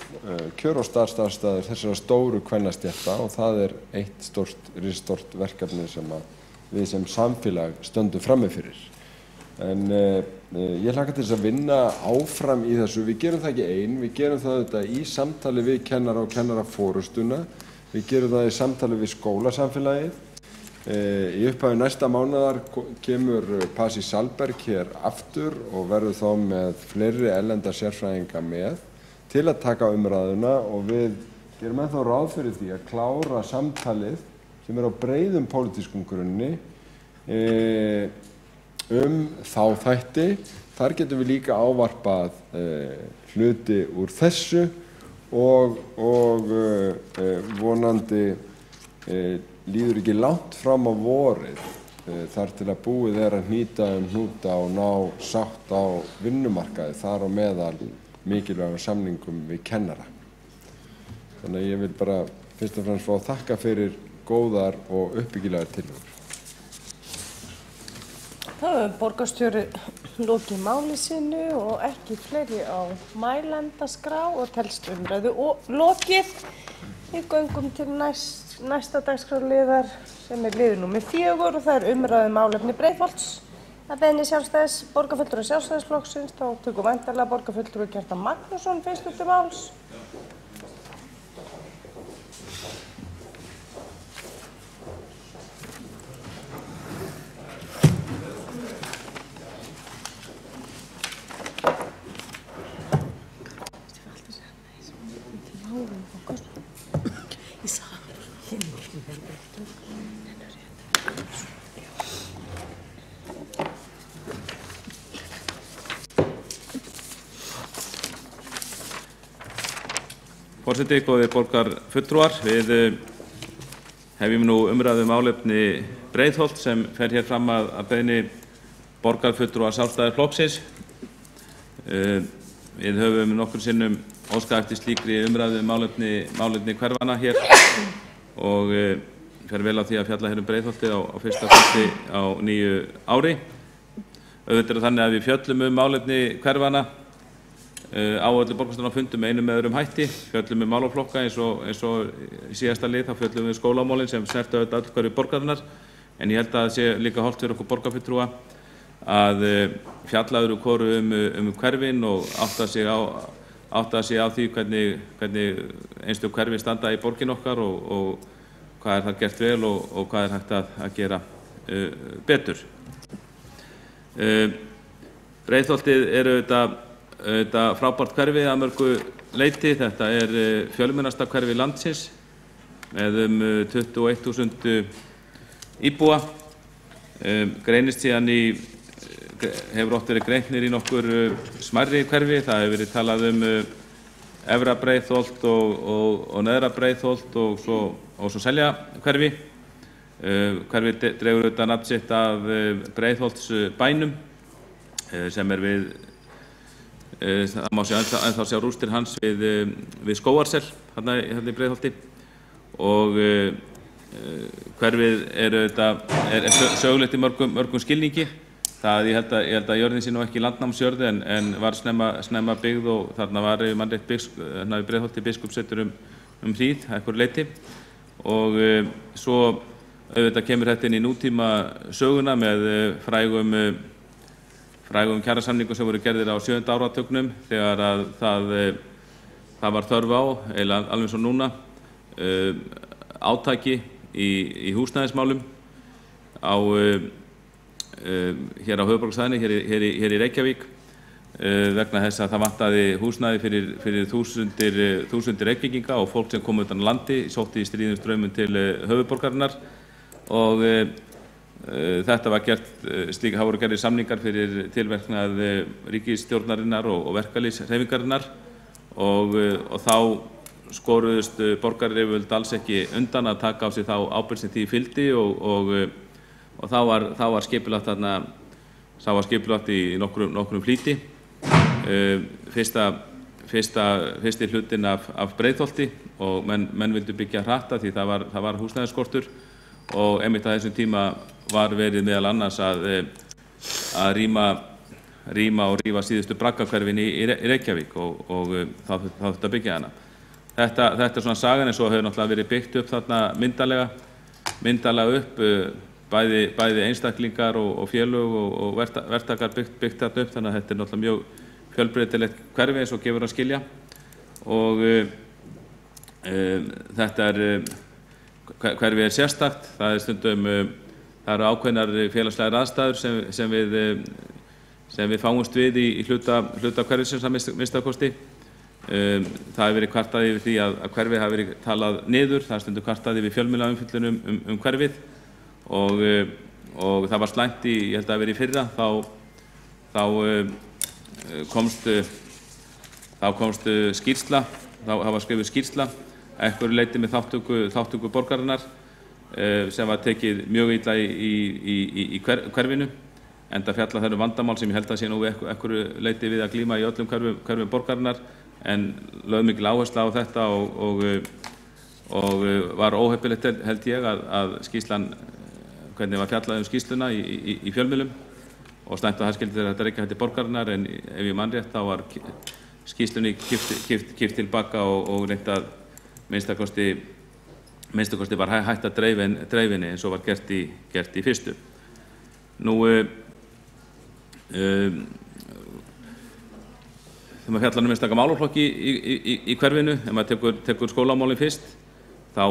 kjör- og starfsaðstæður þessara stóru kvennastétta og það eitt risastórt verkefni sem við sem samfélag stöndum frammi fyrir. En ég hlakka til þess að vinna áfram í þessu. Við gerum það ekki ein, við gerum það auðvitað í samtali við kennara og kennarafórustuna, við gerum það í samtali við skólasamfélagið. Í upphafi næsta mánaðar kemur Pasi Salberg hér aftur og verður þá með fleiri erlenda sérfræðinga með til að taka umræðuna og við gerum ennþá ráð fyrir því að klára samtalið sem á breiðum pólitískum grunni þá þætti. Þar getum við líka ávarpað hluti úr þessu og vonandi líður ekki langt fram á vorið þar til að búið að hnýta hnúta og ná sátt á vinnumarkaði, þar á meðal mikilvægum samningum við kennara. Þannig að ég vil bara fyrst og fremst fá að þakka fyrir góðar og uppbyggilegar tillögur. Þá hefur borgarstjóri lokið máli sínu og ekki fleiri á mælendaskrá og telst umræðu og lokið. Við göngum til næsta dagskrárliðar sem liður númer 4 og það umræðu málefni Breiðholts. Að beiðni borgarfulltrúa Sjálfstæðisflokksins, þá tökum væntanlega borgarfulltrúi Kjartan Magnússon fyrst til máls. Forseti, góðir borgarfulltrúar, við hefjum nú umræðu málefni Breiðholt sem fer hér fram að beiðni borgarfulltrúa Sjálfstæðisflokksins. Við höfum nokkrum sinnum óskað eftir slíkri umræðu málefni hverfanna hér og fer vel á því að fjalla hér Breiðholtið á fyrsta fundi á nýju ári. Auðvitað þannig að við fjöllum málefni hverfanna á öllu borgarstjórnarfundum með einum eða öðrum hætti, fjöllum málaflokka eins og í síðasta lið, þá fjöllum við skólamálin sem snerta öll hverju borgarinnar, en ég held að það sé líka hollt fyrir okkur borgarfulltrúa að fjalla öðru hvoru hverfin og átta sig á því hvernig einstök hverfi standa í borgin okkar og hvað þar gert vel og hvað hægt að gera betur. Breiðholtið auðvitað frábært hverfi að mörgu leyti. Þetta fjölmennasta hverfi landsins með 21.000 íbúa. Greinist síðan hefur oft verið greint í nokkur smærri hverfi. Það hefur verið talað Efra Breiðholt og Neðra Breiðholt og svo Selja hverfi. Hverfi dregur auðvitað nafn sitt af Breiðholtsbænum sem við það má ennþá sjá rústir hans við Skógarsel hérna í Breiðholti og hverfið er sögulegt í mörgum skilningi. Ég held að jörðin sé nú ekki landnámsjörð en var snemma byggð og þarna var mannrétt í Breiðholti biskupssetur hríð að einhverju leyti og svo auðvitað kemur þetta inn í nútíma söguna með frægum kjarasamningum sem voru gerðir á 7. áratugnum þegar að það var þörf á, eiginlega alveg eins og núna, átaki í húsnæðismálum hér á höfuðborgarsvæðinu, hér í Reykjavík, vegna þess að það vantaði húsnæði fyrir þúsundir Reykvíkinga og fólk sem kom utan landi sótti í stríðum straumum til höfuðborgarinnar og þetta var gert, það voru gerðir samningar fyrir tilverknað ríkisstjórnarinnar og verkalýðshreyfingarinnar og þá skoruðust borgaryfirvöld alls ekki undan að taka á sig þá ábyrgð sem því fylgdi og þá var skipulagt í nokkrum flýti. Fyrsti hlutinn af Breiðholti og menn vildu byggja hratt því það var húsnæðisskortur og einmitt á þessum tíma var verið meðal annars að rýma og rífa síðustu braggahverfin í Reykjavík og þá þurfti að byggja hana. Þetta er svona sagan, en svo hefur náttúrulega verið byggt upp þarna myndarlega upp, bæði einstaklingar og félög og verktakar byggt þarna upp, þannig að þetta er náttúrulega mjög fjölbreytilegt hverfi eins og gefur að skilja. Og þetta hverfi er sérstakt, það er stundum, það eru ákveðnar félagslegar aðstæður sem við fáumst við í hluta hverfisins að minnstakosti. Það hefur verið kvartað yfir því að hverfið hafi verið talað niður, það er stundum kvartað yfir fjölmiðlaumfjöllun hverfið og það var slæmt ég held að það verið í fyrra, þá komst skýrsla, það var skrifuð skýrsla einhverju leyti með þátttöku borgarinnar sem var tekið mjög illa í hverfinu, enda fjalla þau vandamál sem ég held að sé nú einhverju leyti við að glíma í öllum hverfum borgarinnar, en lögð mikil áhersla á þetta og var óheppilegt held ég að skýrslan, hvernig var fjallað skýrsluna í fjölmiðlum og slæmt að það skildi þetta ekki hætti borgarinnar, en ef ég man rétt þá var skýrslunni kippt tilbaka og reynt að minnstakosti var hægt að dreifinni eins og var gert í fyrstu. Nú þegar maður fjallar einstaka málaflokki í hverfinu, ef maður tekur skólamálin fyrst, þá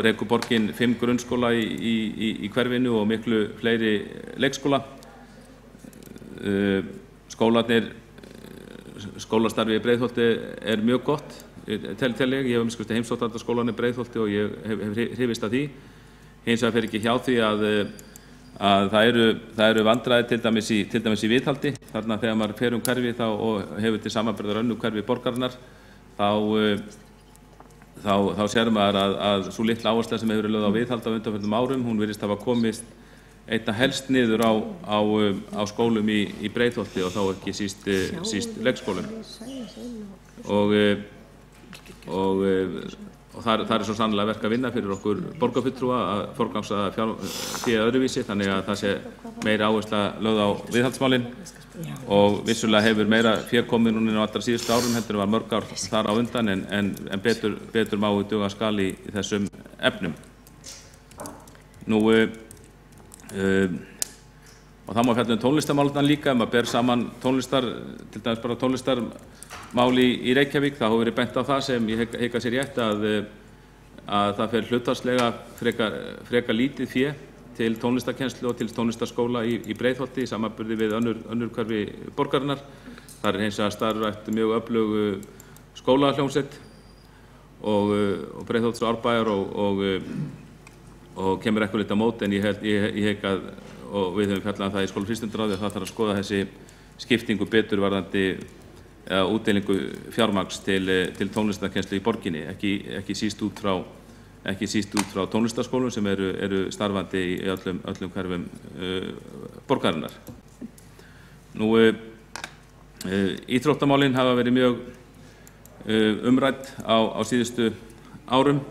rekur borgin 5 grunnskóla í hverfinu og miklu fleiri leikskóla. Skólastarfi í Breiðholti er mjög gott, tel ég. Ég hef heimsótt alla skólann í Breiðholti og ég hef hrifist af því. Hins vegar fer ekki hjá því að það eru vandræði til dæmis í viðhaldi. Þarna þegar maður fer hverfi og hefur til samanburðar önnur hverfi borgarinnar, þá sér maður að sú litla áhersla sem hefur verið lögð á viðhald á undanförnum árum, hún virðist hafa komist einna helst niður á skólum í Breiðholti og þá ekki síst leikskólum. Og það er svo sannlega verk að vinna fyrir okkur borgarfulltrúa að forgangsraða fé öðruvísi, þannig að það sé meira áhersla lögð á viðhaldsmálin og vissulega hefur meira fé komið núna á allra síðustu árum heldur var mörg ár þar á undan, en betur má duga skal í þessum efnum. Nú og það má fjalla tónlistarmálurnar líka, ef maður ber saman til dæmis bara tónlistarmál í Reykjavík, þá hefur verið bent á það sem ég hygg að sé rétt að það fer hlutfallslega frekar lítið fé til tónlistarkennslu og til tónlistarskóla í Breiðholti í samanburði við önnur hverfi borgarinnar. Það er hins vegar starfrækt mjög öflug skólahljómsveit og Breiðholts og Árbæjar og kemur eitthvað lítið á mót, en ég hygg að, og við höfum fjallað það í skólafrístundaráði, að það þarf að skoða þessi skiptingu betur varðandi útdeilingu fjármagns til tónlistarkennslu í borginni, ekki síst út frá tónlistarskólum sem eru starfandi í öllum hverfum borgarinnar. Nú, íþróttamálin hafa verið mjög umrædd á síðustu árum.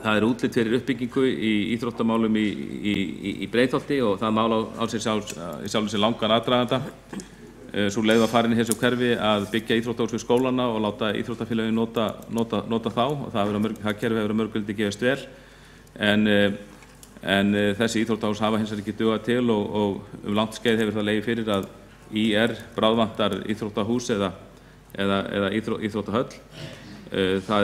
Það er útlit fyrir uppbyggingu í íþróttamálum í Breiðholti og það mál á sér sjálfur sér langan aðdraganda. Sú leið var farin í þessu hverfi að byggja íþróttahús við skólana og láta íþróttafélögin nota þá, og það kerfi hefur að mörguldi gefist vel, en þessi íþróttahús hafa hins vegar ekki dugað til og langt skeið hefur það legið fyrir að IR bráðvantar íþróttahús eða íþróttahöll. Það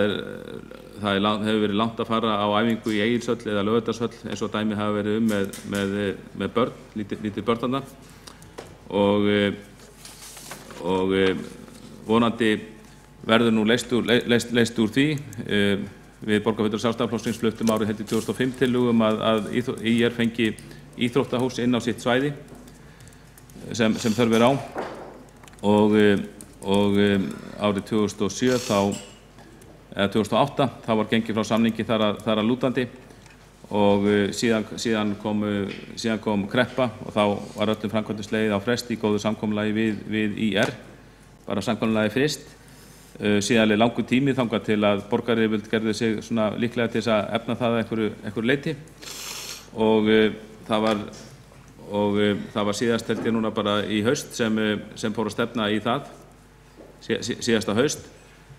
hefur verið langt að fara á æfingu í Egilshöll eða Laugardalshöll eins og dæmi hafa verið með börn, lítið börnanna, og vonandi verður nú leyst úr því. Við borgarfulltrúar Sjálfstæðisflokksins fluttum árið 2005 tillögu að IR fengi íþróttahús inn á sitt svæði sem þörf er á, og árið 2008 þá var gengið frá samningi þar að lútandi, og síðan kom kreppa og þá var öllum framkvæmdum slegið á frest í góðu samkomulagi við IR, bara samkomulagi frist. síðan er langur tími þangað til að borgaryfirvöld gerðu sig svona líklega til þess að efna það að einhverju leyti og það var síðast held ég núna bara í haust sem fór að stefna í það síðasta haust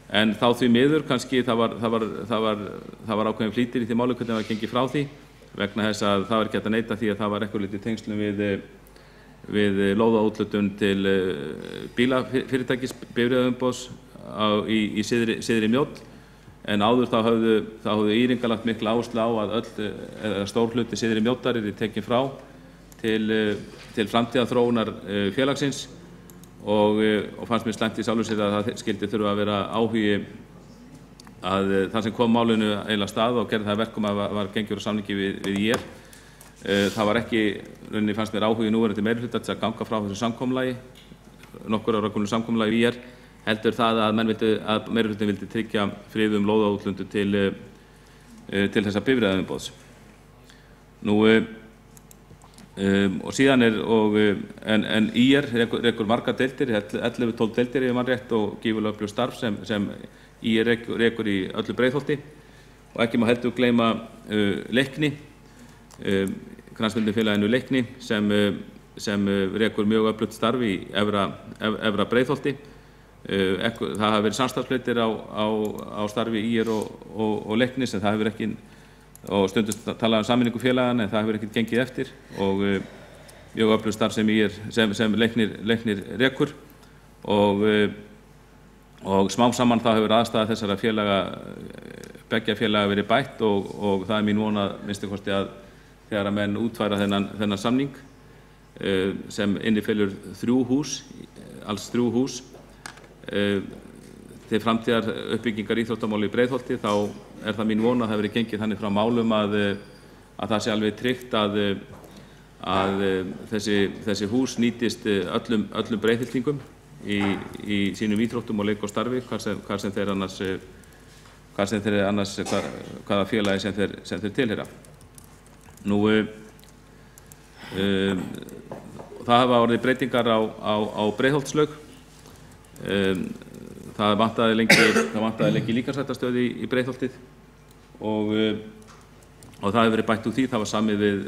en þá því miður kannski það var ákveðin flýtir í því máli hvernig það var gengið frá því vegna þess að það var ekki hægt að neita því að það var eitthvað lítið tengslum við lóðaúthlutun til bílafyrirtækis bifreiðaumboðs í syðri Mjódd en áður þá höfðu Íringar lagt mikla áherslu á að stór hluti syðri Mjóddar yrði tekin frá til framtíðarþróunar félagsins og fannst mér slæmt í sjálfu sér að það skyldi þurfa að vera áhugi að það sem kom málinu eiginlega stað og gerði það verkum að var gengjur á samningi við IR. Það var ekki, rauninni fannst mér áhugi núverandi meirihluta til að ganga frá þessu samkomulagi, nokkur ára gömlu samkomulagi við IR, heldur það að meirihlutin vildi tryggja frið lóðaúthlutun til þessa bifreiðaumboðs. Og síðan en IR rekur margar deildir, 11-12 deildir ef mann rétt og gífurlega öflugt starf sem IR rekur í öllu Breiðholti og ekki má heldur gleyma Leikni, knattspyrnufélaginu Leikni sem rekur mjög öflugt starf í efra Breiðholti. Það hafa verið samstarfsleitir á starfi IR og Leiknis en það hefur ekki og stundum talað sameiningu félaganna en það hefur ekkert gengið eftir og mjög öflugt starf sem Leiknir rekur og smám saman þá hefur aðstæða þessara beggja félaga verið bætt og það mín von að minnstu kosti að þegar að menn útfæra þennan samning sem innifelur 3 hús, alls 3 hús til framtíðar uppbyggingar íþróttamála í Breiðholti þá það mín von að það verið gengið þannig frá málum að það sé alveg tryggt að þessi hús nýtist öllum breiðhyltingum í sínum íþróttum og leik og starfi hvar sem þeir annars hvaða félagi sem þeir tilheyra. Það hafa orðið breytingar á Breiðholtslaug. Það vantaði lengi líkamsræktarstöð í Breiðholtið og það hefur verið bætt úr því. Það var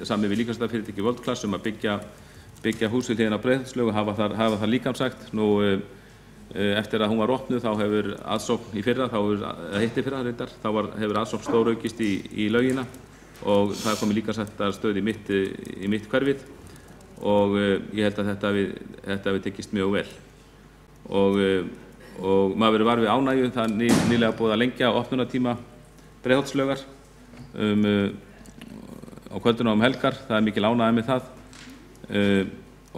samið við líkamsræktarfyrirtæki World Class að byggja hús við hliðina á Breiðholtslaug og hafa það líkamsrækt. Eftir að hún var opnuð þá hefur aðsókn í fyrra, þá hefur aðsókn stóraukist í laugina og það er komið líkamsræktarstöð í mitt hverfið og ég held að þetta hafi tekist mjög vel. Og maður verið var við ánægju, það er nýlega búið að lengja opnunartíma Breiðholtslaugar á kvölduna og helgar, það er mikil ánægja með það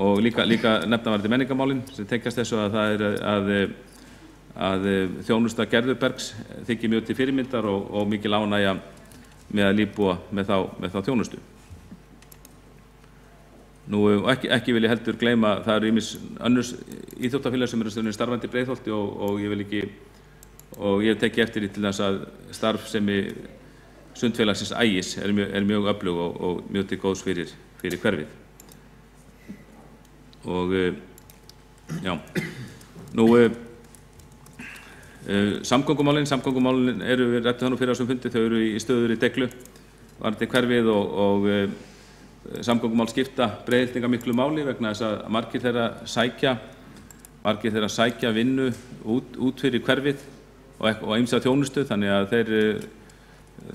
og líka nefnavarandi menningarmálin sem tengjast þessu að það er að þjónusta Gerðubergs þykir mjög til fyrirmyndar og mikil ánægja með að lífbúa með þá þjónustu. Ekki vil ég heldur gleyma, það eru ýmis önnur íþróttafélag sem eru starfandi í Breiðholti og ég hef tekið eftir til þess að starfsemi sundfélagsins Ægis er mjög öflug og mjög til góðs fyrir hverfið. Og já, samgöngumálin eru við rættum það nú fyrir þessum fundi, þau eru í stöður í deglu varðandi hverfið og samgöngumál skipta Breiðhyltinga miklu máli vegna þess að margir þeirra sækja vinnu út fyrir hverfið og ýmsa þjónustu þannig að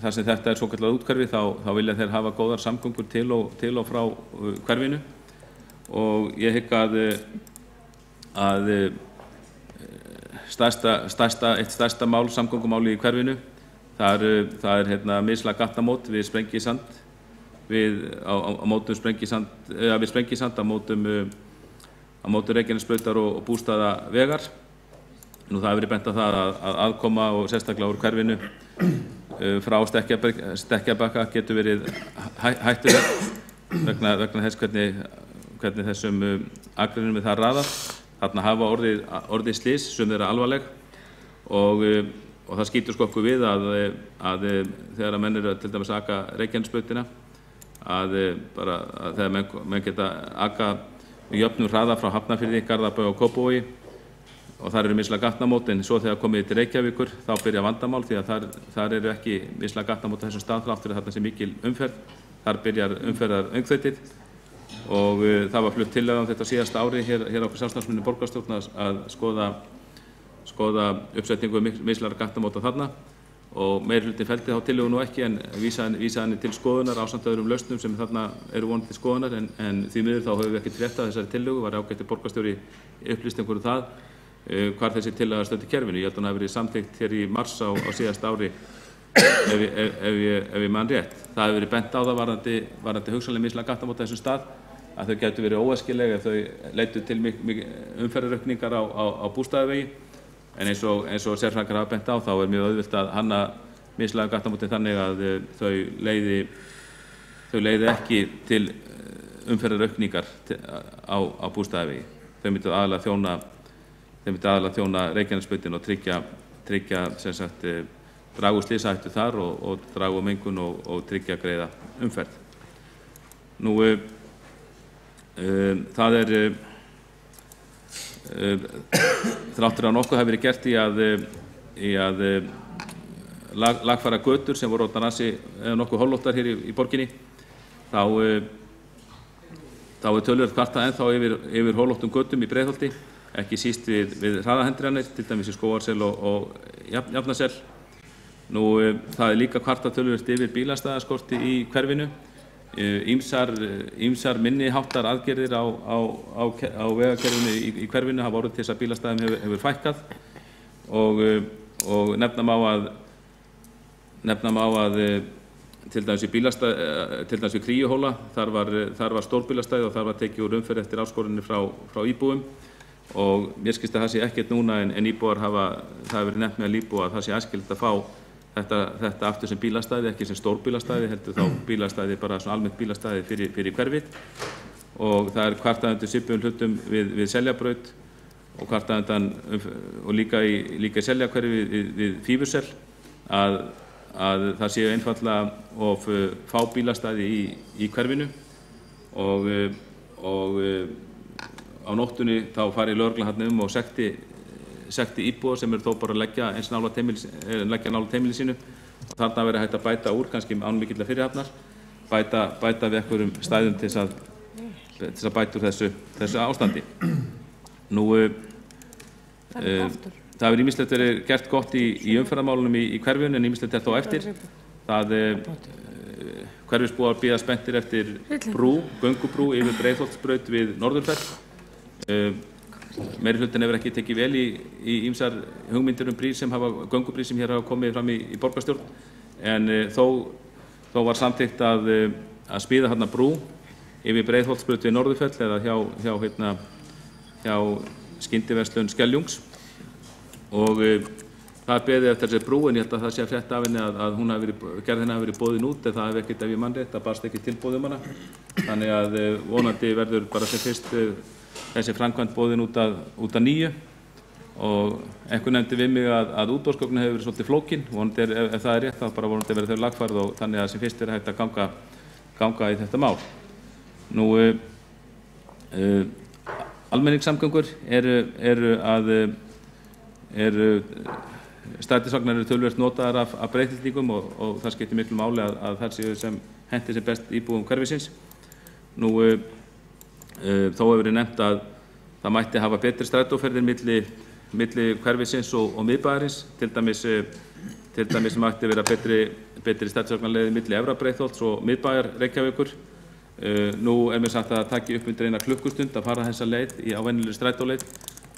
þar sem þetta er svokallað úthverfi þá vilja þeir hafa góðar samgöngur til og frá hverfinu og ég hygg að eitt stærsta mál samgöngumáli í hverfinu það er mislægt gatnamót við Sprengisand við Sprengisand á mótum Reykjanesbrautar og Bústaðavegar. Það hefur verið bent á það að aðkoma og sérstaklega úr hverfinu frá Stekkjarbakka getur verið hættuleg vegna þess hvernig þessum akreinum við það raðað. Þarna hafa orðið slys sem þeirra alvarleg og það skýtur okkur við að þegar menn eru til dæmis að aka Reykjanesbrautina þegar menn geta aka með jöfnum hraða frá Hafnarfirði, Garðabæ og Kópavogi og þar eru mislæg gatnamót, en svo þegar komið til Reykjavíkur þá byrja vandamál því að þar eru ekki mislæg gatnamót á þessum stað þrátt fyrir að þarna sé mikil umferð. Þar byrjar umferðaröngþveitið og það var flutt tillaga um þetta síðasta ári hér á Sjálfstæðismönnum borgarstjórn að skoða uppsetningu mislægra gatnamóta þarna og meirihluti felldi þá tillögu nú ekki en vísaði henni til skoðunar ásamt öðrum lausnum sem þarna eru vonandi til skoðunar en því miður þá höfum við ekki fréttað þessari tillögu, var ágættur borgarstjóri upplýst einhverju það hvar þessi tillaga stödd í kerfinu. Ég held að hún hafi verið samþykkt hér í mars á síðasta ári ef ég man rétt. Það hefur verið bent á það varðandi hugsanlega mislæg gatnamót á þessum stað að þau gætu verið óæskileg ef þau leiddu til umferðaraukningar á bústaðavegi. En eins og sérfræðingar hafa bent á þá mjög auðvelt að hanna mislæga gatnamótin þannig að þau leiði ekki til umferðaraukningar á bústaðavegi. Þau myndu aðalega þjóna Reykjanesbrautinni og tryggja sem sagt draga úr slysahættu þar og draga úr mengun og tryggja greiða umferð. Nú það þráttur að nokkuð hafi verið gert í að lagfæra götur sem voru orðnar ansi nokkuð hollóttar hér í borginni, þá töluvert kvartað ennþá yfir hollóttum götum í Breiðholti, ekki síst við hraðahindranir, til dæmis í Skógarsel og Jafnasel. Nú það líka kvartað töluvert yfir bílastæðaskorti í hverfinu. Ýmsar minni háttar aðgerðir á vegakerfinu í hverfinu hafa orðið til þess að bílastæðum hefur fækkað og nefna má að til dæmis í Kríuhóla þar var stórbílastæði og þar var tekið úr umferð eftir áskorunni frá íbúum og mér skilst að það sé ekkert núna en íbúar það hefur verið nefnt með íbúa að það sé æskilegt að fá þetta aftur sem bílastæði, ekki sem stórbílastæði, heldur þá bílastæði bara svona almennt bílastæði fyrir hverfið og það kvartað undir svipuðum hlutum við Seljabraut og kvartað undan og líka í Seljahverfi við Fífusel að það séu einfaldlega of fá bílastæði í hverfinu og á nóttunni þá fari lögreglan þarna og sekti íbúa sem eru þó bara að leggja nálægt heimili sínu og þarna verið hægt að bæta úr kannski án mikillar fyrirhafnar, bæta við einhverjum stæðum til þess að bæta úr þessu ástandi. Nú það hefur ýmislegt verið gert gott í umferðarmálunum í hverfinu en ýmislegt þó eftir. Hverfisbúar bíða spenntir eftir göngubrú yfir Breiðholtsbraut við Norðurfell. Meirihlutin hefur ekki tekið vel í ýmsar hugmyndir göngubrýr sem hér hafa komið fram í borgarstjórn en þó var samþykkt að smíða þarna brú yfir Breiðholtsbraut við Norðurfell eða hjá skyndiverslun Skeljungs og það beðið eftir þessi brú en ég held að það sé að frétta af henni að gerð henni hafi verið boðin út en það hefði ekkert ef ég man rétt, það barst ekki tilboð hana þannig að vonandi verður bara sem fyrst þessi framkvæmd boðin út að nýju og einhver nefndi við mig að útboðsgögnin hefur verið svolítið flókin vonandi ef það rétt þá bara vonandi verður þau lagfærð og þannig að sem fyrst hægt að ganga í þetta mál. Nú almenningssamgöngur strætisvagnar eru töluvert notaðar af breytiltingum og það skiptir miklu máli að þær séu sem henti sem best íbúum hverfisins. Nú þó hefur verið nefnt að það mætti hafa betri strætóferðir milli hverfisins og miðbæjarins, til dæmis mætti vera betri strætisvagnarleiðir milli Efra-Breiðholts og miðbæjar Reykjavíkur. Nú mér sagt að það taki upp undir 1 klukkustund að fara þessa leið á venjulegri strætóleið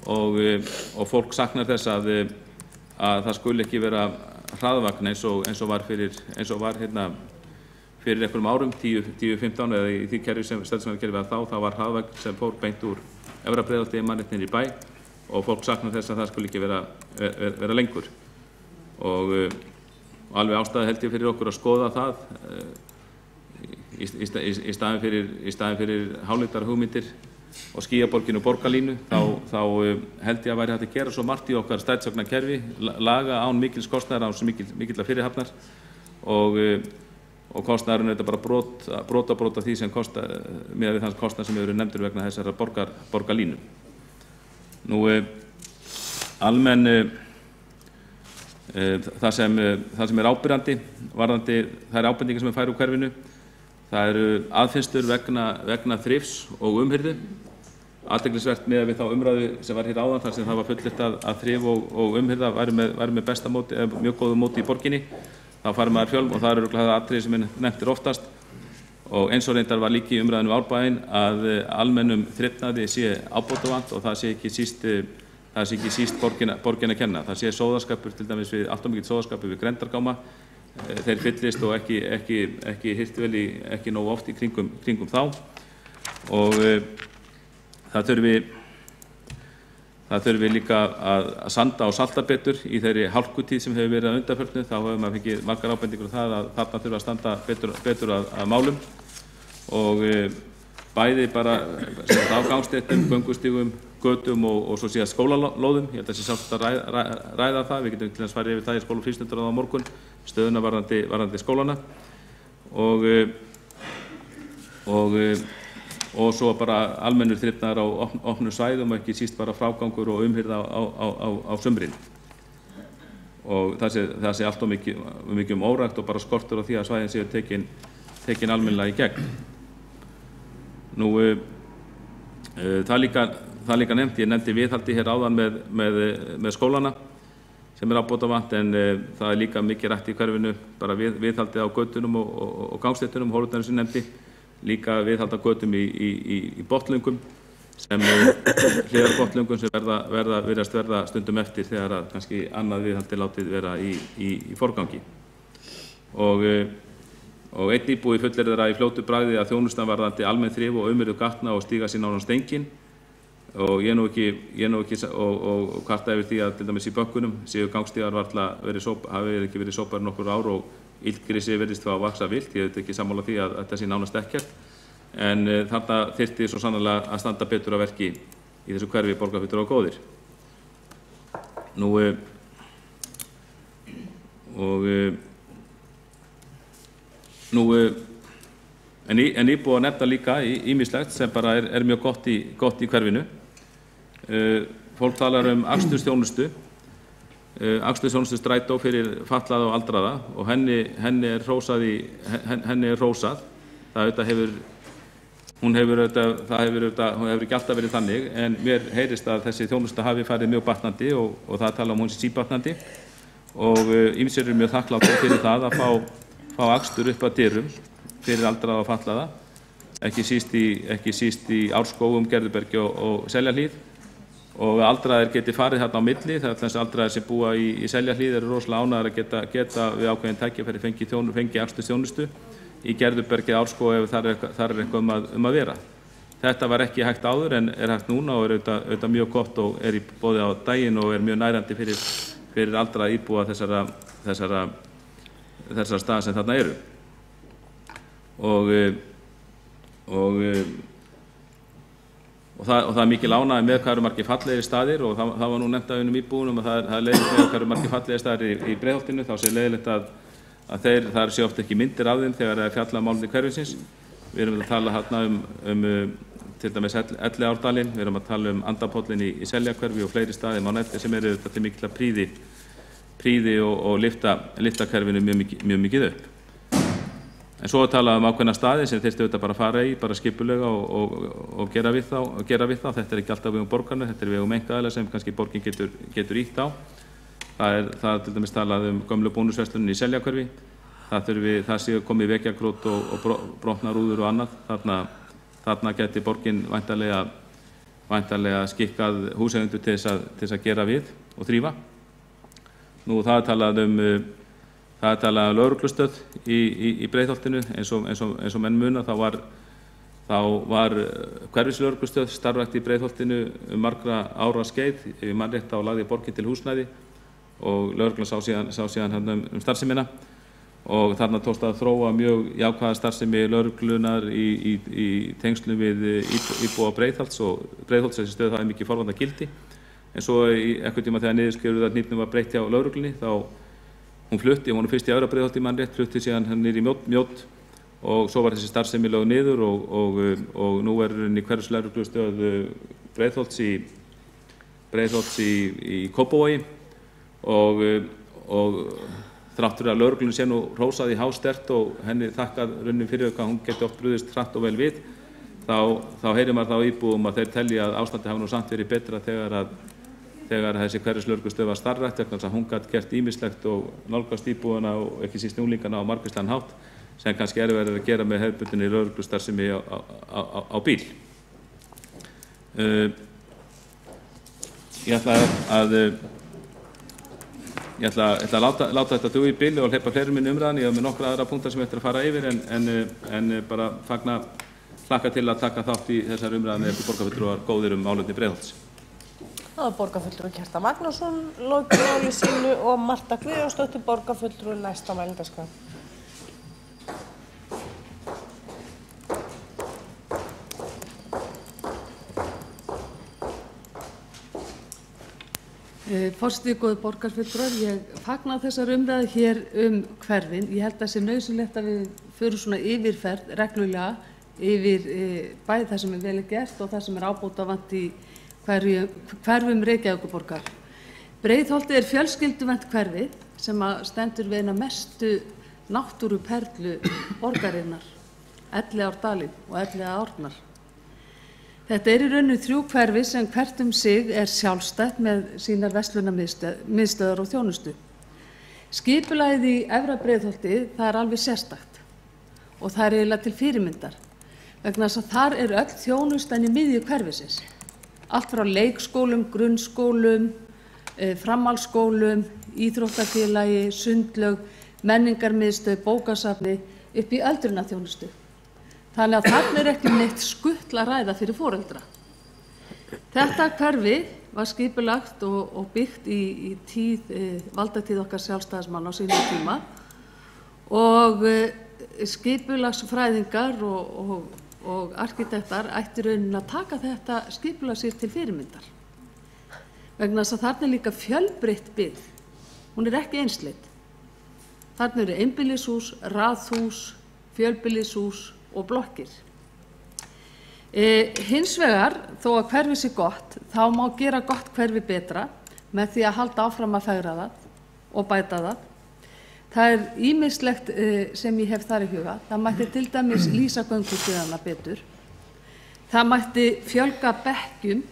og fólk saknar þess að það skuli ekki vera hraðvagn eins og var fyrir einhverjum árum, 10-15 eða í því kerfi sem strætisvagnakerfið þá var hraðvagn sem fór beint úr Efra-Breiðholti niður í bæ og fólk saknar þess að það skuli ekki vera lengur og alveg ástæða held ég fyrir okkur að skoða það í staðinn fyrir háleitar hugmyndir og skýjaborginu og borgarlínu þá held ég að væri hægt að gera svo margt í okkar strætisvagnakerfi, laga án mikils kostnaðar, án mikilla fyrirhafnar og kostnaðurinn er þetta bara brot af því sem miðað við þann kostnað sem hefur verið nefndur vegna þessara borgarlínu. Nú almenn það sem er ábyrgandi varðandi þær ábendingar sem fær úr hverfinu. Það eru aðfinnstur vegna þrifs og umhirðu. Athyglisvert miðað við þá umræðu sem var hér áðan þar sem það var fullyrt að þrif og umhirða væri með besta móti, eða mjög góðu móti í borginni. Þá fær maður fjölm og það eru það atriði sem nefndir oftast. Og eins og reyndar var líka í umræðinu Árbæinn að almennum þrifnaði sé ábótavant og það sé ekki síst borgin að kenna. Það sé sóðaskapur, til dæmis við allt of mikill sóðaskapur við grendargáma. Þeir fyllist og ekki hirt vel ekki nógu oft í kringum þá. Og það þurfi líka að sanda og salta betur í þeirri hálkutíð sem hefur verið að undanförnu. Þá hefur maður fengið margar ábendingur það að þarna þurfi að standa betur að málum. Og bæði bara á gangstéttum, göngustígum, götum og svo síðan skólalóðum. Ég held að það sé sátt að ræða það. Við getum til þess farið yfir það í skóla- og frístundaráði á morgun, stöðuna varðandi skólana. Og svo bara almennur þrifnaður á opnum svæðum og ekki síst bara frágangur og umhirða á sumrin. Og það sé allt of mikið órækt og bara skortur á því að svæðin séu tekin almennilega í gegn. Nú, það líka nefnt, ég nefndi viðhaldi hér áðan með skólana sem er ábótavant, en það er líka mikið rætt í hverfinu, bara viðhaldi á götunum og gangstéttunum, hólutnærum sem nefndi, líka viðhald á götum í bottlöngum, hliðarbottlöngum sem virðast verða stundum eftir þegar að kannski annað viðhaldi látið vera í forgangi. Og einn íbúi fullir þeirra í fljótu bragði að þjónustan varðandi almenn þrif og umhirðu gatna og stíga sín nánast engin. Og ég nú ekki og kvarta yfir því að til dæmis í bökkunum séu gangstígar hafi ekki verið sópaðir nokkur ár og illgrisi virðist þá að vaxa vilt. Ég veit ekki sammála því að þetta sé nánast ekkert. En þarna þyrfti svo sannarlega að standa betur að verki í þessu hverfi Borgarfjörður og góðir. En íbúar nefna líka ýmislegt sem bara er mjög gott í hverfinu. Fólk talar akstursþjónustu strætó fyrir fatlaða og aldraða og henni er hrósað. Það hefur ekki alltaf verið þannig, en mér heyrist að þessi þjónusta hafi farið mjög batnandi og það tala hún sé síbatnandi og ýmsir eru mjög þakklátir fyrir það að fá akstur upp að dyrum fyrir aldraða og fatlaða, ekki síst í Árskógum, Gerðubergi og Seljahlíð, og aldraðir geti farið þarna á milli. Það er þessi aldraðir sem búa í Seljahlíð eru rosalega ánægðir að geta við ákveðin tækifæri fengi akstursþjónustu í Gerðubergi, Árskóg ef þar er eitthvað að vera. Þetta var ekki hægt áður en er hægt núna og er auðvitað mjög gott og er í boði á daginn og er mjög nærandi fyrir aldraða íbúa þessara staða sem þarna eru. Og það er mikil ánægja með hvað eru margir fallegir staðir og það var nú nefnt af einum íbúunum að það er leiðilegt með hvað eru margir fallegir staðir í Breiðholtinu. Þá sé leiðilegt að það sé oft ekki myndir af þeim þegar það er fjallað málefni hverfisins. Við erum að tala hérna til dæmis Elliárdalinn, við erum að tala Andapollinn í Seljahverfi og fleiri staði á nefni sem eru til mikla príði og lyfta hverfinu mjög mikið upp. En svo að tala ákveðna staði sem þyrfti auðvitað bara að fara í, bara skipulega og gera við þá. Þetta er ekki alltaf vegum borgarna, þetta er vegum einkaaðila sem kannski borgin getur ítt á. Það er til dæmis talað gömlu bónusverslunin í Seljahverfi. Það sé komið vekjagrót og brotnar rúður og annað. Þarna geti borgin væntanlega skikkað húseigendur til þess að gera við og þrífa. Nú það er talað lögreglustöð í Breiðholtinu eins og menn muna. Þá var hverfislögreglustöð starfrækt í Breiðholtinu margra ára skeið. Ef ég man rétt þá lagði borgin til húsnæði og lögreglan sá síðan starfsemina og þarna tókst að þróa mjög jákvæða starfsemi lögreglunar í tengslum við íbúa Breiðholts og Breiðholts þessi stöð hafði mikið forvarnargildi. En svo einhvern tíma þegar niðurskurðar hnífnum var breytt hjá lögreglunni þá hún flutti, hún var fyrst í Efra Breiðholti mann rétt, flutti síðan niður í Mjódd og svo var þessi starfsemi lögð niður og nú er henni hverfislögreglustöð Breiðholts Breiðholts í Kópavogi og þrátt fyrir að lögreglunni sé nú hrósað í hástert og henni þakkað rauninni fyrir hvað hún geti oft brugðist hratt og vel við, þá heyrir maður þá íbúum að þeir telji að ástandi hafi nú samt verið betra þegar þessi hverfislögreglustöð var starfrækt, vegna þess að hún gat gert ýmislegt og nálgast íbúana og ekki síst unglingana á margvíslegan hátt sem kannski verið að gera með hefðbundinni lögreglustarfsemi á bíl. Ég ætla að láta þetta duga í bili og hleypa fleiri minni umræðan. Ég hef með nokkra aðra punktar sem ég ætla að fara yfir en bara hlakka til að taka þátt í þessar umræðan með ykkur borgarfulltrúar góðir málefni Breiðholts. Það var borgarfulltrúi Kjartan Magnússon lokið máli sínu og Marta Guðjónsdóttir borgarfulltrúi næst á mælendaskrá. Forseti, góði borgarfulltrúar, ég fagna þessar umræðu hér hverfin. Ég held að það sé nauðsynlegt að við förum svona yfirferð reglulega yfir bæði það sem vel gert og það sem ábótavant í hverfum Reykjavíkurborgar. Breiðholtið fjölskylduvænt hverfi sem stendur við eina mestu náttúruperlu borgarinnar, Elliðaárdalinn og Elliðaárnar. Þetta í rauninni 3 hverfi sem hvert sig sjálfstætt með sínar verslunarmiðstöðvar og þjónustu. Skipulagið í Efra Breiðholti, það alveg sérstakt og það eiginlega til fyrirmyndar vegna þess að þar öll þjónustan í miðju hverfisins. Allt frá leikskólum, grunnskólum, framhaldsskólum, íþróttafélagi, sundlaug, menningarmiðstöð, bókasafni upp í öldrunarþjónustu. Þannig að þarna ekki neitt skutl að ræða fyrir foreldra. Þetta hverfi var skipulagt og byggt í valdatíð okkar sjálfstæðismanna á sínum tíma og skipulagsfræðingar og arkitektar ættu rauninni að taka þetta skipulag sér til fyrirmyndar. Vegna þess að þarna líka fjölbreytt byggð. Hún ekki einsleit. Þarna eru einbýlishús, raðhús, fjölbýlishús og blokkir. Hins vegar, þó að hverfi sé gott, þá má gera gott hverfi betra með því að halda áfram að fegra það og bæta það. Það ýmislegt sem ég hef þar í huga. Það mætti til dæmis lýsa göngustígana betur. Það mætti fjölga bekkjum.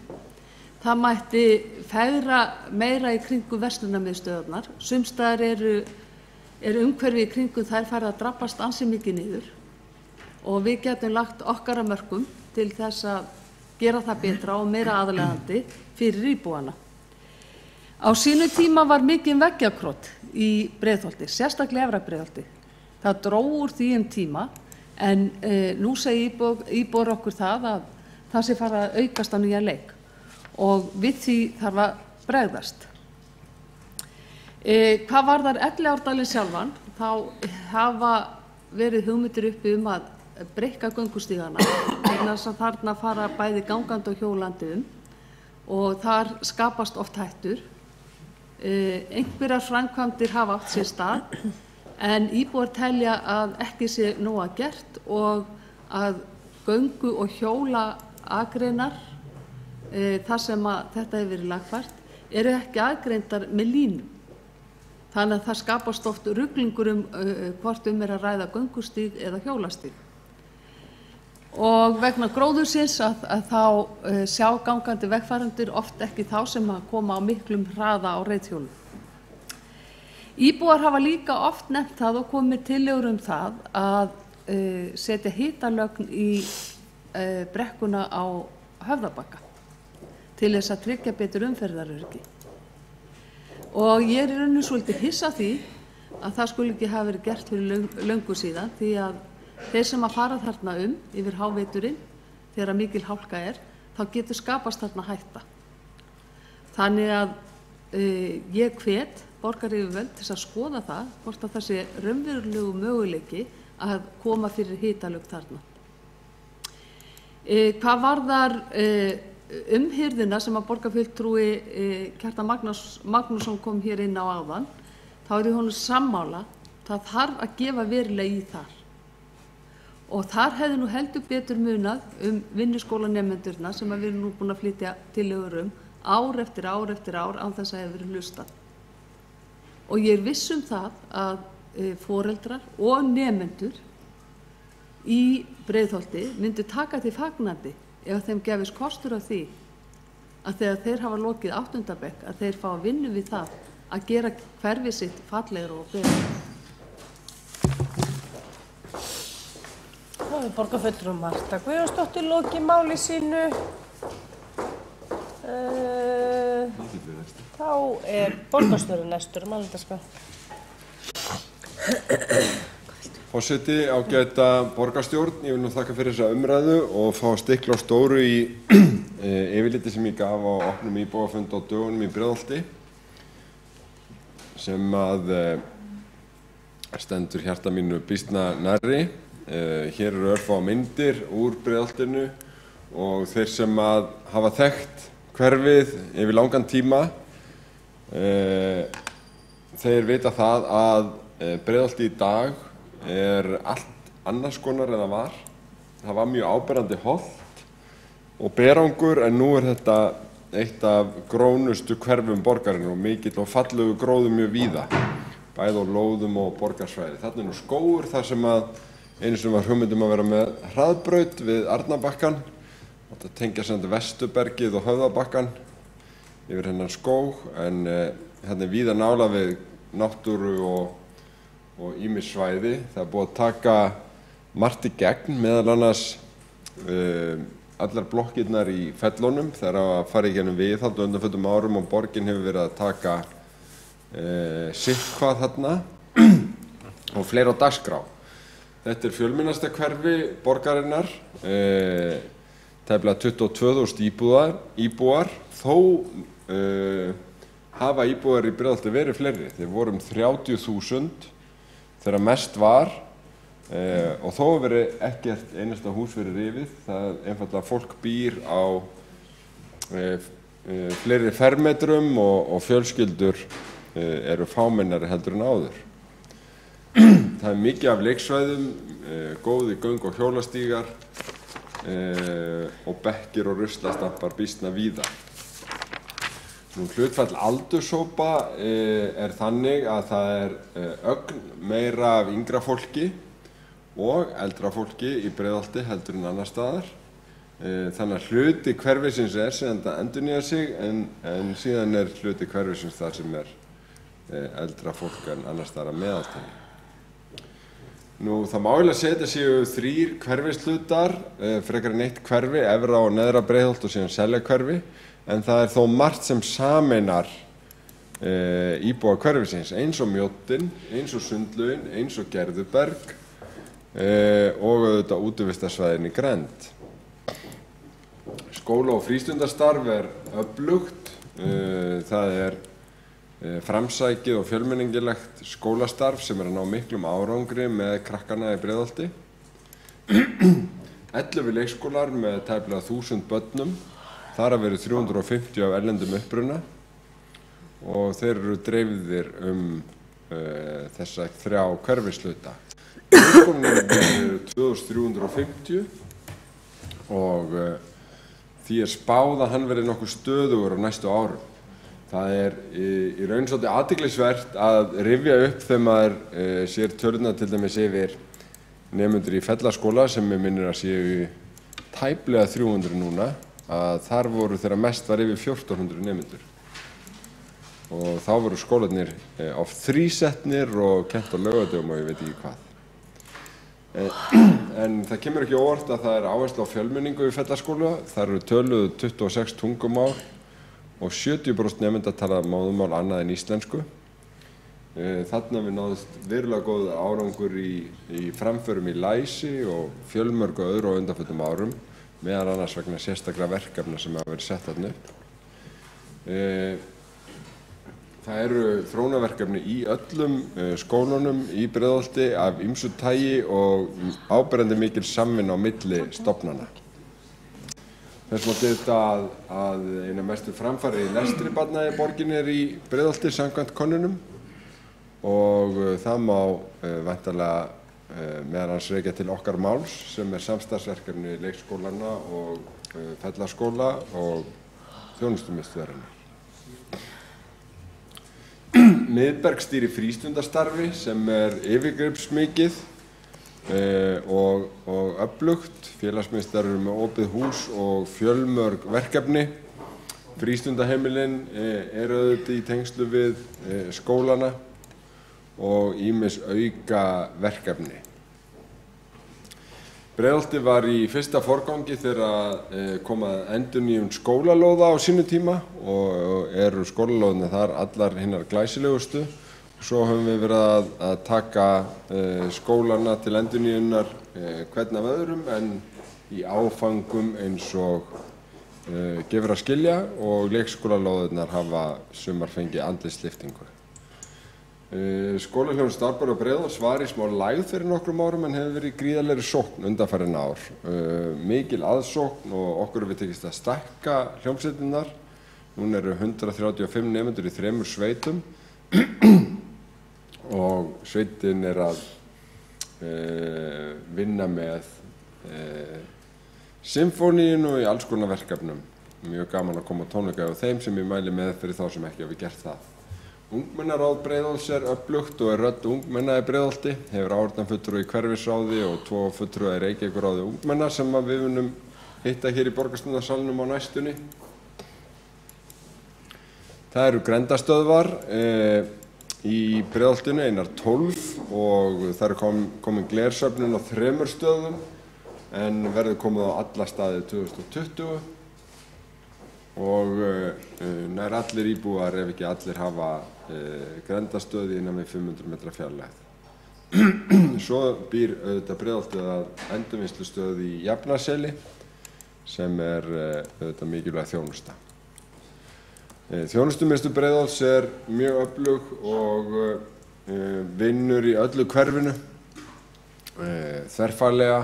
Það mætti fegra meira í kringum verslunarmiðstöðvarnar. Sums staðar umhverfi í kringum þær farið að drabbast ansi mikið niður. Og við getum lagt okkar að mörkum til þess að gera það betra og meira aðlaðandi fyrir íbúana. Á sínu tíma var mikið veggjakrot í Breiðholti, sérstaklega Efra Breiðholti. Það dró úr því tíma en nú segir íbúar okkur það að það sé fara að aukast á nýja leik og við því þarf að bregðast. Hvað varðar Elliðaárdalinn sjálfan, þá hafa verið hugmyndir uppi að breikka göngustígana vegna þess að þarna fara bæði gangandi og hjólandi og þar skapast oft hættur. Einhverjar framkvæmdir hafa átt sér stað en íbúar telja að ekki sé nóg að gert og að göngu- og hjólaakreinar þar sem þetta hefur verið lagfært ekki aðgreindar með línum. Þannig að það skapast oft ruglingur hvort að ræða göngustíg eða hjólastíg. Og vegna gróðursins að þá sjá gangandi vegfarendur oft ekki þá sem koma á miklum hraða á reiðhjólum. Íbúar hafa líka oft nefnt það og komið tillögur það að setja hitalögn í brekkuna á Höfðabakka til þess að tryggja betur umferðaröryggi. Og ég í rauninni svolítið hissa því að það skuli ekki hafa verið gert fyrir löngu síðan því að þeir sem fara þarna yfir háveturinn þegar mikil hálka þá getur skapast þarna hætta. Þannig að ég hvet borgaryfirvöld til að skoða það hvort að það sé raunverulegu möguleiki að koma fyrir hitalögn þarna. Hvað varðar umhirðina sem að borgarfulltrúi Kjartan Magnússon kom hér inn á áðan, þá ég honum sammála, það þarf að gefa verulega í þar. Og þar hefði nú heldur betur munað vinnuskólanemendurna sem við erum nú búin að flytja tillögur ár eftir ár eftir ár án þess að hefur verið hlustað. Og ég er viss um það að foreldrar og nemendur í Breiðholti myndu taka því fagnandi ef þeim gefist kostur af því að þegar þeir hafa lokið 8. bekk að þeir fá að vinna við það að gera hverfið sitt fallegra og betra. Þá borgarfulltrúi Marta Guðjónsdóttir lokið máli sínu. Þá borgarstjóri næstur málefndagskrá. Forseti, ágæta borgarstjórn, ég vil nú þakka fyrir þessa umræðu og fá að stikla á stóru í yfirliti sem ég gaf á opnum íbúafund á dögunum í Breiðholti sem að stendur hjarta mínu býsna nærri. Hér eru örfá myndir úr Breiðholtinu og þeir sem að hafa þekkt hverfið yfir langan tíma þeir vita það að Breiðholti í dag allt annars konar en það var. Það var mjög áberandi holt og berangur en nú þetta eitt af grónustu hverfum borgarinnar og mikill og fallegu gróðum mjög víða, bæði á lóðum og borgarsvæði. Þarna nú skógur þar sem að einu sem var hugmyndum að vera með hraðbraut við Arnarbakkann, átti að tengja samt Vesturbergið og Höfðabakkann yfir hennan skóg, en hérna víða nála við náttúru og ýmis svæði. Það er búið að taka margt í gegn, meðal annars allar blokkirnar í fellunum þegar að fara í gennum viðhald og undanförnum árum og borgin hefur verið að taka sitthvað þarna og fleira á dagskrá. Þetta er fjölmennasta hverfi borgarinnar, tæplega 22.000 íbúar, þó hafa íbúar í Breiðholti verið fleiri. Þeir voru 30.000 þegar mest var og þó hefur verið ekkert einasta hús verið rifið. Það er einfaldlega fólk býr á fleiri fermetrum og fjölskyldur eru fámennari heldur en áður. Það er mikið af leiksvæðum, góði göng- og hjólastígar og bekkir og ruslastampar býsna víða. Hlutfall aldurshópa þannig að það ögn meira af yngra fólki og eldra fólki í Breiðholti heldur en annar staðar. Þannig að hluti hverfisins sem þetta endurnýjar sig en síðan hluti hverfisins þar sem eldra fólk en annar staðar að meðaltali. Það má eiginlega segja þetta séu 3 hverfishlutar, frekar en 1 hverfi, efra og neðra Breiðholt og síðan Seljakverfi, en það er þó margt sem sameinar íbúa hverfisins, eins og Mjóddin, eins og Sundlaugin, eins og Gerðuberg og auðvitað útivistarsvæðin í Grænd. Skóla- og frístundastarf öflugt, það framsækið og fjölmenningilegt skólastarf sem að ná miklum árangri með krakkana í Breiðholti. 11 leikskólar með tæplega 1000 börnum, þar að verið 350 af erlendum uppruna og þeir eru dreifðir þessa 3 hverfishluta. Leikskólanum eru 2350 og því spáð að hann verið nokkuð stöðugur á næstu árum. Það í raun svolítið athyglisvert að rifja upp þegar maður sér tölurnar til dæmis yfir nemendur í Fellaskóla sem mig minnir að séu tæplega 300 núna, að þar voru þeirra mest var yfir 1400 nemendur. Og þá voru skólarnir oft þrísetnir og kennt á laugardögum og ég veit ekki hvað. En það kemur ekki óvart að það áhersla á fjölmenningu í Fellaskóla. Þar eru töluð 26 tungumál og 70% nemenda tala móðurmál annað en íslensku. Þarna við náðust verulega góð árangur í framförum í læsi og fjölmörgu öðru á undanförnum árum, meðal annars vegna sérstaklega verkefna sem hafa verið sett þarna upp. Það eru þróunarverkefni í öllum skólunum í Breiðholti af ýmsu tagi og áberandi mikil samvinna á milli stofnana. Þess má þetta að eina mestu framfari í lestri barna í borginni í Breiðholti samkvæmt könnunum og það má væntanlega meðal annars rekja til Okkar máls sem samstarfsverkefni leikskólanna og Fellaskóla og þjónustumiðstöðvarinnar. Miðberg stýrir frístundastarfi sem yfirgripsmikið og öflugt. Félagsmiðstöðvar eru með opið hús og fjölmörg verkefni. Frístundaheimilin auðvitað í tengslu við skólana og ýmis auka verkefni. Breiðholtið var í fyrsta forgangi þegar kom að endurnýjun skólalóða á sínu tíma og eru skólalóðina þar allar hinnar glæsilegustu. Svo höfum við verið að taka skólana til endurnýjunar hvern af öðrum en í áfangum eins og gefur að skilja og leikskólalóðirnar hafa sumar fengið andlitslyftingu. Skólahljómsveit Árborg og Breiðholts var í smá lægð fyrir nokkrum árum en hefur verið í gríðarlegri sókn undanfarin ár. Mikil aðsókn og okkur hefur tekist að stækka hljómsveitirnar. Núna eru 135 nemendur í 3 sveitum og sveitin að vinna með symfóníun og í alls konar verkefnum. Mjög gaman að koma á tónleika á þeim sem ég mæli með fyrir þá sem ekki hafi gert það. Ungmennaráð Breiðholts öflugt og rödd ungmenna í Breiðholti, hefur áheyrnarfulltrúa í hverfisráði og 2 fulltrúa í Reykjavíkurráði ungmenna sem við munum hitta hér í Borgarstjórnarsalnum á næstunni. Það eru grenndarstöðvar í Breiðholtinu, einar 12 og það eru komin glersöfnun á 3 stöðum en verður komið á alla staði 2020. Og nær allir íbúar ef ekki allir hafa grenndarstöði innan við 500 metra fjarlægð. Svo býr auðvitað Breiðholtið að endurvinnslustöð í Jafnaseli sem auðvitað mikilvæg þjónusta. Þjónustumiðstöð Breiðholts mjög öflug og vinnur í öllu hverfinu þverfaglega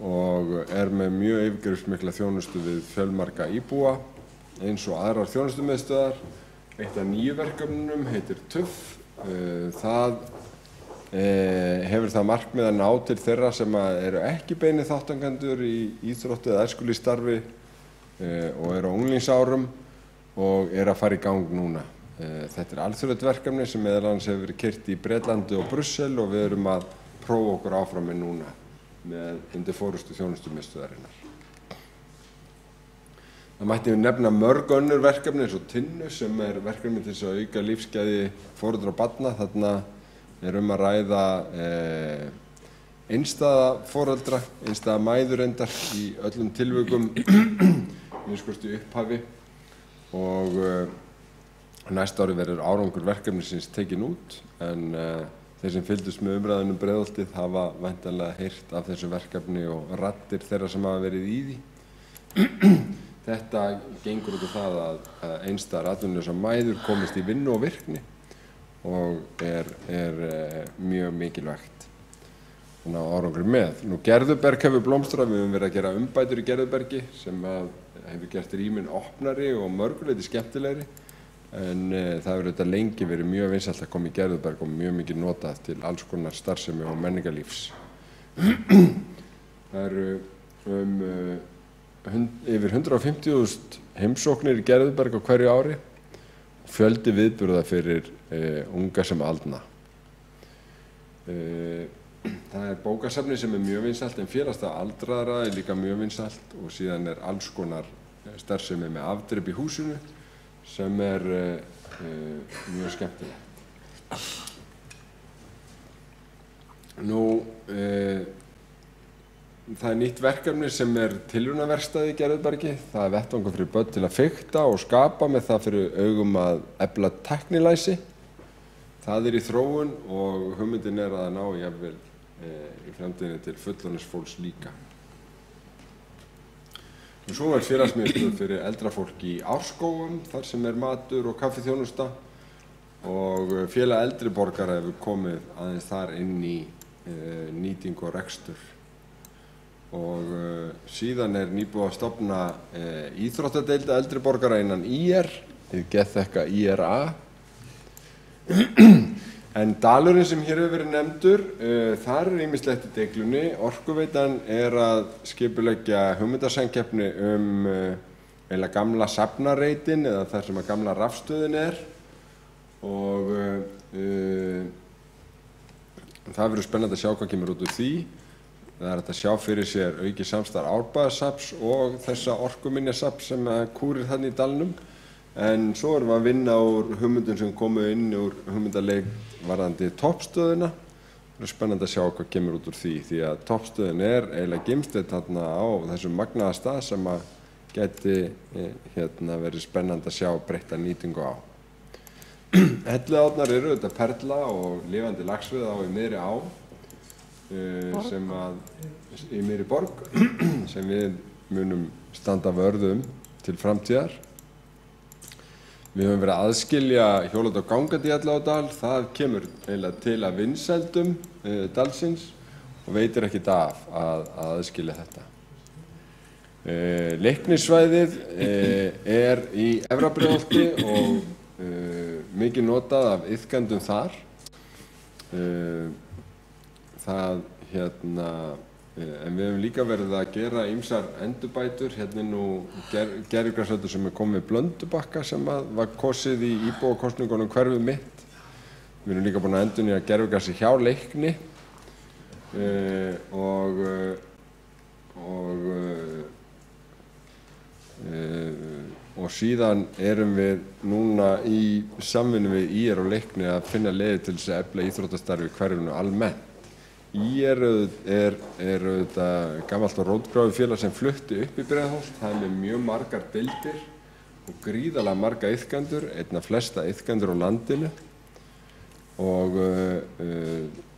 og með mjög yfirgripsmikla þjónustu við fjölmarga íbúa eins og aðrar þjónustumiðstöðvar. Eitt af nýju verkefnunum heitir TUF. Það hefur það markmið að ná til þeirra sem eru ekki beinir þátttakendur í íþróttu eða æskulýðsstarfi og eru á unglingsárum og að fara í gang núna. Þetta alþjóðlegt verkefni sem meðal annars hefur verið keyrt í Bretlandi og Brussel og við erum að prófa okkur áfram með núna undir forystu þjónustumiðstöðvarinnar. Það mætti nefna mörg önnur verkefni eins og Tinnu sem verkefni til þess að auka lífsgæði foreldra og barna. Þarna að ræða einstæða foreldra, einstæða mæður reyndar í öllum tilvikum, minnst hvort í upphafi og næsta ári verður árangur verkefnisins tekin út en þeir sem fylgdust með umræðunum Breiðholtið hafa væntanlega heyrt af þessu verkefni og raddir þeirra sem hafa verið í því. Þetta gengur út á það að einstæðar atvinnulausar mæður komist í vinnu og virkni og mjög mikilvægt að ná árangri með. Gerðuberg hefur blómstrað, við höfum verið að gera umbætur í Gerðubergi sem hefur gert rýmin opnari og mörguleiti skemmtilegri. En það hefur auðvitað lengi verið mjög vinsælt að koma í Gerðuberg og mjög mikið notað til alls konar starfsemi og menningarlífs. Það eru yfir 150.000 heimsóknir í Gerðuberg á hverju ári og fjöldi viðburða fyrir unga sem aldna. Það bókasafni sem mjög vinsælt en félagsstað aldraðra líka mjög vinsælt og síðan alls konar starfsemi með afdrep í húsinu sem mjög skemmtilegt. Það nýtt verkefni sem tilraunaverkstæði í Gerðubergi. Það vettvangur fyrir börn til að fikta og skapa með það fyrir augum að efla tæknilæsi. Það í þróun og hugmyndin að ná jafnvel í framtíðinni til fullorðins líka. Svo félagsmiðstöð fyrir eldra fólk í Árskógum, þar sem matur og kaffiþjónusta og félag eldri borgara hefur komið aðeins þar inn í nýtingu og rekstur. Og síðan nýbúið að stofna íþróttadeilda eldri borgara innan IR, þið geðþekka IRA. En dalurinn sem hér hefur verið nefndur, þar ýmislegt í deiglunni. Orkuveitan að skipuleggja hugmyndasamkeppni eiginlega gamla safnareitin eða þar sem að gamla rafstöðin og það verður spennandi að sjá hvað kemur út úr því. Það er hægt að sjá fyrir sér aukið samstarf Árbæjarsafns og þessa orkuminjasafns sem kúrir þarna í dalnum. En svo erum við að vinna úr hugmyndum sem komu inn úr hugmyndaleik varðandi toppstöðina. Það er spennandi að sjá hvað kemur út úr því að toppstöðin eiginlega geymstöð þarna á þessum magnaða stað sem að geti verið spennandi að sjá breytta nýtingu á. Elliðaárnar eru auðvitað perla og lifandi laxveiða á í miðri á í miðri borg sem við munum standa vörð til framtíðar. Við höfum verið að aðskilja hjólandi og gangandi í Elliðaárdal. Það kemur eiginlega til að vinsældum dalsins og veitir ekkert af að aðskilja þetta. Leiknissvæðið í Efra-Breiðholti og mikið notað af iðkendum þar. En við höfum líka verið að gera ýmsar endurbætur. Hérna nú gervigrasvöllur sem komið við Blöndubakka sem var kosið í íbúakosningunum hverfið mitt. Við erum líka búin að endurnýja gervigrasi hjá Leikni og síðan erum við núna í samvinnu við ÍR og Leikni að finna leiðir til þess að efla íþróttastarfi í hverfinu almennt. ÍR er auðvitað gamalt og rótgráið félag sem flutti upp í Breiðholt. Það með mjög margar deildir og gríðarlega marga iðkendur, einna flesta iðkendur á landinu og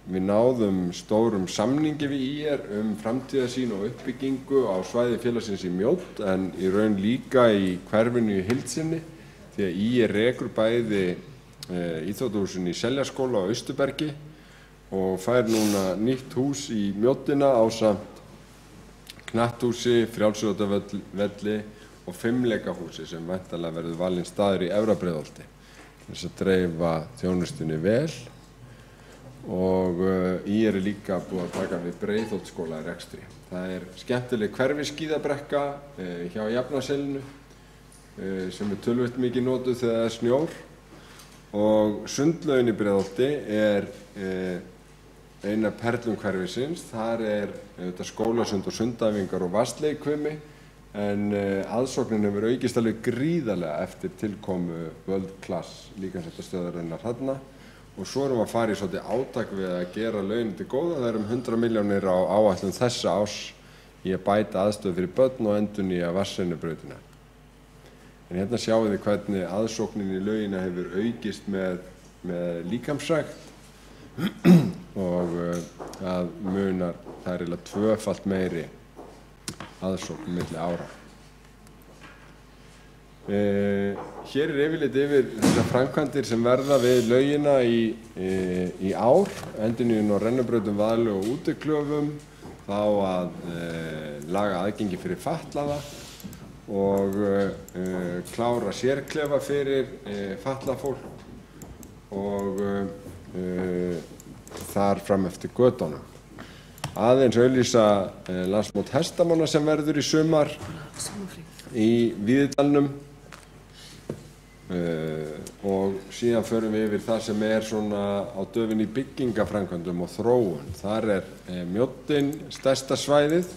við náðum stórum samningi við ÍR framtíðarsýn og uppbyggingu á svæði félagsins í Mjódd en í raun líka í hverfinu í heild sinni því að ÍR rekur bæði íþróttahúsin í Seljaskóla og Austurbergi og fær núna nýtt hús í Mjóddina ásamt knatthúsi, frjálsíþróttavelli og fimleikahúsi sem væntanlega verður valinn staður í Efra-Breiðholti þess að dreifa þjónustunni vel og ÍR er líka búið að taka við Breiðholtsskóla í rekstri. Það er skemmtileg hverfiskíðabrekka hjá Jafnaselinu sem töluvert mikið notuð þegar það er snjór og sundlaugin í Breiðholti eina perlum hverfisins. Þar auðvitað skólasund og sundæfingar og vatnsleikfimi en aðsóknin hefur aukist alveg gríðarlega eftir tilkomu World Class líkamsræktarstöðvarinnar þarna og svo erum við að fara í svolítið átak við að gera launin til góða. Það 100 milljónir á áætlun þessa árs í að bæta aðstöðu fyrir börn og endurnýja vatnsrennibrautina. En hérna sjáum við hvernig aðsóknin í laugina hefur aukist með líkamsrækt og það munar, það eiginlega tvöfalt meiri aðsókn milli ára. Hér yfirlit yfir þessar framkvæmdir sem verða við laugina í ár, endurnýjun á rennibrautum, vaðli og útiklöfum, þá að laga aðgengi fyrir fatlaða og klára sérklefa fyrir fatlað fólk og þar fram eftir götunum. Aðeins auglýsa landsmót hestamanna sem verður í sumar í Víðidalnum og síðan förum við yfir það sem svona á döfinni í byggingaframkvæmdum og þróun. Þar Mjóddin stærsta svæðið.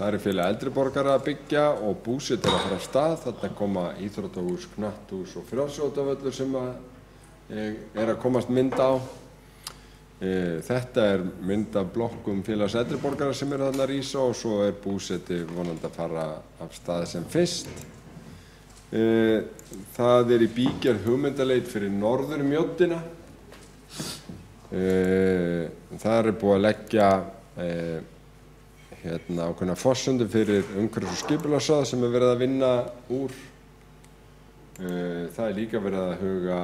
Þar félag eldri borgara að byggja og búsett að fara af stað. Þarna koma íþróttahús, knatthús og frjálsíþróttavöllur sem að komast mynd á. Þetta mynd af blokkum félags eldri borgara sem þarna að rísa og svo búsetti vonandi að fara af stað sem fyrst. Það í bígerð hugmyndaleit fyrir norður Mjóddina. Þar búið að leggja ákveðna forsendur fyrir umhverfis- og skipulagsráð sem verið að vinna úr. Það líka verið að huga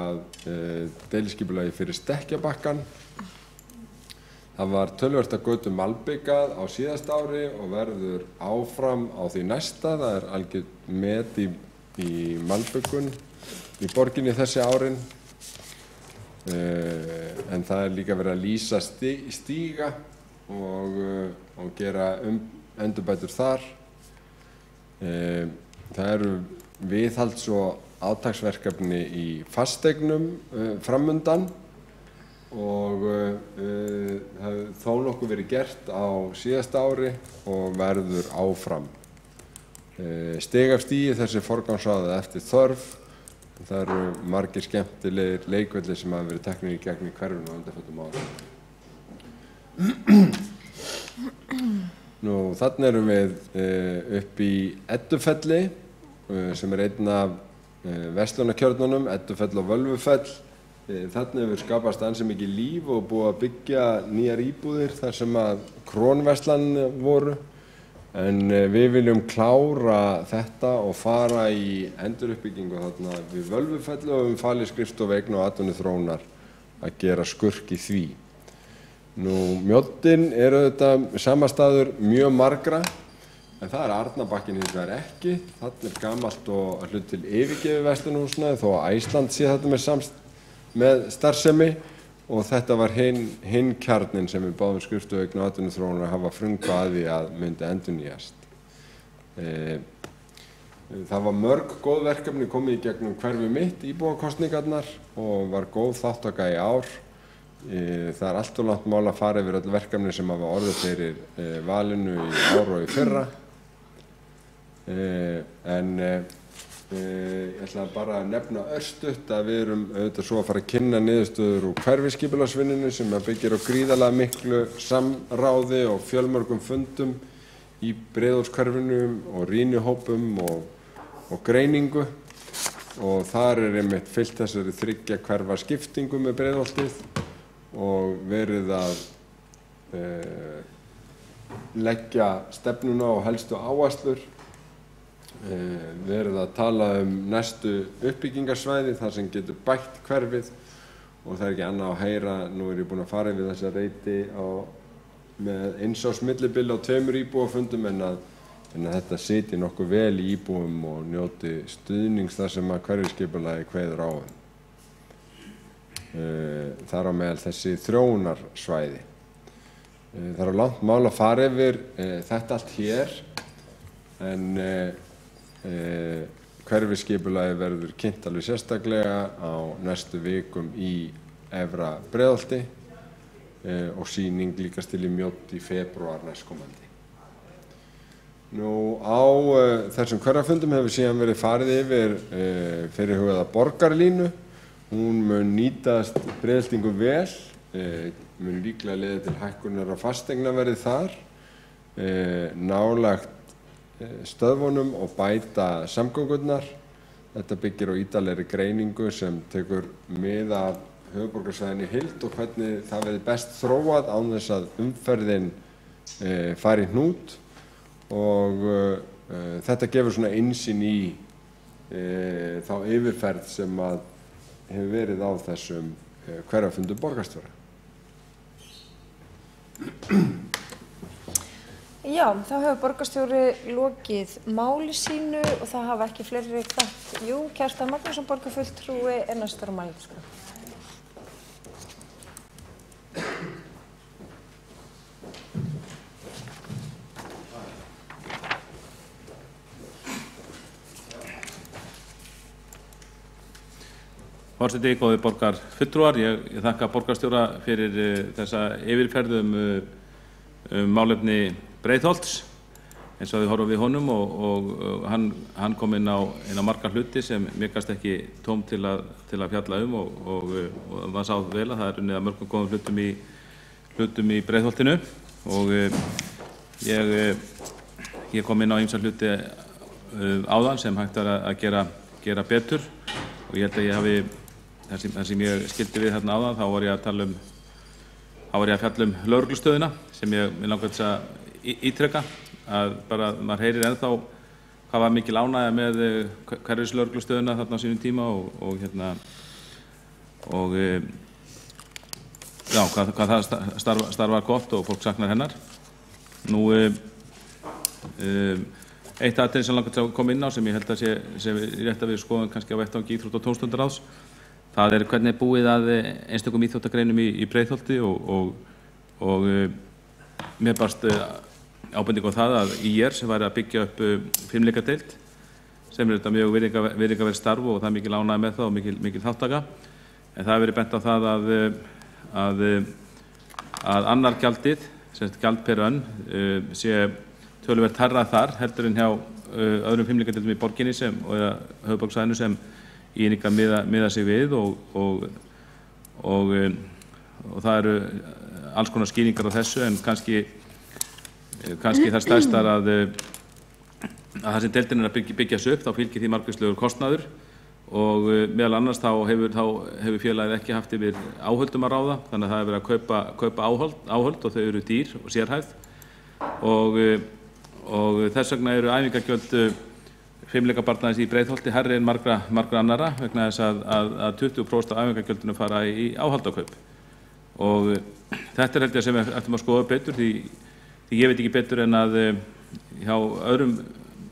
deiliskipulagi fyrir Stekkjabakkann. Það var töluvert að götu malbikað á síðasta ári og verður áfram á því næsta. Það algjört met í malbikun í borginni þessi árin. En það líka verið að lýsa stíga og gera endurbætur þar. það eru viðhalds- og átaksverkefni í fasteignum framundan og það hefur þó nokkuð verið gert á síðasta ári og verður áfram. Stig af stigi þessi forgangsraðað eftir þörf. Það eru margir skemmtilegir leikvellir sem hafa verið teknir í gegn í hverfinu á undanförnum árum. Þarna erum við upp í Eddufelli sem einn af verslunarkjörnunum, Eddufell og Völvufell. Þarna hefur skapast ansi mikið líf og búið að byggja nýjar íbúðir þar sem að krónverslanir voru. En við viljum klára þetta og fara í enduruppbyggingu þarna við Völvufell og við falið Skrifstofu eigna- og atvinnuþróunar að gera skurk í því. Mjóddin auðvitað samastaður mjög margra, en það Arnarbakkinn hins vegar ekki. Þarna gamalt og að hluta til yfirgefið verslunarhúsnæði þó að Æsland sé þetta með starfsemi og þetta var hinn kjarninn sem við báðum Skrifstofu eigna- og atvinnuþróunar að hafa frumkvæði að því að myndi endurnýjast. Það var mörg góð verkefni komið í gegnum hverfi mitt íbúakosningarnar og var góð þátttaka í ár. Það allt og langt mál að fara yfir öll verkefni sem hafa orðið fyrir valinu í ár og í fyrra. Ég ætla bara að nefna örstutt að við erum auðvitað svo að fara að kynna niðurstöður úr hverfiskipulagsvinnunni sem byggir á gríðarlega miklu samráði og fjölmörgum fundum í Breiðholtshverfinu og rýnihópum og greiningu og þar einmitt fylgt þessari 3 hverfa skiptingu með Breiðholtið og verið að leggja stefnuna og helstu áherslur. Verið að tala næstu uppbyggingarsvæði þar sem getur bætt hverfið og það ekki annað að heyra. Nú ég búinn að fara yfir þessa reiti með 1 árs millibili á 2 íbúafundum en að þetta sitji nokkuð vel í íbúum og njóti stuðnings þar sem að hverfisskipulagið kveður á. Þar á meðal þessi þróunarsvæði. Það er langt mál að fara yfir þetta allt hér en hverfiskipulagið verður kynnt alveg sérstaklega á næstu vikum í Efra Breiðholti og sýning líkast til í Mjódd í febrúar næstkomandi. Á þessum hverfafundum hefur síðan verið farið yfir fyrirhugaða borgarlínu. Hún mun nýtast Breiðholtingum vel, mun líklega leiða til hækkunar á fasteignaverði þar, nálægt stöðvunum og bæta samgöngurnar. Þetta byggir á ítarlegri greiningu sem tekur mið af höfuðborgarsvæðinu í heild og hvernig það verði best þróað án þess að umferðin fari í hnút og þetta gefur svona innsýn í þá yfirferð sem að hefur verið á þessum hverfafundum borgarstjóra. Já, þá hefur borgarstjóri lokið máli sínu og það hafa ekki fleiri kvætt. Jú, Kjartan Magnússon borgarfulltrúi er næstur á mælendaskrá. Forseti, góðir borgarfulltrúar, ég þakka borgarstjóra fyrir þessa yfirferð málefni Breiðholts eins og við horfum við honum og hann kom inn á marga hluti sem mér gafst ekki tóm til að fjalla og það sá vel að það er unnið að mörgum góðum hlutum í Breiðholtinu og ég kom inn á ýmsa hluti áðan sem hægt er að gera betur og ég held að ég hafi það sem ég skildi við þarna áðan, þá var ég að fjalla lögreglustöðina sem mér langar til að ítreka að bara maður heyrir ennþá hvað var mikil ánægja með hverfislögreglustöðina þarna á sínum tíma hvað það starfar gott og fólk saknar hennar. Eitt atriði sem langar til að koma inn á sem ég held að sé rétt að við skoðum kannski á vettvangi íþrótta- og tómstundaráðs, það er hvernig er búið að einstökum íþróttagreinum í Breiðholti og mér barst ábending á það að ÍR sem væri að byggja upp fimleikadeild sem er þetta mjög virðingarvert starf og það er mikil ánægja með það og mikil þáttaka. En það hefur verið bent á það að annar gjaldið, sem sagt gjald per önn, sé töluvert hærra þar heldur en hjá öðrum fimleikadeildum í borginni og höfuðborgarsvæðinu sem Írningar miða sig við og það eru alls konar skýringar á þessu en kannski það stærstar að það sem deildin er að byggja sig upp þá fylgir því margvíslegur kostnaður og meðal annars þá hefur félagið ekki haft yfir áhöldum að ráða þannig að það hefur verið að kaupa áhöld og þau eru dýr og sérhæfð og þess vegna eru æfingagjöld fimleikabarnaðins í Breiðholti hærri en margra annarra vegna þess að 20% af æfingagjöldinu fara í áhaldakaup og þetta held ég sem við ættum að skoða betur því ég veit ekki betur en að hjá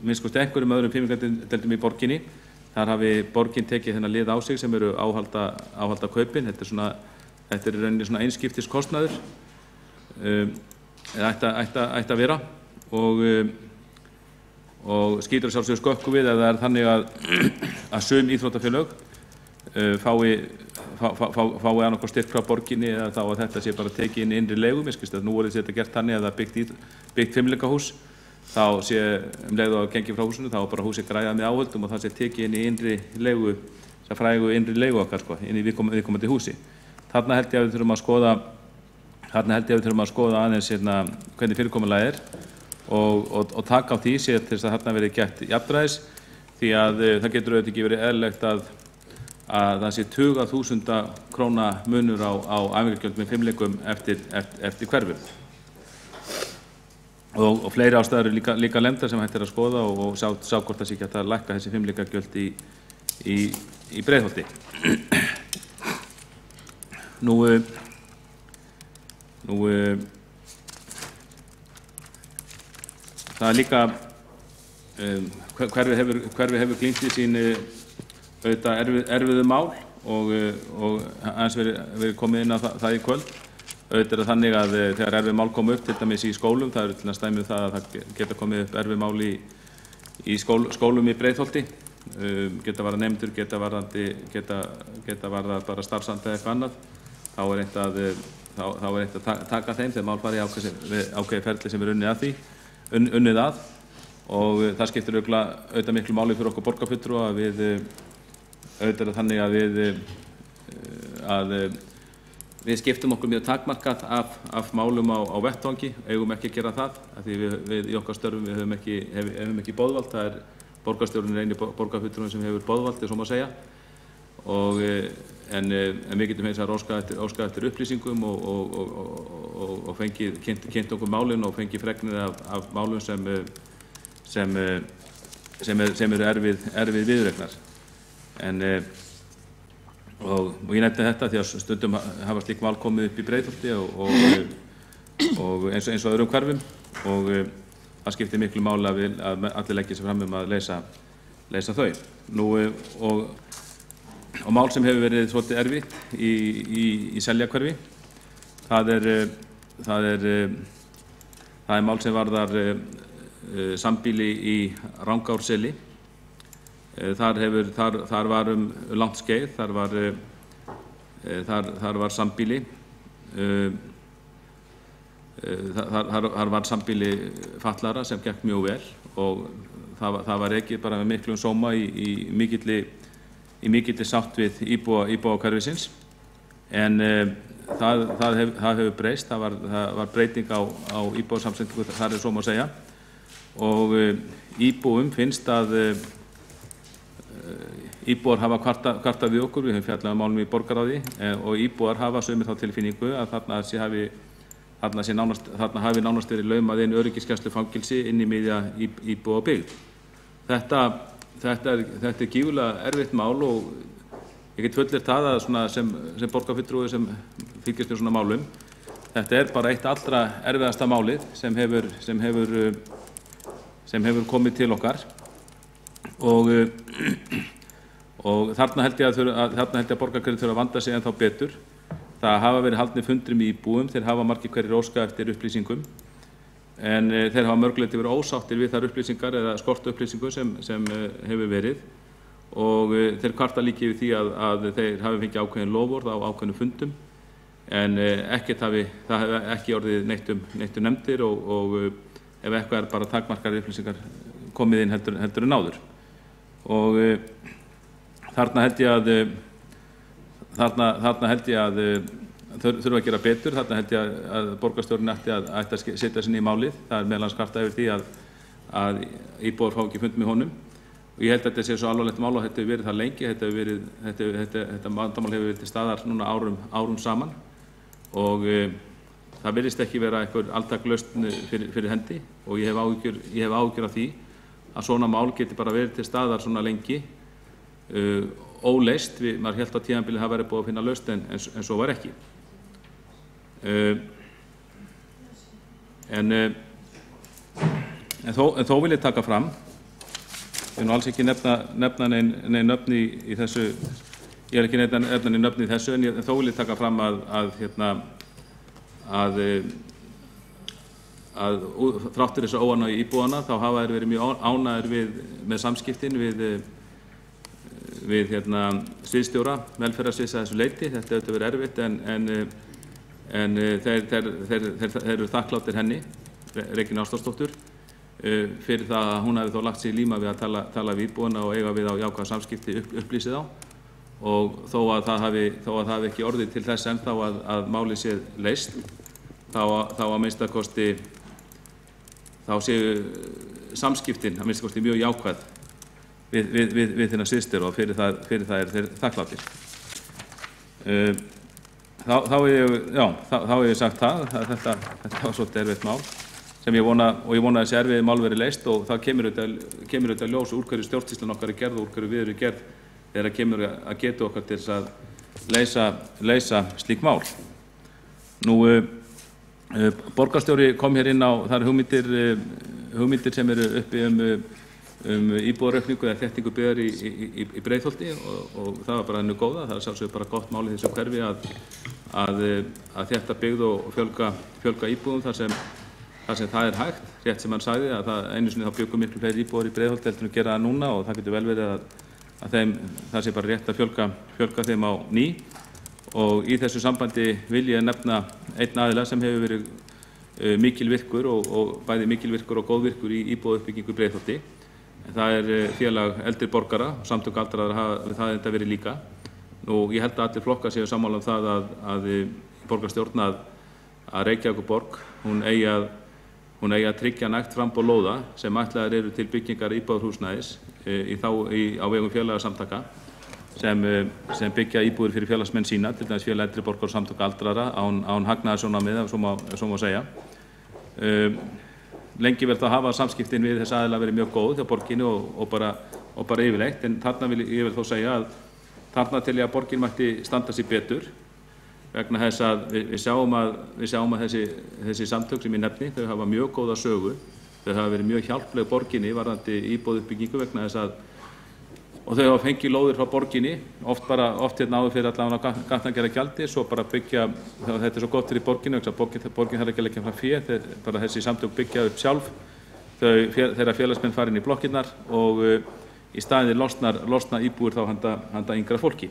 minnst einhverjum öðrum fimleikadeildum í borginni þar hafi borgin tekið þennan lið á sig sem eru áhaldakaupin þetta er í rauninni svona einskiptiskostnaður ætti að vera og skýtur sjálfsögur skökku við ef það er þannig að sum íþróttafélög fái annarkoð styrk frá borginni eða þá að þetta sé bara tekið inn í innri leigu. Mér skilst að nú er þetta gert þannig að það byggt fimleikahús þá sé leið og gengið frá húsinu þá bara húsið græðað með áhöldum og það sé tekið inn í innri leigu, þess frægu innri leigu okkar inn í viðkomandi húsi. Þarna held ég að við þurfum að skoða aðeins hvernig fyrirkomulag er og taka á því sér til þess að þarna verið gert jafnræðis því að það getur auðvitað ekki verið eðlilegt að það sé tuga þúsunda króna munur á æfingagjöld með fimleikum eftir hverfum. Og fleiri ástæður eru líka lemdar sem hægt er að skoða og sjá hvort það sé ekki að lækka þessi fimleikagjöld í Breiðholti. Það er líka hverfið hefur glímt í sín auðvitað erfiðu mál og aðeins verið komið inn á það í kvöld. Auðvitað er þannig að þegar erfið mál koma upp til dæmis í skólum, það eru til að stæmið það að það geta komið upp erfið mál í skólum í Breiðholti, geta varðað nemendur, geta varðað bara starfsandi eða eitthvað annað, þá er eitt að taka þeim þegar mál fari ákveðið ferli sem er unnið að og það skiptir auðvitað miklu máli fyrir okkur borgarfulltrúa að auðvitað er þannig að við skiptum okkur mjög takmarkað af málum á vettvangi, eigum ekki að gera það af því við í okkar störfum við höfum ekki boðvald, það er borgarstjórinn eini borgarfulltrúinn sem hefur boðvald, svo má segja en við getum hins vegar óskað eftir upplýsingum og fengið kynnt okkur málin og fengið fregnir af málum sem eru erfið viðuregnar. Og ég nefndi þetta því að stundum hafa slík mál komið upp í Breiðholti og eins og öðrum hverfum og það skiptir miklu máli að allir leggja sig fram að leysa þau. Og mál sem hefur verið svolítið erfitt í Seljakverfi, það er mál sem varðar sambýli í Rangárseli. Þar var langt skeið, þar var sambýli, þar var sambýli fatlara sem gekk mjög vel og það var rekið bara með miklum sóma í mikilli sátt við íbúa hverfisins en það hefur breyst, það var breyting á íbúasamsetningu, það er svo má segja og íbúum finnst að íbúar hafa kvartað við okkur, við höfum fjallað málum í borgarráði og íbúar hafa sumir þá tilfinningu að þarna hafi nánast verið laumað inn öryggisgæslufangelsi inn í miðja íbúa byggð. Þetta er gífurlega erfitt mál og ég get fullyrt það að sem borgarfulltrúi sem fylgjast með svona málum, þetta er bara eitt allra erfiðasta málið sem hefur komið til okkar og þarna held ég að borgarkerfið þurfa að vanda sig ennþá betur. Það hafa verið haldnir fundir með íbúum, þeir hafa margir hverjir óskað eftir upplýsingum þeir hafa mörguleiti verið ósáttir við þær upplýsingar eða skortu upplýsingu sem hefur verið og þeir kvarta líka yfir því að þeir hafi fengið ákveðin loforð á ákveðnum fundum en það hefur ekki orðið neitt nefndir og ef eitthvað er bara takmarkar upplýsingar komið inn heldur en áður. Og þarna held ég að þurfa að gera betur, þarna held ég að borgarstjórinn ætti að setja sig inn í málið. Það er meðal annars kvartað yfir því að íbúar fá ekki fund með honum. Og ég held að þetta sé svo alvarlegt mál og þetta hefur verið það lengi, þetta vandamál hefur verið til staðar núna árum saman og það virðist ekki vera einhver altæk-lausn fyrir hendi og ég hef áhyggjur af því að svona mál geti bara verið til staðar svona lengi óleist. Maður hélt á tímabili það væri búið að finna lausn en svo var ekki. En þó vil ég taka fram, ég vil nú alls ekki nefna nein nöfn í þessu, ég er ekki nefna nein nöfn í þessu, en þó vil ég taka fram að þráttur þess að óánægju íbúana þá hafa þeir verið mjög ánægðir með samskiptin við sviðsstjóra velferðarsviðs að þessu leyti. Þetta hefur verið erfitt en þeir eru þakkláttir henni, Regínu Ástþórsdóttur, fyrir það að hún hafi þó lagt sig í líma við að tala við íbúana og eiga við á jákvæð samskipti, upplýsið á og þó að það hafi ekki orðið til þess ennþá að málið sé leyst þá að minnstakosti þá séu samskiptin að minnstakosti mjög jákvæð við þennan sviðsstjóra og fyrir það er þeir þakkláttir. Þá hef ég sagt að þetta var svolítið erfitt mál sem ég vona að þessi erfiði mál verið leyst og það kemur auðvitað ljós úr hverju stjórnsýslan okkar er gerð og úr hverju við erum gerð þegar kemur að getu okkar til þess að leysa slík mál. Nú, borgarstjóri kom hér inn á þær hugmyndir sem eru uppi íbúðaraukningu eða þéttingu byggðar í Breiðholti og það var bara henni góða. Það er sjálfsögðu bara gott mál í þessu hverfi að þétta byggð og fjölga íbúðum þar sem það er hægt, rétt sem hann sagði að einu sinni þá bjuggu miklu fleiri íbúðar í Breiðholti heldur en að gera það núna og það getur vel verið að það sé bara rétt að fjölga þeim á ný og í þessu sambandi vil ég nefna einn aðila sem hefur verið mikilvirkur og bæði mikilvirkur og góðvirkur í íbúðauppbyggingu í Breiðholti. Það er félag eldri borgara og samtök aldraðra hafa það enda verið líka. Nú, ég held að allir flokkar séu sammála um það að borgarstjórn að Reykjavíkurborg hún eigi að tryggja nægt framboð lóða sem ætlaðar eru til byggingar íbúðarhúsnæðis á vegum félagasamtaka sem byggja íbúðir fyrir félagsmenn sína, til dæmis félag eldri borgara og samtök aldraðra án hagnaðarsjónarmiða, ef svo má segja. Lengi vel þá hafa samskiptin við þess aðila verið mjög góð hjá borginni og bara yfirleitt, en þarna vil þó segja að þarna til ég að borgin mætti standa sig betur vegna þess að við sjáum að þessi samtök sem ég nefni, þau hafa mjög góða sögu, þau hafa verið mjög hjálpleg borginni varðandi íbúðuppbyggingu vegna þess að og þau hafa fengið lóðir frá borginni, oft hérna áður fyrir allavega gatnagerðargjaldi, svo bara byggja, þetta er svo gott fyrir borginni, borgin þarf ekki að leggja fram fé, bara þessi samtök byggja upp sjálf, þeirra félagsmenn fara inn í blokkirnar og í staðinn losna íbúðir þá handa yngra fólki.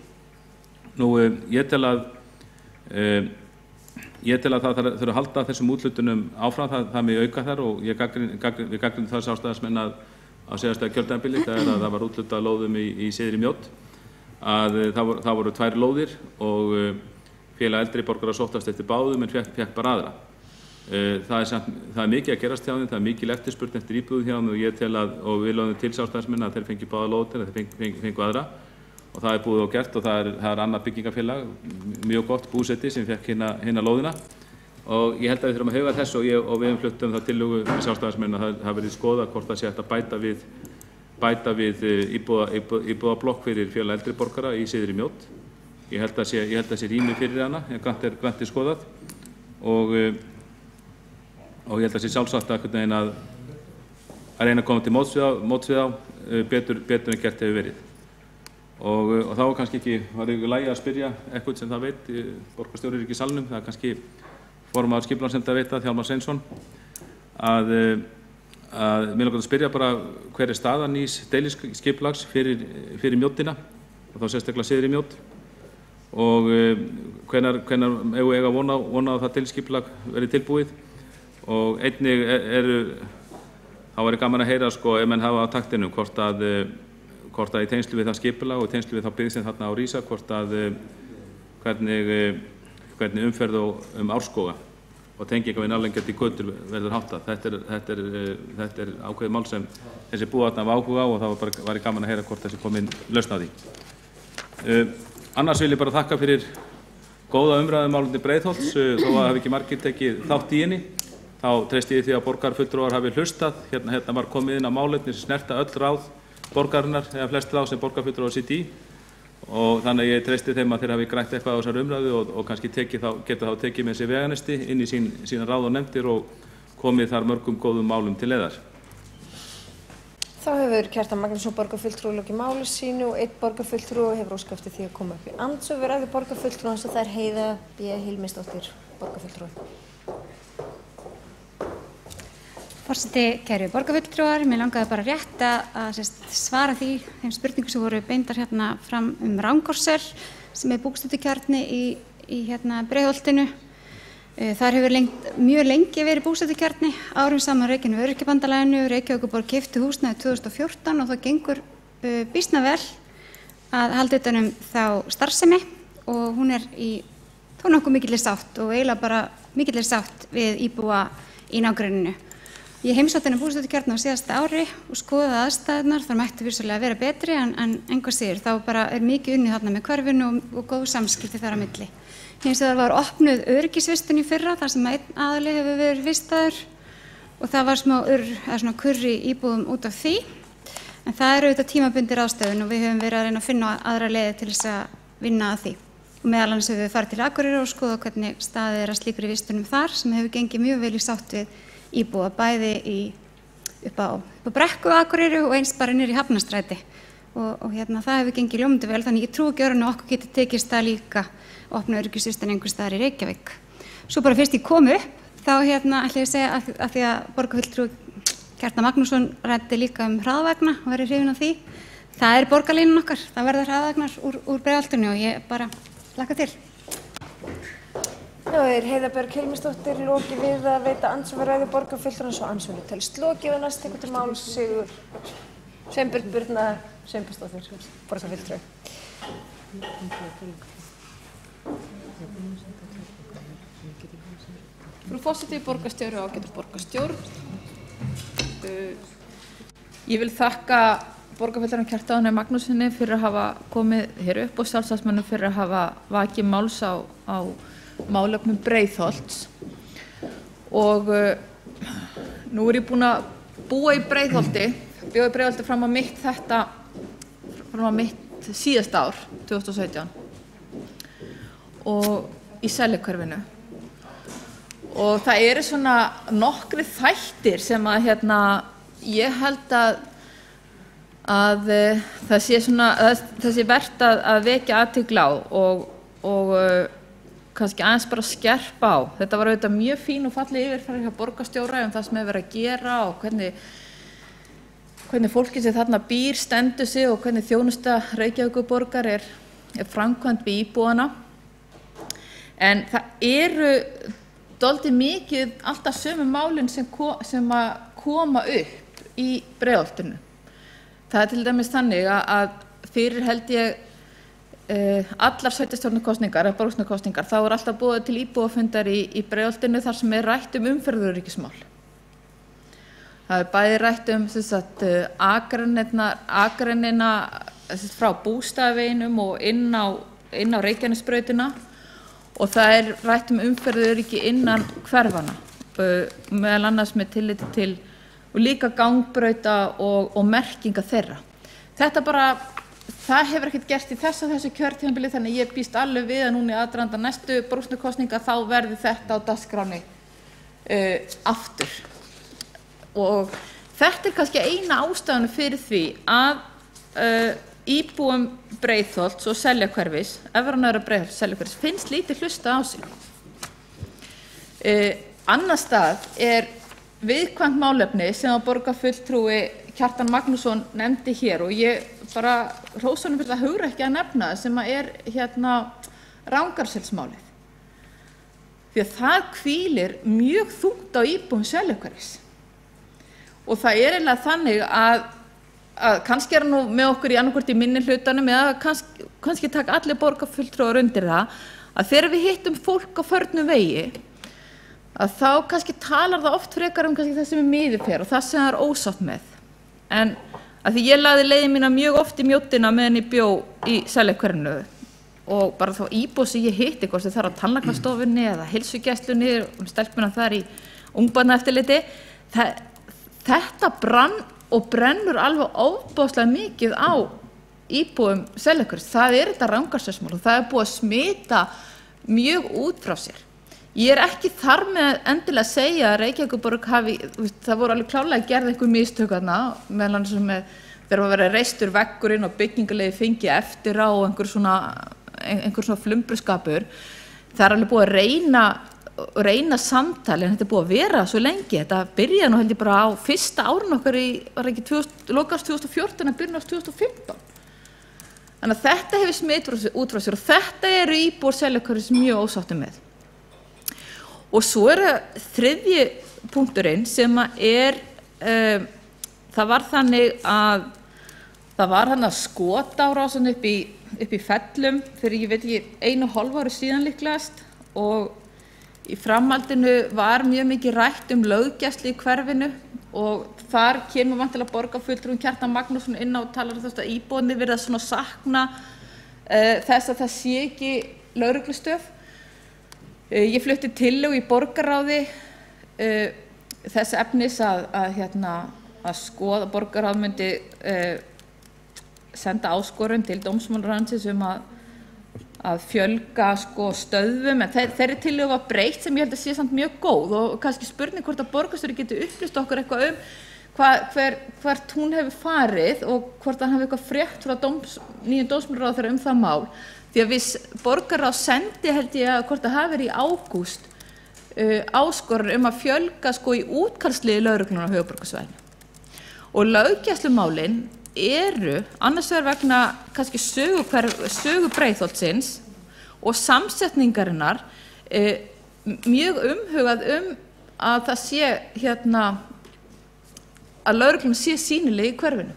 Nú, ég tel að það þurfi að halda þessum úthlutunum áfram, það með auka þar og við gagnrýndum það sjálfstæðismenn á síðasta kjörtímabili þegar það var úthlutað lóðum í Syðri Mjódd að það voru 2 lóðir og félag eldri borgara sóttast eftir báðum en fékk bara aðra. Það er mikið að gerast hjá þeim, það er mikil eftirspurn eftir íbúðum hjá þeim og ég tel og við lögðum til sjálfstæðismenn að þeir fengi báða lóðir, að þeir fengu aðra og það er búið og gert og það er annað byggingafélag, mjög gott búsetti sem fékk hina lóðina og ég held að við þurfum að huga þessu og við fluttum það tillögu með sjálfstæðismenn að það verið skoðað hvort það sé hægt að bæta við íbúðablokk fyrir félag eldri borgara í Syðri Mjódd. Ég held að sé rými fyrir hana, grannt er skoðað og ég held að sé sjálfsagt að reyna að koma til móts við á betur en gert hefur verið. Og þá kannski ekki, var ykkur lagi að spyrja eitthvað sem það veit, borgarstjóri er ekki í salnum, það er kannski formaður skipulagsnefndar veit það, Hjálmar Sveinsson. mér langar að spyrja bara hver staða nýs deiliskipulags fyrir Mjóddina og þá sérstaklega syðri Mjódd og hvenær eigum við að vona að það deiliskipulag verði tilbúið og einnig þá væri gaman að heyra sko ef menn hafa á taktinum hvort að í tengslu við það skipulag og í tengslu við þá byggð sem þarna á rísa hvort að hvernig umferð Árskóga og tenginga við nærliggjandi götur verður háttað. Þetta er ákveðið mál sem þessi búa þarna hafa áhuga á og þá væri gaman að heyra hvort þessi komin lausn á því. Annars vil ég bara þakka fyrir góða umræðu um málefni Breiðholts þó að hafi ekki margir tekið þátt í henni. Þá treysti ég því að borgarfulltrúar hafi hlustað. Hérna var komið inn á málefni sem snerta öll ráð borgarinnar eða flest ráð sem borgarfulltrúar sitja í og þannig að ég treysti þeim að þeir hafi grætt eitthvað á þessari umræðu og kannski geta þá tekið með sér veganesti inn í sína ráð og nefndir og komið þar mörgum góðum málum til leiðar. Þá hefur Kjartan Magnússon borgarfulltrúi lokið máli sínu og einn borgarfulltrúi hefur óskað eftir því að koma upp í andsvör við ræðu borgarfulltrúans og það er Heiða B. Hilmisdóttir borgarfulltrúi. Forseti, kæru borgarfulltrúar, mér langaði bara rétt að svara þeim spurningum sem voru beindar hérna fram Rangárssel sem búsettukjarni í Breiðholtinu. Þar hefur mjög lengi verið búsettukjarni, árum saman Reykjavik og Öryrkjabandalaginu. Reykjavíkurborg keypti húsnæði 2014 og það gengur býsna vel að halda utan þá starfsemi og hún í þó nokkuð mikilli sátt og eiginlega bara mikilli sátt við íbúa í nágrenninu. Ég heimsótti búsettukjarna á síðasta ári og skoðaði aðstæðurnar, þar mætti vissulega vera betri en einhvað síður. Þá bara mikið unnið þarna með hverfinu og góð samskipti þar á milli. Hins vegar var opnuð öryggisvistun í fyrra þar sem einn aðili hefur verið vistaður og það var svona kurr í íbúðum út af því. En það auðvitað tímabundin ráðstöfun og við höfum verið að reyna að finna aðra leiðir til þess að vinna að því. Og meðal annars höfum við farið til Akureyrar og skoðað hvernig staðið að slíkri vistunum þar sem hefur gengið mjög vel í sátt við íbúa bæði upp á Brekku Akureyri og eins bara niður í Hafnarstræti og það hefur gengið ljómandi vel þannig ég trúi ekki öðru en okkur geti tekist það líka að opna öryggisvistan einhvers staðar í Reykjavík. Svo bara fyrst ég kom upp þá ætla ég að segja að því að borgarfulltrúi Kjartan Magnússon ræddi líka hraðvagna og verið hrifinn af því. Það borgarlínan okkar, það verða hraðvagnar úr Breiðholtinu og ég bara hlakka til. Nú Heiða Björg Hilmisdóttir lokið við að veita andsvar við ræðu borgarfulltrúans og andsvarinu telst lokið og næst tekur til máls Sigur Sveinbjörn Birna Sveinbjörnsdóttir, borgarfulltrúi. Frú forseti, borgarstjóri og ágætur borgarstjórn. Ég vil þakka borgarfulltrúanum Kjartani Magnússyni fyrir að hafa komið hér upp og sjálfstæðismönnum fyrir að hafa vakið máls á málefnum Breiðholts og nú ég búin að búa í Breiðholti, bjóði Breiðholti fram á mitt síðasta ár, 2017 og í Seljakverfinu og það eru svona nokkri þættir sem að ég held að það sé vert að vekja athygli á og kannski aðeins bara skerpa á. Þetta var auðvitað mjög fín og falleg yfirferð hjá borgarstjóra það sem hefur verið að gera og hvernig fólkið sem þarna býr stendur sig og hvernig þjónusta Reykjavíkurborgar er framkvæmd við íbúana. En það eru dálítið mikið alltaf sömu málin sem koma upp í Breiðholtinu. Það til dæmis þannig að fyrir held ég allar sveitarstjórnarkosningar eða borgarstjórnarkosningar þá alltaf boðið til íbúafundar í Breiðholtinu þar sem rætt umferðaröryggismál. Það bæði rætt akrennina frá Bústaðaveginum og inn á Reykjanesbrautina og það rætt umferðaröryggi innan hverfana meðal annars með tilliti til og líka gangbrauta og merkinga þeirra. Það hefur ekkert gerst í þessu kjörtímabili þannig ég býst alveg við að núna í aðdraganda næstu borgarstjórnarkosninga þá verði þetta á dagskránni aftur. Og þetta kannski eina ástæðan fyrir því að íbúum Breiðholts og Seljakverfis, efranöðra Breiðholts og Seljakverfis finnst lítið hlusta á sig. Annars stað viðkvæmt málefni sem að borgarfulltrúi Kjartan Magnússon nefndi hér og ég bara hrósa honum fyrir að hugrekki að nefna sem að Rangárseldsmálið. Því að það hvílir mjög þungt á íbúum Seljahlíðar. Og það eiginlega þannig að kannski nú með okkur í annarkvort í minnihlutanum eða kannski taka allir borgarfulltrúar undir það að þegar við hittum fólk á förnum vegi að þá kannski talar það oft frekar kannski það sem miður fer og það sem það ósátt með. En að því ég lagði leiði mína mjög oft í Mjóddina meðan ég bjó í Seljahlíð og bara þá íbúð sem ég hitti hvort þar á tannlæknastofunni eða heilsugæslunni stelpuna þar í ungbarnaeftirliti þetta brann og brennur alveg ofboðslega mikið á íbúum Seljahlíðar. Það þetta Rangárseldsmál og það búið að smita mjög út frá sér. Ég ekki þar með endilega að segja að Reykjavíkurborg hafi, það voru alveg klárlega gerð einhver mistök þarna, meðal annars með þegar var verið reistur veggurinn og byggingarlegi fengi eftir á og einhver svona flumbruskapur. Það alveg búið að reyna samtali en þetta búið að vera svo lengi. Þetta byrjaði nú held ég bara á fyrsta árun okkar var ekki lokast 2014 en byrjun árs 2015. Þannig að þetta hefur smitt út frá sér og þetta íbúar Seljahlíðar mjög ósáttir með. Og svo þriðji punkturinn sem það var þannig að það var hann að skotárásin upp í Fellum fyrir ég veit ekki 1,5 ári síðan líklegast og í framhaldinu var mjög mikið rætt löggæslu í hverfinu og þar kemur vantilega borgarfulltrúinn Kjartan Magnússon inn á og talar um að íbúarnir virðast svona sakna þess að það sé ekki lögreglustöð. Ég flutti tillögu í borgarráði þess efnis að skoða borgarráð myndi senda áskorun til dómsmálaráðuneytisins að fjölga stöðvum en þeirri tillögu var breytt sem ég held að sé samt mjög góð og kannski spurning hvort að borgarstjóri getur upplýst okkur eitthvað hvert hún hefur farið og hvort hann hefur eitthvað frétt frá nýjum dómsmálaráðherra það mál. Því að við borgarráð sendi held ég að hvort það hafi verið í ágúst áskorun að fjölga í útkallsliði lögreglunnar á höfuðborgarsvæðinu. Og löggæslumálin annars vegar vegna kannski sögu Breiðholtsins og samsetningarinnar mjög umhugað að það sé að lögreglunnar sé sýnileg í hverfinu.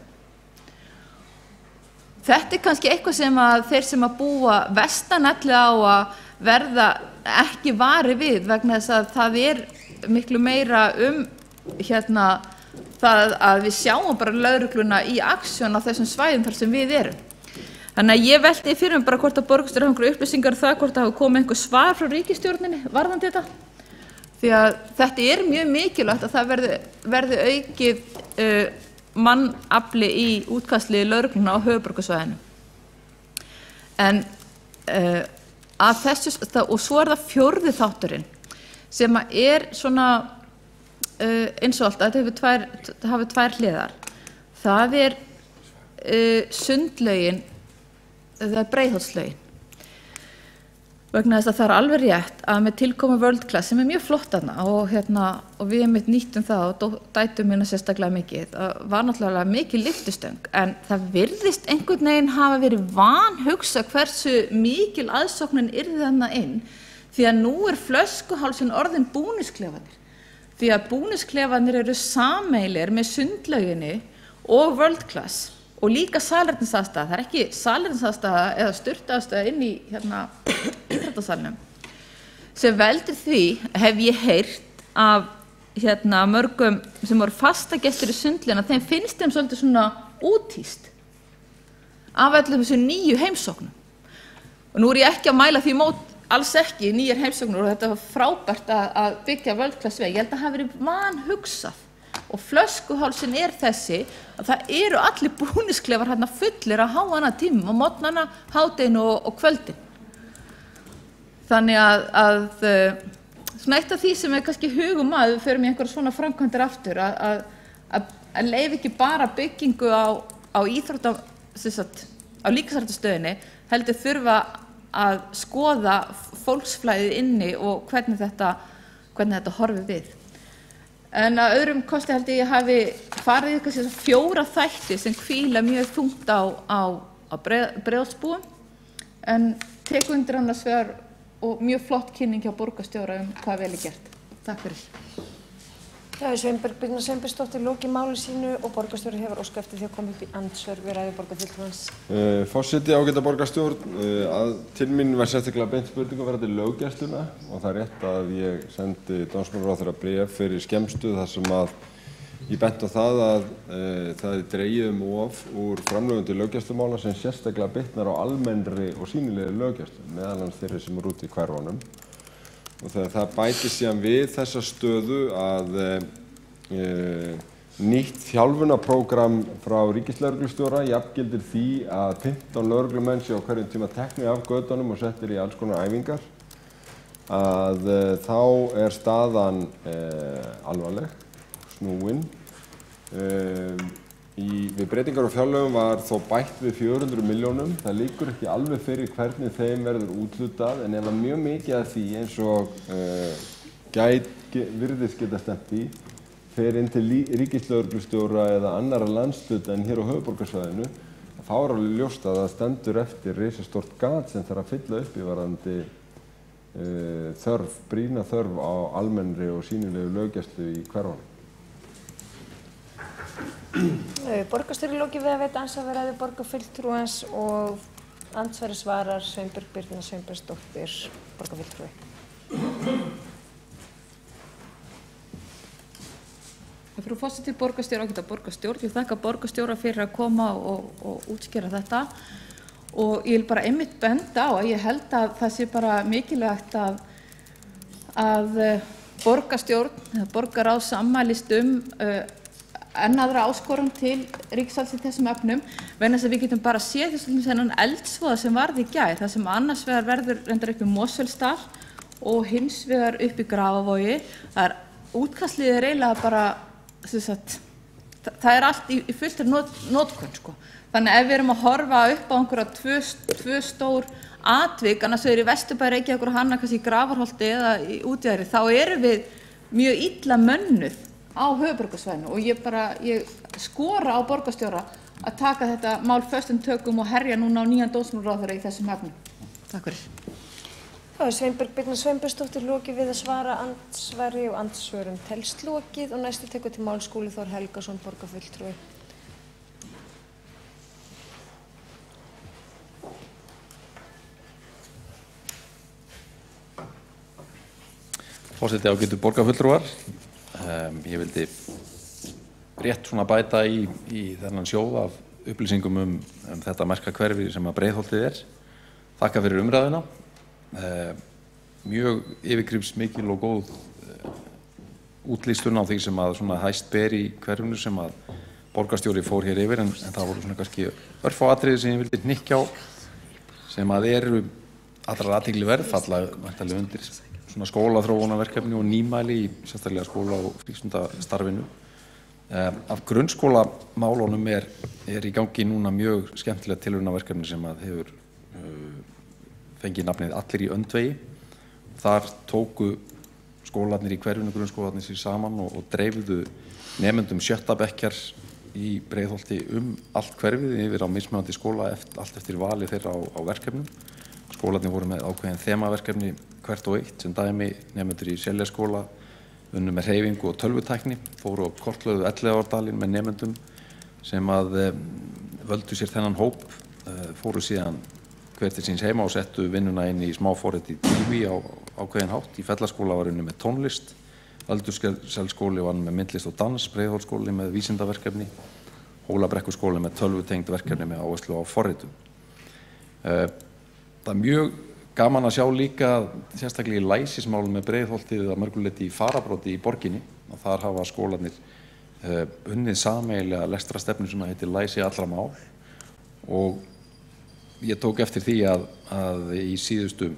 Þetta kannski eitthvað sem að þeir sem að búa vestan á að verða ekki vari við vegna þess að það miklu meira það að við sjáum bara lögregluna í aksjón á þessum svæðum þar sem við erum. Þannig að ég velti fyrir mig bara hvort að borgarstjóri hafi einhverjar upplýsingar það hvort það hafi komið einhver svar frá ríkisstjórninni varðandi þetta. Því að þetta mjög mikilvægt að það verði aukið mannafli í útkastliði lögreglunnar á höfuðborgarsvæðinu. En að þessu, og svo það fjórði þátturinn sem svona eins og alltaf, þetta hafi tvær hliðar. Það sundlaugin, það Breiðholtslaugin. Vegna þess að það alveg rétt að með tilkomu World Class sem mjög flott þarna og við nýttum það og dætum minna sérstaklega mikið. Það var náttúrulega mikið lyftistöng en það virðist einhvern veginn hafa verið vanhugsa hversu mikil aðsóknin yrði þarna inn því að nú flöskuhálsinn orðinn búnisklefarnir. Því að búnisklefarnir sameiginlegir með sundlauginni og World Class. Og líka salernisaðstaða, það ekki salernisaðstaða eða sturtaðstaða inn í íþróttasalnum. Sem veldur því hef ég heyrt af mörgum sem voru fastagestir í sundlaugina, þeim finnst þeim svolítið svona úthýst af öllum þessu nýju heimsóknum. Og nú ég ekki að mæla því mót, alls ekki nýjar heimsóknur og þetta var frábært að byggja World Class veg. Ég held að það hafi verið vanhugsað. Og flöskuhálsinn þessi að það allir búnisklefar fullir að háana tímum á morgnana, hádeginu og kvöldin. Þannig að svona eitt af því sem kannski hugum að við förum í einhverja svona framkvæmdir aftur að leyfa ekki bara byggingu á líkamsræktarstöðinni heldur þurfa að skoða fólksflæðið inni og hvernig þetta horfir við. En að öðrum kosti held ég hafi farið í þessa 4 þætti sem hvíla mjög þungt á Breiðholtsbúum, en tek undir annars vegar og mjög flott kynning hjá borgarstjóra hvað vel gert. Takk fyrir. Sveinbjörg Birna Sveinbjörnsdóttir lokið máli sínu og borgarstjóri hefur óskað eftir því að koma upp í andsvör við ræðu borgarfulltrúans. Forseti, ágæta borgarstjórn, til mín var sérstaklega beint spurningu varðandi löggæsluna og það er rétt að ég sendi dómsmálaráðherra bréf fyrir skemmstu þar sem að ég benti á það að það er dregið of úr framlögum til löggæslumála sem sérstaklega bitnar á almennri og sýnilegri löggæslu, meðal annars þeirri sem eru úti í hverfunum. Og þegar það bætist síðan við þessa stöðu að nýtt þjálfunarprógram frá ríkislögreglustjóra jafngildir því að 15 lögreglumenn séu á hverjum tíma teknir af götunum og settir í alls konar æfingar, að þá er staðan alvarleg, snúin. Við breytingar á fjárlögum var þó bætt við 400 milljónum. Það liggur ekki alveg fyrir hvernig þeim verður úthlutað, en ef að mjög mikið af því eins og virðist geta stefnt í fer inn til ríkislögreglustjóra eða annarra landshluta en hér á höfuðborgarsvæðinu, þá er alveg ljóst að það stendur eftir risastórt gat sem þarf að fylla upp í varðandi brýna þörf á almennri og sýnilegu löggæslu í hverfunum. Borgarstjóri lokið við að veita andsvar við ræðu borgarfulltrúans og andsvari svarar Sveinbjörg Birna Sveinbjörnsdóttir, borgarfulltrúi. Frú forseti, borgarstjóri, ágæta borgarstjórn, ég þakka borgarstjóra fyrir að koma og útskýra þetta og ég vil bara einmitt benda á að ég held að það sé bara mikilvægt að borgarstjórn, borgarráð sammælist enn aðra áskorun til ríkisvalds í þessum efnum, vegna þess að við getum bara séð þennan eldsvoða sem varð í gær, það sem annars vegar verður reyndar upp í Mosfellsdal og hins vegar upp í Grafavogi. Útkastið er eiginlega bara, það er allt í fullri notkun, sko. Þannig ef við erum að horfa upp á einhverja tvö stór atvik, annars vegar í Vesturbæ, Reykjavíkur og Hanna, kannski í Grafarholti eða í Útjaðri, þá erum við mjög illa mönnuð á höfuðborgarsvæðinu og ég skora á borgarstjóra að taka þetta mál föstum tökum og herja núna á nýjan dómsmálaráðherra í þessum efnum. Takk fyrir. Þá er Sveinbjörg Birna Sveinbjörnsdóttir lokið við að svara andsvari og andsvörum telst lokið og næstu tekur til máls Skúli Þór Helgason, borgarfulltrúi. Forseti, ágætu borgarfulltrúar. Ég vildi rétt svona bæta í þennan sjóð af upplýsingum þetta merka hverfi sem að Breiðholtið er. Þakka fyrir umræðuna. Mjög yfirgripsmikil og góð útlýstun á því sem að svona hæst ber í hverfinu sem að borgarstjóri fór hér yfir, en það voru svona kannski örfá atriði sem ég vildi hnykkja á sem að eru allra athygli verð, falla væntanlega undir svona skólaþróunarverkefni og nýmæli í sérstaklega skóla- og frístundastarfinu. Af grunnskólamálunum er í gangi núna mjög skemmtilegt tilraunaverkefni sem að hefur fengið nafnið Allir í öndvegi. Þar tóku skólarnir í hverfinu, grunnskólarnir sér saman og dreifðu nemendum 7. bekkjar í Breiðholti allt hverfið yfir á mismunandi skóla allt eftir vali þeirra á verkefnum. Skólarnir voru með ákveðin þemaverkefni hvert og eitt, sem dæmi nemendur í Seljaskóla unnu með hreyfingu og tölvutækni, fóru og kortlögðu Elliðaárdalinn með nemendum sem að völdu sér þennan hóp, fóru síðan hver til síns heima og settu vinnuna inn í smáforrit í TV á ákveðin hátt. Í Fellaskóla var unnu með tónlist, Öldurselsskóli var með myndlist og dans, Breiðholtsskóli með vísindaverkefni, Hólabrekkuskóli með tölvutengd verkefni með áherslu á forritum. Það er mjög gaman að sjá líka sérstaklega í læsismálum með Breiðholtið að mörguleyti í farabróti í borginni og þar hafa skólarnir unnið sameiginlega lestrarstefnu sem heitir Læsi allra mál og ég tók eftir því að í síðustu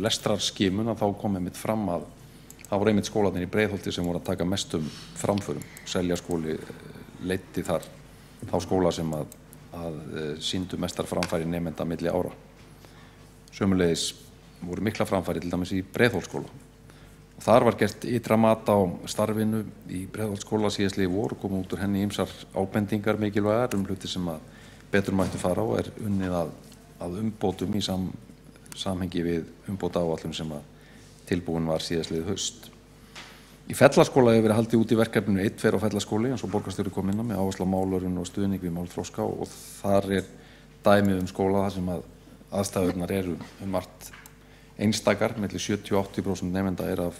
lestrarskimun að þá kom einmitt fram að það voru einmitt skólarnir í Breiðholti sem voru að taka mestum framförum. Seljaskóli leiddi þar þá skóla sem að sýndu mestar framfæri nemenda milli ára. Sömuleiðis voru mikla framfæri til dæmis í Breiðholtsskóla. Þar var gert ytra mat á starfinu í Breiðholtsskóla síðastliðið vor og kom út úr henni ýmsar ábendingar mikilvægar hluti sem að betur mættu fara og unnið að umbótum í samhengi við umbótaáætlun sem að tilbúin var síðastliðið haust. Í Fellaskóla hefur verið haldið út í verkefninu 1-2 á Fellaskóli eins og borgarstjóri kom inn á með áherslu á málörun og stuðning við málþroska og þar dæmið skóla þar sem að aðstæðurnar eru margt einstakar, milli 70–80% nemenda af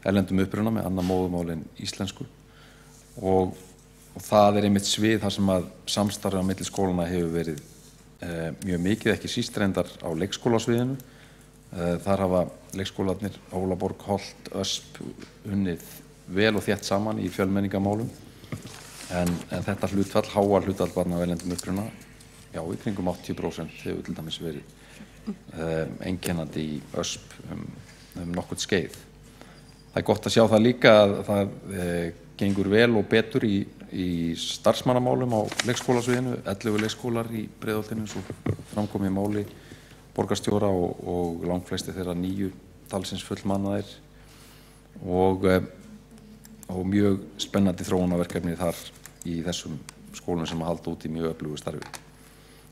erlendum uppruna með annað móðumál en íslensku og það einmitt svið þar sem að samstarfið á milli skólana hefur verið mjög mikið, ekki síst reyndar á leikskólasviðinu. Þar hafa leikskólarnir Hólaborg, Holt, Ösp unnið vel og þétt saman í fjölmenningamálum en þetta hlutfall, háa hlutfall barna á erlendum uppruna, já, í kringum 80% hefur til dæmis verið einkennandi í Ösp nokkurt skeið. Það gott að sjá það líka að það gengur vel og betur í starfsmannamálum á leikskólasviðinu, 11 leikskólar í Breiðholtinu eins og framkom í máli borgarstjóra og langflesti þeirra 9 talsins fullmannaðir og mjög spennandi þróunarverkefni þar í þessum skólum sem að halda út í mjög öflugu starfi.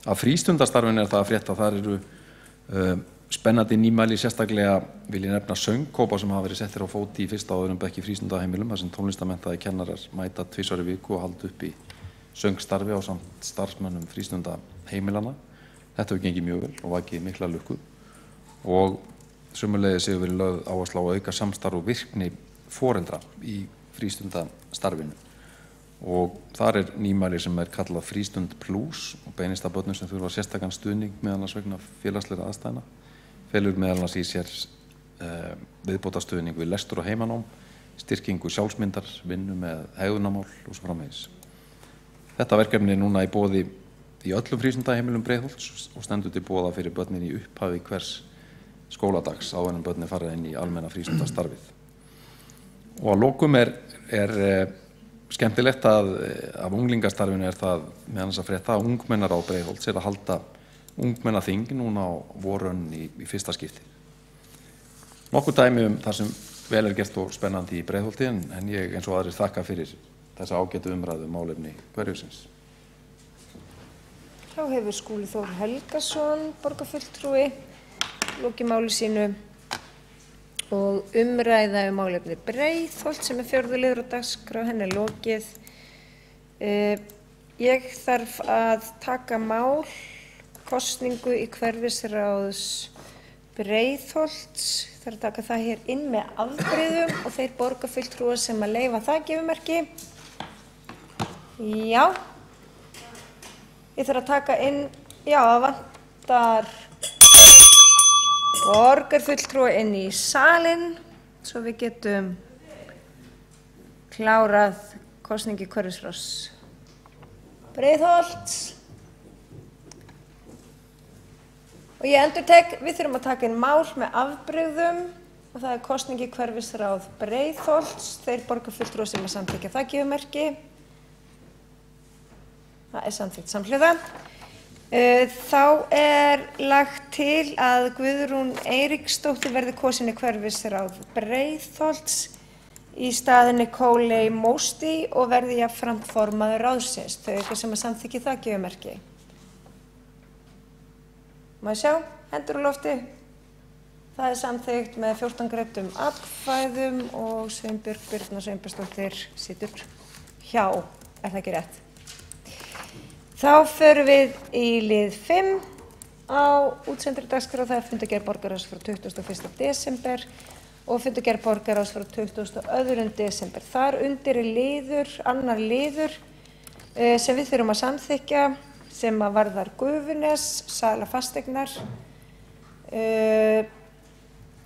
Af frístundastarfinu það að frétta, þar eru spennandi nýmæli, sérstaklega vil ég nefna söngkópa sem hafa verið settir á fóti í fyrsta og öðrum bekk í frístundaheimilum þar sem tónlistarmenntaðir kennarar mæta 2 sinnum í viku og halda upp í söngstarfi ásamt starfsmönnum frístundaheimilanna. Þetta hefur gengið mjög vel og vakið mikla lukku og sömuleiðis hefur verið lögð áhersla á að auka samstarf og virkni foreldra í frístundastarfinu og þar nýmæli sem kallað Frístund Plus og beinist að börnum sem þurfa sérstakan stuðning meðal annars vegna félagslegra aðstæðna, felur meðal annars í sér viðbótarstuðning við lestur og heimanám, styrkingu sjálfsmyndar, vinnu með hegðunarmál og svo framvegis. Þetta verkefni núna í boði í öllum frístundaheimilum Breiðholts og stendur til boða fyrir börnin í upphafi hvers skóladags áður en börnin fara inn í almenna frístundastarfið. Og að lokum skemmtilegt að af unglingastarfinu það meðan þess að frétta að ungmennaráð Breiðholts að halda ungmennaþing núna á vorönn í fyrsta skipti. Nokkuð dæmi þar sem vel gert og spennandi í Breiðholti en ég eins og aðrir þakka fyrir þessa ágætu umræðu málefni hverjusins. Þá hefur Skúli Þór Helgason, borgarfulltrúi, lokið máli sínu og umræða málefni Breiðholt sem 4. liður á dagskrá, henni lokið. Ég þarf að taka mál kosningu í hverfisráðs Breiðholts. Ég þarf að taka það hér inn með afbrigðum og þeir borgarfulltrúar sem að leyfa það gefumerki. Já. Ég þarf að taka inn, já, það vantar borgarfulltrúa inn í salinn svo við getum klárað kosningu í hverfisráðs Breiðholts. Og ég endurtek, við þurfum að taka inn mál með afbrigðum og það kosningu í hverfisráð Breiðholts, þeir borgarfulltrúa sem að samþykkja það gefumerki. Það samþykkt samhliða. Þá lagt til að Guðrún Eiríksdóttir verði kosin í hverfisráð Breiðholts í staðinn Nicole Mosti og verði jafnframt formaður ráðsins. Þau sem að samþykja það gefumerki. Má ég sjá, hendur á lofti. Það samþykkt með 14 greiddum atkvæðum og Sveinbjörg Birna Sveinbjörnsdóttir situr hjá. Það ekki rétt? Þá förum við í lið 5 á útsendri dagskrá. Það fundargerð borgarráðs frá 21. desember og fundargerð borgarráðs frá 22. desember. Þar undir liður, annar liður sem við þurfum að samþykkja sem að varðar Gufunes, sala fasteignar.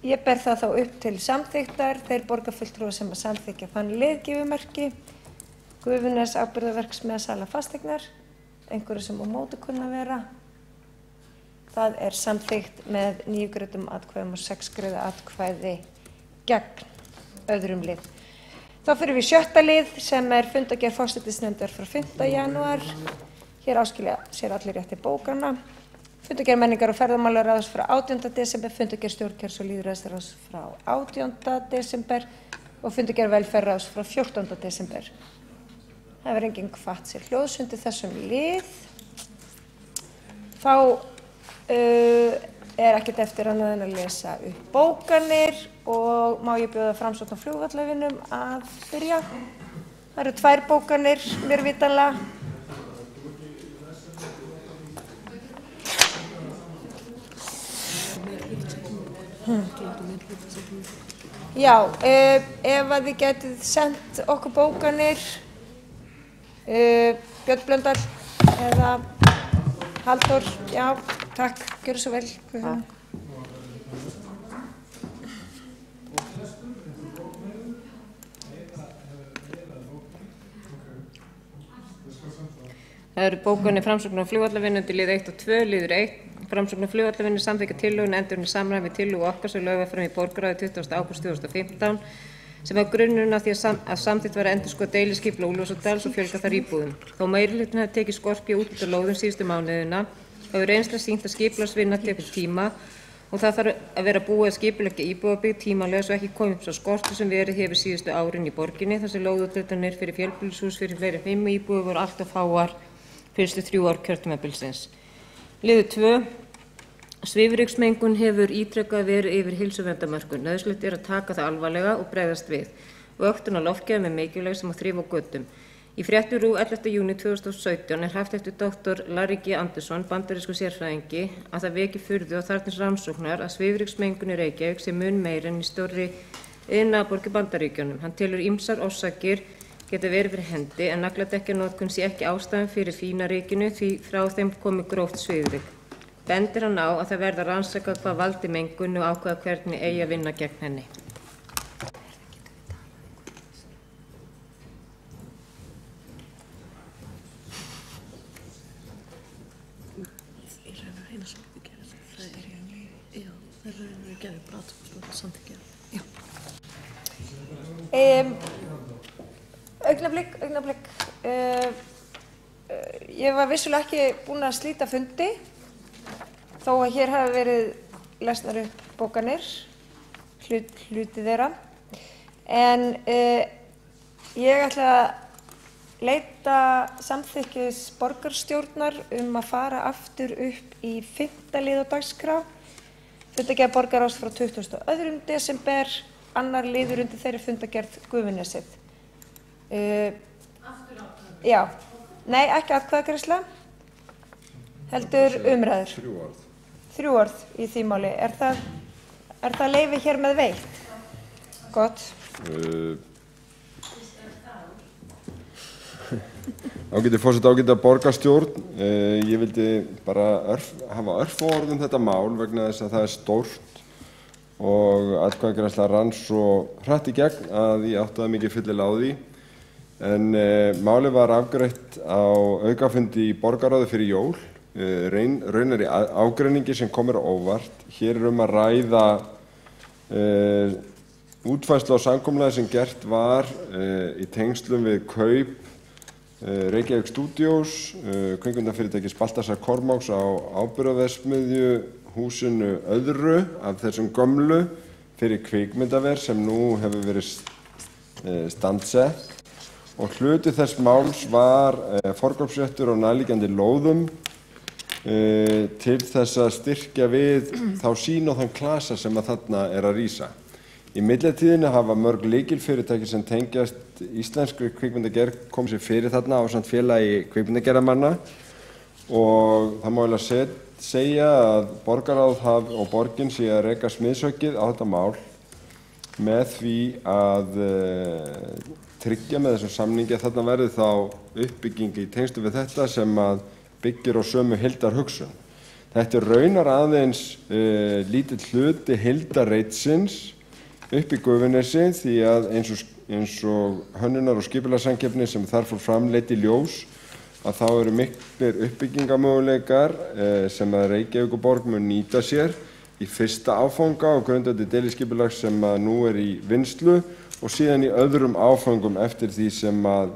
Ég ber það þá upp til samþykktar. Þeir borgarfulltrúar sem að samþykkja þann lið gefumerki. Gufunes ábyrgðarverksmiðja sala fasteignar. Einhverju sem á móti kunna vera. Það samþykkt með 9 greiddum atkvæðum og 6 greidd atkvæði gegn öðrum lið. Þá fyrir við 7. lið sem fundargerð forsætisnefndar frá 5. janúar. Hér áskilja sér allir rétt til bókana. Fundargerð menningar og ferðamálaráðs frá 18. desember, fundargerð stjórnkerfis og lýðræðisráðs frá 18. desember og fundargerð velferðarráðs frá 14. desember. Það hefur enginn hvatt sér hljóðs undir þessum lið. Þá er ekkert eftir annað en að lesa upp bókanir og má ég bjóða Framsókn á flugvallavinum að byrja. Það eru 2 bókanir, mér vitanlega. Já, ef að þið getið sendt okkur bókanir, Björn Blöndal eða Halldór, já, takk, gjörðu svo vel. Það eru bókanir Framsókn á flugvallavinnu undir lið 1 og 2, liður 1. Framsókn á flugvallavinnu samþykkja tillöguna endurinn í samræmi við tillögu okkar sem lögð var fram í borgarráði 20. ágúst 2015 sem var grunnurinn að því að samþykkt var að endurskoða deiliskipulag Úlfarsárdals og fjölga þar íbúðum. Þó meirihlutinn hafi tekið skorki út á lóðum síðustu mánuðina hefur reynsla sýnt að skipulagsvinna tekur tíma og það þarf að vera búið að skipuleggja íbúðabyggð tímalega svo ekki komi upp sá skortur sem verið hefur síðustu árin í borginni þar sem lóðúthlutanir fyrir fjölbýlishús fyrir fleiri en 5 íbúðir voru allt of fáar fyrstu 3 ár kjörtímabilsins. Liður 2. Svifryksmengun hefur ítrekað verið yfir heilsuverndarmörkum. Nauðsynlegt er að taka það alvarlega og bregðast við. Vöktun á loftgæðum er mikilvæg sem að þrífa á götum. Í fréttum RÚV 11. júní 2017 er haft eftir doktor Larry G. Andersson, bandarísku sérfræðingi, að það veki furðu og þarfnist rannsóknar að svifryksmengun í Reykjavík sé mun meiri en í stórri iðnaðarborg í Bandaríkjunum. Hann telur ýmsar orsakir geta verið fyrir hendi en nagladekkjanotkun sé ekki ástæðan fyrir fínaríkinu því frá þeim komi gróft svifryk. Bendir hann á að það verði að rannsaka hvað valdi mengun og ákveða hvernig eigi að vinna gegn henni. Augnablik. Ég var vissulega ekki búin að slíta fundi þó að hér hafi verið lesnar upp bókanir, hluti þeirra. En ég ætla að leita samþykkis borgarstjórnar að fara aftur upp í 5. lið á dagskrá. Fundargerð borgarráðs frá 22. desember, annar liður undir þeirri fundargerð Gufunesið. Já, nei, ekki atkvæðagreiðsla, heldur umræður. 3 orð í því máli. Er það leyfi hér með veitt? Gott. Ágæti forseti, ágæta borgarstjórn. Ég vildi bara hafa örfá orð þetta mál vegna þess að það er stórt og atkvæðagreiðsla rann svo hratt í gegn að ég áttaði mikið fyllilega á því. En málið var afgreitt á aukafundi í borgarráði fyrir jól. Raunar í ágreiningi sem komur á óvart. Hér er að ræða útfærslu á samkomulagi sem gert var í tengslum við kaup Reykjavík Studios, kvikmyndafyrirtækis Baltasar Kormáks á áburðarverksmiðju húsinu öðru af þessum gömlu fyrir kvikmyndaver sem nú hefur verið standsett. Og hluti þess máls var forkaupsréttur á nærliggjandi lóðum til þess að styrkja við þá sýn og þann klasa sem að þarna er að rísa. Í millitíðinni hafa mörg lykilfyrirtæki sem tengjast íslenskri kvikmyndagerð kom sér fyrir þarna ásamt félagi kvikmyndagerðarmanna og það má eiginlega segja að borgarráð og borgin sé að reka smiðshöggið á þetta mál með því að tryggja með þessum samningi að þarna verði þá uppbygging í tengslu við þetta sem að byggir á sömu heildarhugsun. Þetta er raunar aðeins lítill hluti heildarreitsins upp í Gufunesi því að eins og hönnunar- og skipulagssamkeppni sem þar fór fram leiddi í ljós að þá eru miklir uppbyggingamöguleikar sem að Reykjavíkurborg mun nýta sér í fyrsta áfanga á grundvelli deiliskipulags sem að nú er í vinnslu og síðan í öðrum áfangum eftir því sem að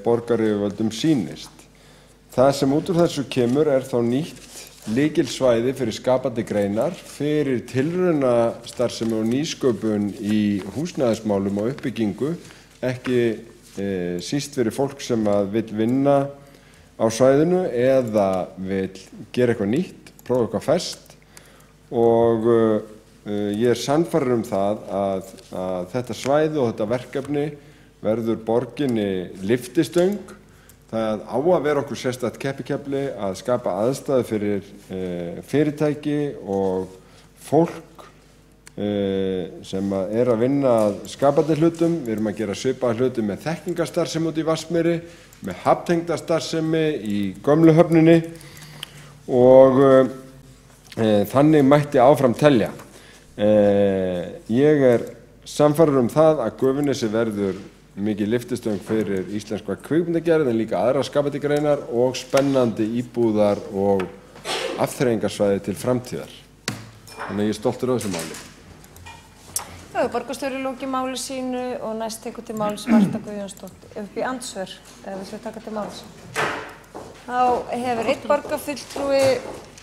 borgaryfirvöldum sýnist. Það sem út úr þessu kemur er þá nýtt lykilsvæði fyrir skapandi greinar, fyrir tilraunastarfsemi og nýsköpun í húsnæðismálum og uppbyggingu, ekki síst fyrir fólk sem vill vinna á svæðinu eða vill gera eitthvað nýtt, prófa eitthvað ferskt, og ég sannfærður það að þetta svæði og þetta verkefni verður borginni lyftistöng. Það á að vera okkur sérstakt keppikefli að skapa aðstæður fyrir fyrirtæki og fólk sem að vinna að skapandi hlutum. Við erum að gera svipaða hluti með þekkingarstarfsemi út í Vatnsmýri, með hafntengdastarfsemi í gömlu höfninni og þannig mætti áfram telja. Ég sannfærður það að Gufunesi verður mikið lyftistöng fyrir íslenska kvikmyndagerð en líka aðrar skapandi greinar og spennandi íbúðar og afþreyingarsvæði til framtíðar. Þannig að ég er stoltur á þessu máli. Það er borgarstjóri lokið máli sínu og næst tekur til máls Marta Guðjónsdóttir upp í andsvör, eða við taka til máls. Þá hefur einn borgarfulltrúi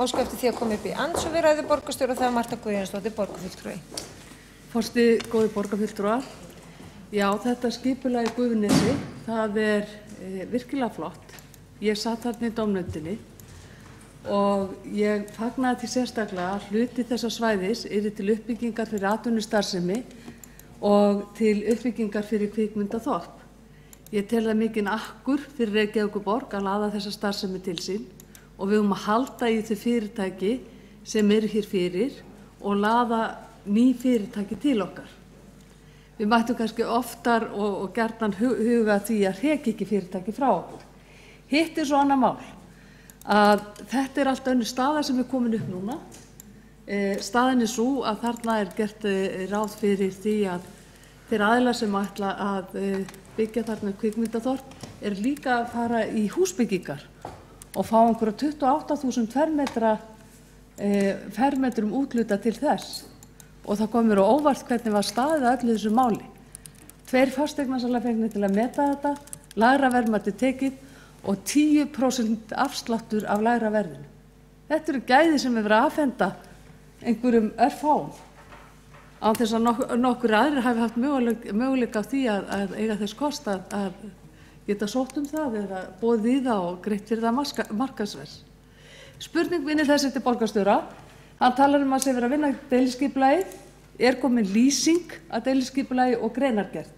óskað eftir því að koma upp í andsvör við ræðu borgarstjóra og það er Marta Guðjónsdóttir, borgarfulltrúi. Forseti, góði borgarfulltrúar. Já, þetta skipulag í Gufunesi, það er virkilega flott. Ég satt þarna í dómnefndinni og ég fagnaði því sérstaklega að hluti þessa svæðis yrði til uppbyggingar fyrir atvinnustarfsemi og til uppbyggingar fyrir kvikmyndaþorp. Ég tel það mikinn akkur fyrir Reykjavíkurborg að laða þessa starfsemi til sín og við að halda í þau fyrirtæki sem eru hér fyrir og laða ný fyrirtæki til okkar. Við mættum kannski oftar og gjarnan huga því að reka ekki fyrirtæki frá okkur. Hitt svo annað mál að þetta allt önnur staða sem komin upp núna. Staðan svo að þarna gert ráð fyrir því að þeir aðilar sem ætla að byggja þarna kvikmyndaþorp líka að fara í húsbyggingar og fá einhverja 28.000 fermetrum útluta til þess. Og það kom mér á óvart hvernig var staðið að öllu þessu máli. 2 fasteignasalar fengnir til að meta þetta, lægra verðmæti tekið og 10% afsláttur af lægra verðinu. Þetta eru gæði sem verið að afhenda einhverjum örfáum. Án þess að nokkur aðrir hafi haft möguleika á því að eiga þess kost að geta sótt það eða boðið í það og greitt fyrir það markaðsverð. Spurning minni þessi til borgarstjóra. Hann talar að sé verið að vinna deiliskipulagið, komin lýsing að deiliskipulagi og greinargerð.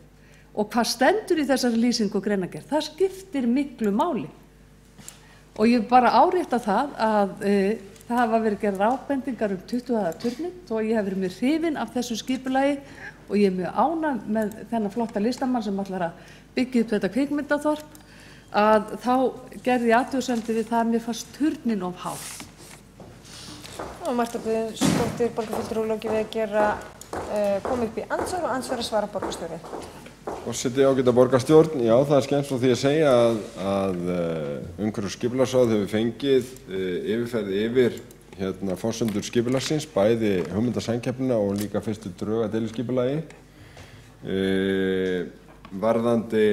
Og hvað stendur í þessari lýsing og greinargerð? Það skiptir miklu máli. Og ég bara árétta það að það hafa verið gerðar ábendingar 20 hæða turnin og ég hef verið mjög hrifin af þessu skipulagi og ég mjög ánægð með þennan flotta listamann sem ætlar að byggja upp þetta kvikmyndaþorp að þá gerði ég athugasemdir við það að mér fannst turnin of hár. Og Marta Guðjónsdóttir, borgarfulltrúi, lokið við að koma upp í andsvör og andsvör að svara borgarstjóri. Forseti, ágæta borgarstjórn, já, það skemmst frá því að segja að umhverfis- og skipulagsráð hefur fengið yfirferð yfir forsendur skipulagsins, bæði hugmyndasamkeppnina og líka fyrstu drög að deiliskipulagi. Varðandi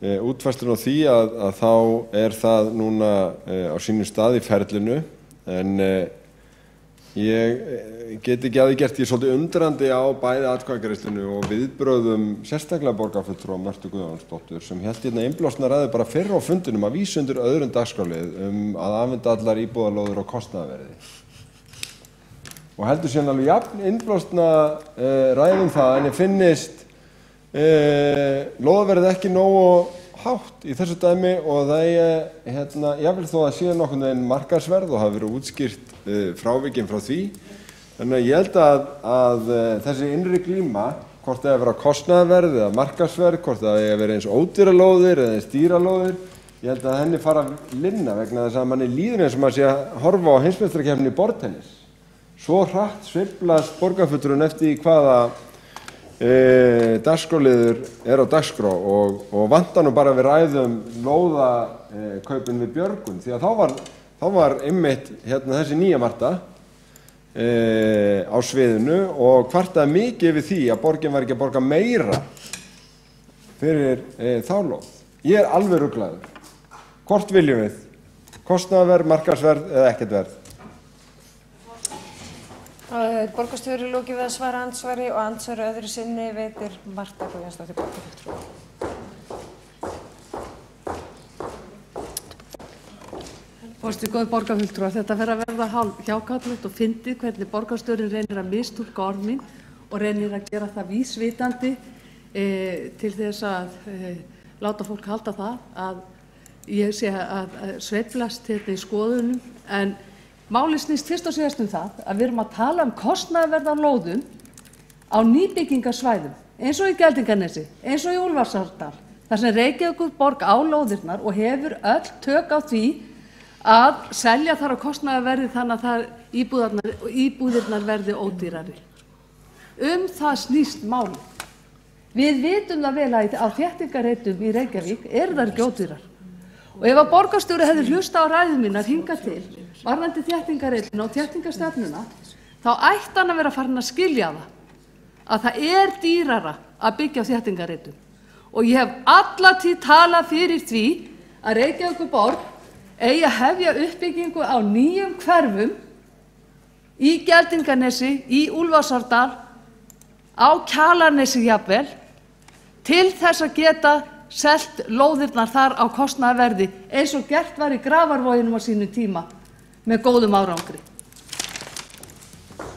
útfærslun á því að þá það núna á sínum stað í ferlinu. En ég get ekki að því gert, ég svolítið undrandi á bæði atkvæðagreiðslunni og viðbrögðum sérstaklega borgarfulltrúa Mörtu Guðjónsdóttur sem hélt innblásna ræðu bara fyrr á fundinum að vísa undir öðrum dagskrárlið að afhenda allar íbúðarlóðir á kostnaðarverði. Og heldur síðan alveg jafn innblásna ræðum það en ég finnist lóðaverðið ekki nógu hátt í þessu dæmi og það jafnvel þó að sé nokkurn veginn markaðsverð og hafi verið útskýrt frávikinn frá því. Þannig að ég held að þessi innri glíma, hvort það vera kostnaðarverð eða markaðsverð, hvort það vera eins ódýrar lóðir eða eins dýrar lóðir, ég held að henni fara að linna vegna þess að manni líður eins og maður sé að horfa á heimsmeistarakeppni í borðtennis. Svo hratt sveiflast borgarfulltrúinn eftir því hvaða dagskrárliður á dagskrá og vantar nú bara við ræðum lóðakaupin við Björgun því að þá var einmitt þessi nýja Marta á sviðinu og kvartaði mikið yfir því að borgin var ekki að borga meira fyrir þá lóð. Ég alveg ruglaður. Hvort viljum við? Kostnaðarverð, markaðsverð eða ekkert verð? Borgarstjóri lokið við að svara andsvari og andsvari öðru sinni veitir Marta Guðjónsdóttir borgarfulltrúi. Forseti, góði borgarfulltrúar, þetta fer að verða hálf hjákátlegt og fyndið hvernig borgarstjórinn reynir að mistúlka orð mín og reynir að gera það vísvitandi til þess að láta fólk halda það að ég sé að sveiflast þetta í skoðunum, en málið snýst fyrst og síðast það að við erum að tala kostnaðarverð á lóðum á nýbyggingasvæðum eins og í Geldinganesi, eins og í Úlfarsárdal, þar sem Reykjavíkurborg á lóðirnar og hefur öll tök á því að selja þar á kostnaðarverði þannig að íbúðirnar verði ódýrari. Það snýst málið. Við vitum það vel að á þéttingarreitum í Reykjavík þær ekki ódýrar. Og ef að borgarstjóri hefði hlusta á ræðu mínar hingað til varðandi þéttingarreitina og þéttingarstefnuna, þá ætti hann að vera farin að skilja að það dýrara að byggja á þéttingarreitum. Og ég hef alla tíð talað fyrir því að Reykjavíkurborg eigi að hefja uppbyggingu á nýjum hverfum í Geldinganesi, í Úlfarsárdal, á Kjalarnesi jafnvel, til þess að geta selt lóðirnar þar á kostnaðarverði eins og gert var í Grafarvoginum á sínum tíma með góðum árangri.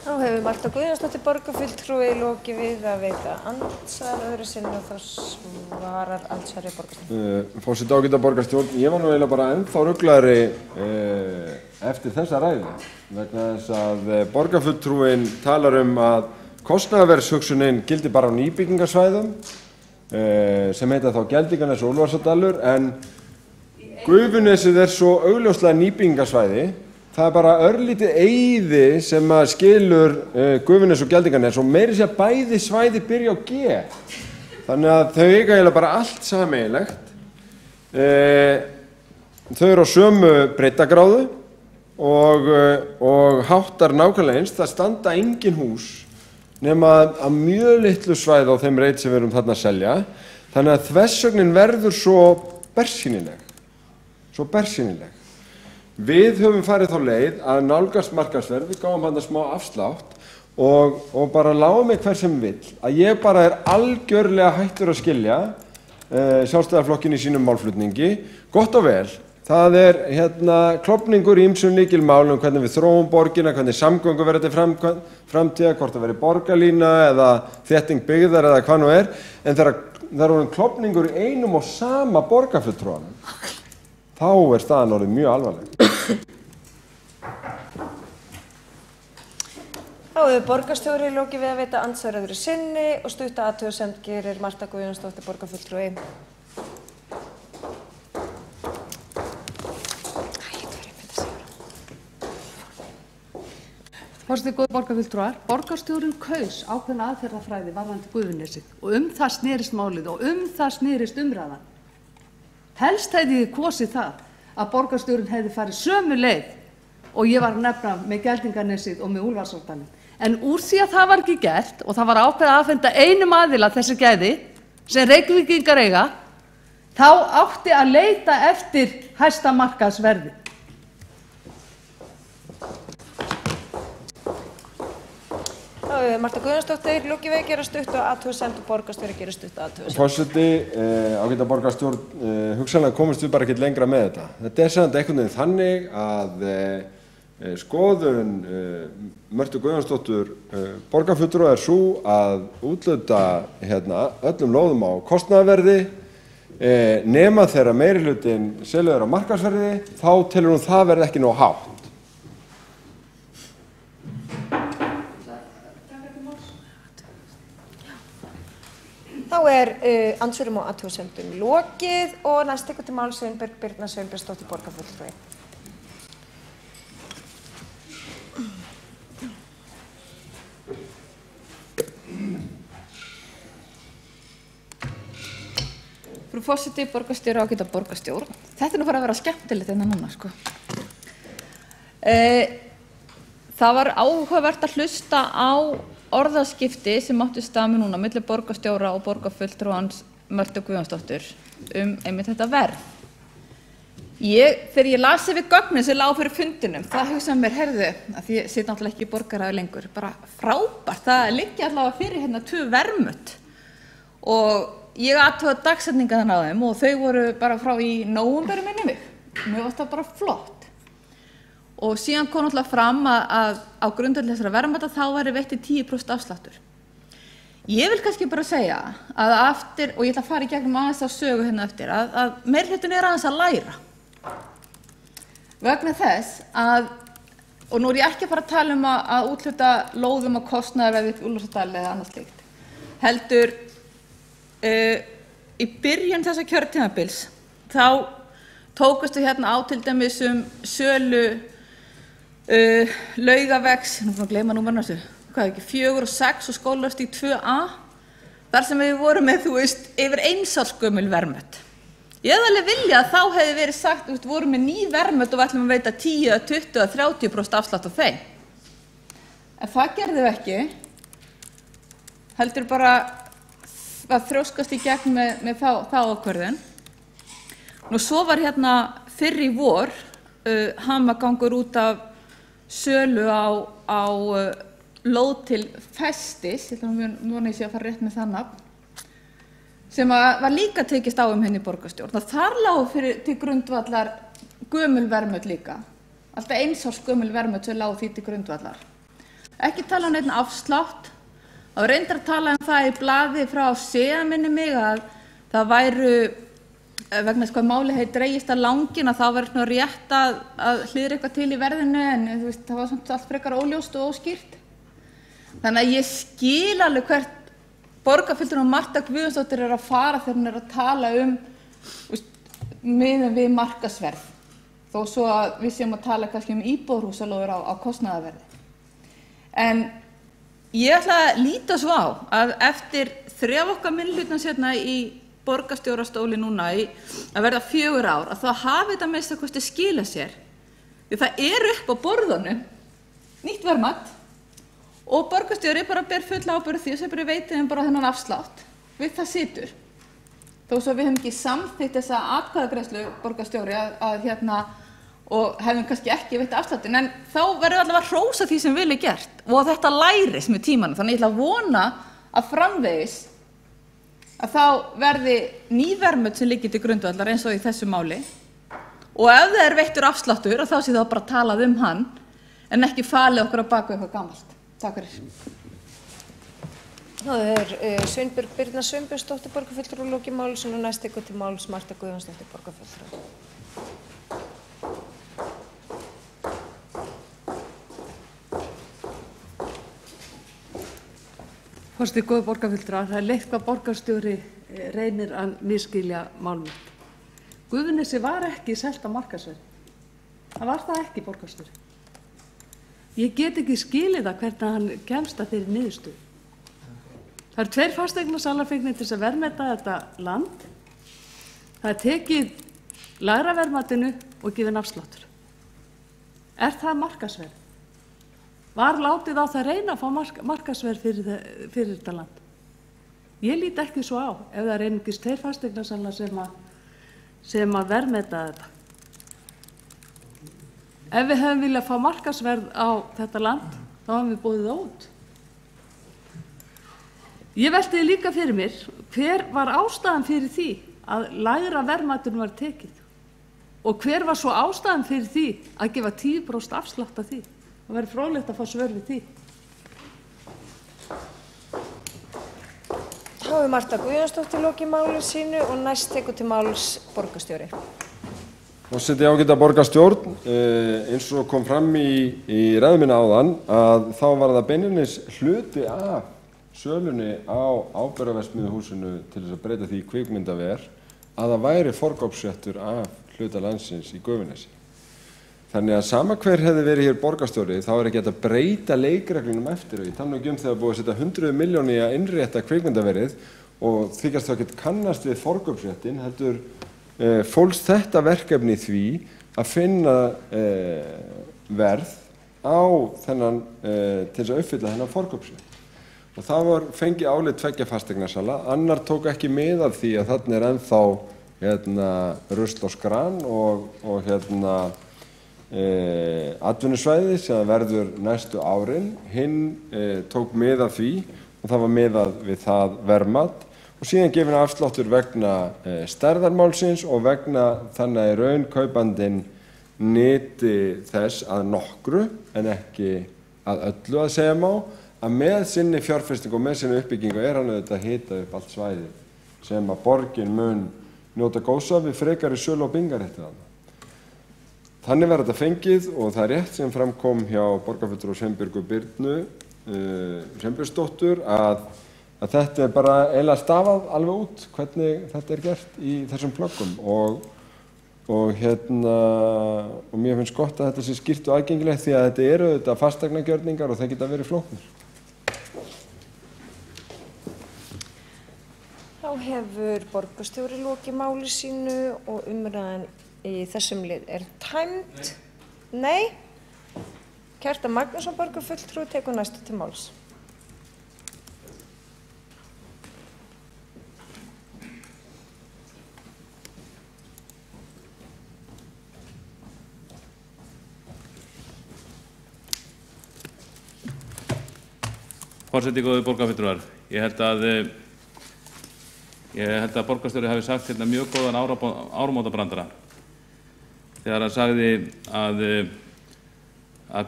Þá hefur Marta Guðjónsdóttir borgarfulltrúi lokið við að veita andsvar öðru sinni og þá svarar andsvari borgarstjórn. Forseti, ágæta borgarstjórn, ég var nú eiginlega bara ennþá ruglaðri eftir þessa ræðu vegna þess að borgarfulltrúin talar að kostnaðarverðshugsunin gildi bara á nýbyggingasvæðum sem heita þá Geldinganes og Úlfarsárdalur, en Gufunesið svo augljóslega nýbyggingasvæði. Það bara örlítið eyði sem skilur Gufunes og Geldinganes og meiri sé að bæði svæði byrja á G. Þannig að þau eiga eiginlega bara allt sameiginlegt. Þau eru á sömu breiddargráðu og háttar nákvæmlega eins. Það standa engin hús nema að mjög litlu svæði á þeim reit sem við erum þarna að selja. Þannig að þversögnin verður svo bersýnileg. Við höfum farið þá leið að nálgast markaðsverð, við gáum hann smá afslátt og bara lágum mig hver sem vill að ég bara algjörlega hættur að skilja Sjálfstæðisflokkinn í sínum málflutningi. Gott og vel, það klofningur í ýmsum lykilmálum, hvernig við þróum borgina, hvernig samgöngur verða til framtíðar, hvort það verði borgarlína eða þétting byggðar eða hvað nú en þegar það er klofningur í einum og sama borgarfulltrúanum, þá staðan orðið mjög alvarleg. Þá hefur borgarstjóri lokið við að veita andsvar öðru sinni og stutta athugasemd gerir Marta Guðjónsdóttir borgarfulltrúi. Forseti, góði borgarfulltrúar, borgarstjórinn kaus ákveðna aðferðafræði varðandi Gufunesið og það snerist málið og það snerist umræðan. Helst hefði ég kosið það að borgarstjórinn hefði farið sömu leið og ég var að nefna með Geldinganesið og með Úlfarsárdalinn. En úr því að það var ekki gert og það var ákveðið að afhenda einum aðila þessi gæði sem Reykvíkingar eiga, þá átti að leita eftir hæsta markaðsverði. Þá hefur Marta Guðjónsdóttir lokið við að gera stutt og athugasemd og borgarstjóri gera stutt og athugasemd. Forseti, ágæta borgarstjórn, hugsanlega komumst við bara ekkert lengra með þetta. Þetta samt einhvern veginn þannig að skoðun Mörtu Guðjónsdóttur borgarfulltrúa sú að útluta öllum lóðum á kostnaðarverði nema þegar meirihlutinn selur á markaðsverði, þá telur hún það verði ekki nóg hátt. Þá andsvörum og athugasemdum lokið og næst tekur til máls Sveinbjörg Birna Sveinbjörnsdóttir borgarfulltrúi. Frú forseti, borgarstjóri, ágæta borgarstjórn. Þetta nú farið að vera skemmtilegt núna, sko. Það var áhugavert að hlusta á orðaskipti sem áttu stað með núna milli borgarstjóra og borgarfulltrúans Mörtu Guðjónsdóttur einmitt þetta verð. Þegar ég las yfir gögnin sem lá fyrir fundinum, það hugsaði mér, heyrðu, að ég sit náttúrulega ekki í borgarráði lengur, bara frábært, það liggja allavega fyrir hérna 2 verðmött og ég athugaði dagsetningarnar á þeim og þau voru bara frá í nóvember minni mig. Mér fannst það bara flott. Og síðan kom náttúrulega fram að á grundvelli þessara verðmæta þá væri veitt 10% afsláttur. Ég vil kannski bara segja að eftir, og ég ætla að fara í gegnum aðeins á sögu hérna eftir, að meirihlutin aðeins að læra. Vegna þess að, og nú ég ekki að fara að tala að úthluta lóðum og kostnaðar við Úlfarsárdal eða annað slíkt, heldur í byrjun þessa kjörtímabils þá tókustu hérna á til dæmis sölu Laugaveggs, nú fyrir að gleyma númerinu þessu, hvað ekki, 4 og 6 og skólastíg 2A, þar sem við vorum með, yfir 1 árs gömul verðmött. Ég hefði alveg vilja að þá hefði verið sagt, vorum með ný verðmött og við ætlum að veita 10, 20 og 30% afslátt á þeim. En það gerðum við ekki, heldur bara að þrjóskast í gegn með þá ákvörðun. Nú svo var hérna fyrr í vor hamagangur út af sölu á lóð til Festis, ég ætla að vona ég sé að fara rétt með það nafn, sem var líka tekist á henni í borgarstjórn. Þar lágu til grundvallar gömul verðmött líka. Alltaf 1 árs gömul verðmött sem lágu því til grundvallar. Ekki tala um neinn afslátt. Það var reyndar að tala um það í blaði frá SEA minni mig að það væru, vegna þess hvað máli hefði dregist að langinn, að það væri rétt að hlýðra eitthvað til í verðinu en það var samt allt frekar óljóst og óskýrt. Þannig að ég skil alveg hvert borgarfulltrúinn Marta Guðjónsdóttir að fara þegar hún að tala miðað við markaðsverð, þó svo að við séum að tala kannski íbúðarhúsalóðir á kostnaðarverði. En ég ætla að líta svo á að eftir 3 okkar minnihlutans hérna í borgarstjórastóli núna að verða 4 ár, að það hafi þetta meist að kosti skila sér. Því það upp á borðunum nýtt verðmætt og borgarstjóri bara ber full ábyrgð því sem bara veitum bara þennan afslátt. Við það situr. Þó svo við hefum ekki samþykkt þessa atkvæðagreiðslu borgarstjóri og hefum kannski ekki veitt afsláttin, en þá verður allavega að hrósa því sem vel gert og þetta lærist með tímanum. Þannig ég ætla að vona að framvegis að þá verði ný verðmætt sem liggi til grundvallar eins og í þessu máli og ef það veittur afsláttur þá sé það bara talað hann en ekki falið okkur á baku eitthvað gamalt. Takk fyrir. Það Sveinbjörg Birna Sveinbjörnsdóttir borgarfulltrúi lokið máls og næst tekur til máls Marta Guðjónsdóttir borgarfulltrúi. Forseti, góðu borgarfulltrúar, það leitt hvað borgarstjóri reynir að misskilja mál mitt. Gufunesi var ekki selt á markaðsverði. Það var það ekki, borgarstjóri. Ég get ekki skilið það hvernig hann kemst að þeirri niðurstöðu. Það 2 fasteignasalar fengnir til að verðmeta þetta land. Það tekið lægra verðmatinu og gefin afsláttur. Það markaðsverð? Var látið á það reyna að fá markaðsverð fyrir þetta land? Ég lít ekki svo á ef það einungis 2 fasteignasalar sem að verðmeta þetta. Ef við hefum viljað fá markaðsverð á þetta land, þá hefum við boðið það út. Ég velti líka fyrir mér, hver var ástæðan fyrir því að lægra verðmætinu var tekið? Og hver var svo ástæðan fyrir því að gefa 10% afslátt af því? Það væri fróðlegt að fá svör við því. Þá Marta Guðjónsdóttir lokið máli sínu og næst tekur til máls borgarstjóri. Forseti, ágæta borgarstjórn, eins og kom fram í ræðu minni áðan að þá var það beinlínis hluti af sölunni á áburðarverksmiðjuhúsinu til þess að breyta því í kvikmyndaver að það væri forkaupsréttur af hluta landsins í Gufunesi. Þannig að sama hver hefði verið hér borgarstjóri þá ekki hægt að breyta leikreglunum eftir og ég tala ekki þegar búið að setja 100 milljónir í að innrétta kvikmyndaverið og þykjast þá ekki kannast við forkaupsréttin heldur fólst þetta verkefni því að finna verð á þennan til þess að uppfylla þennan forkaupsrétt. Og það var fengið álit 2 fasteignasala, annar tók ekki mið af því að þarna ennþá rusl og skran og atvinnusvæði sem verður næstu árin. Hinn tók mið af því og það var miðað við það verðmat og síðan gefinn afsláttur vegna stærðarmálsins og vegna þannig að í raun kaupandinn nyti þess að nokkru en ekki að öllu að segja má að með sinni fjárfestingu og með sinni uppbyggingu hann auðvitað að hita upp allt svæði sem að borgin mun njóta góðs af við frekari sölu og bingarétti þarna. Þannig verður þetta fengið og það rétt sem framkom hjá borgarfulltrúa Sveinbjörgu Birnu Sveinbjörnsdóttur að þetta bara eiginlega stafað alveg út hvernig þetta gert í þessum plöggum og mér finnst gott að þetta sé skýrt og aðgengilegt því að þetta eru auðvitað fasteignagjörningar og það geta verið flóknir. Þá hefur borgarstjóri lokið máli sínu og umræðan í þessum lið tæmd. Nei. Kjartan Magnússon borgarfulltrúi tekur næstu til máls. Forseti, góðir borgarfulltrúar, ég held að borgarstjóri hafi sagt hérna mjög góðan áramótabrandara þegar hann sagði að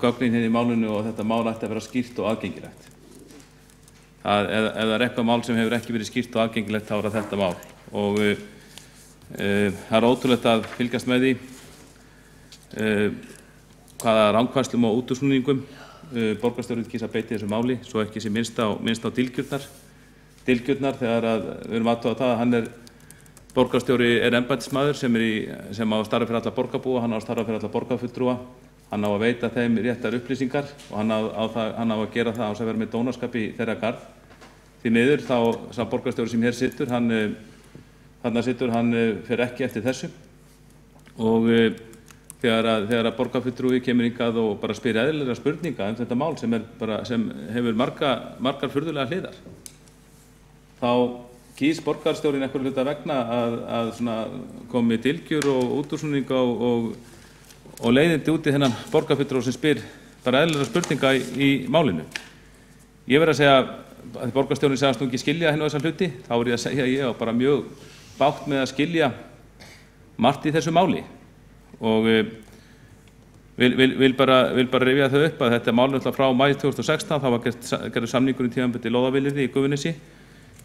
gögnin hérna í málinu og þetta mál ætti að vera skýrt og aðgengilegt. Ef það eitthvað mál sem hefur ekki verið skýrt og aðgengilegt þá það þetta mál og það ótrúlegt að fylgjast með því hvaða rangfærslum og útúrsnúningum borgarstjórinn kýs að beita þessu máli svo ekki sé minnst á dylgjurnar þegar við erum aðtóða það að hann borgarstjóri embættismaður sem á að starfa fyrir alla borgarbúa, hann á að starfa fyrir alla borgarfulltrúa, hann á að veita þeim réttar upplýsingar og hann á að gera það á að vera með dónaskap í þeirra garð. Því miður þá sá borgarstjóri sem hér situr, hann fer ekki eftir þessu og þegar borgarfulltrúi kemur hingað og bara spyr eðlilega spurninga þetta mál sem hefur margar furðulega hliðar, þá kýs borgarstjórinn einhverju hluta vegna að komi dylgjur og útúrsnúninga og leiðindi út í þennan borgarfulltrúa sem spyr bara eðlilega spurninga í málinu. Ég verð að segja að borgarstjórinn sagðist nú ekki skilja henni á þessa hluti, þá er ég að segja að ég var bara mjög bágt með að skilja margt í þessu máli og vil bara rifja þau upp að þetta mál frá maí 2016 þá var gerður samningur í tímabundnu lóðavilyrði í Gufunesi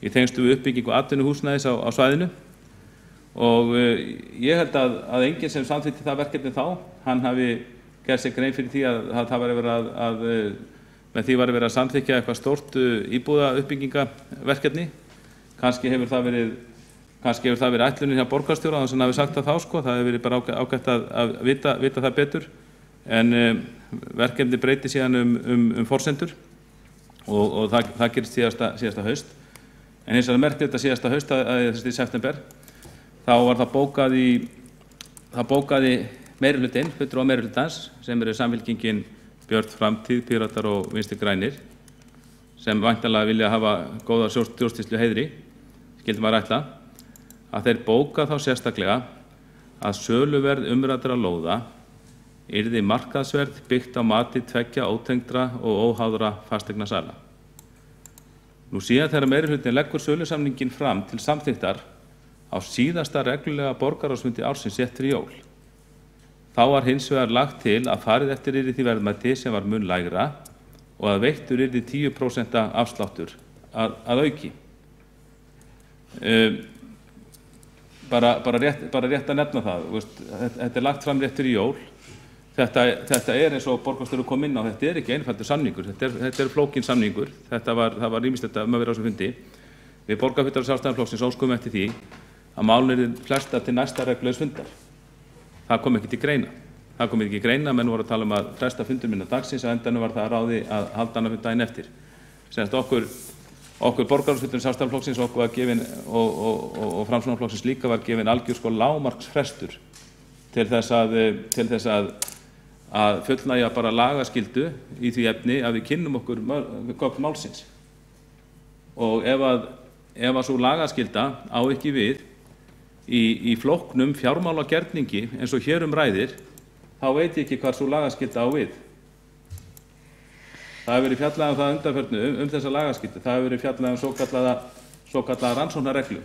í tengslum við uppbyggingu atvinnuhúsnæðis á svæðinu og ég held að enginn sem samþykkti það verkefni þá, hann hafi gert sér grein fyrir því að það væri verið með því væri verið að samþykkja eitthvað stórt íbúðauppbyggingaverkefni. Kannski hefur það verið ætlunin hjá borgarstjóra þannig að hann hafi sagt það þá, það hefur verið bara ágætt að vita það betur en verkefni breyti síðan forsendur og það gerist síðasta haust. En hins vegar merkilegt að síðasta haust í september þá var það bókaði meirihlutinn, fulltrúar meirihlutans sem eru Samfylkingin, Björt Framtíð, Píratar og Vinstri grænir sem væntanlega vilja hafa góða stjórnsýslu heiðri, skildum að ætla, að þeir bóka þá sérstaklega að söluverð umræddra lóða yrði markaðsverð byggt á mati tveggja ótengdra og óháðra fasteignasala. Nú síðan þegar meirihlutinn leggur sölusamninginn fram til samþykktar á síðasta reglulega borgarráðsfundi ársins rétt fyrir jól. Þá var hins vegar lagt til að farið eftir yrði því verðmæti sem var mun lægra og að veittur yrði 10% afsláttur að auki. Bara rétt að nefna það, þetta lagt fram rétt fyrir jól. Þetta eins og borgarstjóri kom inn á, þetta ekki einfaldur samningur, þetta flókinn samningur, það var ýmislegt að maður vera á þessum fundi. Við borgarfulltrúar Sjálfstæðisflokksins óskum eftir því að málin yrðu flestar til næsta reglulegs fundar. Það kom ekki til greina. Það kom ekki til greina, menn voru að tala að fresta fundur minna dagsins, að endanum var það að ráði að halda hana fyrir daginn eftir. Semst okkur borgarfulltrúar Sjálfstæðisflokksins okkur var gefin og Framsóknarflokksins líka var gefin algjör lágmarksfrestur til þess að fullnægja bara lagaskyldu í því efni að við kynnum okkur gögn málsins. Og ef að svo lagaskylda á ekki við í flóknum fjármálagerningi eins og hér ræðir, þá veit ég ekki hvað svo lagaskylda á við. Það hefur verið fjallað um það undanförnu þessa lagaskyldu. Það hefur verið fjallað um svokallaða rannsóknarreglu.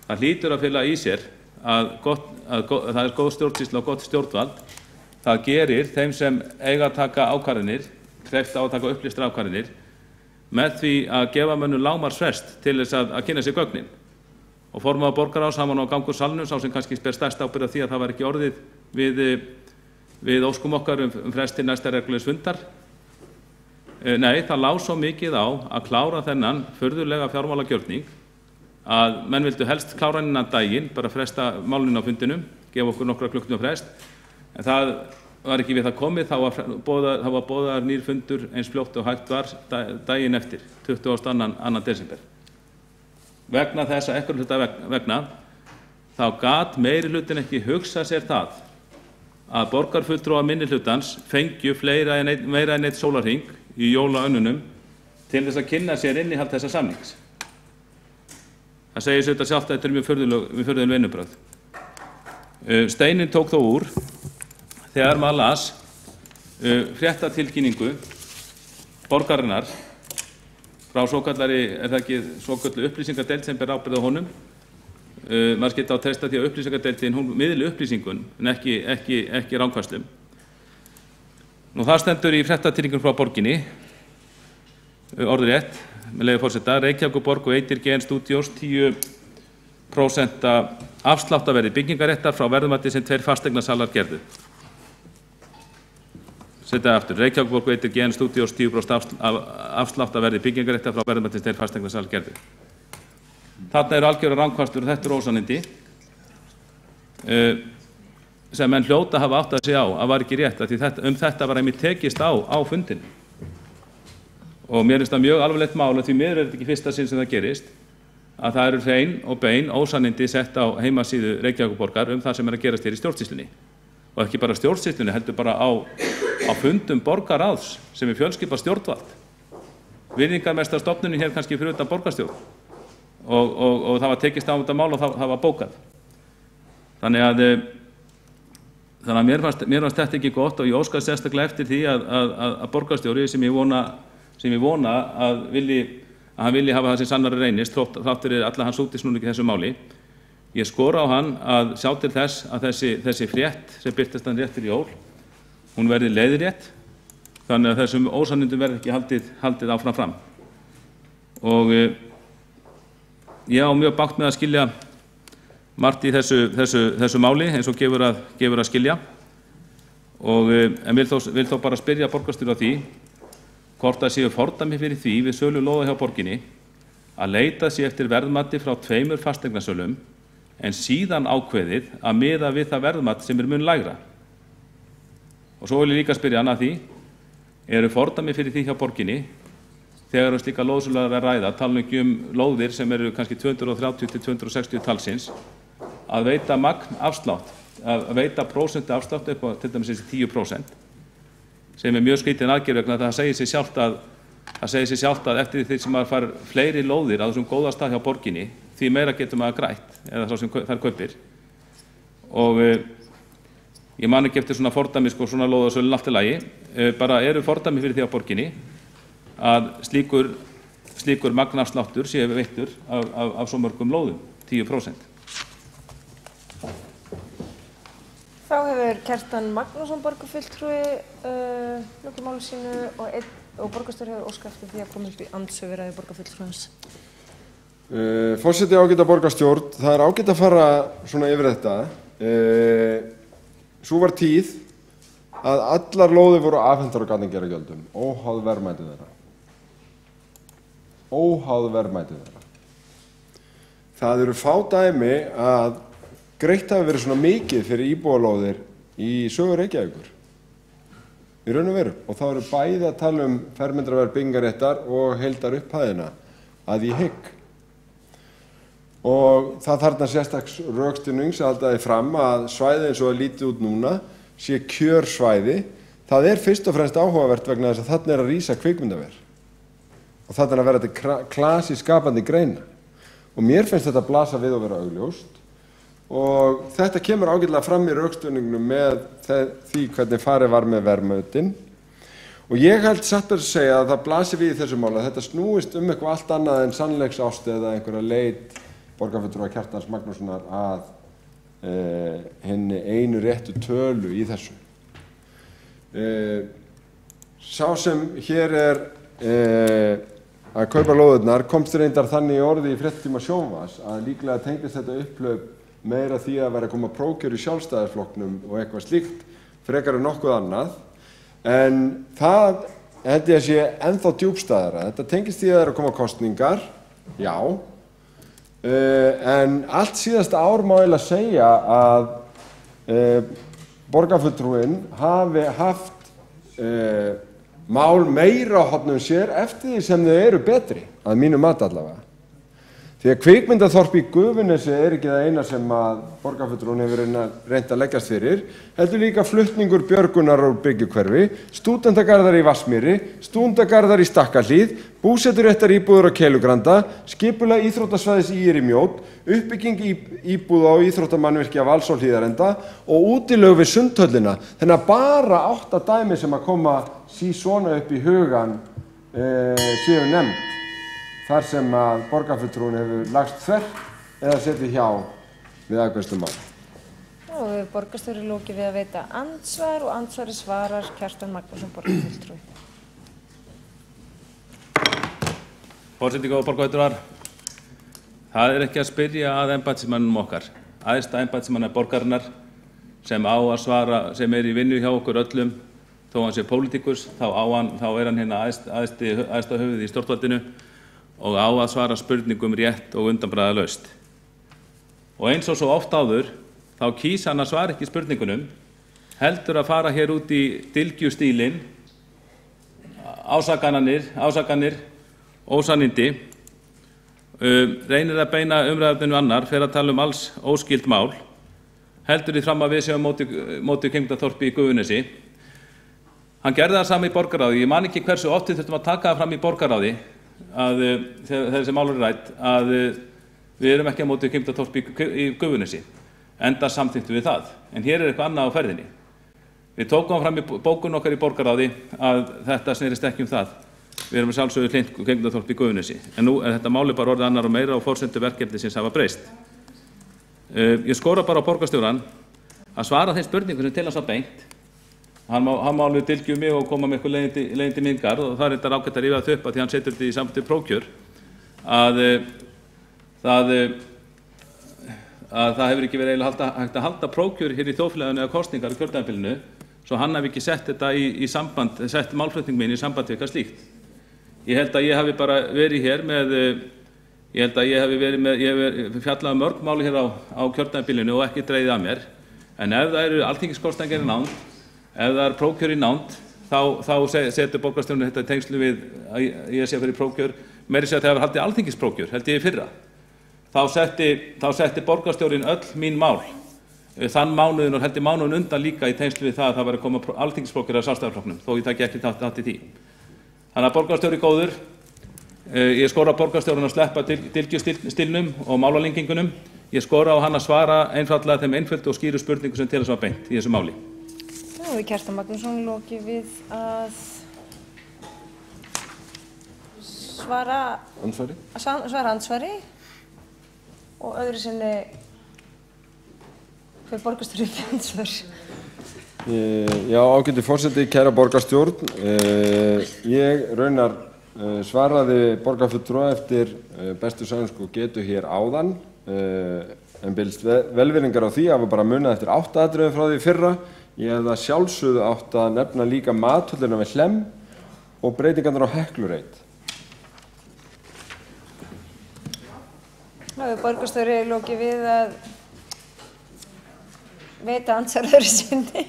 Það hlýtur að fela í sér að það er góð stjórnsýsla og gott stjórnvald. Það gerir þeim sem eiga að taka ákvarðanir, kleift á að taka upplýstar ákvarðanir, með því að gefa mönnum lágmarksfrest til þess að kynna sér gögnin. Og formaður borgarráðs, hann var nú á gangur salnum, sá sem kannski ber stærst ábyrgð á því að það var ekki orðið við óskum okkar um frest til næsta reglulegs fundar. Nei, það lá svo mikið á að klára þennan furðulega fjármálagjörning að menn vildu helst klára hann innan daginn, bara fresta málinu á fundinum, gefa okkur nokkra klukktíma frest, en það var ekki við það komið, þá var boðaður nýr fundur eins fljótt og hægt var daginn eftir, 22. desember. Vegna þess að einhverju hluta vegna, þá gat meiri hlutin ekki hugsa sér það að borgarfulltrúar minnihlutans fengju meira en einn sólarhring í jólaönnunum til þess að kynna sér innihald þessa samnings. Það segir sér þetta sjálft að þetta er mjög furðuleg vinnubrögð. Steininn tók þó úr þegar maður las fréttatilkynningu borgarinnar frá svokallari, er það ekki svokallu upplýsingadeild sem ber ábyrgð á honum. Maður geta á treysta því að upplýsingadeildin hún miðli upplýsingun en ekki rangfærslum. Nú það stendur í fréttatilkynningu frá borginni, orðrétt, með leyfi forseta, Reykjavíkurborg og Eitir GN Studios 10% afsláttarverði byggingaréttar frá verðmati sem 2 fasteignasalar gerðu. Setja aftur, Reykjavíkurborg og Eitir GN Studios 10% afsláttarverði byggingaréttar frá verðmati sem 2 fasteignasalar gerðu. Þarna eru algjörar rangfærslur og þetta er ósannindi sem menn hljóta hafa áttað sig á að var ekki rétt, því þetta var einmitt tekist á fundinu. Og mér finnst það mjög alvarlegt mál, og því miður er þetta ekki fyrsta sinn sem það gerist, að það eru hrein og bein ósannindi sett á heimasíðu Reykjavíkurborgar það sem er að gerast hér í stjórnsýslunni. Og ekki bara stjórnsýslunni, heldur bara á fundum borgarráðs sem er fjölskipað stjórnvald. Virðingarmesta stofnunin hér kannski fyrir utan borgarstjórn. Og það var tekist á þetta mál og það var bókað. Þannig að mér fannst þetta ekki gott og ég óskaði sérstaklega eftir því að borgarstjóri sem ég vona að hann vilji hafa það sem sannari reynist þrátt fyrir alla hans útisnúningi í þessu máli. Ég skora á hann að sjá til þess að þessi frétt sem birtist hann rétt fyrir jól, hún verði leiðrétt þannig að þessum ósannindum verði ekki haldið áfram fram. Og ég á mjög bágt með að skilja margt í þessu máli eins og gefur að skilja en vil þó bara spyrja borgarstjóra á því hvort það séu fordæmi fyrir því við sölu lóða hjá borginni að leita sér eftir verðmati frá 2 fasteignasölum en síðan ákveðið að miða við það verðmat sem er mun lægra. Og svo vil ég líka spyrja hann að því, eru fordæmi fyrir því hjá borginni þegar slíka lóðsölu er að ræða, tala ekki lóðir sem eru kannski 230 til 260 talsins, að veita magnafslátt, að veita prósentu afslátt upp á til dæmis þessi 10%, sem er mjög skrítin aðgerð vegna það segir sig sjálft að eftir því sem maður fær fleiri lóðir á þessum góða stað hjá borginni, því meira getur maður grætt, eða þá sem þær kaupir. Og ég man ekki eftir svona fordæmi, svona lóðasölun allt í lagi, bara eru fordæmi fyrir því á borginni að slíkur magnafsláttur sé veittur af svo mörgum lóðum, 10%. Þá hefur Kjartan Magnússon borgarfulltrúi lokið máli sínu og borgarstjóri hefur óskað eftir því að koma upp í andsvöru borgarfulltrúans. Forseti ágæta borgarstjórn, það er ágætt að fara svona yfir þetta. Sú var tíð að allar lóðir voru afhentar á gatnagerðargjöldum, óháð verðmæti þeirra. Það eru fá dæmi að greitt hafi verið svona mikið fyrir íbúðalóðir í sögu Reykjavíkur. Í raun og veru. Og þá eru bæði að tala um fermetraverð byggingaréttar og heildarupphæðina að ég hygg. Og það þarna sérstaks rökstuðnings að halda því fram að svæði eins og að lítið út núna sé kjörsvæði. Það er fyrst og fremst áhugavert vegna þess að þarna er að rísa kvikmyndaver. Og þarna er að vera þetta klasi skapandi greina. Og mér finnst þetta blasa við að vera augljóst. og þetta kemur ágætlega fram í rökstuðningnum með því hvernig farið var með verðmætin. Og ég held satt að segja að það blasir við í þessu máli að þetta snúist eitthvað allt annað en sannleiksást eða einhverja leit borgarfulltrúa Kjartans Magnússonar að henni einu réttu tölu í þessu. Sá sem hér að kaupa lóðirnar komst reyndar þannig í orði í fréttatíma Sjónvarps að líklega tengdist þetta upphlaup meira því að vera að koma prókjör í Sjálfstæðisflokknum og eitthvað slíkt frekar en nokkuð annað. En það held ég að sé ennþá djúpstæðara. Þetta tengist því að það eru að koma kosningar, já, en allt síðasta ár má eiginlega segja að borgarfulltrúinn hafi haft mál meira á hornum sér eftir því sem þau eru betri, að mínu mati allavega. Því að kvikmyndaþorp í Gufunesi ekki það eina sem að borgarfulltrúinn hefur reynt að leggjast fyrir, heldur líka flutningur björgunar úr byggjukverfi, stúdentagarðar í Vatnsmýri, stúdentagarðar í Stakkahlíð, búseturéttar íbúður á Kelugranda, skipulag íþróttasvæðis í Mjódd, uppbygging íbúða og íþróttamannvirki af Vals og Hlíðarenda og útilög við Sundhöllina. Þannig að bara 8 dæmi sem að koma svona upp í hugan séu nefnd. Þar sem að borgarfulltrúinn hefur lagst þvert eða setið hjá við afgreiðslu mála. Og borgarstjóri lokið við að veita andsvar og andsvari svarar Kjartan Magnússon borgarfulltrúi. Forseti góða borgarfulltrúar, það ekki að spyrja að embættismönnum okkar. Æðsta embættismanna borgarinnar sem á að svara, sem í vinnu hjá okkur öllum, þó hann sé pólitíkus, þá er hann hérna æðsta höfuð í stjórnvaldinu og á að svara spurningum rétt og undanbragðalaust. Og eins og svo oft áður, þá kýs hann að svara ekki spurningunum, heldur að fara hér út í dylgjustílinn, ásakanir, ósannindi, reynir að beina umræðunum annar, fer að tala alls óskilt mál, heldur því fram að við séum móti kvikmyndaþorpi í Gufunesi. Hann gerði það sami í borgarráði, ég man ekki hversu oft við þurftum að taka það fram í borgarráði, að þegar þessi mál eru rædd að við erum ekki á móti kvikmyndaþorpi í Gufunesi, enda samþykktum við það. En hér eitthvað annað á ferðinni. Við tókum fram í bókun okkar í borgarráði að þetta snerist ekki það. Við erum sjálfsögðu hlynnt kvikmyndaþorpi í Gufunesi. En nú þetta máli bara orðið annar og meira og forsendur verkefnisins hafa breyst. Ég skora bara á borgarstjórann að svara þeim spurningum sem til hans var beint. Hann má alveg dylgja mig og koma með eitthvað leiðindi mingar og það er þetta ágætt að rífa þetta upp að því hann setur þetta í sambandi prókjör að það hefur ekki verið eiginlega hægt að halda prókjör hér í þjóðfélaginu eða kosningar í kjördæmabilinu svo hann hafi ekki sett þetta í samband, sett málflutning minn í samband við eitthvað slíkt. Ég held að ég hafi bara verið hér með, ég hef fjallað mörg máli hér á kjördæmabilinu og ekki dregið að mér en ef það eru alþingiskosningar í nánd ef það prókjör í nánd, þá setur borgarstjórinn þetta í tengslu við að ég sé fyrir prókjör, meiri segja að það hefur haldið alþingisprókjör, held ég í fyrra. Þá setti borgarstjórinn öll mín mál, þann mánuðin og held ég mánuðin undan líka í tengslu við það að það var að koma alþingisprókjör af Sjálfstæðisflokknum, þó ég taki ekki þátt í því. Þannig að borgarstjóri góður, ég skora á borgarstjórinn að sleppa dylgjustílnum og málalengingunum, ég skora á hann að svara einfaldlega þeim einföldu og skýru spurningu sem til þess var beint í þessu máli. Og Kjartan Magnússon lokið við að svara ansvari og öðru sinni fyrir borgarstjóri ansvar. Já, ágæti forseti, kæra borgarstjórn. Ég raunar svaraði borgarfulltrúa eftir bestu sænsku getu hér áðan en bylst velvirðingar á því að við bara munað eftir 8 atriðum frá því fyrra. Ég hef það sjálfsögðu átt að nefna líka mathöllina við Hlemm og breytingarnar á Heklureit. Nú hefur borgarstjóri lokið við að veita andsvar öðru sinni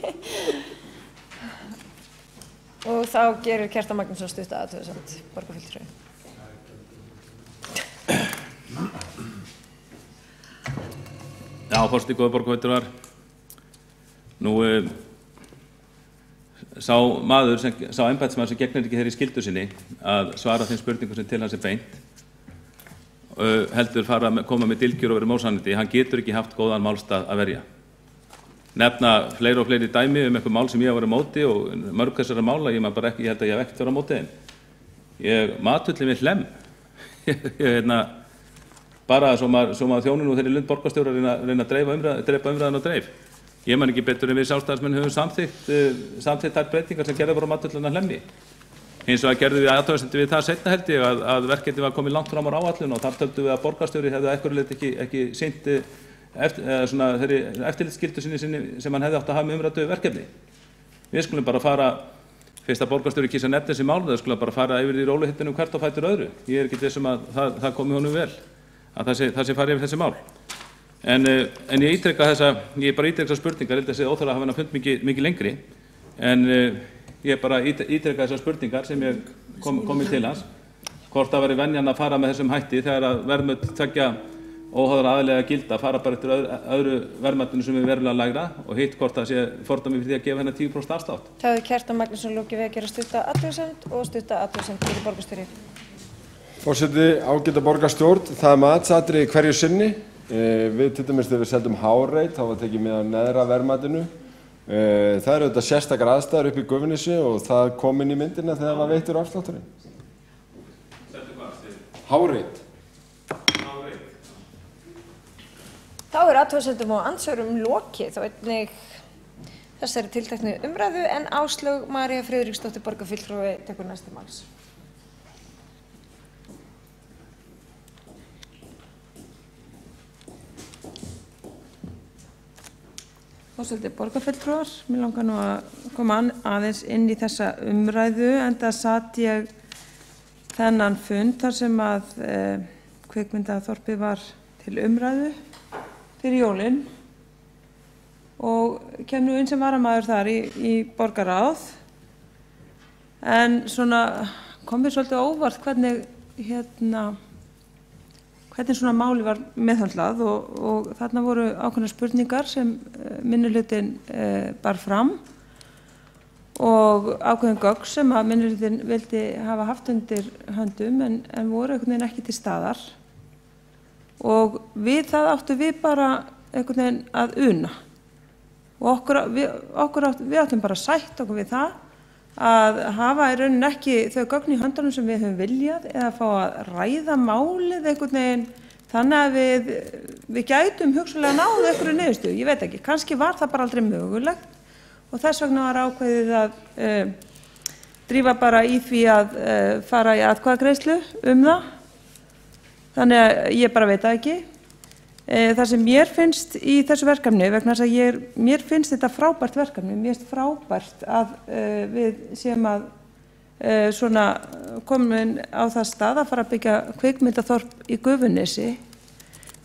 og þá gerir Kjartan Magnússon stutta athugasemd borgarfulltrúi. Já, forseti góða borgarfulltrúar. Nú, sá embættismaður sem gegnir ekki þeirri skyldu sinni að svara þeim spurningum sem til hans beint heldur koma með dylgjur og vera mósannindi, hann getur ekki haft góðan málstað að verja. Nefna fleiri og fleiri dæmi einhver mál sem ég hef verið á móti og mörg þessara mála, ég held að ég hef ekkert verið á móti þeim. Matulli við Hlemm, bara svo maður þjónir nú þeirri Lund borgarstjóra reyna að dreipa umræðan og dreif. Ég man ekki betur en við sjálfstæðismenn höfum samþykkt þær breytingar sem gerði voru á Matullina Hlemmi. Hins vegar gerðum við athugasemdir við það seinna held ég að verkefnið var komið langt fram á áætlun og þar töldum við að borgarstjóri hefði að einhverju leyti ekki sinnt þeirri eftirlitsskyldu sinni sem hann hefði átt að hafa með umræddu verkefni. Við skulum bara fara, fyrst að borgarstjóri kýs að nefna þessi mál, það skulum bara fara yfir í rólegheitunum hvert og fætur öðru. Ég ekki viss að það komi honum vel, að það sé farið yfir þessi mál. En ég ítreka þessa spurningar, held að segja óþarfa að hafa hennar fund mikið lengri, en ég bara ítreka þessar spurningar sem ég komið til hans, hvort það væri venjan að fara með þessum hætti þegar að verðmöt tveggja óháðra aðilega gilda, fara bara eftir öðru verðmætinu sem er verulega lægra og hitt hvort það sé fordæmi fyrir því að gefa hennar 10% afslátt. Það hefur Kjartan Magnússon lokið við að gera stutta athugasemd og stutta athugasemd fyrir borgarstjóri. Forseti, ágæta borgarstjórn, það er matsatriði hverju sinni. Við til dæmis þegar við seldum Háreit, þá var tekið með á neðra verðmætinu. Það eru auðvitað sérstakar aðstæður upp í Gufunesi og það kom inn í myndina þegar það var veittur afslátturinn. Háreit. Þá er athugasemdum og andsvörum lokið og einnig þessari tilteknu umræðu en Áslaug María Friðriksdóttir borgarfulltrúi tekur næsta máls. Forseti borgarfulltrúar, mér langar nú að koma aðeins inn í þessa umræðu enda satt ég þennan fund þar sem að kvikmyndaþorpið var til umræðu fyrir jólin og kem nú inn sem varamaður þar í borgarráð en svona kom mér svolítið óvart hvernig svona máli var meðhöndlað og þarna voru ákveðnar spurningar sem minnihlutinn bar fram og ákveðin gögn sem að minnihlutinn vildi hafa haft undir höndum en voru einhvern veginn ekki til staðar og við það áttum við bara einhvern veginn að una og við áttum bara að sætta okkur við það að hafa í rauninni ekki þau gögn í höndunum sem við höfum viljað eða fá að ræða málið einhvern veginn þannig að við gætum hugsanlega náðu einhverju niðurstöðu, ég veit ekki, kannski var það bara aldrei mögulegt og þess vegna var ákveðið að drífa bara í því að fara í atkvæðagreiðslu það. Þannig að ég bara veit það ekki. Það sem mér finnst í þessu verkefni, vegna þess að mér finnst þetta frábært verkefni, mér finnst frábært að við séum að svona komin á það stað að fara að byggja kvikmyndaþorp í Gufunesi.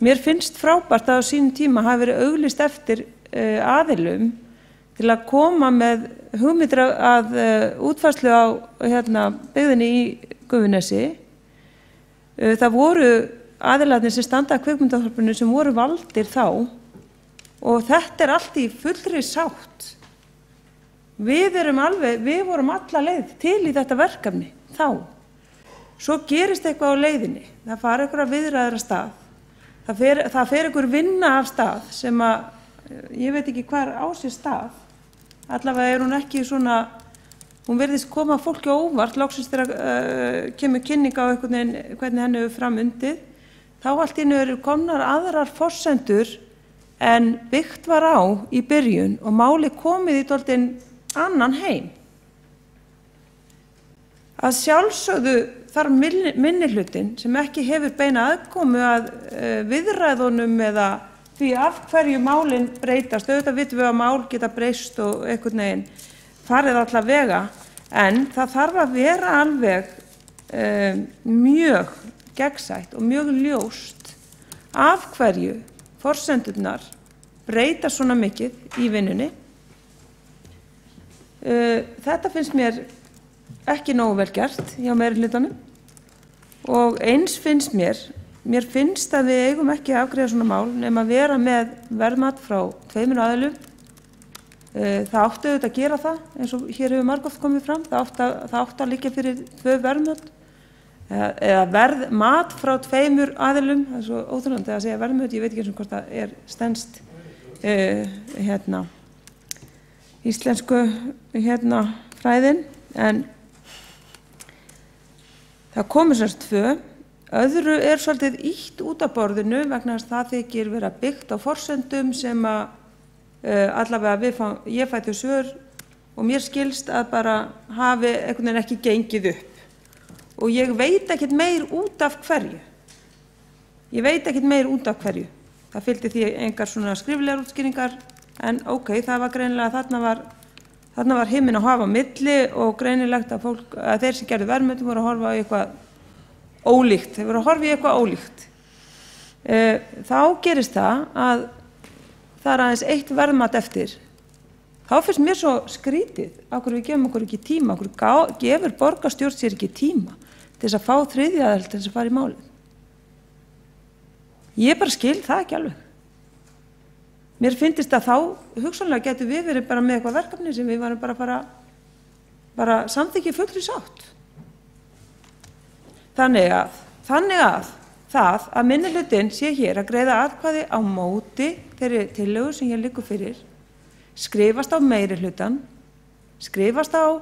Mér finnst frábært að á sínum tíma hafi verið auglýst eftir aðilum til að koma með hugmyndir að útfærslu á byggðinni í Gufunesi. Það voru aðilarnir sem standa að kvikmyndaþorpinu sem voru valdir þá og þetta allt í fullri sátt. Við vorum alla leið til í þetta verkefni þá. Svo gerist eitthvað á leiðinni, það fara einhverja viðræður af stað. Það fer einhver vinna af stað sem að, ég veit ekki hvar á sér stað. Allavega hún ekki svona, hún virðist koma fólki óvart, loksins þegar kemur kynning á hvernig henni hefur fram undið. Þá allt í einu eru komnar aðrar forsendur en byggt var á í byrjun og máli komið í dálítinn annan heim. Að sjálfsögðu þarf minnihlutinn sem ekki hefur beina aðkomu að viðræðunum eða því af hverju málin breytast. Auðvitað vitum við að mál geta breyst og einhvern veginn farið alla vega en það þarf að vera alveg mjög gegnsætt og mjög ljóst af hverju forsendurnar breyta svona mikið í vinnunni. Þetta finnst mér ekki nógu vel gert hjá meirihlutanum og eins finnst mér finnst að við eigum ekki að afgreiða svona mál nema að vera með verðmat frá 2 aðilum. Það átti auðvitað að gera það eins og hér hefur margoft komið fram, það átti að liggja fyrir 2 verðmat eða mat frá 2 aðilum, það svo óþolandi að segja verðmöt, ég veit ekki hvort það stenst íslensku fræðin, en það komur semst 2. Öðru svolítið ýtt út af borðinu vegna þess að það þykir vera byggt á forsendum sem að allavega ég fæ þau svör og mér skilst að bara hafi einhvern veginn ekki gengið upp. Og ég veit ekkert meir út af hverju. Það fylgdi því engar svona skriflegar útskýringar, en ok, það var greinilega að þarna var himinn að hafa á milli og greinilegt að þeir sem gerðu verðmætum voru að horfa á eitthvað ólíkt. Þeir voru að horfa í eitthvað ólíkt. Þá gerist það að það aðeins 1 verðmat eftir. Þá finnst mér svo skrítið, af hverju við gefum okkur ekki tíma, af hverju gefur borgarstjórn sér ekki tíma til þess að fá 3. aðild til þess að fara í málið. Ég bara skil það ekki alveg. Mér finnst að þá hugsanlega getum við verið bara með eitthvað verkefni sem við varum bara samþykki fullri sátt. Þannig að það að minnihlutinn sé hér að greiða atkvæði á móti þeirri tillögu sem hér liggur fyrir, skrifast á meirihlutann, skrifast á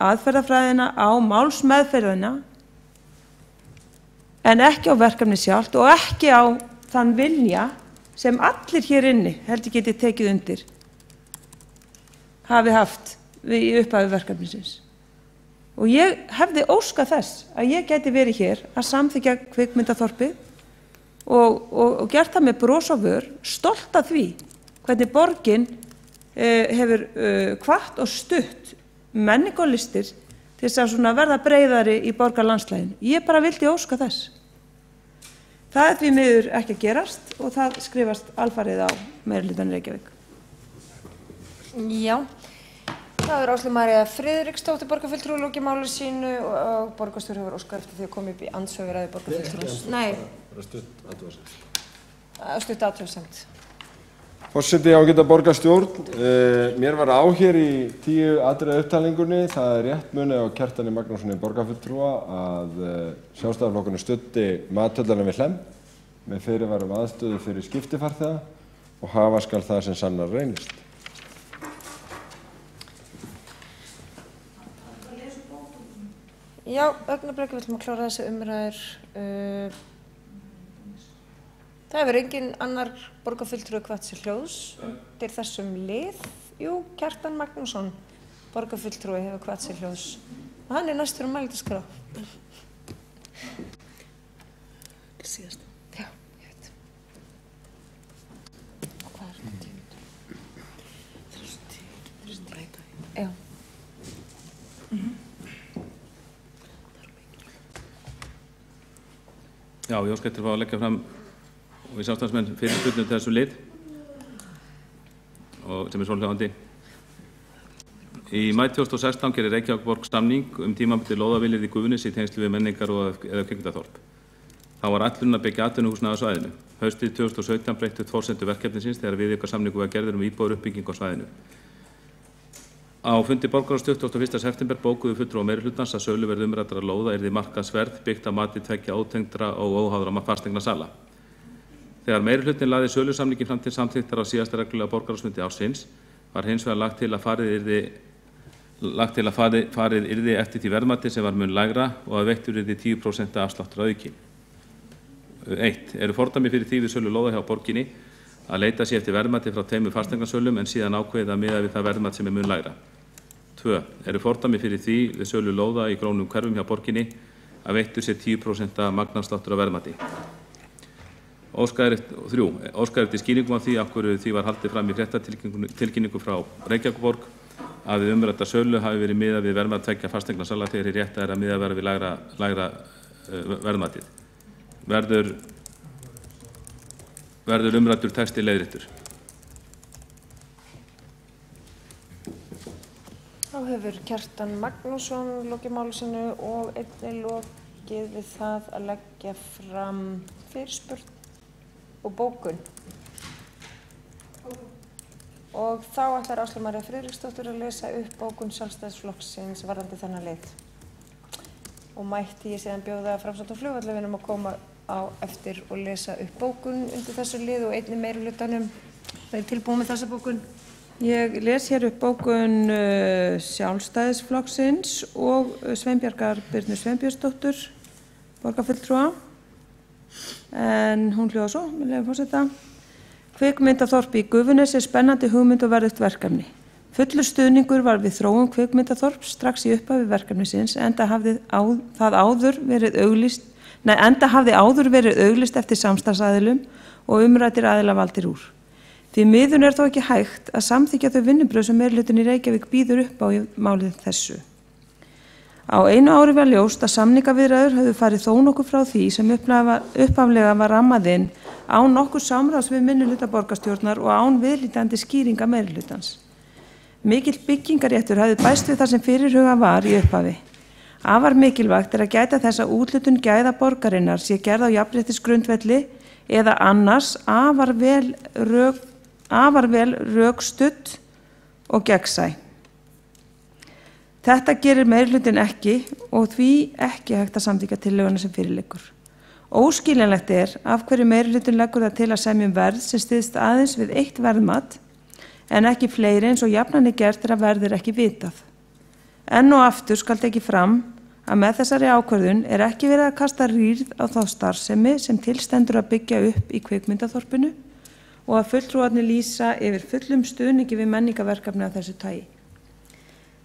aðferðafræðina, á málsmeðferðina, en ekki á verkefni sjálft og ekki á þann vilja sem allir hér inni heldur geti tekið undir hafi haft í upphafi verkefnisins. Og ég hefði óskað þess að ég geti verið hér að samþykkja kvikmyndaþorpið og gert það með bros á vör, stolt af því hvernig borgin hefur hvatt og stutt menningu og listir til þess að verða breiðari í borgarlandslæginu. Ég bara vildi óska þess. Það því miður ekki að gerast og það skrifast alfarið á meirihlutann Reykjavík. Já, það Áslaug María Friðriksdóttir borgarfulltrúi lokið máli sínu og borgarstjóri hefur óskað eftir því að koma upp í andsvör við ræðu borgarfulltrúans. Nei. Stutt athugasemd. Forseti, ágæta borgarstjórn, mér var hér í 10 atriða upptalningunni. Það rétt munið á Kjartani Magnússoni borgarfulltrúa að Sjálfstæðisflokkurinn studdi mathöllina við Hlemm með fyrirvarum aðstöðu fyrir skiptifarþega og hafa skal það sem sannar reynist. Já, augnablik, við ætlum að klára þessi umræður. Það hefur engin annar borgarfulltrúi hvatt sér hljóðs undir þessum lið. Jú, Kjartan Magnússon, borgarfulltrúi, hefur hvatt sér hljóðs. Og hann næstur mælendaskrá. Síðast. Já, ég veit. Og hvað þetta? Já. Já, ég óska eftir að fá að leggja fram og við samstarfsmenn fyrirspurn þessu lið og sem svohljóðandi. Í maí 2016 gerir Reykjavíkurborg samning tímabundið lóðavilyrði í Gufunesi í tengslum við menningar eða kvikmyndaþorp. Þá var ætlunin að byggja atvinnuhúsnæði á svæðinu. Haustið 2017 breyttust forsendur verkefnisins þegar viðaukasamningur var gerður íbúðaruppbyggingu á svæðinu. Á fundi borgarráðs 21. september bókuðu fulltrúar meirihlutans að söluverð umræddra lóða yrði markaðsverð byggt að mati tveggja ótengdra og óháðra fasteignasala. Þegar meirihlutinn lagði sölusamninginn fram til samþykktar á síðasta reglulega borgarráðsfundi ársins var hins vegar lagt til að farið yrði eftir því verðmati sem var mun lægra og að veittur yrði 10% afsláttur að auki. 1. Eru fordæmi fyrir því við sölu lóða hjá borginni að leita sér eftir verðmati frá 2 fasteignasölum en síðan ákveðið að miða við það verðmat sem mun lægra. 2. Eru fordæmi fyrir því við sölu lóða í grónum hverfum hjá borginni að veittur sér 10% magnafsláttur að verðmati. 3. Óskað eftir skýringum af því af hverju því var haldið fram í fréttatilkynningu frá Reykjavíkurborg að við umrædda sölu hafi verið miðað við verðmat tveggja fasteignasala þegar hið rétta að miðað verði við lægra verðmatið. Verður umræddur texti leiðréttur. Þá hefur Kjartan Magnússon lokið máli sínu og einnig lokið við það að leggja fram fyrirspurn og bókun. Og þá ætlar Áslaug María Friðriksdóttir að lesa upp bókun Sjálfstæðisflokksins varðandi þennan lið. og mætti ég síðan bjóða Framsóknar flugvallavinum að koma á eftir og lesa upp bókun undir þessu lið og einnig meirihlutanum. Það er tilbúið með þessa bókun. Ég les hér upp bókun Sjálfstæðisflokksins og Sveinbjargar Birnu Sveinbjörnsdóttur, borgarfulltrúa. En hún hljóðar svo, með leyfi forseta. Kvikmyndaþorp í Gufunesi er spennandi hugmynd og verðugt verkefni. Fullur stuðningur var við þróun kvikmyndaþorps strax í upphafi verkefnisins enda hafði áður verið auglýst eftir samstarfsaðilum og umræddir aðilar valdir úr. Því miður er þó ekki hægt að samþykkja þau vinnubrögð sem meirihlutin í Reykjavík býður upp á í málið þessu. Á einu ári var ljóst að samningaviðræður höfðu farið þó nokkuð frá því sem upphaflega var rammað inn án nokkuð samráðs við minnihluta borgarstjórnar og án viðhlítandi skýringa meirihlutans. Mikill byggingaréttur hafði bæst við það sem fyrirhuga var í upphafi. Afar mikilvægt er að gæta þess að úthlutun gæða borgarinnar sé gerð á jafnréttisgrundvelli eða annars afar vel rökstudd og gegnsæ. Þetta gerir meirihlutin ekki og því ekki hægt að samþykkja tillöguna sem fyrir liggur. Óskiljanlegt er af hverju meirihlutin leggur það til að semja verð sem styðst aðeins við eitt verðmat en ekki fleiri eins og jafnan er gert þegar verð er ekki vitað. Enn og aftur skal tekið fram að með þessari ákvörðun er ekki verið að kasta rýrð á þá starfsemi sem tilstendur að byggja upp í kvikmyndaþorpinu og að fulltrúarnir lýsa yfir fullum stuðningi við menningarverkefni af þessu tagi.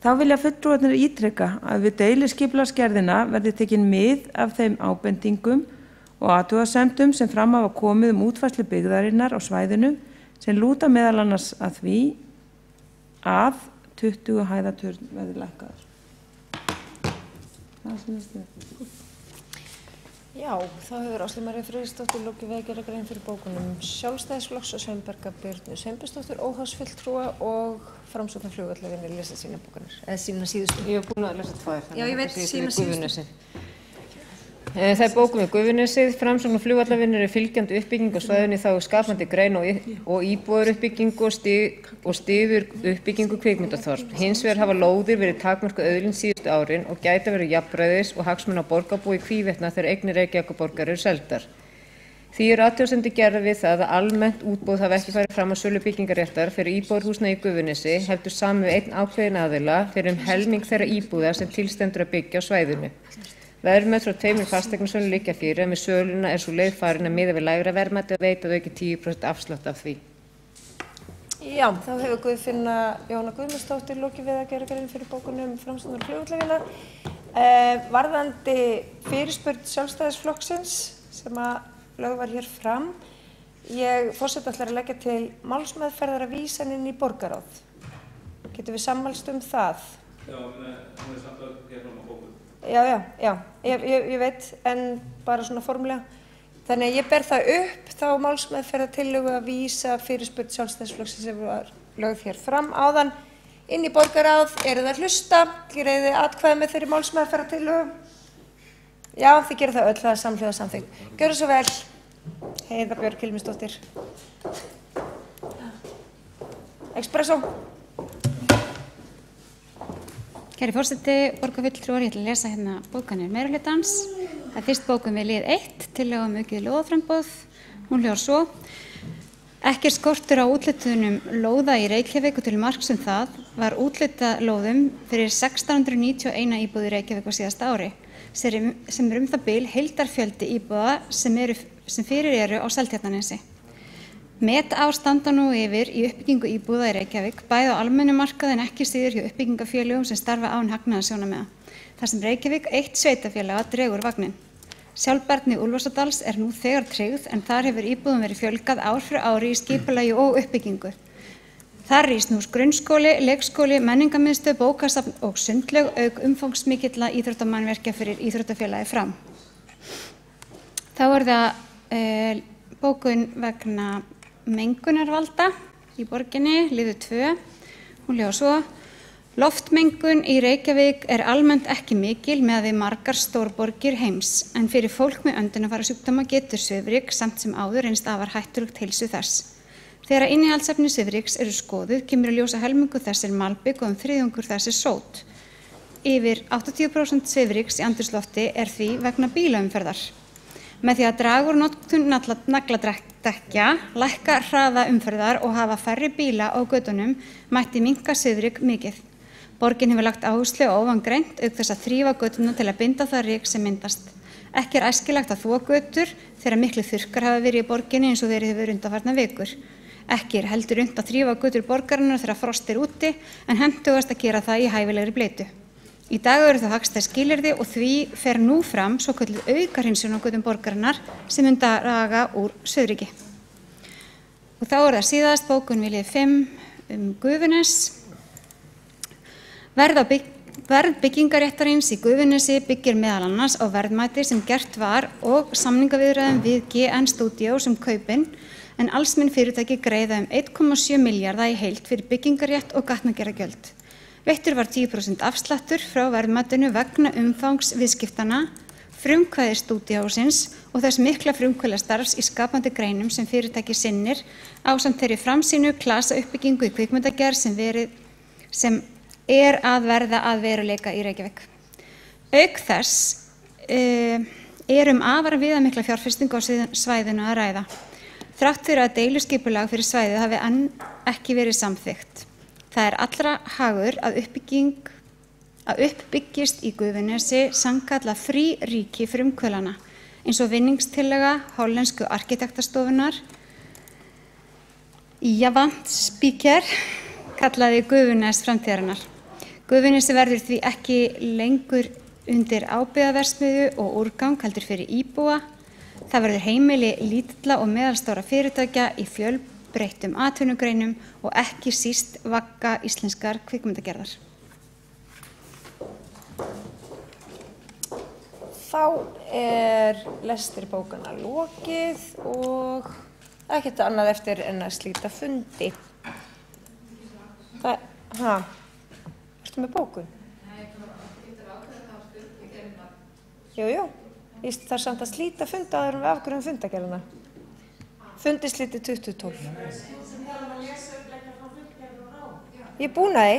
Þá vilja fulltrúarnir ítreka að við deiliskipulagsgerðina verði tekin mið af þeim ábendingum og athugasemdum sem fram hafa komið útfærslu byggðarinnar á svæðinu sem lúta meðal annars að því að 20 hæða turn verði lækkaður. Já, þá hefur Áslaug María Friðriksdóttir lokið við að gera grein fyrir bókunum Sjálfstæðisflokks og Sveinbjargar Birnu Sveinbjörnsdóttur óháðsfulltrúa og Framsóknar flugvallavinur lesa sína bókanir, eða sína síðustu. Ég hef búin að lesa tvær. Já, ég veit sína síðustu. Það er bókum við Gufunesið. Framsóknar flugvallavinur er fylgjandi uppbyggingu á svæðinu þá skapandi grein og íbúðaruppbyggingu og styður uppbyggingu kvikmyndaþorps. Hins vegar hafa lóðir verið takmörkuð auðlind síðustu árin og gæta verið jafnræðis og hagsmuna borgarbúa í hvívetna þegar eignir Reykjavíkurborgar eru seldar. Því eru athugasemdir gerðar við það að almennt útboð hafi ekki farið fram á sölu byggingarréttar fyrir íbúðarhúsnæði í Gufunesi heldur samið við einn ákveðinn aðila fyrir helming þeirra íbúða sem tilstendur að byggja á svæðinu. Verðmat frá tveimur fasteignasölum liggja fyrir en við söluna er svo leið farin að miða við lægra verðmati og veita þau ekki 10% afslátt af því. Já, þá hefur Guðfinna Jóhanna Guðmundsdóttir lokið við að gera grein fyrir bókunum Framsóknar flugvallavinna. Varðandi fyrirspurn Sjálfstæðisflokksins sem að lögð var hér fram, forseti ætlar að leggja til málsmeðferðar að vísa inn í borgarráð. Getum við sammælst það? Já, hún er samt að gera fram á bókun. Já, ég veit, en bara svona formulega. Þannig að ég ber það upp, þá málsmeðferðartillögu að vísa fyrirspurn Sjálfstæðisflokksins sem var lögð hér fram áðan inn í borgarráð. Eru það að hlusta? Greiði atkvæði með þeirri málsmeðferðartillögu? Já, þið gerir það öll, það er samhljóða samþykkt. Gjörðu svo vel, Heiða Björk Hilmisdóttir. Expresso. Kæri forseti, borgarfulltrúar, ég ætla að lesa hérna bókanir meirihlutans. Það er fyrst bókun við lið 1, tillögu um aukið lóðaframboð. Hún hljóðar svo. Ekki er skortur á úthlutunum lóða í Reykjavík og til marks um það var úthluta lóðum fyrir 1691 íbúð í Reykjavík á síðasta ári, sem er það bil heildarfjöldi íbúða sem fyrir eru á Seltjarnarnesi. Metár standa nú yfir í uppbyggingu íbúða í Reykjavík, bæði á almennum markaði en ekki síður hjá uppbyggingafélögum sem starfa án hagnaðarsjónarmiða, þar sem Reykjavík eitt sveitarfélaga dregur vagninn. Sjálfbærni Úlfarsadals er nú þegar tryggð en þar hefur íbúðum verið fjölgað ár fyrir ári í skipulagi og uppbyggingu. Þar rís nú grunnskóli, leikskóli, menningarmiðstöð, bókasafn og sundlaug auk umfangsmikilla íþróttamannvirkja fyrir íþróttafélagi Fram. Þá er það bókun vegna mengunarvalda í borginni, liður 2. Hún hljóðar svo. Loftmengun í Reykjavík er almennt ekki mikil með við margar stórborgir heims, en fyrir fólk með öndunarfærasjúkdóma getur svifryk samt sem áður reynst afar hættulegt heilsu þess. Þegar innihaldsefni svifryks eru skoðuð kemur í ljós að helmingur þess er malbik og 1/3 þess er sót. yfir 80% svifryks í andrúmslofti er því vegna bílaumferðar. Með því að draga úr notkun nagladekkja, lækka hraða umferðar og hafa færri bíla á götunum mætti minnka svifryk mikið. Borgin hefur lagt áherslu á ofangreint auk þess að þrífa götuna til að binda það ryk sem myndast. Ekki er æskilegt að þvo götur þegar miklu þurrkar hafa verið í borginni eins og verið hefur undanfarna vikur. Ekki er heldur unnt að þrífa götur borgarinnar þegar frost er úti en hentugast að gera það í hæfilegri bleytu. Í dag eru það hagstæð skilyrði og því fer nú fram svokölluð aukahreinsun á götum borgarinnar sem mun draga úr svifryki. Og þá er það síðast bókun viljið 5 Gufunes. Verð byggingaréttarins í Gufunesi byggir meðal annars á verðmæti sem gert var og samningaviðræðum við GN Studios kaupin en Alsminn fyrirtæki greiða 1,7 milljarða í heild fyrir byggingarétt og gatnagerðargjöld. Veittur var 10% afsláttur frá verðmætinu vegna umfangs viðskiptana, frumkvæði stúdíósins og þess mikla frumkvæðastarfs í skapandi greinum sem fyrirtæki sinnir ásamt þeirri framsýnu klasa uppbyggingu í kvikmyndagerð sem er að verða að veruleika í Reykjavík. Auk þess afar viðamikla fjárfestingu á svæðinu að ræða. Þrátt fyrir að deiluskipulag fyrir svæðið hafi enn ekki verið samþykkt. Það er allra hagur að uppbyggist í Gufunesi sannkalla fríríki frumkvöðlana eins og vinningstillaga hollensku arkitektastofunar Javant Speaker kallaði Gufunes framtíðarinnar. Gufunesi verður því ekki lengur undir ábyrgðarverksmiðju og úrgang heldur fyrir íbúa. Það verður heimili lítilla og meðalstóra fyrirtækja í fjölbreyttum atvinnugreinum og ekki síst vagga íslenskar kvikmyndagerðar. Þá er lestur bókana lokið og ekkert annað eftir en að slíta fundi. Ertu með bókun? Nei, Jú. Það er samt að slíta funda áður en við afgreiðum fundagerðina. Fundi slítið 2012. Ég er búin að því.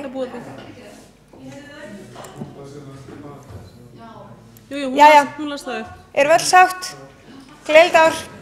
Jú, hún las það upp. Erum við öll sátt? Gleðilegt ár.